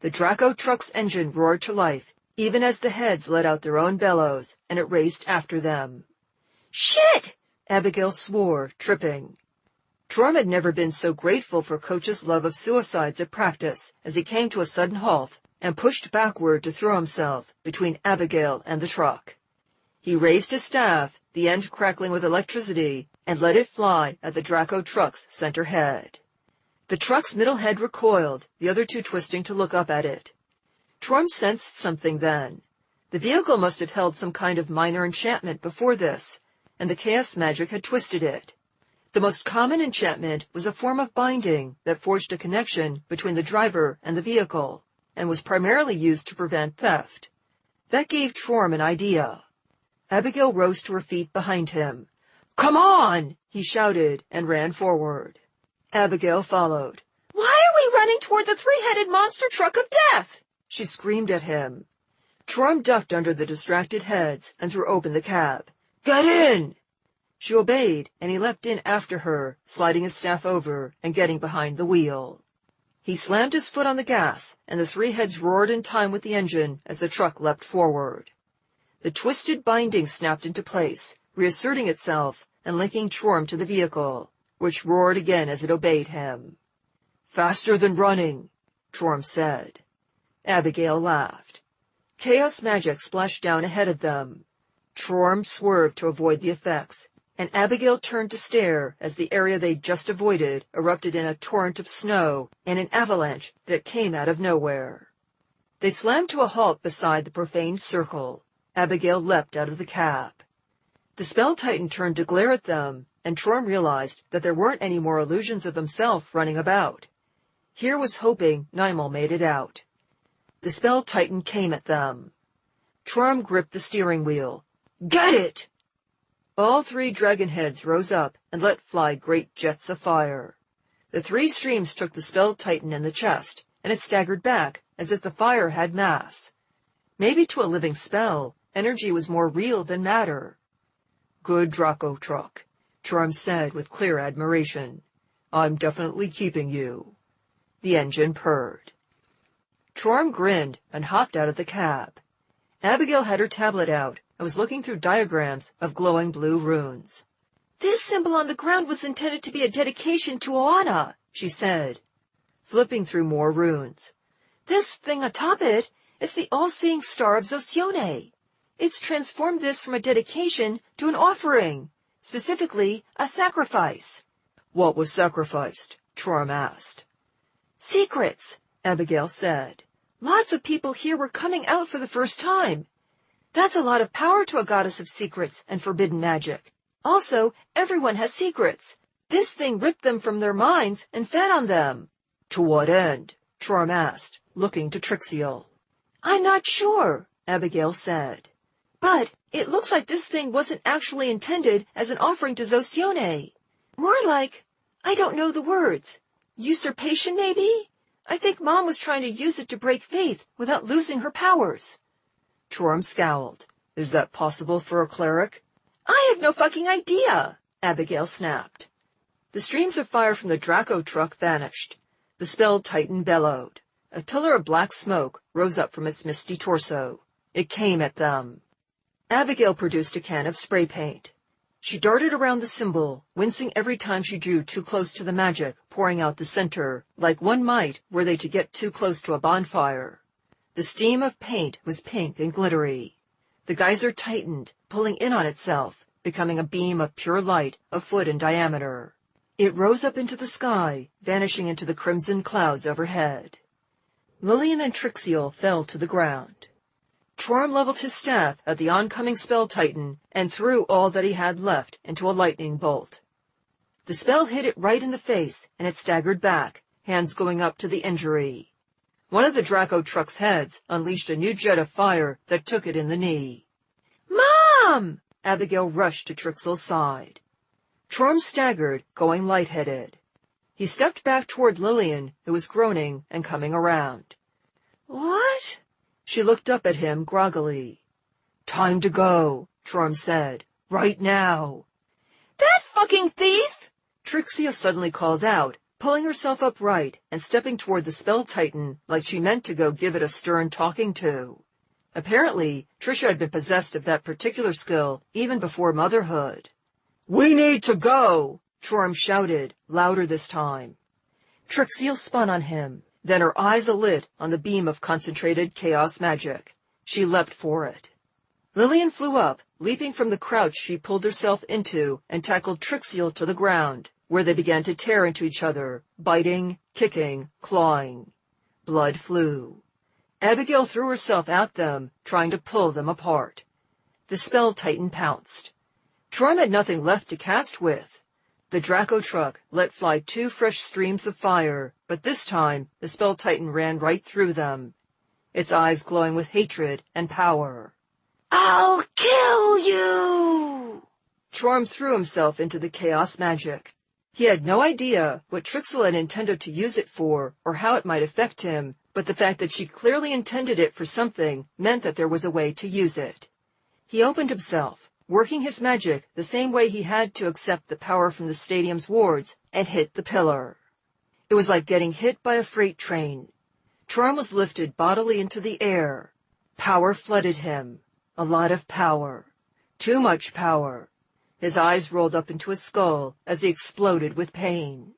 The Draco truck's engine roared to life, even as the heads let out their own bellows, and it raced after them. "Shit!" Abigail swore, tripping. Chorm had never been so grateful for Coach's love of suicides at practice as he came to a sudden halt and pushed backward to throw himself between Abigail and the truck. He raised his staff, the end crackling with electricity, and let it fly at the Draco truck's center head. The truck's middle head recoiled, the other 2 twisting to look up at it. Chorm sensed something then. The vehicle must have held some kind of minor enchantment before this, and the chaos magic had twisted it. The most common enchantment was a form of binding that forged a connection between the driver and the vehicle, and was primarily used to prevent theft. That gave Chorm an idea. Abigail rose to her feet behind him. "Come on!" he shouted, and ran forward. Abigail followed. "Why are we running toward the 3-headed monster truck of death?" she screamed at him. Chorm ducked under the distracted heads and threw open the cab. "Get in!" She obeyed, and he leapt in after her, sliding his staff over and getting behind the wheel. He slammed his foot on the gas, and the 3 heads roared in time with the engine as the truck leapt forward. The twisted binding snapped into place, reasserting itself and linking Chorm to the vehicle, which roared again as it obeyed him. "Faster than running," Chorm said. Abigail laughed. Chaos magic splashed down ahead of them. Chorm swerved to avoid the effects, and Abigail turned to stare as the area they'd just avoided erupted in a torrent of snow and an avalanche that came out of nowhere. They slammed to a halt beside the profaned circle. Abigail leapt out of the cab. The spell titan turned to glare at them, and Chorm realized that there weren't any more illusions of himself running about. Here was hoping Nimel made it out. The spell titan came at them. Chorm gripped the steering wheel. "Get it!" All 3 dragon heads rose up and let fly great jets of fire. The 3 streams took the spell titan in the chest, and it staggered back, as if the fire had mass. Maybe to a living spell, energy was more real than matter. "Good Draco truck," Charm said with clear admiration. "I'm definitely keeping you." The engine purred. Charm grinned and hopped out of the cab. Abigail had her tablet out and was looking through diagrams of glowing blue runes. "This symbol on the ground was intended to be a dedication to Oana," she said, flipping through more runes. "This thing atop it is the all-seeing star of Zosione. It's transformed this from a dedication to an offering, specifically a sacrifice." "What was sacrificed?" Charm asked. "Secrets," Abigail said. "Lots of people here were coming out for the first time. That's a lot of power to a goddess of secrets and forbidden magic. Also, everyone has secrets. This thing ripped them from their minds and fed on them." "To what end?" Charm asked, looking to Trixiel. "I'm not sure," Abigail said. "But it looks like this thing wasn't actually intended as an offering to Zosione. More like, I don't know the words, usurpation maybe? I think Mom was trying to use it to break faith without losing her powers." Charm scowled. "Is that possible for a cleric?" "I have no fucking idea," Abigail snapped. The streams of fire from the Draco truck vanished. The spell Titan bellowed. A pillar of black smoke rose up from its misty torso. It came at them. Abigail produced a can of spray paint. She darted around the symbol, wincing every time she drew too close to the magic, pouring out the center, like one might were they to get too close to a bonfire. The steam of paint was pink and glittery. The geyser tightened, pulling in on itself, becoming a beam of pure light a foot in diameter. It rose up into the sky, vanishing into the crimson clouds overhead. Lillian and Trixiel fell to the ground. Charm leveled his staff at the oncoming spell titan and threw all that he had left into a lightning bolt. The spell hit it right in the face, and it staggered back, hands going up to the injury. One of the Draco truck's heads unleashed a new jet of fire that took it in the knee. "Mom!" Abigail rushed to Trixiel's side. Charm staggered, going lightheaded. He stepped back toward Lillian, who was groaning and coming around. "What?" She looked up at him groggily. "Time to go," Charm said. "Right now." "That fucking thief!" Trixiel suddenly called out, pulling herself upright and stepping toward the spell titan like she meant to go give it a stern talking to. Apparently, Trisha had been possessed of that particular skill even before motherhood. "We need to go!" Charm shouted, louder this time. Trixiel spun on him, then her eyes alit on the beam of concentrated chaos magic. She leapt for it. Lillian flew up, leaping from the crouch she pulled herself into, and tackled Trixiel to the ground, where they began to tear into each other, biting, kicking, clawing. Blood flew. Abigail threw herself at them, trying to pull them apart. The spell titan pounced. Charm had nothing left to cast with. The Draco truck let fly 2 fresh streams of fire, but this time the spell titan ran right through them, its eyes glowing with hatred and power. "I'll kill you!" Charm threw himself into the chaos magic. He had no idea what Trixiel had intended to use it for or how it might affect him, but the fact that she clearly intended it for something meant that there was a way to use it. He opened himself, working his magic the same way he had to accept the power from the stadium's wards, and hit the pillar. It was like getting hit by a freight train. Charm was lifted bodily into the air. Power flooded him. A lot of power. Too much power. His eyes rolled up into his skull as he exploded with pain.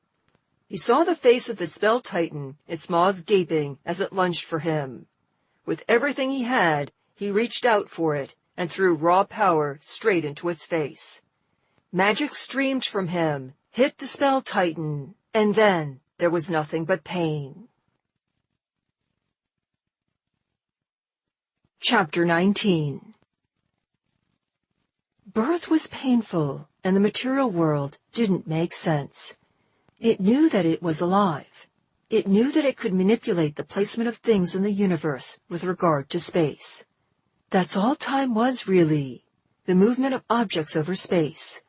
He saw the face of the spell titan, its maws gaping as it lunged for him. With everything he had, he reached out for it and threw raw power straight into its face. Magic streamed from him, hit the spell titan, and then there was nothing but pain. Chapter 19. Birth was painful, and the material world didn't make sense. It knew that it was alive. It knew that it could manipulate the placement of things in the universe with regard to space. That's all time was, really. The movement of objects over space.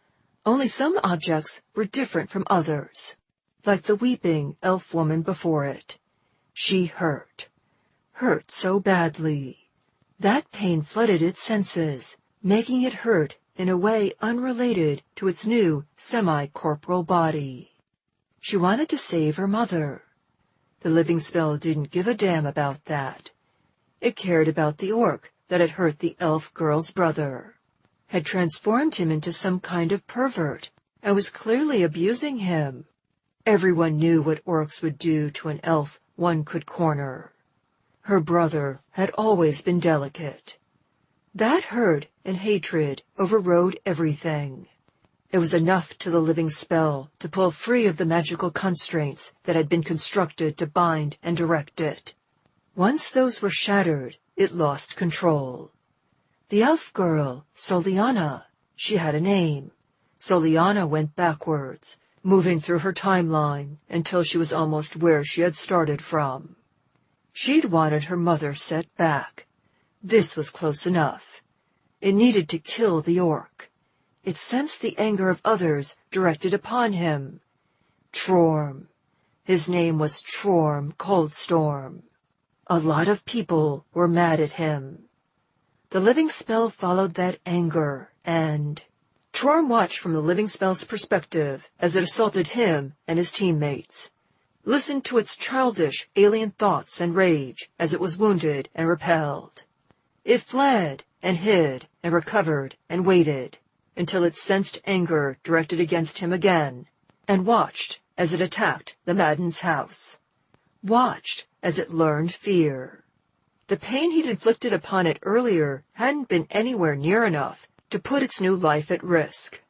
Only some objects were different from others. Like the weeping elf woman before it. She hurt. hurt so badly. That pain flooded its senses, making it hurt in a way unrelated to its new semi-corporal body. She wanted to save her mother. The living spell didn't give a damn about that. It cared about the orc that had hurt the elf girl's brother, had transformed him into some kind of pervert, and was clearly abusing him. Everyone knew what orcs would do to an elf one could corner. Her brother had always been delicate. That hurt and hatred overrode everything. It was enough to the living spell to pull free of the magical constraints that had been constructed to bind and direct it. Once those were shattered, it lost control. The elf girl, Soliana, she had a name. Soliana went backwards, moving through her timeline until she was almost where she had started from. She'd wanted her mother set back. This was close enough. It needed to kill the orc. It sensed the anger of others directed upon him. Trorm. His name was Trorm Coldstorm. A lot of people were mad at him. The living spell followed that anger, and Trorm watched from the living spell's perspective as it assaulted him and his teammates. Listened to its childish, alien thoughts and rage as it was wounded and repelled. It fled and hid and recovered and waited until it sensed anger directed against him again, and watched as it attacked the Madden's house. Watched as it learned fear. The pain he'd inflicted upon it earlier hadn't been anywhere near enough to put its new life at risk.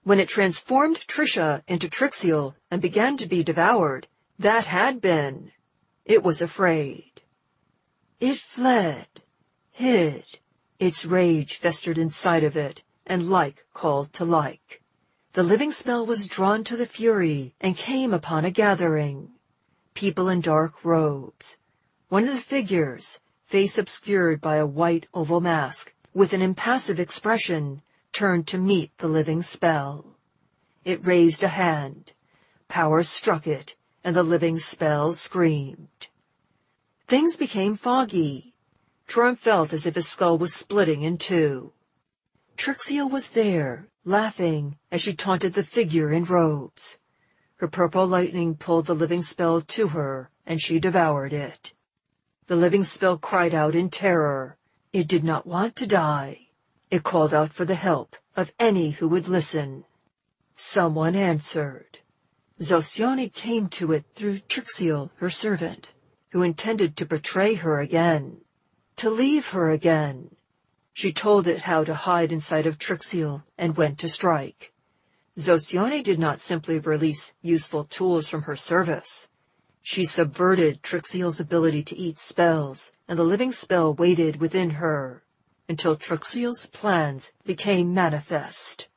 When it transformed Trisha into Trixiel and began to be devoured, that had been. It was afraid. It fled, hid. Its rage festered inside of it, and like called to like. The living spell was drawn to the fury and came upon a gathering. People in dark robes. One of the figures, face obscured by a white oval mask, with an impassive expression, turned to meet the living spell. It raised a hand. Power struck it, and the living spell screamed. Things became foggy. Trorm felt as if his skull was splitting in two. Trixiel was there, laughing as she taunted the figure in robes. Her purple lightning pulled the living spell to her, and she devoured it. The living spell cried out in terror. It did not want to die. It called out for the help of any who would listen. Someone answered. Zosione came to it through Trixiel, her servant, who intended to betray her again, to leave her again. She told it how to hide inside of Trixiel and went to strike. Zosione did not simply release useful tools from her service. She subverted Trixiel's ability to eat spells, and the living spell waited within her until Trixiel's plans became manifest.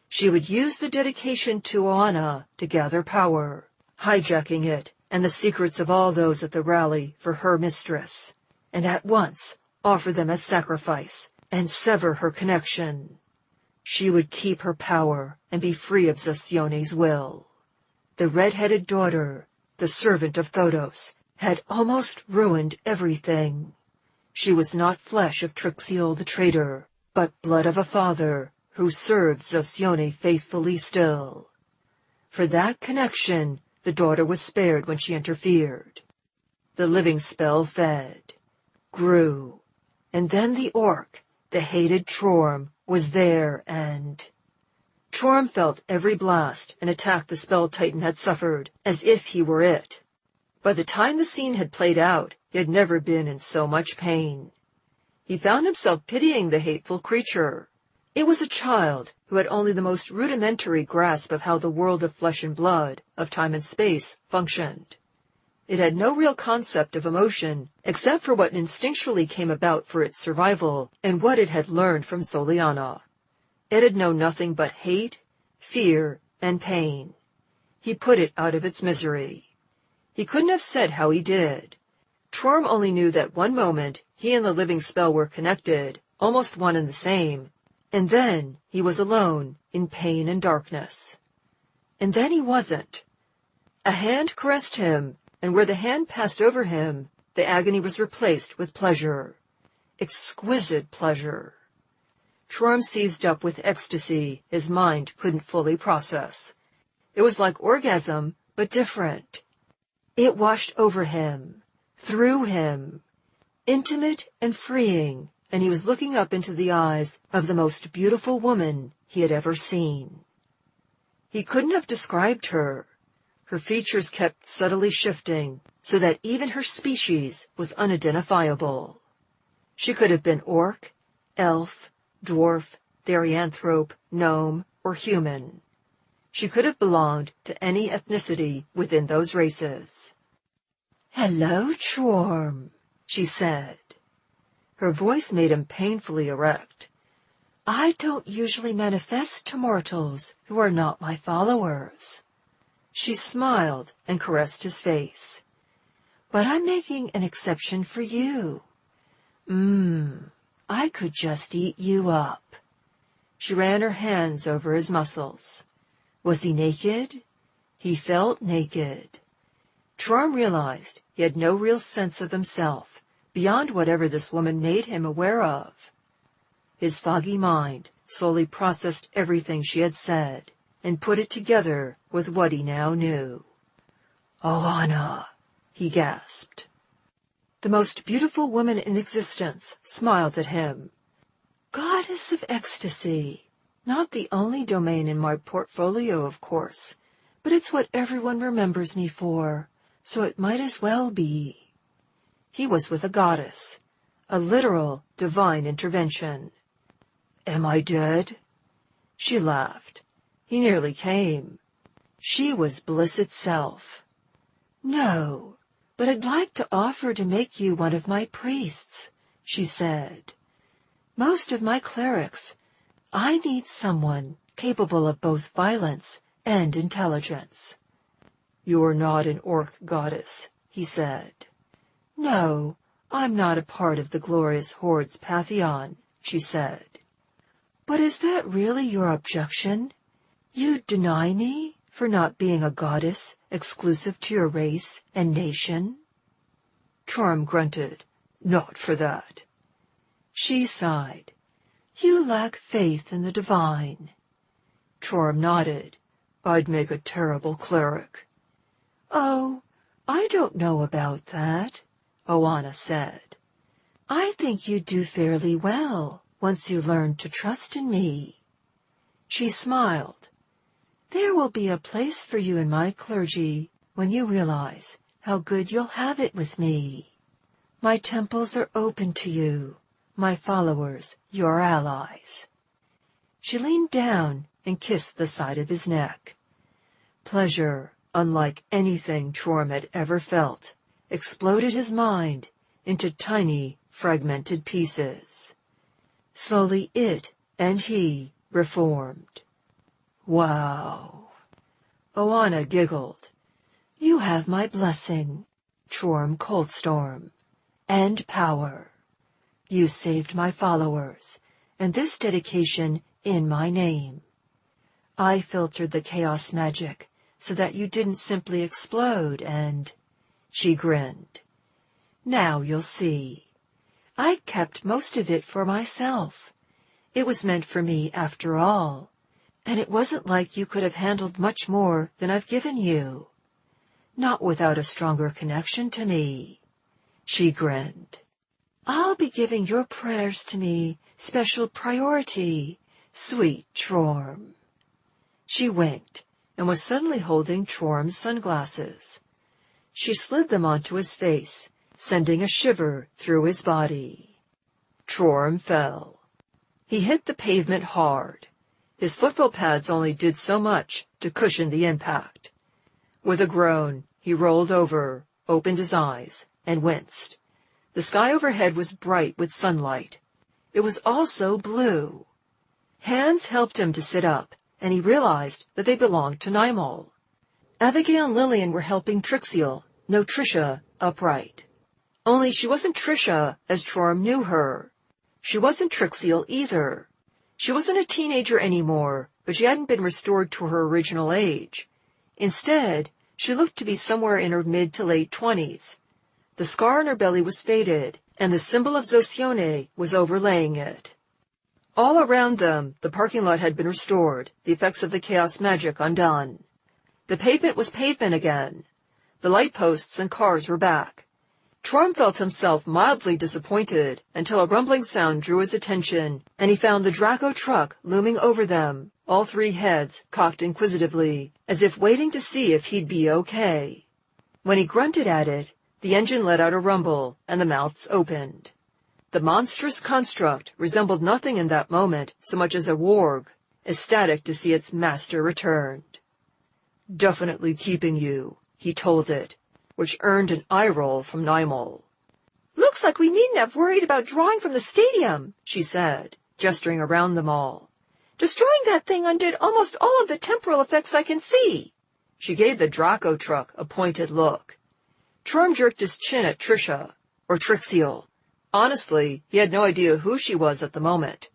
She would use the dedication to Oana to gather power, hijacking it and the secrets of all those at the rally for her mistress, and at once offer them as sacrifice and sever her connection. She would keep her power and be free of Zosione's will. The red-headed daughter, the servant of Thodos, had almost ruined everything. She was not flesh of Trixiel the traitor, but blood of a father who served Zosione faithfully still. For that connection, the daughter was spared when she interfered. The living spell fed, grew, and then the orc, the hated Trorm, was there, and Trorm felt every blast and attack the spell titan had suffered, as if he were it. By the time the scene had played out, he had never been in so much pain. He found himself pitying the hateful creature. It was a child who had only the most rudimentary grasp of how the world of flesh and blood, of time and space, functioned. It had no real concept of emotion, except for what instinctually came about for its survival and what it had learned from Soliana. It had known nothing but hate, fear, and pain. He put it out of its misery. He couldn't have said how he did. Trorm only knew that one moment he and the living spell were connected, almost one and the same, and then he was alone, in pain and darkness. And then he wasn't. A hand caressed him, and where the hand passed over him, the agony was replaced with pleasure. Exquisite pleasure. Trom seized up with ecstasy his mind couldn't fully process. It was like orgasm, but different. It washed over him, through him, intimate and freeing, and he was looking up into the eyes of the most beautiful woman he had ever seen. He couldn't have described her. Her features kept subtly shifting, so that even her species was unidentifiable. She could have been orc, elf, dwarf, therianthrope, gnome, or human. She could have belonged to any ethnicity within those races. "Hello, Trom," she said. Her voice made him painfully erect. "I don't usually manifest to mortals who are not my followers." She smiled and caressed his face. "But I'm making an exception for you. I could just eat you up." She ran her hands over his muscles. Was he naked? He felt naked. Trom realized he had no real sense of himself, beyond whatever this woman made him aware of. His foggy mind slowly processed everything she had said, and put it together with what he now knew. "Oh, Anna," he gasped. The most beautiful woman in existence smiled at him. "Goddess of ecstasy. Not the only domain in my portfolio, of course, but it's what everyone remembers me for, so it might as well be." He was with a goddess, a literal divine intervention. "Am I dead?" She laughed. He nearly came. She was bliss itself. "No, but I'd like to offer to make you one of my priests," she said. "Most of my clerics, I need someone capable of both violence and intelligence." "You're not an orc goddess," he said. "No, I'm not a part of the glorious Horde's pantheon," she said. "But is that really your objection? You deny me for not being a goddess exclusive to your race and nation?" Trom grunted. "Not for that." She sighed. "You lack faith in the divine." Trom nodded. "I'd make a terrible cleric." "Oh, I don't know about that," Oana said. "I think you'd do fairly well once you learn to trust in me." She smiled. "There will be a place for you in my clergy when you realize how good you'll have it with me. My temples are open to you, my followers, your allies." She leaned down and kissed the side of his neck. Pleasure, unlike anything Trom had ever felt, exploded his mind into tiny, fragmented pieces. Slowly it and he reformed. "Wow." Oana giggled. "You have my blessing, Trom Coldstorm, and power. You saved my followers, and this dedication in my name. I filtered the chaos magic so that you didn't simply explode and—" She grinned. "Now you'll see. I kept most of it for myself. It was meant for me after all, and it wasn't like you could have handled much more than I've given you. Not without a stronger connection to me." She grinned. "I'll be giving your prayers to me special priority, sweet Trom." She winked and was suddenly holding Trom's sunglasses. She slid them onto his face, sending a shiver through his body. Trom fell. He hit the pavement hard. His football pads only did so much to cushion the impact. With a groan, he rolled over, opened his eyes, and winced. The sky overhead was bright with sunlight. It was also blue. Hands helped him to sit up, and he realized that they belonged to Nymol. Abigail and Lillian were helping Trixiel, no Trisha, upright. Only she wasn't Trisha as Trom knew her. She wasn't Trixiel either. She wasn't a teenager anymore, but she hadn't been restored to her original age. Instead, she looked to be somewhere in her mid to late 20s. The scar on her belly was faded, and the symbol of Zosione was overlaying it. All around them, the parking lot had been restored, the effects of the chaos magic undone. The pavement was pavement again. The light posts and cars were back. Torm felt himself mildly disappointed until a rumbling sound drew his attention, and he found the Draco truck looming over them, all three heads cocked inquisitively, as if waiting to see if he'd be okay. When he grunted at it, the engine let out a rumble, and the mouths opened. The monstrous construct resembled nothing in that moment so much as a warg, ecstatic to see its master returned. "Definitely keeping you," he told it, which earned an eye roll from Nimel. "Looks like we needn't have worried about drawing from the stadium," she said, gesturing around them all. "Destroying that thing undid almost all of the temporal effects I can see." She gave the Draco truck a pointed look. Torm jerked his chin at Trisha, or Trixiel. Honestly, he had no idea who she was at the moment.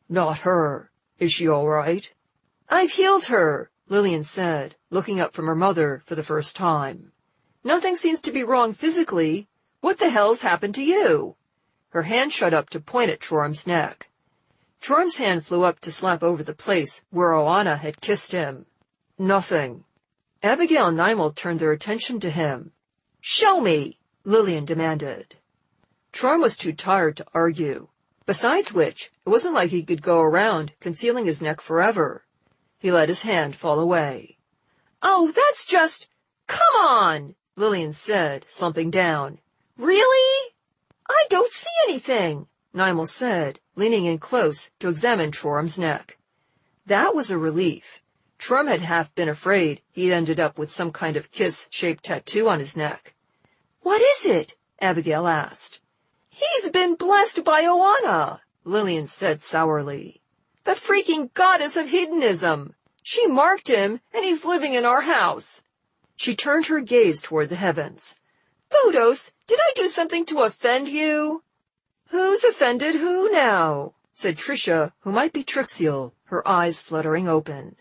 "Not her. Is she all right?" "I've healed her," Lillian said, looking up from her mother for the first time. "Nothing seems to be wrong physically. What the hell's happened to you?" Her hand shot up to point at Torm's neck. Torm's hand flew up to slap over the place where Oana had kissed him. "Nothing." Abigail and Nimel turned their attention to him. "Show me," Lillian demanded. Torm was too tired to argue. Besides which, it wasn't like he could go around concealing his neck forever. He let his hand fall away. "Oh, that's just... Come on," Lillian said, slumping down. "Really?" "I don't see anything," Nimel said, leaning in close to examine Torm's neck. That was a relief. Torm had half been afraid he'd ended up with some kind of kiss-shaped tattoo on his neck. "What is it?" Abigail asked. "He's been blessed by Oana," Lillian said sourly. "The freaking goddess of hedonism. She marked him, and he's living in our house." She turned her gaze toward the heavens. "Photos, did I do something to offend you?" "Who's offended who now?" said Trisha, who might be Trixiel, her eyes fluttering open.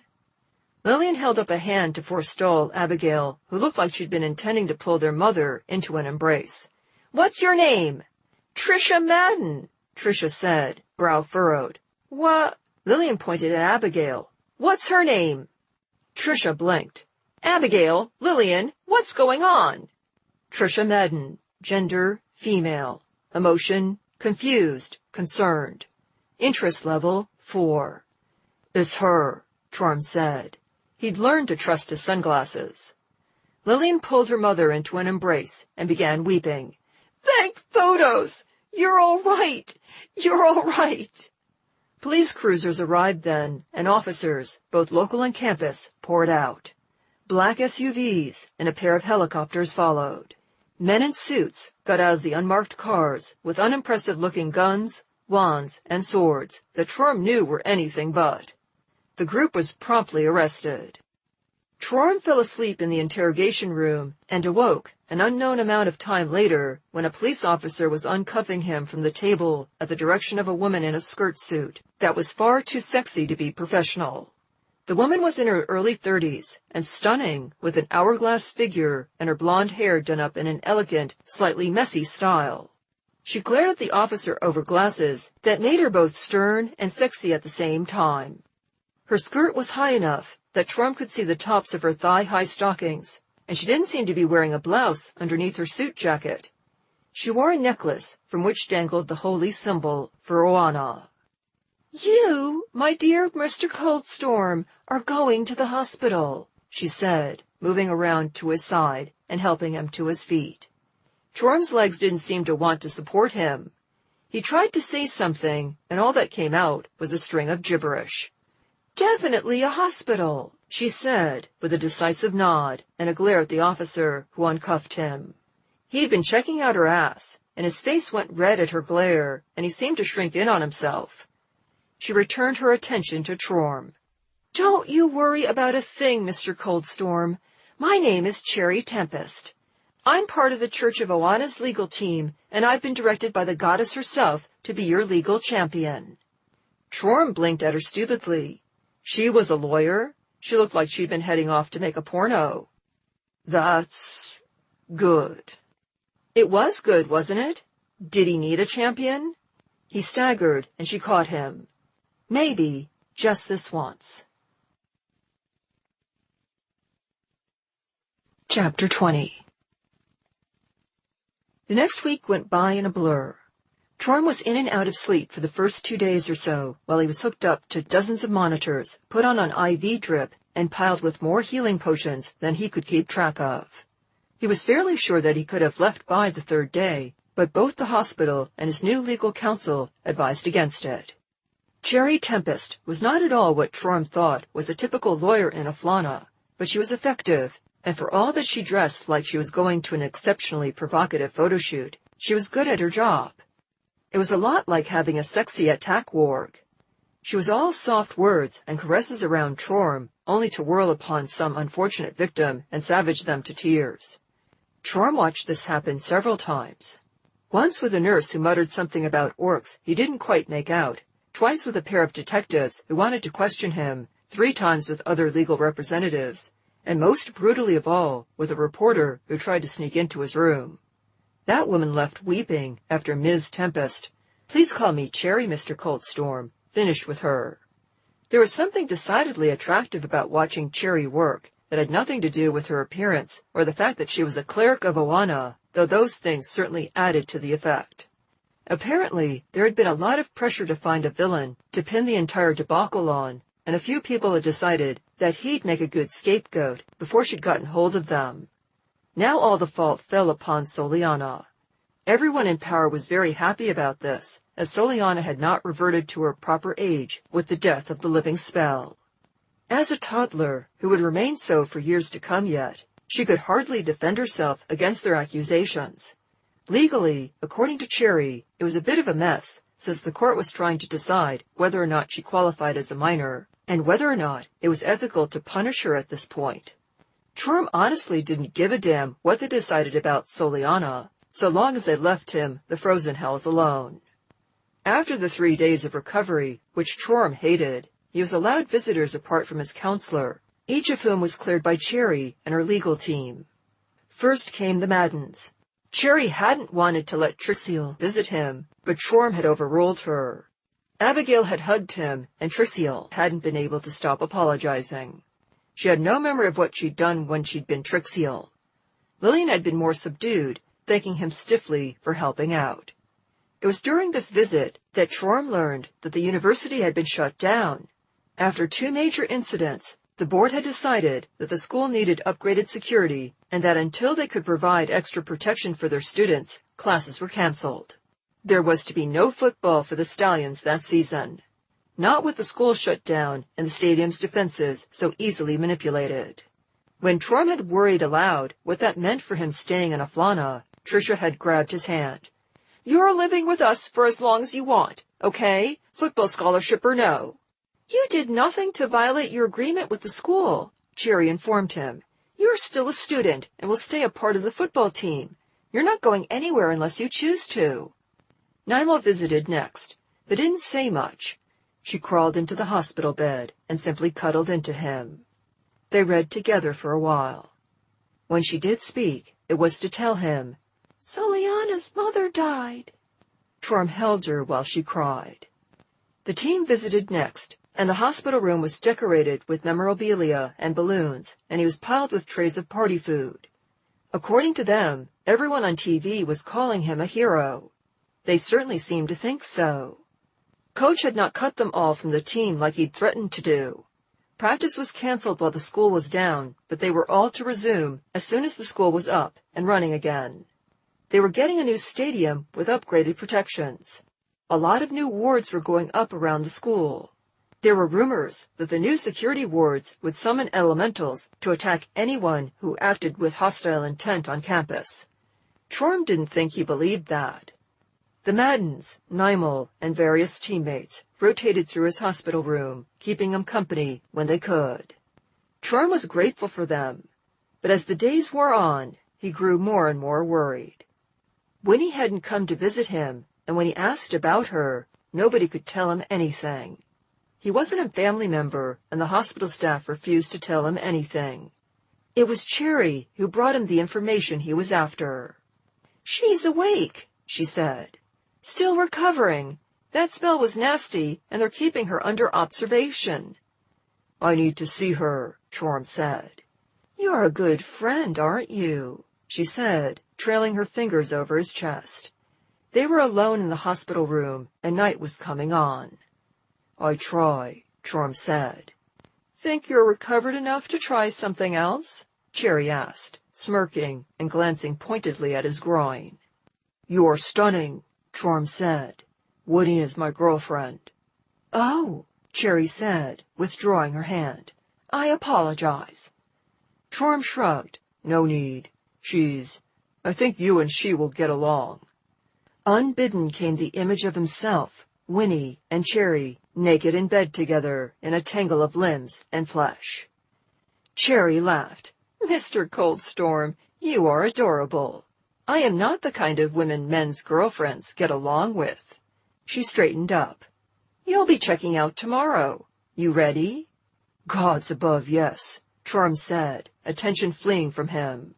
Lillian held up a hand to forestall Abigail, who looked like she'd been intending to pull their mother into an embrace. "What's your name?" "Trisha Madden," Trisha said, brow furrowed. "What?" Lillian pointed at Abigail. "What's her name?" Trisha blinked. "Abigail, Lillian, what's going on?" Trisha Madden, gender, female. Emotion, confused, concerned. Interest level, 4. "It's her," Torm said. He'd learned to trust his sunglasses. Lillian pulled her mother into an embrace and began weeping. "Thank Photos! You're all right! You're all right!" Police cruisers arrived then, and officers, both local and campus, poured out. Black SUVs and a pair of helicopters followed. Men in suits got out of the unmarked cars with unimpressive-looking guns, wands, and swords that Torm knew were anything but. The group was promptly arrested. Torm fell asleep in the interrogation room and awoke an unknown amount of time later when a police officer was uncuffing him from the table at the direction of a woman in a skirt suit that was far too sexy to be professional. The woman was in her early 30s and stunning, with an hourglass figure and her blonde hair done up in an elegant, slightly messy style. She glared at the officer over glasses that made her both stern and sexy at the same time. Her skirt was high enough that Torm could see the tops of her thigh-high stockings, and she didn't seem to be wearing a blouse underneath her suit jacket. She wore a necklace from which dangled the holy symbol for Oana. "You, my dear Mr. Coldstorm, are going to the hospital," she said, moving around to his side and helping him to his feet. Torm's legs didn't seem to want to support him. He tried to say something, and all that came out was a string of gibberish. "Definitely a hospital," she said, with a decisive nod and a glare at the officer who uncuffed him. He'd been checking out her ass, and his face went red at her glare, and he seemed to shrink in on himself. She returned her attention to Torm. "Don't you worry about a thing, Mr. Coldstorm. My name is Cherry Tempest. I'm part of the Church of Oana's legal team, and I've been directed by the goddess herself to be your legal champion." Torm blinked at her stupidly. She was a lawyer. She looked like she'd been heading off to make a porno. "That's good." It was good, wasn't it? Did he need a champion? He staggered, and she caught him. Maybe, just this once. Chapter 20. The next week went by in a blur. Torm was in and out of sleep for the first 2 days or so, while he was hooked up to dozens of monitors, put on an IV drip, and piled with more healing potions than he could keep track of. He was fairly sure that he could have left by the 3rd day, but both the hospital and his new legal counsel advised against it. Cherry Tempest was not at all what Torm thought was a typical lawyer in a flana, but she was effective, and for all that she dressed like she was going to an exceptionally provocative photo shoot, she was good at her job. It was a lot like having a sexy attack warg. She was all soft words and caresses around Torm, only to whirl upon some unfortunate victim and savage them to tears. Torm watched this happen several times. Once with a nurse who muttered something about orcs he didn't quite make out, twice with a pair of detectives who wanted to question him, 3 times with other legal representatives, and most brutally of all, with a reporter who tried to sneak into his room. That woman left weeping after Ms. Tempest, please call me Cherry, Mr. Coldstorm, finished with her. There was something decidedly attractive about watching Cherry work that had nothing to do with her appearance or the fact that she was a cleric of Oana, though those things certainly added to the effect. Apparently, there had been a lot of pressure to find a villain to pin the entire debacle on, and a few people had decided that he'd make a good scapegoat before she'd gotten hold of them. Now all the fault fell upon Soliana. Everyone in power was very happy about this, as Soliana had not reverted to her proper age with the death of the living spell. As a toddler, who would remain so for years to come yet, she could hardly defend herself against their accusations. Legally, according to Cherry, it was a bit of a mess, since the court was trying to decide whether or not she qualified as a minor, and whether or not it was ethical to punish her at this point. Torm honestly didn't give a damn what they decided about Soliana, so long as they left him, the frozen hells, alone. After the 3 days of recovery, which Torm hated, he was allowed visitors apart from his counselor, each of whom was cleared by Cherry and her legal team. First came the Maddens. Cherry hadn't wanted to let Trixiel visit him, but Torm had overruled her. Abigail had hugged him, and Trixiel hadn't been able to stop apologizing. She had no memory of what she'd done when she'd been Trixiel. Lillian had been more subdued, thanking him stiffly for helping out. It was during this visit that Torm learned that the university had been shut down. After 2 major incidents, the board had decided that the school needed upgraded security and that until they could provide extra protection for their students, classes were canceled. There was to be no football for the Stallions that season. Not with the school shut down and the stadium's defenses so easily manipulated. When Torm had worried aloud what that meant for him staying in a flana, Tricia had grabbed his hand. "You're living with us for as long as you want, okay? Football scholarship or no." "You did nothing to violate your agreement with the school," Cherry informed him. "You're still a student and will stay a part of the football team. You're not going anywhere unless you choose to." Naima visited next, but didn't say much. She crawled into the hospital bed and simply cuddled into him. They read together for a while. When she did speak, it was to tell him, "Soliana's mother died." Torm held her while she cried. The team visited next, and the hospital room was decorated with memorabilia and balloons, and he was piled with trays of party food. According to them, everyone on TV was calling him a hero. They certainly seemed to think so. Coach had not cut them all from the team like he'd threatened to do. Practice was canceled while the school was down, but they were all to resume as soon as the school was up and running again. They were getting a new stadium with upgraded protections. A lot of new wards were going up around the school. There were rumors that the new security wards would summon elementals to attack anyone who acted with hostile intent on campus. Torm didn't think he believed that. The Maddens, Nimel, and various teammates rotated through his hospital room, keeping him company when they could. Torm was grateful for them, but as the days wore on, he grew more and more worried. Winnie hadn't come to visit him, and when he asked about her, nobody could tell him anything. He wasn't a family member, and the hospital staff refused to tell him anything. It was Cherry who brought him the information he was after. She's awake, she said. Still recovering. That spell was nasty, and they're keeping her under observation. I need to see her, Chorm said. You're a good friend, aren't you? She said, trailing her fingers over his chest. They were alone in the hospital room, and night was coming on. I try, Chorm said. Think you're recovered enough to try something else? Cherry asked, smirking and glancing pointedly at his groin. You're stunning, Chorm said. Winnie is my girlfriend. Oh, Cherry said, withdrawing her hand. I apologize. Chorm shrugged. No need. I think you and she will get along. Unbidden came the image of himself, Winnie, and Cherry, naked in bed together in a tangle of limbs and flesh. Cherry laughed. Mr. Coldstorm, you are adorable. I am not the kind of women men's girlfriends get along with. She straightened up. You'll be checking out tomorrow. You ready? Gods above, yes, Chorm said, attention fleeing from him.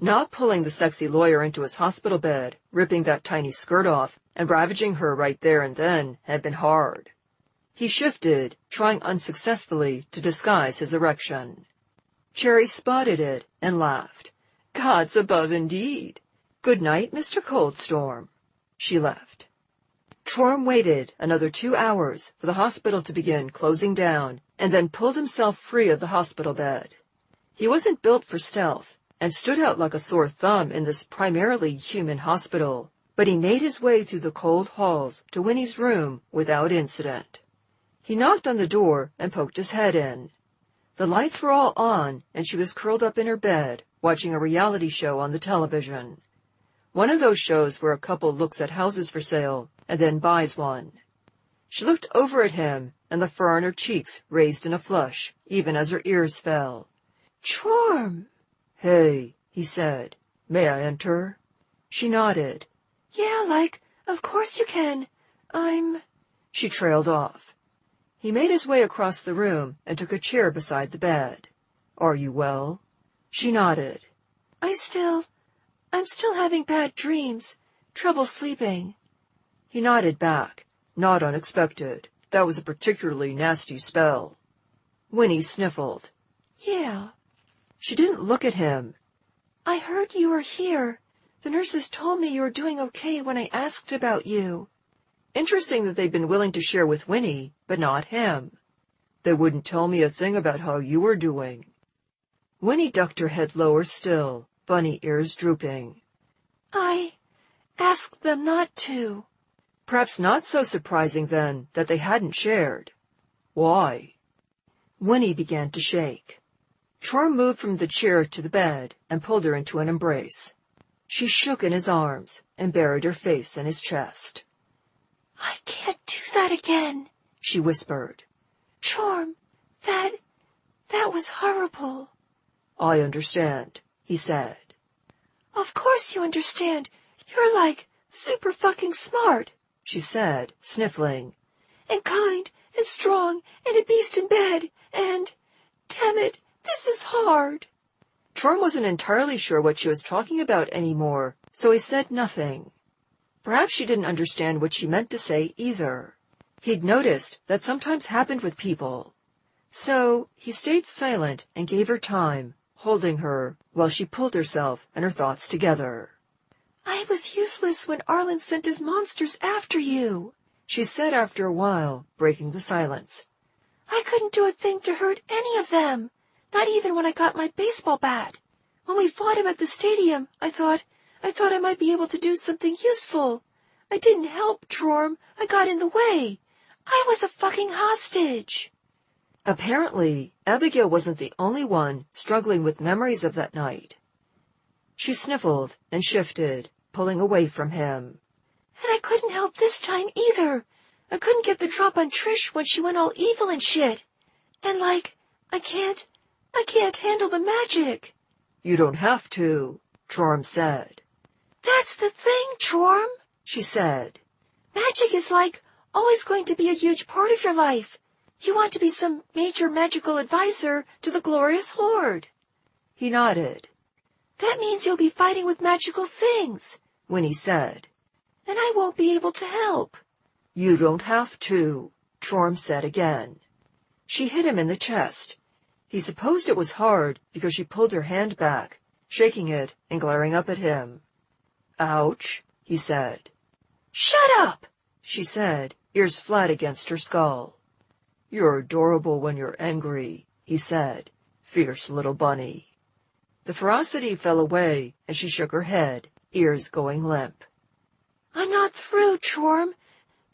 Not pulling the sexy lawyer into his hospital bed, ripping that tiny skirt off, and ravaging her right there and then had been hard. He shifted, trying unsuccessfully to disguise his erection. Cherry spotted it and laughed. Gods above indeed. Good night, Mr. Coldstorm. She left. Chorm waited another 2 hours for the hospital to begin closing down, and then pulled himself free of the hospital bed. He wasn't built for stealth, and stood out like a sore thumb in this primarily human hospital, but he made his way through the cold halls to Winnie's room without incident. He knocked on the door and poked his head in. The lights were all on, and she was curled up in her bed, watching a reality show on the television. One of those shows where a couple looks at houses for sale and then buys one. She looked over at him, and the fur on her cheeks raised in a flush, even as her ears fell. Chorm! Hey, he said. May I enter? She nodded. Yeah, of course you can. She trailed off. He made his way across the room and took a chair beside the bed. Are you well? She nodded. I'm still having bad dreams. Trouble sleeping. He nodded back. Not unexpected. That was a particularly nasty spell. Winnie sniffled. Yeah. She didn't look at him. I heard you were here. The nurses told me you were doing okay when I asked about you. Interesting that they'd been willing to share with Winnie, but not him. They wouldn't tell me a thing about how you were doing. Winnie ducked her head lower still, bunny ears drooping. I asked them not to. Perhaps not so surprising, then, that they hadn't shared. Why? Winnie began to shake. Chorm moved from the chair to the bed and pulled her into an embrace. She shook in his arms and buried her face in his chest. I can't do that again, she whispered. Chorm, that was horrible. I understand, he said. Of course you understand. You're super fucking smart, she said, sniffling. And kind and strong and a beast in bed and, damn it, this is hard. Chorm wasn't entirely sure what she was talking about anymore, so he said nothing. Perhaps she didn't understand what she meant to say either. He'd noticed that sometimes happened with people. So he stayed silent and gave her time, holding her while she pulled herself and her thoughts together. I was useless when Arlen sent his monsters after you, she said after a while, breaking the silence. I couldn't do a thing to hurt any of them. Not even when I got my baseball bat. When we fought him at the stadium, I thought I might be able to do something useful. I didn't help, Chorm. I got in the way. I was a fucking hostage. Apparently, Abigail wasn't the only one struggling with memories of that night. She sniffled and shifted, pulling away from him. And I couldn't help this time either. I couldn't get the drop on Trish when she went all evil and shit. And I can't handle the magic. You don't have to, Chorm said. That's the thing, Chorm, she said. Magic is always going to be a huge part of your life. You want to be some major magical advisor to the glorious horde. He nodded. That means you'll be fighting with magical things. Winnie said. "And I won't be able to help." "You don't have to," Chorm said again. She hit him in the chest. He supposed it was hard because she pulled her hand back, shaking it and glaring up at him. "Ouch," he said. "Shut up," she said, ears flat against her skull. "You're adorable when you're angry," he said. "Fierce little bunny." The ferocity fell away as she shook her head, ears going limp. "I'm not through, Chorm.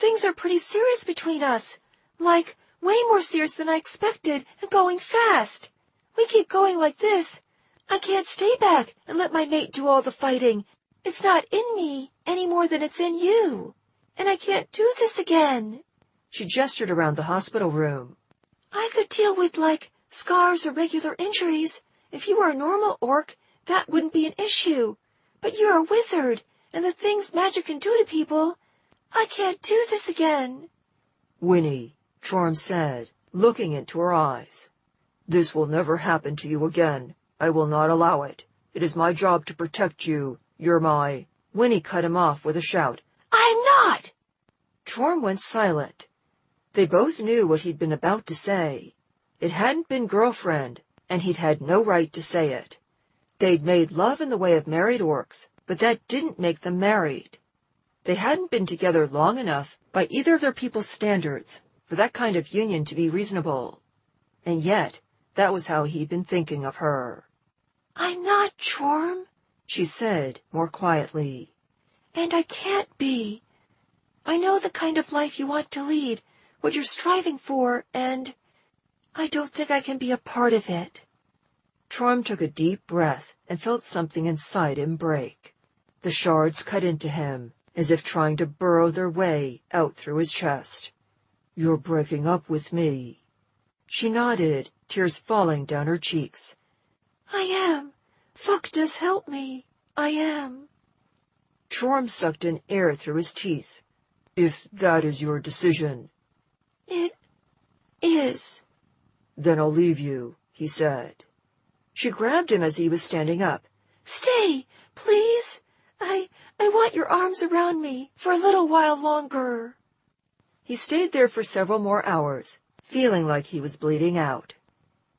Things are pretty serious between us. Like, way more serious than I expected, and going fast. We keep going like this. I can't stay back and let my mate do all the fighting. It's not in me any more than it's in you. And I can't do this again." She gestured around the hospital room. "I could deal with, like, scars or regular injuries. If you were a normal orc, that wouldn't be an issue. But you're a wizard, and the things magic can do to people. I can't do this again." "Winnie," Chorm said, looking into her eyes. "This will never happen to you again. I will not allow it. It is my job to protect you. You're my—" Winnie cut him off with a shout. "I'm not!" Chorm went silent. They both knew what he'd been about to say. It hadn't been girlfriend, and he'd had no right to say it. They'd made love in the way of married orcs, but that didn't make them married. They hadn't been together long enough, by either of their people's standards, for that kind of union to be reasonable. And yet, that was how he'd been thinking of her. "I'm not, Chorm," she said more quietly. "And I can't be. I know the kind of life you want to lead, what you're striving for, and I don't think I can be a part of it." Chorm took a deep breath and felt something inside him break. The shards cut into him, as if trying to burrow their way out through his chest. "You're breaking up with me." She nodded, tears falling down her cheeks. "I am. Fuck does help me. I am." Chorm sucked in air through his teeth. "If that is your decision." "It is." "Then I'll leave you," he said. She grabbed him as he was standing up. "Stay, please. I want your arms around me for a little while longer." He stayed there for several more hours, feeling like he was bleeding out.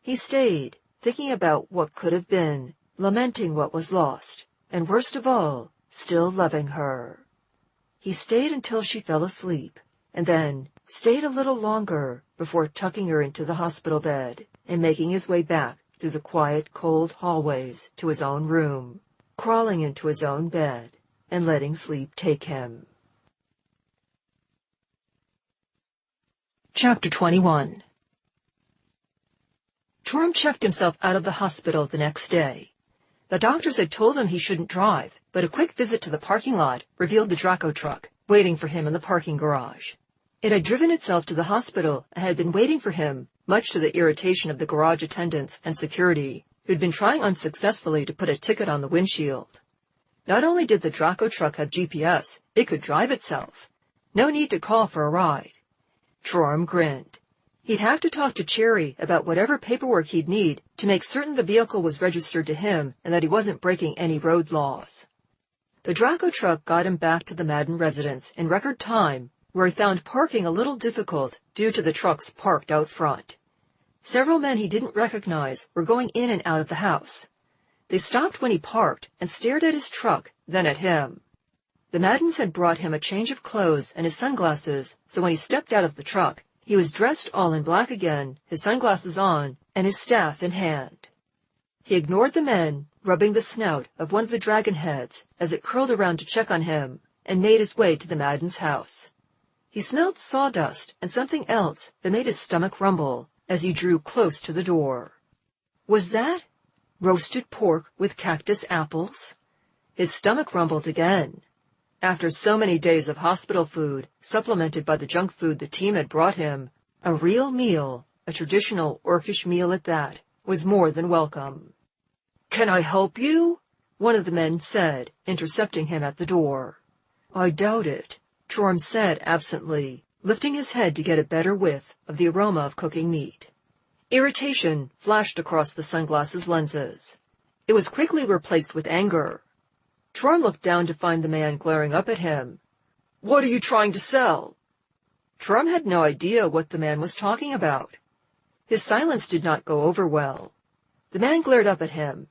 He stayed, thinking about what could have been, lamenting what was lost, and worst of all, still loving her. He stayed until she fell asleep, and then stayed a little longer before tucking her into the hospital bed and making his way back through the quiet, cold hallways to his own room, crawling into his own bed and letting sleep take him. Chapter 21. Chorm checked himself out of the hospital the next day. The doctors had told him he shouldn't drive, but a quick visit to the parking lot revealed the Draco truck, waiting for him in the parking garage. It had driven itself to the hospital and had been waiting for him, much to the irritation of the garage attendants and security, who'd been trying unsuccessfully to put a ticket on the windshield. Not only did the Draco truck have GPS, it could drive itself. No need to call for a ride. Chorm grinned. He'd have to talk to Cherry about whatever paperwork he'd need to make certain the vehicle was registered to him and that he wasn't breaking any road laws. The Draco truck got him back to the Madden residence in record time, where he found parking a little difficult due to the trucks parked out front. Several men he didn't recognize were going in and out of the house. They stopped when he parked and stared at his truck, then at him. The Maddens had brought him a change of clothes and his sunglasses, so when he stepped out of the truck, he was dressed all in black again, his sunglasses on, and his staff in hand. He ignored the men, rubbing the snout of one of the dragon heads as it curled around to check on him, and made his way to the Maddens' house. He smelled sawdust and something else that made his stomach rumble as he drew close to the door. Was that roasted pork with cactus apples? His stomach rumbled again. After so many days of hospital food, supplemented by the junk food the team had brought him, a real meal, a traditional orcish meal at that, was more than welcome. "Can I help you?" one of the men said, intercepting him at the door. "I doubt it," Chorm said absently, lifting his head to get a better whiff of the aroma of cooking meat. Irritation flashed across the sunglasses' lenses. It was quickly replaced with anger. Trorm looked down to find the man glaring up at him. "What are you trying to sell?" Trorm had no idea what the man was talking about. His silence did not go over well. The man glared up at him.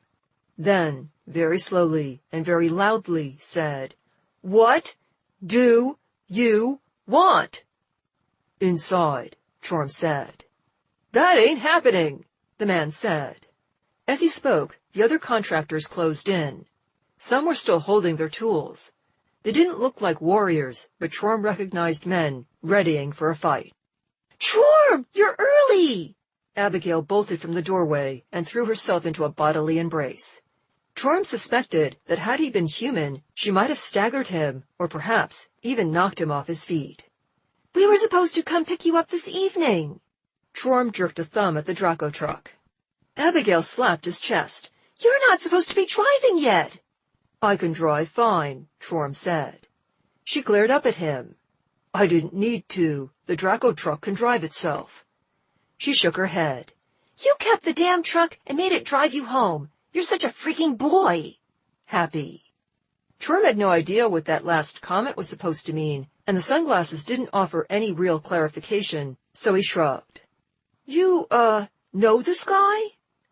Then, very slowly and very loudly, said, "What do you want?" "Inside," Trorm said. "That ain't happening," the man said. As he spoke, the other contractors closed in. Some were still holding their tools. They didn't look like warriors, but Trorm recognized men readying for a fight. "Trorm, you're early!" Abigail bolted from the doorway and threw herself into a bodily embrace. Trorm suspected that had he been human, she might have staggered him, or perhaps even knocked him off his feet. "We were supposed to come pick you up this evening." Trorm jerked a thumb at the Draco truck. Abigail slapped his chest. "You're not supposed to be driving yet." "I can drive fine," Trorm said. She glared up at him. "I didn't need to. The Draco truck can drive itself." She shook her head. "You kept the damn truck and made it drive you home. You're such a freaking boy." Happy. Trorm had no idea what that last comment was supposed to mean, and the sunglasses didn't offer any real clarification, so he shrugged. "You, know this guy?"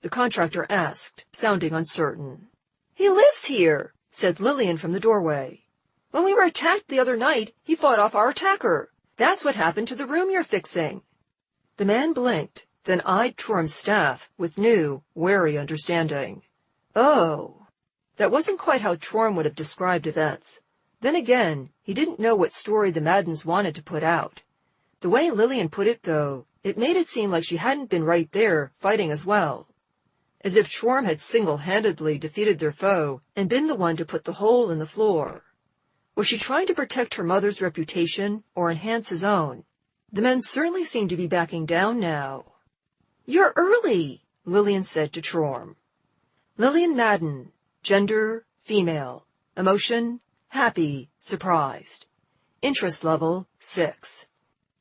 the contractor asked, sounding uncertain. "He lives here," said Lillian from the doorway. "When we were attacked the other night, he fought off our attacker. That's what happened to the room you're fixing." The man blinked, then eyed Trorm's staff with new, wary understanding. Oh. That wasn't quite how Trorm would have described events. Then again, he didn't know what story the Maddens wanted to put out. The way Lillian put it, though, it made it seem like she hadn't been right there, fighting as well. As if Trorm had single-handedly defeated their foe and been the one to put the hole in the floor. Was she trying to protect her mother's reputation or enhance his own? The men certainly seemed to be backing down now. "You're early," Lillian said to Trorm. Lillian Madden, gender, female, emotion, happy, surprised. Interest level, 6.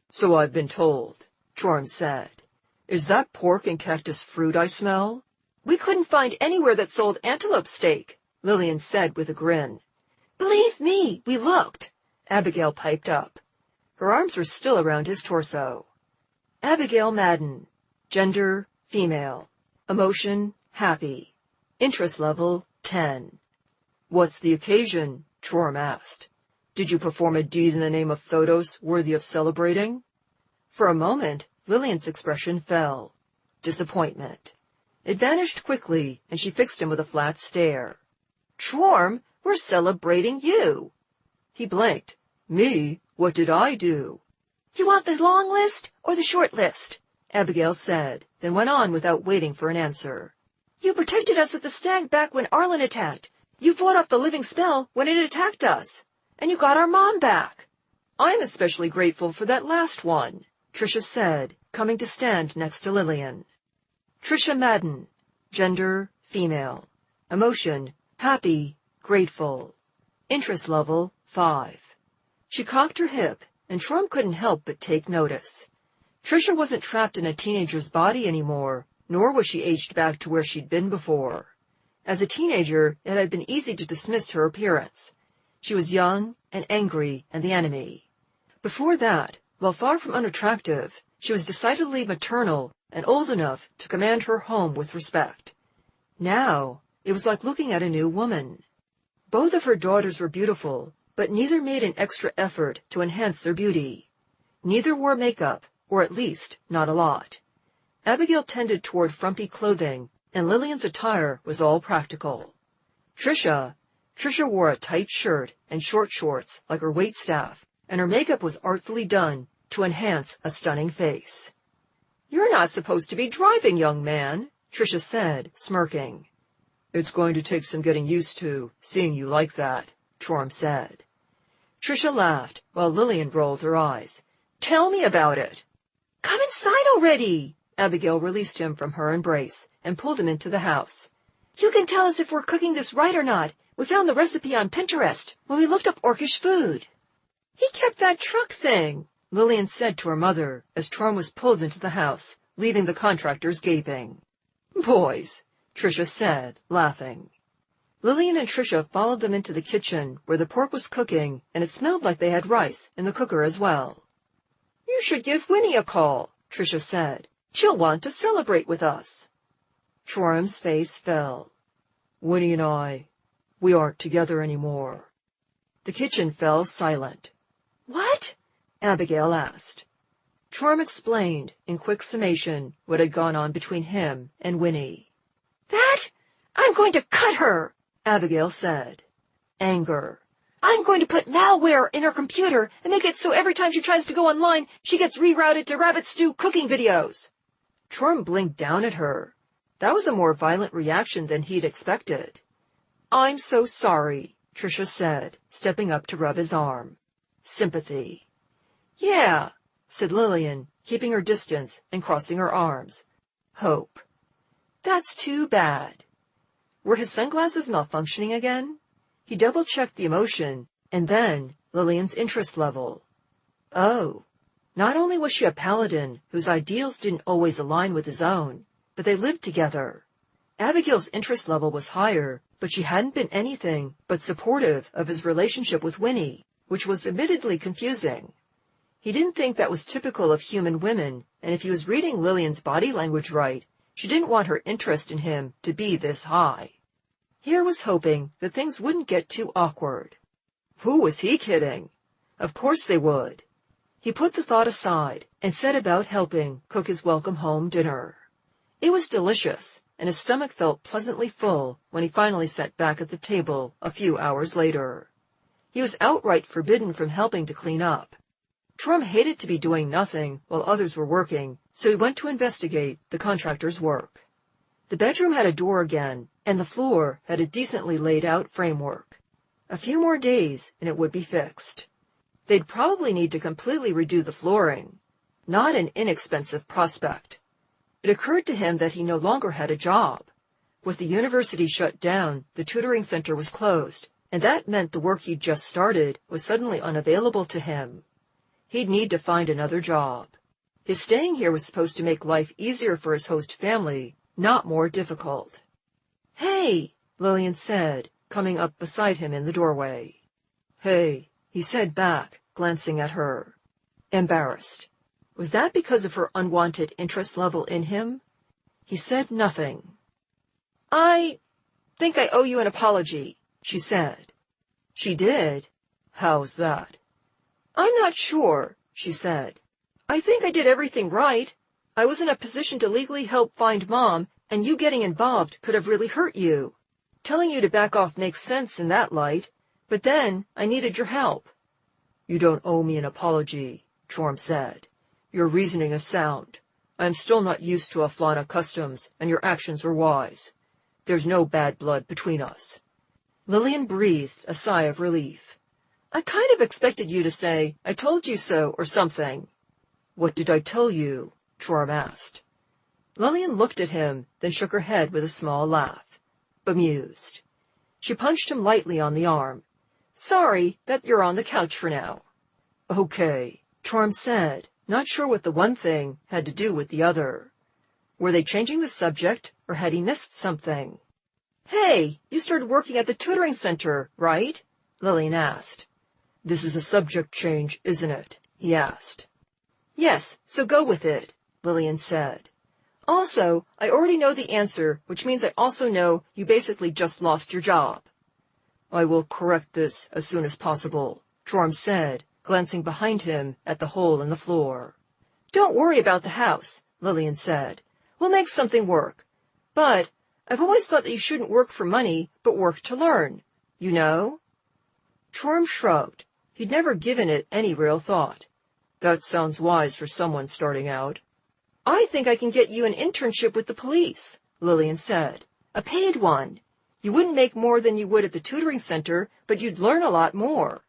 "So I've been told," Trorm said. "Is that pork and cactus fruit I smell?" "We couldn't find anywhere that sold antelope steak," Lillian said with a grin. "Believe me, we looked," Abigail piped up. Her arms were still around his torso. Abigail Madden, gender, female, emotion, happy, interest level, 10. "What's the occasion?" Trorm asked. "Did you perform a deed in the name of Thodos worthy of celebrating?" For a moment, Lillian's expression fell. Disappointment. It vanished quickly, and she fixed him with a flat stare. "Trorm, we're celebrating you." He blinked. "Me? What did I do?" "You want the long list or the short list?" Abigail said, then went on without waiting for an answer. "You protected us at the stag back when Arlen attacked. You fought off the living spell when it attacked us. And you got our mom back." "I'm especially grateful for that last one," Tricia said, coming to stand next to Lillian. Tricia Madden, gender, female, emotion, happy, grateful, interest level, 5. She cocked her hip, and Trorm couldn't help but take notice. Tricia wasn't trapped in a teenager's body anymore, nor was she aged back to where she'd been before. As a teenager, it had been easy to dismiss her appearance. She was young and angry and the enemy. Before that, while far from unattractive, she was decidedly maternal and old enough to command her home with respect. Now, it was like looking at a new woman. Both of her daughters were beautiful, but neither made an extra effort to enhance their beauty. Neither wore makeup, or at least not a lot. Abigail tended toward frumpy clothing, and Lillian's attire was all practical. Tricia wore a tight shirt and short shorts like her waitstaff, and her makeup was artfully done to enhance a stunning face. "You're not supposed to be driving, young man," Tricia said, smirking. "It's going to take some getting used to, seeing you like that," Trorm said. Tricia laughed, while Lillian rolled her eyes. "Tell me about it." "Come inside already." Abigail released him from her embrace and pulled him into the house. "You can tell us if we're cooking this right or not. We found the recipe on Pinterest when we looked up Orcish food." "He kept that truck thing," Lillian said to her mother as Trorm was pulled into the house, leaving the contractors gaping. "Boys," Tricia said, laughing. Lillian and Tricia followed them into the kitchen where the pork was cooking, and it smelled like they had rice in the cooker as well. "You should give Winnie a call," Tricia said. "She'll want to celebrate with us." Joram's face fell. "Winnie and we aren't together anymore." The kitchen fell silent. "What?" Abigail asked. Joram explained, in quick summation, what had gone on between him and Winnie. "That? I'm going to cut her," Abigail said. Anger. "I'm going to put malware in her computer and make it so every time she tries to go online, she gets rerouted to rabbit stew cooking videos." Joram blinked down at her. That was a more violent reaction than he'd expected. "I'm so sorry," Tricia said, stepping up to rub his arm. Sympathy. "Yeah," said Lillian, keeping her distance and crossing her arms. Hope. "That's too bad." Were his sunglasses malfunctioning again? He double-checked the emotion, and then Lillian's interest level. Oh, not only was she a paladin whose ideals didn't always align with his own, but they lived together. Abigail's interest level was higher, but she hadn't been anything but supportive of his relationship with Winnie, which was admittedly confusing. He didn't think that was typical of human women, and if he was reading Lillian's body language right, she didn't want her interest in him to be this high. Here was hoping that things wouldn't get too awkward. Who was he kidding? Of course they would. He put the thought aside and set about helping cook his welcome-home dinner. It was delicious, and his stomach felt pleasantly full when he finally sat back at the table a few hours later. He was outright forbidden from helping to clean up. Joram hated to be doing nothing while others were working, so he went to investigate the contractor's work. The bedroom had a door again, and the floor had a decently laid-out framework. A few more days, and it would be fixed. They'd probably need to completely redo the flooring. Not an inexpensive prospect. It occurred to him that he no longer had a job. With the university shut down, the tutoring center was closed, and that meant the work he'd just started was suddenly unavailable to him. He'd need to find another job. His staying here was supposed to make life easier for his host family, not more difficult. "Hey," Lillian said, coming up beside him in the doorway. "Hey," he said back, glancing at her. Embarrassed. Was that because of her unwanted interest level in him? He said nothing. "I think I owe you an apology," she said. She did? How's that? "I'm not sure," she said. "I think I did everything right. I was in a position to legally help find Mom, and you getting involved could have really hurt you. Telling you to back off makes sense in that light, but then I needed your help." "You don't owe me an apology," Joram said. "Your reasoning is sound. I am still not used to Aflana customs, and your actions are wise. There's no bad blood between us." Lillian breathed a sigh of relief. "I kind of expected you to say, 'I told you so,' or something." "What did I tell you?" Joram asked. Lillian looked at him, then shook her head with a small laugh. Bemused. She punched him lightly on the arm. "Sorry that you're on the couch for now." "Okay," Joram said, not sure what the one thing had to do with the other. Were they changing the subject, or had he missed something? "Hey, you started working at the tutoring center, right?" Lillian asked. "This is a subject change, isn't it?" he asked. "Yes, so go with it," Lillian said. "Also, I already know the answer, which means I also know you basically just lost your job." "I will correct this as soon as possible," Joram said, glancing behind him at the hole in the floor. "Don't worry about the house," Lillian said. "We'll make something work. But I've always thought that you shouldn't work for money, but work to learn. You know?" Joram shrugged. He'd never given it any real thought. "That sounds wise for someone starting out." "I think I can get you an internship with the police," Lillian said. "A paid one. You wouldn't make more than you would at the tutoring center, but you'd learn a lot more."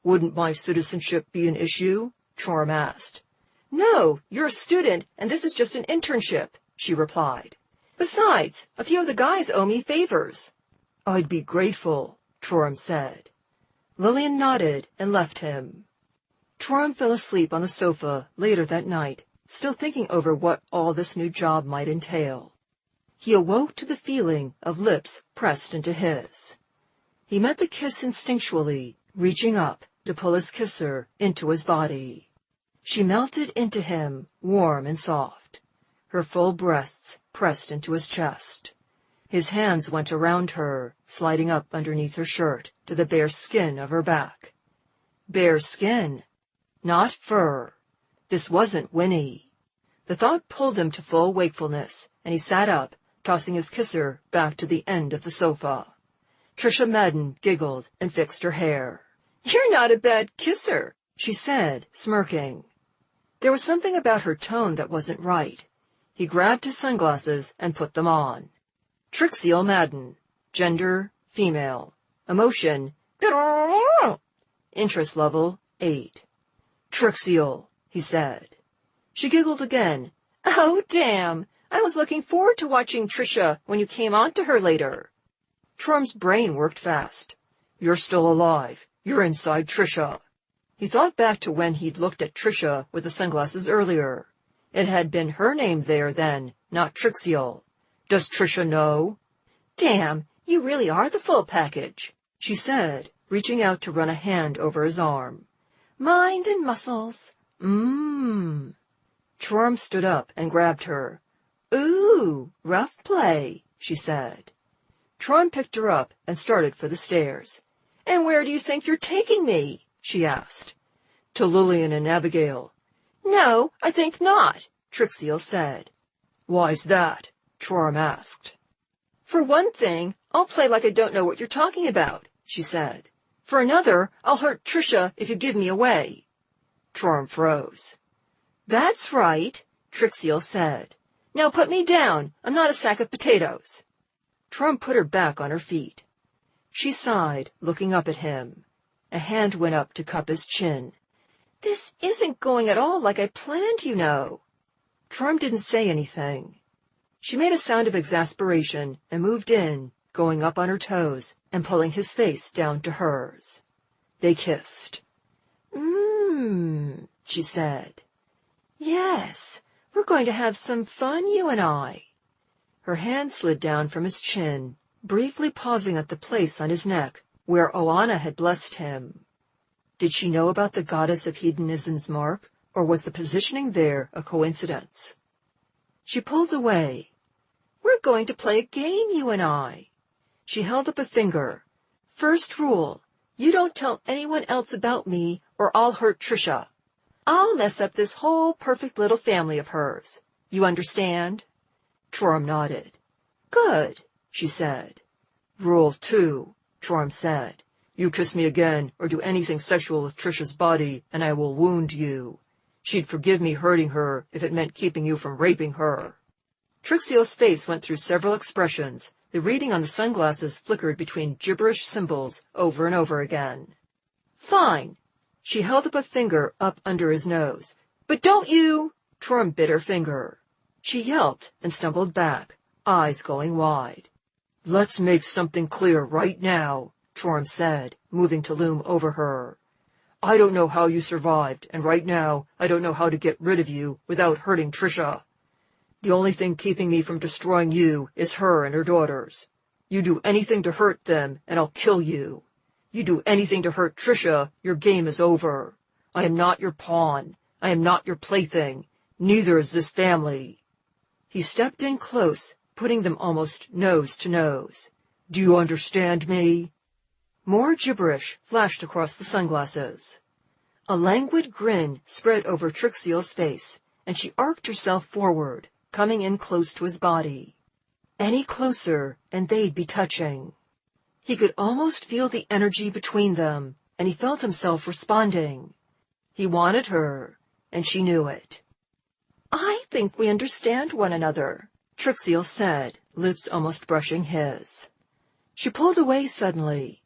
"Wouldn't my citizenship be an issue?" Joram asked. "No, you're a student, and this is just an internship," she replied. "Besides, a few of the guys owe me favors." "I'd be grateful," Joram said. Lillian nodded and left him. Joram fell asleep on the sofa later that night, still thinking over what all this new job might entail. He awoke to the feeling of lips pressed into his. He met the kiss instinctually, reaching up to pull his kisser into his body. She melted into him, warm and soft, her full breasts pressed into his chest. His hands went around her, sliding up underneath her shirt to the bare skin of her back. Bare skin, not fur. This wasn't Winnie. The thought pulled him to full wakefulness, and he sat up, tossing his kisser back to the end of the sofa. Tricia Madden giggled and fixed her hair. "You're not a bad kisser," she said, smirking. There was something about her tone that wasn't right. He grabbed his sunglasses and put them on. Trixie Madden. Gender, female. Emotion, interest level, 8. "Trixie," he said. She giggled again. "Oh, damn. I was looking forward to watching Tricia when you came on to her later." Trom's brain worked fast. "You're still alive. You're inside Tricia." He thought back to when he'd looked at Tricia with the sunglasses earlier. It had been her name there then, not Trixie. "Does Tricia know?" "Damn, you really are the full package," she said, reaching out to run a hand over his arm. "Mind and muscles. Trom stood up and grabbed her. "Ooh, rough play," she said. Trom picked her up and started for the stairs. "And where do you think you're taking me?" she asked. "To Lillian and Abigail." "No, I think not," Trixie said. "Why's that?" Trom asked. "For one thing, I'll play like I don't know what you're talking about," she said. "For another, I'll hurt Tricia if you give me away." Trom froze. "That's right," Trixie said. "Now put me down. I'm not a sack of potatoes." Trom put her back on her feet. She sighed, looking up at him. A hand went up to cup his chin. "This isn't going at all like I planned, you know." Trom didn't say anything. She made a sound of exasperation and moved in, going up on her toes and pulling his face down to hers. They kissed. She said. "Yes, we're going to have some fun, you and I." Her hand slid down from his chin, briefly pausing at the place on his neck where Oana had blessed him. Did she know about the goddess of hedonism's mark, or was the positioning there a coincidence? She pulled away. "We're going to play a game, you and I." She held up a finger. "First rule, you don't tell anyone else about me or I'll hurt Tricia. I'll mess up this whole perfect little family of hers. You understand?" Trom nodded. "Good," she said. "Rule 2, Trom said. "You kiss me again or do anything sexual with Tricia's body, and I will wound you. She'd forgive me hurting her if it meant keeping you from raping her." Trixie's face went through several expressions. The reading on the sunglasses flickered between gibberish symbols over and over again. "Fine." She held up a finger up under his nose. "But don't you—" Trom bit her finger. She yelped and stumbled back, eyes going wide. "Let's make something clear right now," Trom said, moving to loom over her. "I don't know how you survived, and right now I don't know how to get rid of you without hurting Tricia. The only thing keeping me from destroying you is her and her daughters. You do anything to hurt them, and I'll kill you. You do anything to hurt Tricia, your game is over. I am not your pawn. I am not your plaything. Neither is this family." He stepped in close, putting them almost nose to nose. "Do you understand me?" More gibberish flashed across the sunglasses. A languid grin spread over Trixie's face, and she arced herself forward, coming in close to his body. Any closer, and they'd be touching. He could almost feel the energy between them, and he felt himself responding. He wanted her, and she knew it. "I think we understand one another," Trixie said, lips almost brushing his. She pulled away suddenly.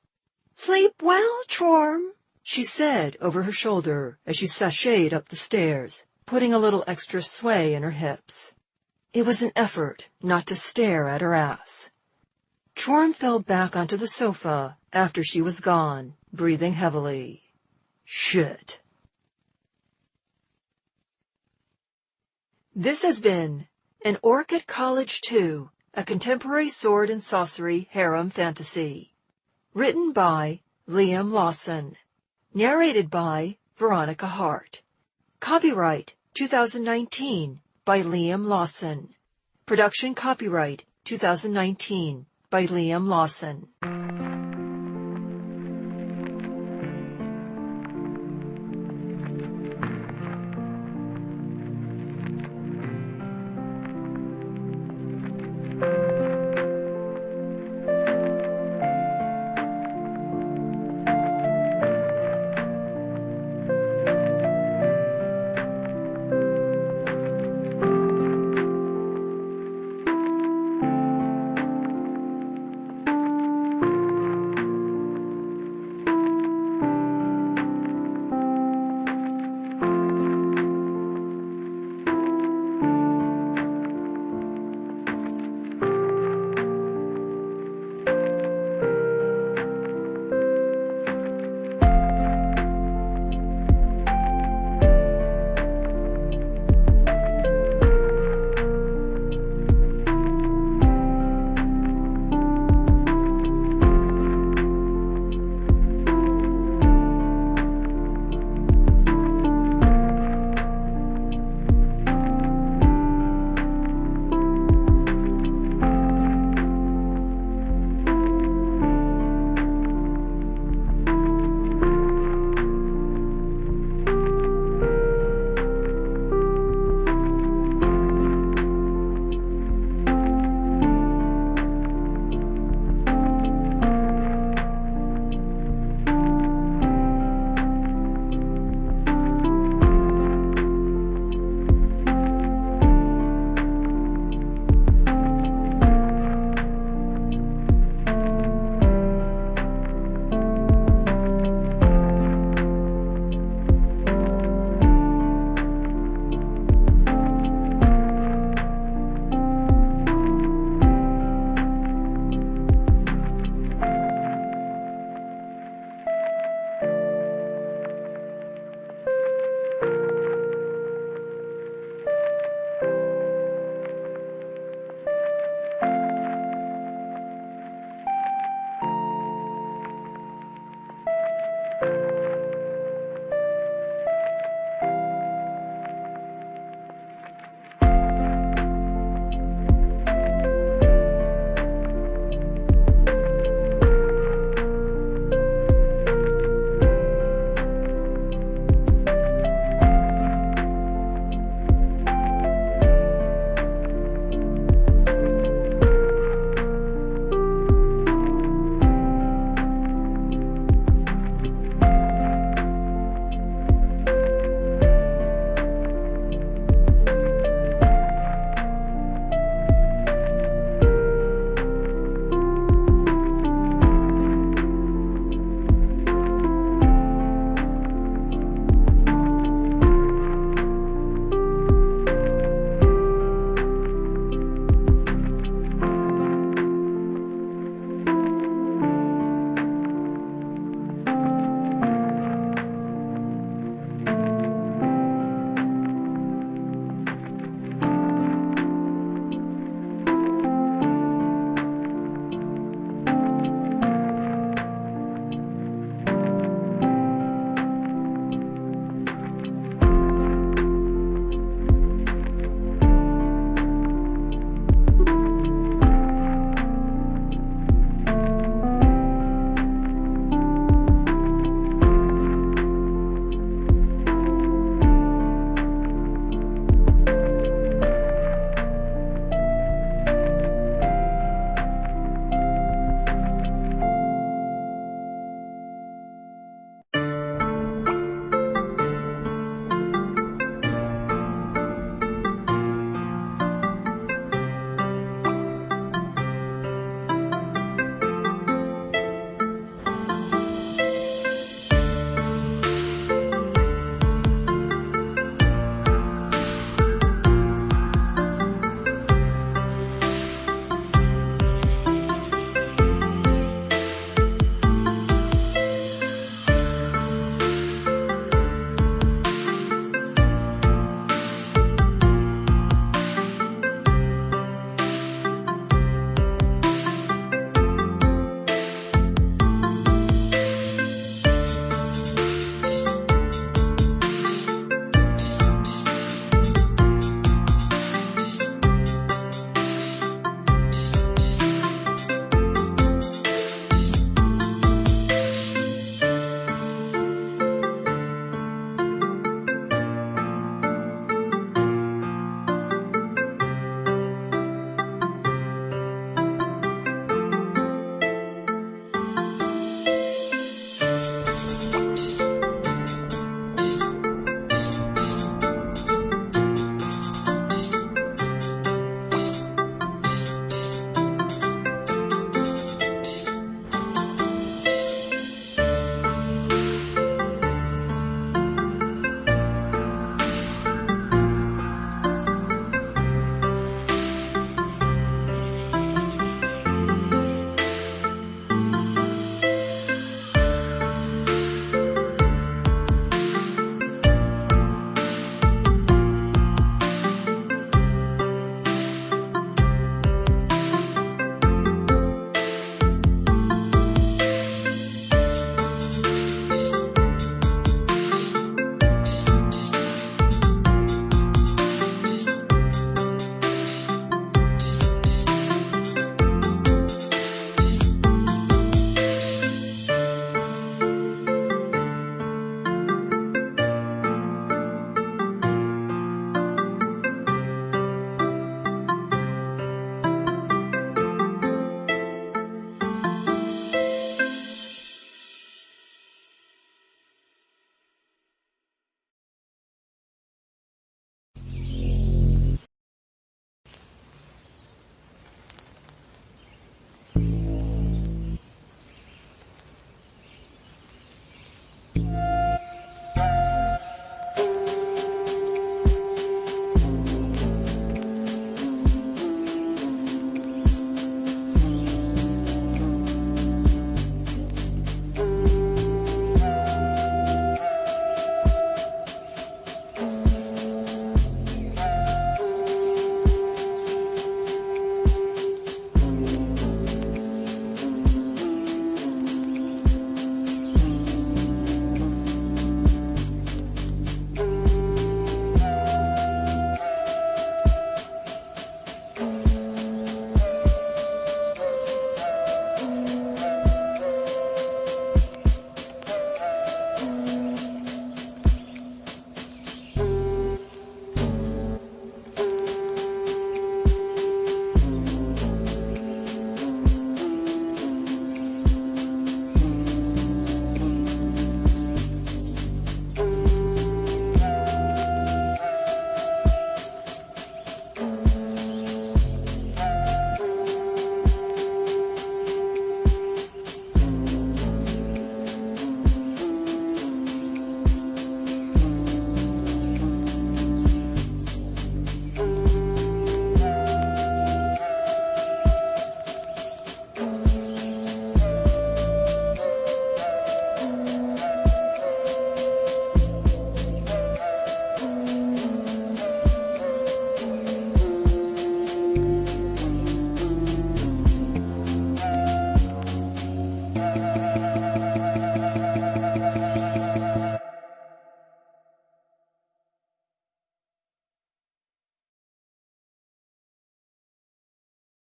"Sleep well, Trom," she said over her shoulder as she sashayed up the stairs, putting a little extra sway in her hips. It was an effort not to stare at her ass. Trom fell back onto the sofa after she was gone, breathing heavily. Shit. This has been An Orchid College 2 a contemporary sword and sorcery harem fantasy. Written by Liam Lawson. Narrated by Veronica Hart. Copyright 2019 by Liam Lawson. Production copyright 2019 by Liam Lawson.